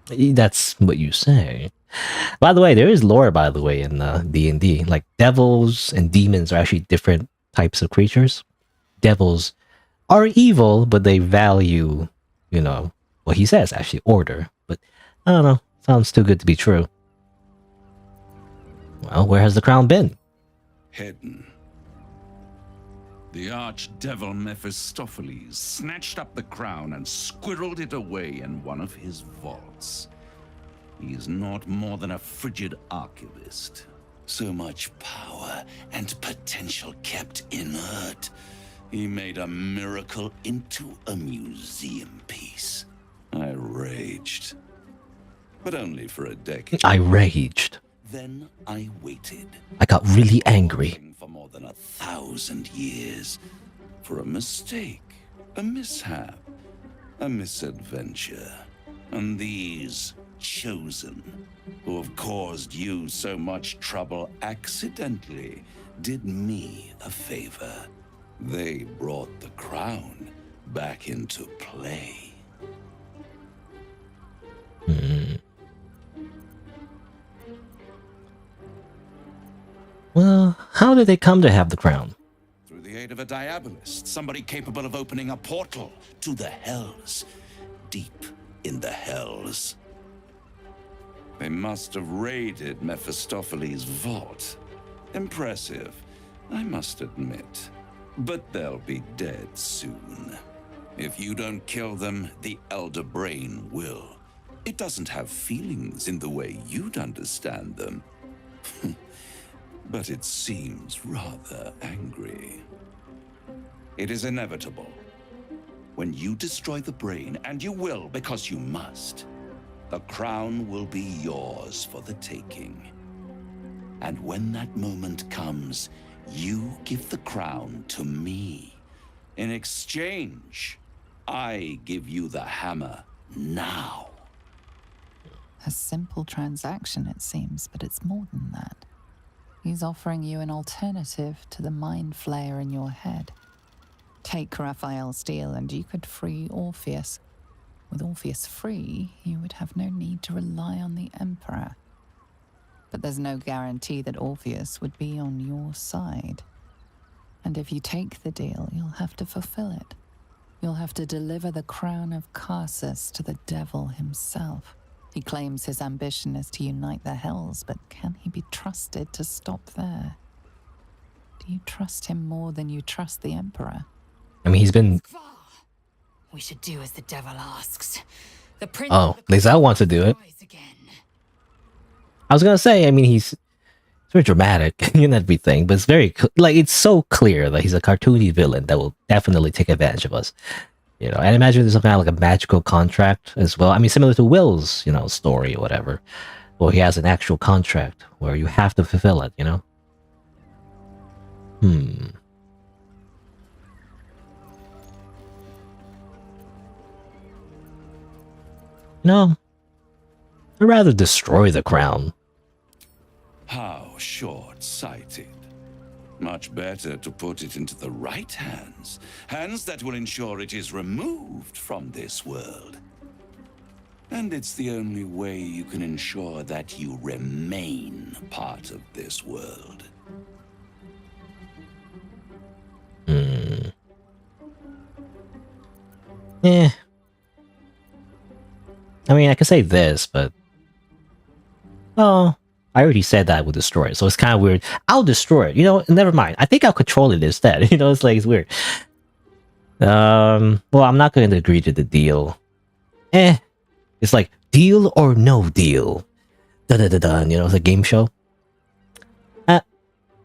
That's what you say. By the way, there is lore, by the way, in D&D. Like, devils and demons are actually different types of creatures. Devils are evil, but they value, what he says, actually, order. But, I don't know. Sounds too good to be true. Well, where has the crown been? Hidden. The archdevil Mephistopheles snatched up the crown and squirreled it away in one of his vaults. He is not more than a frigid archivist. So much power and potential kept inert. He made a miracle into a museum piece. I raged. But only for a decade. I raged. Then I waited. I got really angry. For more than 1,000 years. For a mistake, a mishap, a misadventure. And these chosen, who have caused you so much trouble accidentally, did me a favor. They brought the crown back into play. Well, how did they come to have the crown? Through the aid of a diabolist, somebody capable of opening a portal to the hells. Deep in the hells. They must have raided Mephistopheles' vault. Impressive, I must admit. But they'll be dead soon. If you don't kill them, the Elder Brain will. It doesn't have feelings in the way you'd understand them. But it seems rather angry. It is inevitable. When you destroy the brain, and you will because you must, the crown will be yours for the taking. And when that moment comes, you give the crown to me. In exchange, I give you the hammer now. A simple transaction, it seems, but it's more than that. He's offering you an alternative to the mind flayer in your head. Take Raphael's deal and you could free Orpheus. With Orpheus free, you would have no need to rely on the Emperor. But there's no guarantee that Orpheus would be on your side. And if you take the deal, you'll have to fulfill it. You'll have to deliver the crown of Carsus to the devil himself. He claims his ambition is to unite the hells, but can he be trusted to stop there? Do you trust him more than you trust the Emperor? I mean, he's been... We should do as the devil asks. The prince Oh, at least I want to do it. I was gonna say, I mean, he's very dramatic and everything, but it's very, like, it's so clear that he's a cartoony villain that will definitely take advantage of us. You know, and imagine there's some kind of like a magical contract as well. I mean, similar to Will's, you know, story or whatever. Well, he has an actual contract where you have to fulfill it, you know? No. I'd rather destroy the crown. How short-sighted. Much better to put it into the right hands. Hands that will ensure it is removed from this world. And it's the only way you can ensure that you remain part of this world. Yeah. I mean, I could say this, but... Oh, I already said that I would destroy it, so it's kind of weird. I'll destroy it, you know, never mind. I think I'll control it instead, you know, it's like, it's weird. Well, I'm not going to agree to the deal. It's like, deal or no deal. Dun-dun-dun-dun, you know, it's a game show.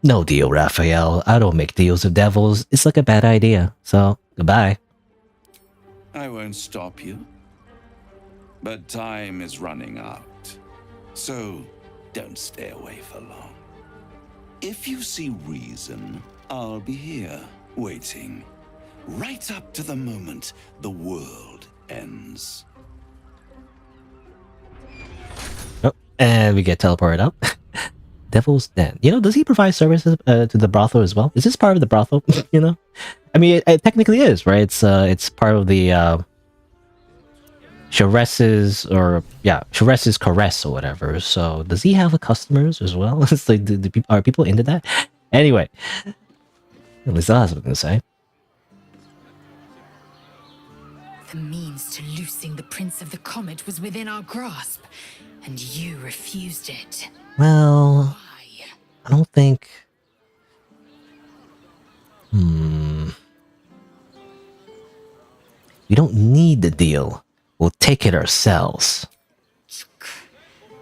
No deal, Raphael. I don't make deals with devils. It's like a bad idea, so, goodbye. I won't stop you. But time is running out. So, don't stay away for long. If you see reason, I'll be here, waiting. Right up to the moment the world ends. Oh, and we get teleported up. Devil's Den. You know, does he provide services to the brothel as well? Is this part of the brothel? You know? I mean, it technically is, right? It's part of the... Chares's caress or whatever. So does he have customers as well? It's like, are people into that? Anyway, at least that's what I was gonna say. The means to loosing the Prince of the Comet was within our grasp, and you refused it. Well, I don't think... We don't need the deal. We'll take it ourselves.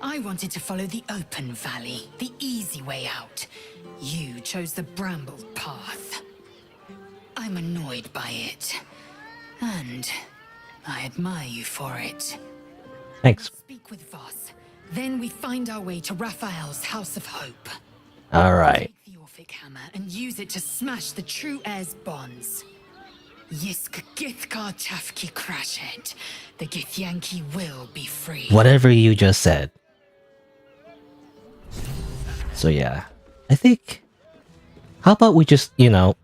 I wanted to follow the open valley, the easy way out. You chose the brambled path. I'm annoyed by it. And I admire you for it. Thanks. Speak with Voss. Then we find our way to Raphael's House of Hope. Alright. Take the Orphic hammer and use it to smash the true heir's bonds. Yisk Githkar Tafki Crashet. The Githyanki will be free. Whatever you just said. So yeah. I think... How about we just, you know...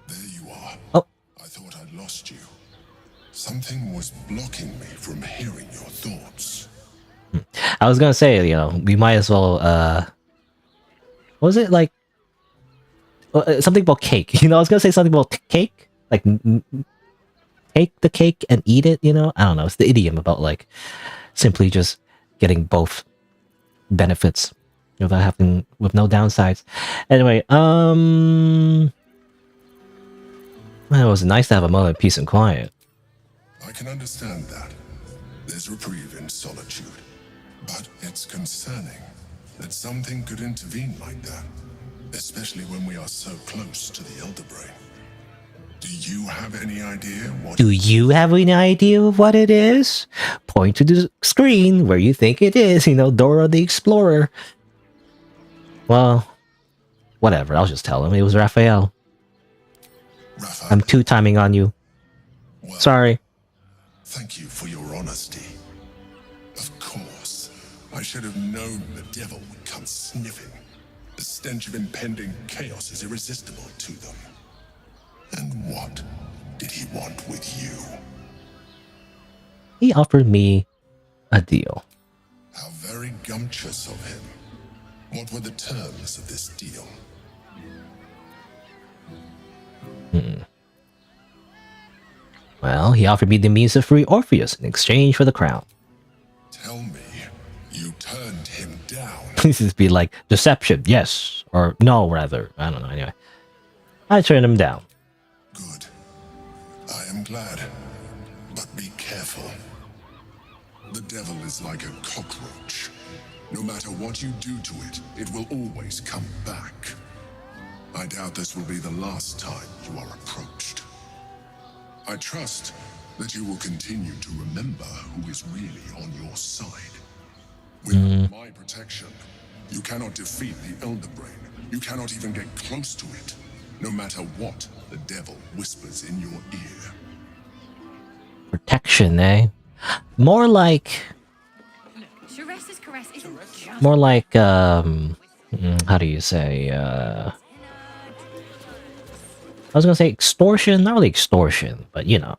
There you are. Oh. I thought I'd lost you. Something was blocking me from hearing your thoughts. I was gonna say, you know, we might as well, what was it, like... something about cake. You know, I was gonna say something about cake. Like, take the cake and eat it, you know? I don't know. It's the idiom about, like, simply just getting both benefits without having, with no downsides. Anyway, well, it was nice to have a moment of peace and quiet. I can understand that. There's reprieve in solitude. But it's concerning that something could intervene like that. Especially when we are so close to the Elder Brain. Do you have any idea what... Do you have any idea of what it is? Point to the screen where you think it is, you know, Dora the Explorer. Well, whatever, I'll just tell him. It was Raphael. I'm two-timing on you. Well, sorry. Thank you for your honesty. Of course, I should have known the devil would come sniffing. The stench of impending chaos is irresistible to them. And what did he want with you? He offered me a deal. How very gumptious of him. What were the terms of this deal? Well, he offered me the means to free Orpheus in exchange for the crown. Tell me, you turned him down. This is be like deception, yes. Or no, rather. I don't know, anyway. I turned him down. Good. I am glad, but be careful. The devil is like a cockroach. No matter what you do to it, it will always come back. I doubt this will be the last time you are approached. I trust that you will continue to remember who is really on your side. Without my protection, you cannot defeat the Elder Brain. You cannot even get close to it, no matter what the devil whispers in your ear. Protection, eh? More like... More like, how do you say, I was gonna say extortion, not really extortion, but you know.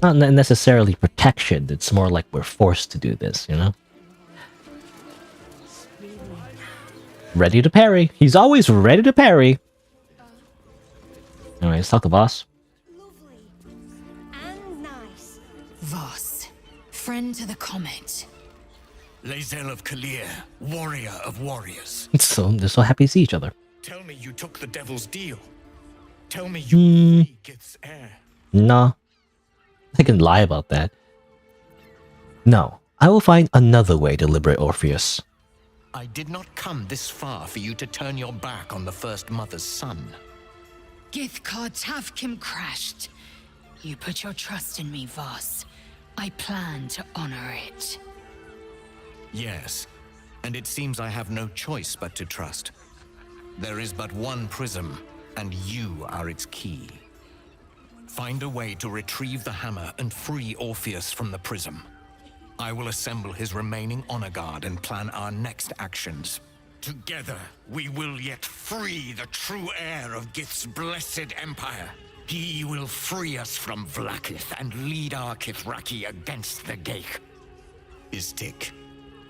Not necessarily protection, it's more like we're forced to do this, you know? Ready to parry. He's always ready to parry. Anyway, let's talk to boss. Voss, friend to the comet. Lae'zel of Kalir, warrior of warriors. So they're so happy to see each other. Tell me you took the devil's deal. Tell me you free Gith's heir. Nah. I can lie about that. No, I will find another way to liberate Orpheus. I did not come this far for you to turn your back on the First Mother's son. Githkar Tavkim crashed. You put your trust in me, Voss. I plan to honor it. Yes, and it seems I have no choice but to trust. There is but one prism, and you are its key. Find a way to retrieve the hammer and free Orpheus from the prism. I will assemble his remaining honor guard and plan our next actions. Together, we will yet free the true heir of Gith's blessed empire. He will free us from Vlaakith and lead our Kithraki against the Geich. Istik,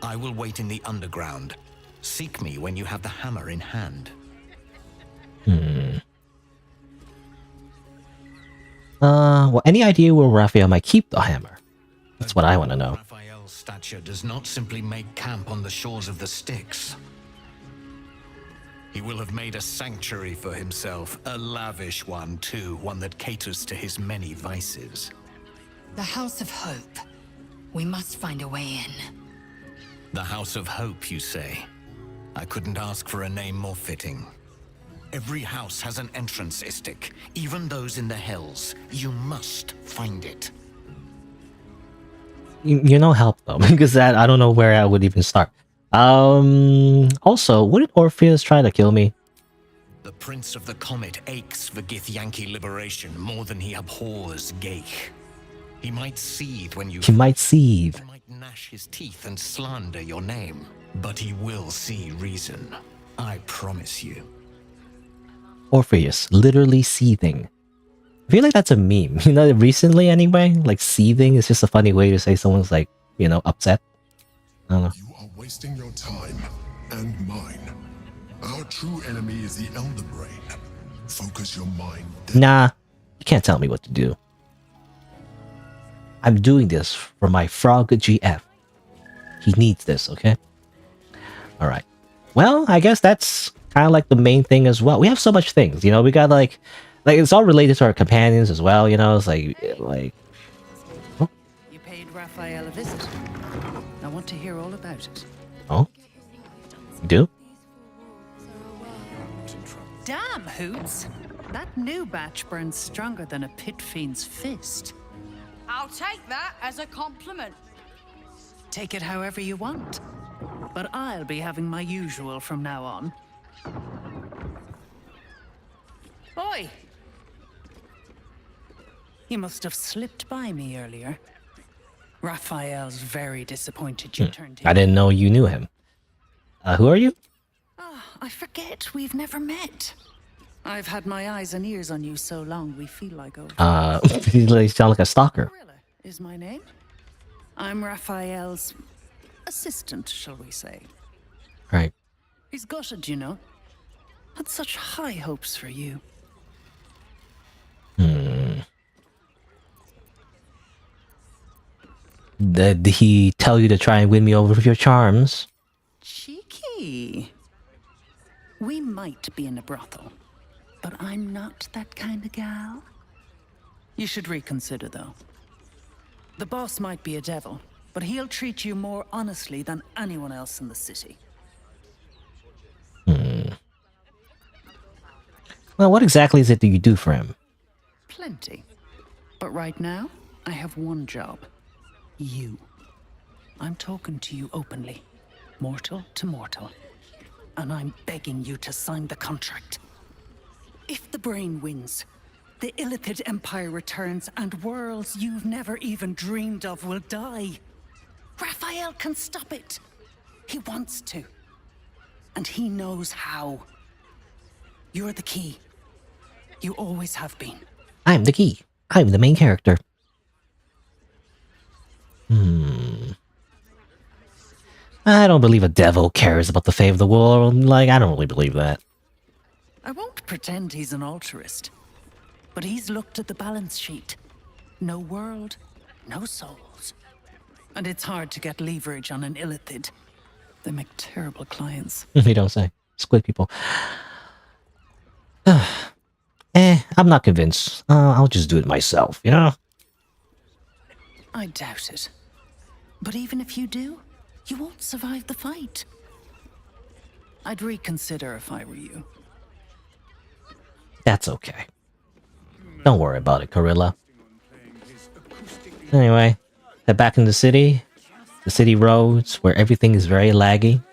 I will wait in the underground. Seek me when you have the hammer in hand. Well, any idea where Raphael might keep the hammer? That's what I want to know. Raphael's stature does not simply make camp on the shores of the Styx. He will have made a sanctuary for himself, a lavish one too, one that caters to his many vices. The House of Hope. We must find a way in. The House of Hope, you say? I couldn't ask for a name more fitting. Every house has an entrance, Istik. Even those in the Hells. You must find it. You're no help though, because I don't know where I would even start. Also, wouldn't Orpheus try to kill me? The Prince of the Comet aches for Githyanki liberation more than he abhors Geich. He might seethe when you... He might seethe. He might gnash his teeth and slander your name. But he will see reason. I promise you. Orpheus, literally seething. I feel like that's a meme. You know, recently anyway, like seething is just a funny way to say someone's like, you know, upset. I don't know. You are wasting your time and mine. Our true enemy is the Elder Brain. Focus your mind. Nah, you can't tell me what to do. I'm doing this for my frog GF. He needs this, okay? Alright. Well, I guess that's kind of like the main thing as well. We have so much things, you know, we got like it's all related to our companions as well, you know, it's like You paid Raphael a visit. I want to hear all about it. Oh? You do? Damn, Hoots! That new batch burns stronger than a pit fiend's fist. I'll take that as a compliment. Take it however you want. But I'll be having my usual from now on. Oi! You must have slipped by me earlier. Raphael's very disappointed you turned here. I didn't know you knew him. Who are you? I forget we've never met. I've had my eyes and ears on you so long we feel like old. You sound like a stalker. Is my name. I'm Raphael's assistant, shall we say. Right. He's gutted, you know. Had such high hopes for you. Did he tell you to try and win me over with your charms? Cheeky. We might be in a brothel, but I'm not that kind of gal. You should reconsider, though. The boss might be a devil, but he'll treat you more honestly than anyone else in the city. Well, what exactly is it that you do for him? Plenty. But right now, I have one job. You. I'm talking to you openly. Mortal to mortal. And I'm begging you to sign the contract. If the brain wins, the Illithid Empire returns and worlds you've never even dreamed of will die. Raphael can stop it. He wants to. And he knows how. You're the key. You always have been. I'm the key. I'm the main character. I don't believe a devil cares about the fate of the world. Like, I don't really believe that. I won't pretend he's an altruist. But he's looked at the balance sheet. No world, no souls. And it's hard to get leverage on an Illithid. They make terrible clients. You don't say. Squid people. I'm not convinced. I'll just do it myself, you know? I doubt it. But even if you do, you won't survive the fight. I'd reconsider if I were you. That's okay. Don't worry about it, Corilla. Anyway, head back in the city roads, where everything is very laggy.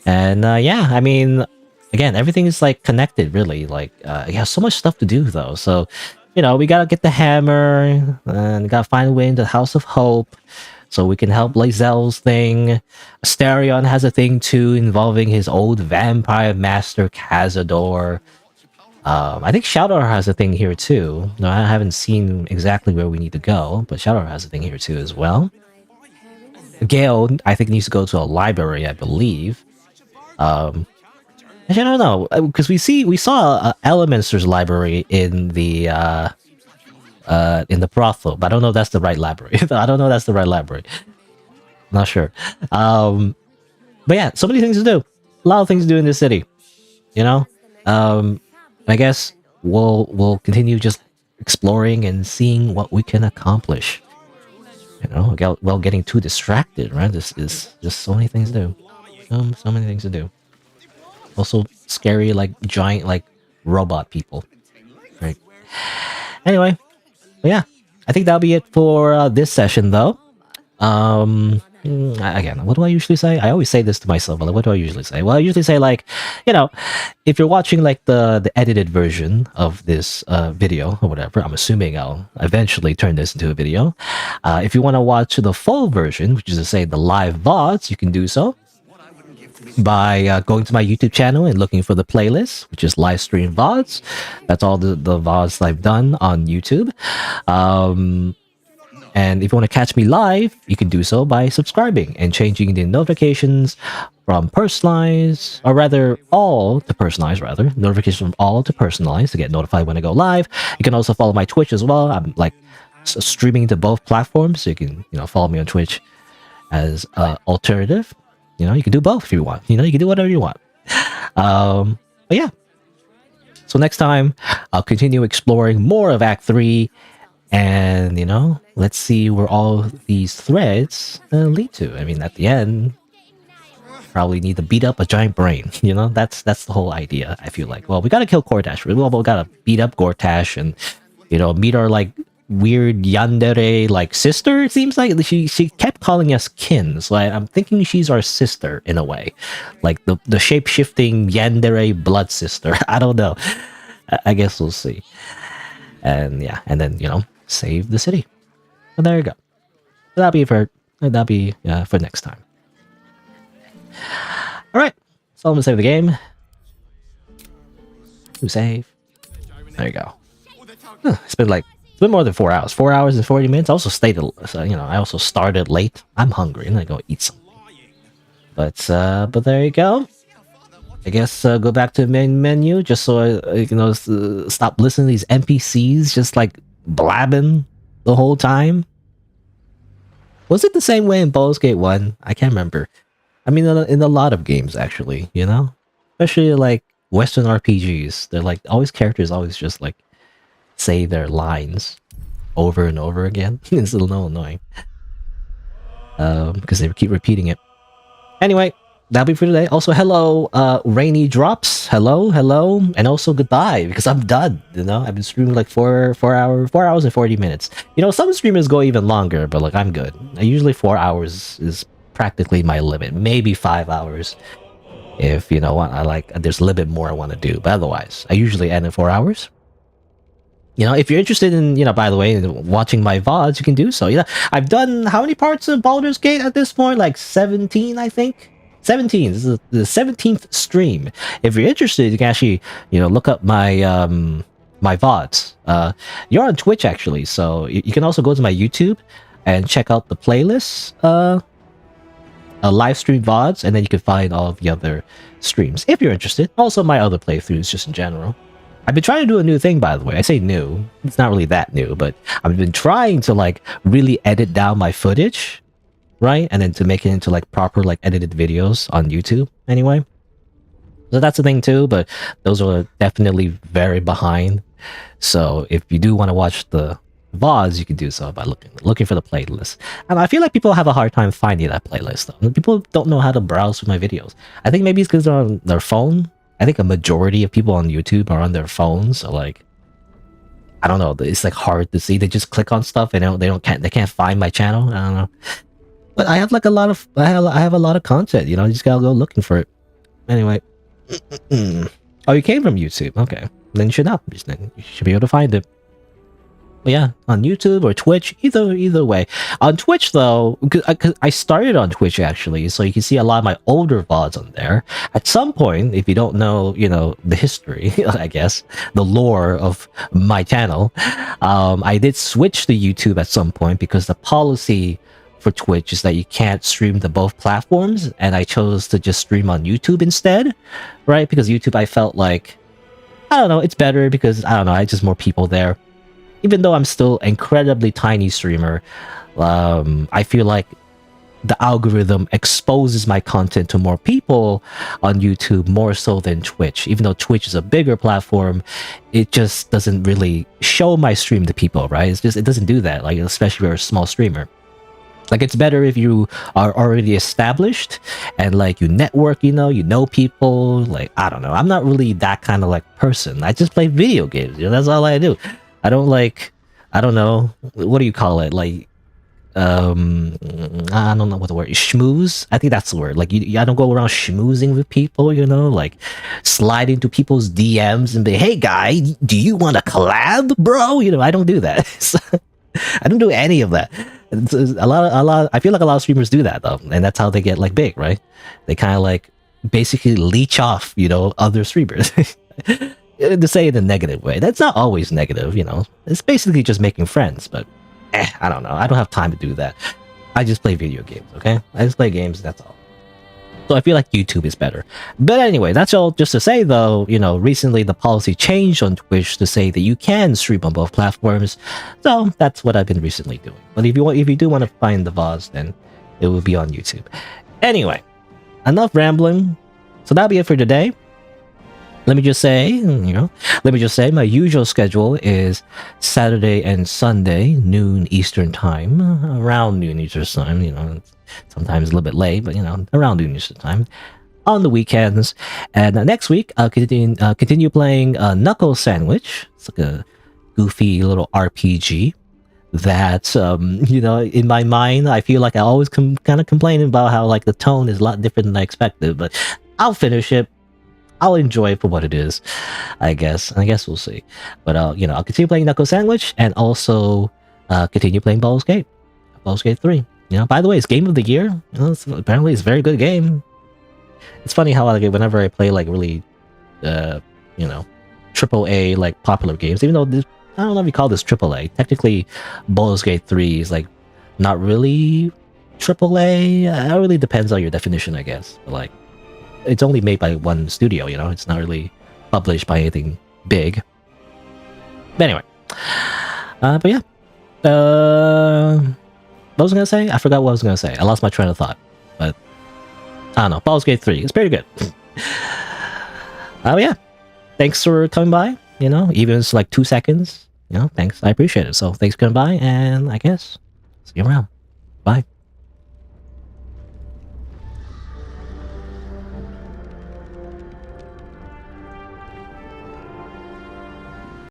And yeah, I mean, again, everything is like connected, really. Like, you have so much stuff to do, though. So, you know, we gotta get the hammer, and gotta find a way into the House of Hope, so we can help Lae'zel's thing. Asterion has a thing too, involving his old vampire master Cazador. I think Shadowr has a thing here too. No, I haven't seen exactly where we need to go, but Shadowr has a thing here too as well. Gale, I think, needs to go to a library, I believe. Actually, I don't know, because we saw Elementor's library in the brothel, but I don't know if that's the right library. I don't know if that's the right library. Not sure. But yeah, so many things to do. A lot of things to do in this city. You know? I guess we'll continue just exploring and seeing what we can accomplish. You know, without getting too distracted, right? This is just so many things to do. So many things to do. Also scary, like, giant, like, robot people. Right? Anyway, yeah. I think that'll be it for this session, though. Again, what do I usually say? I always say this to myself, but what do I usually say? Well, I usually say, like, you know, if you're watching, like, the edited version of this video or whatever, I'm assuming I'll eventually turn this into a video. If you want to watch the full version, which is to say the live VODs, you can do so by going to my YouTube channel and looking for the playlist, which is live stream VODs. That's all the VODs I've done on YouTube. And if you want to catch me live, you can do so by subscribing and changing the notifications from personalized, or rather all to personalized, notifications from all to personalized to get notified when I go live. You can also follow my Twitch as well. I'm like streaming to both platforms, so you can, you know, follow me on Twitch as alternative. You know, you can do both if you want. You know, you can do whatever you want. But yeah. So next time, I'll continue exploring more of Act 3. And, you know, let's see where all these threads lead to. I mean, at the end, probably need to beat up a giant brain. You know, that's the whole idea, I feel like. Well, we gotta kill Gortash. We gotta beat up Gortash and, you know, meet our, like, weird yandere, like, sister, it seems like. She kept calling us kin, so I'm thinking she's our sister, in a way. Like, the shape-shifting yandere blood sister. I don't know. I guess we'll see. And, yeah, and then, you know, save the city. And there you go. That'll be for next time. Alright, so I'm gonna save the game. Save. There you go. It's been more than 4 hours. 4 hours and 40 minutes. I also I also started late. I'm hungry and I go eat something. But there you go. I guess go back to the main menu just so I stop listening to these NPCs just like blabbing the whole time. Was it the same way in Baldur's Gate 1? I can't remember. I mean, in a lot of games, actually, you know? Especially, like, Western RPGs. They're, like, characters always just, like, say their lines. over and over again. It's a little annoying. Because they keep repeating it. Anyway, that'll be for today. Also, hello, Rainy Drops. Hello, hello, and also goodbye, because I'm done. You know, I've been streaming like 4 hours and 40 minutes. You know, some streamers go even longer, but like I'm good. Usually 4 hours is practically my limit. Maybe 5 hours, if you know what I like. There's a little bit more I want to do, but otherwise, I usually end in 4 hours. You know, if you're interested in, you know, by the way, watching my VODs, you can do so. Yeah, I've done how many parts of Baldur's Gate at this point? Like 17, I think. 17. This is the 17th stream. If you're interested, you can actually, you know, look up my my VODs. You're on Twitch actually, so you can also go to my YouTube and check out the playlists. Live stream VODs, and then you can find all of the other streams if you're interested. Also, my other playthroughs, just in general. I've been trying to do a new thing, by the way. I say new. It's not really that new, but I've been trying to like really edit down my footage, right? And then to make it into like proper like edited videos on YouTube anyway. So that's a thing too, but those are definitely very behind. So if you do want to watch the VODs, you can do so by looking for the playlist. And I feel like people have a hard time finding that playlist though. People don't know how to browse through my videos. I think maybe it's because they're on their phone. I think a majority of people on YouTube are on their phones, so like I don't know, it's like hard to see. They just click on stuff and they can't find my channel. I don't know. But I have like I have a lot of content, you know, you just gotta go looking for it. Anyway. Oh, you came from YouTube. Okay. Then you should know. You should be able to find it. But yeah, on YouTube or Twitch, either way. On Twitch though, because I started on Twitch actually, so you can see a lot of my older VODs on there. At some point, if you don't know, you know, the history, I guess, the lore of my channel, I did switch to YouTube at some point because the policy for Twitch is that you can't stream to both platforms, and I chose to just stream on YouTube instead, right? Because YouTube, I felt like, I don't know, it's better because, I don't know, I just more people there. Even though I'm still incredibly tiny streamer, I feel like the algorithm exposes my content to more people on YouTube more so than Twitch. Even though Twitch is a bigger platform, it just doesn't really show my stream to people, right? It's just, it doesn't do that, like, especially if you're a small streamer. Like, it's better if you are already established and like you network, you know people. Like, I don't know, I'm not really that kind of like person. I just play video games, you know, that's all I do. I don't like, I don't know, what do you call it? Like, I don't know what the word is. Schmooze? I think that's the word. Like, I don't go around schmoozing with people, you know, like slide into people's DMs and be, hey guy, do you want to collab, bro? You know, I don't do that. I don't do any of that. A lot. I feel like a lot of streamers do that though, and that's how they get like big, right? They kind of like basically leech off, you know, other streamers. To say it in a negative way. That's not always negative, you know. It's basically just making friends, but I don't know. I don't have time to do that. I just play video games, okay? I just play games, that's all. So I feel like YouTube is better. But anyway, that's all just to say though, you know, recently the policy changed on Twitch to say that you can stream on both platforms. So that's what I've been recently doing. But if you do want to find the VODs, then it will be on YouTube. Anyway, enough rambling. So that'll be it for today. Let me just say, my usual schedule is Saturday and Sunday, noon Eastern time, around noon Eastern time, you know, sometimes a little bit late, but, you know, around noon Eastern time, on the weekends. And next week, I'll continue playing Knuckle Sandwich. It's like a goofy little RPG that, you know, in my mind, I feel like I always kind of complain about how, like, the tone is a lot different than I expected, but I'll finish it. I'll enjoy it for what it is, I guess. We'll see. But, you know, I'll continue playing Knuckle Sandwich and also continue playing Baldur's Gate 3. You know, by the way, it's Game of the Year. You know, apparently it's a very good game. It's funny how, like, whenever I play, like, really, you know, AAA, like, popular games, even though this, I don't know if you call this AAA. Technically, Baldur's Gate 3 is, like, not really AAA. It really depends on your definition, I guess. But, like, it's only made by one studio, you know? It's not really published by anything big. But anyway. But yeah. What was I gonna say? I forgot what I was gonna say. I lost my train of thought. But I don't know. Baldur's Gate 3. It's pretty good. Yeah. Thanks for coming by. You know, even if it's like 2 seconds. you know, thanks. I appreciate it. So thanks for coming by, and I guess see you around. Bye.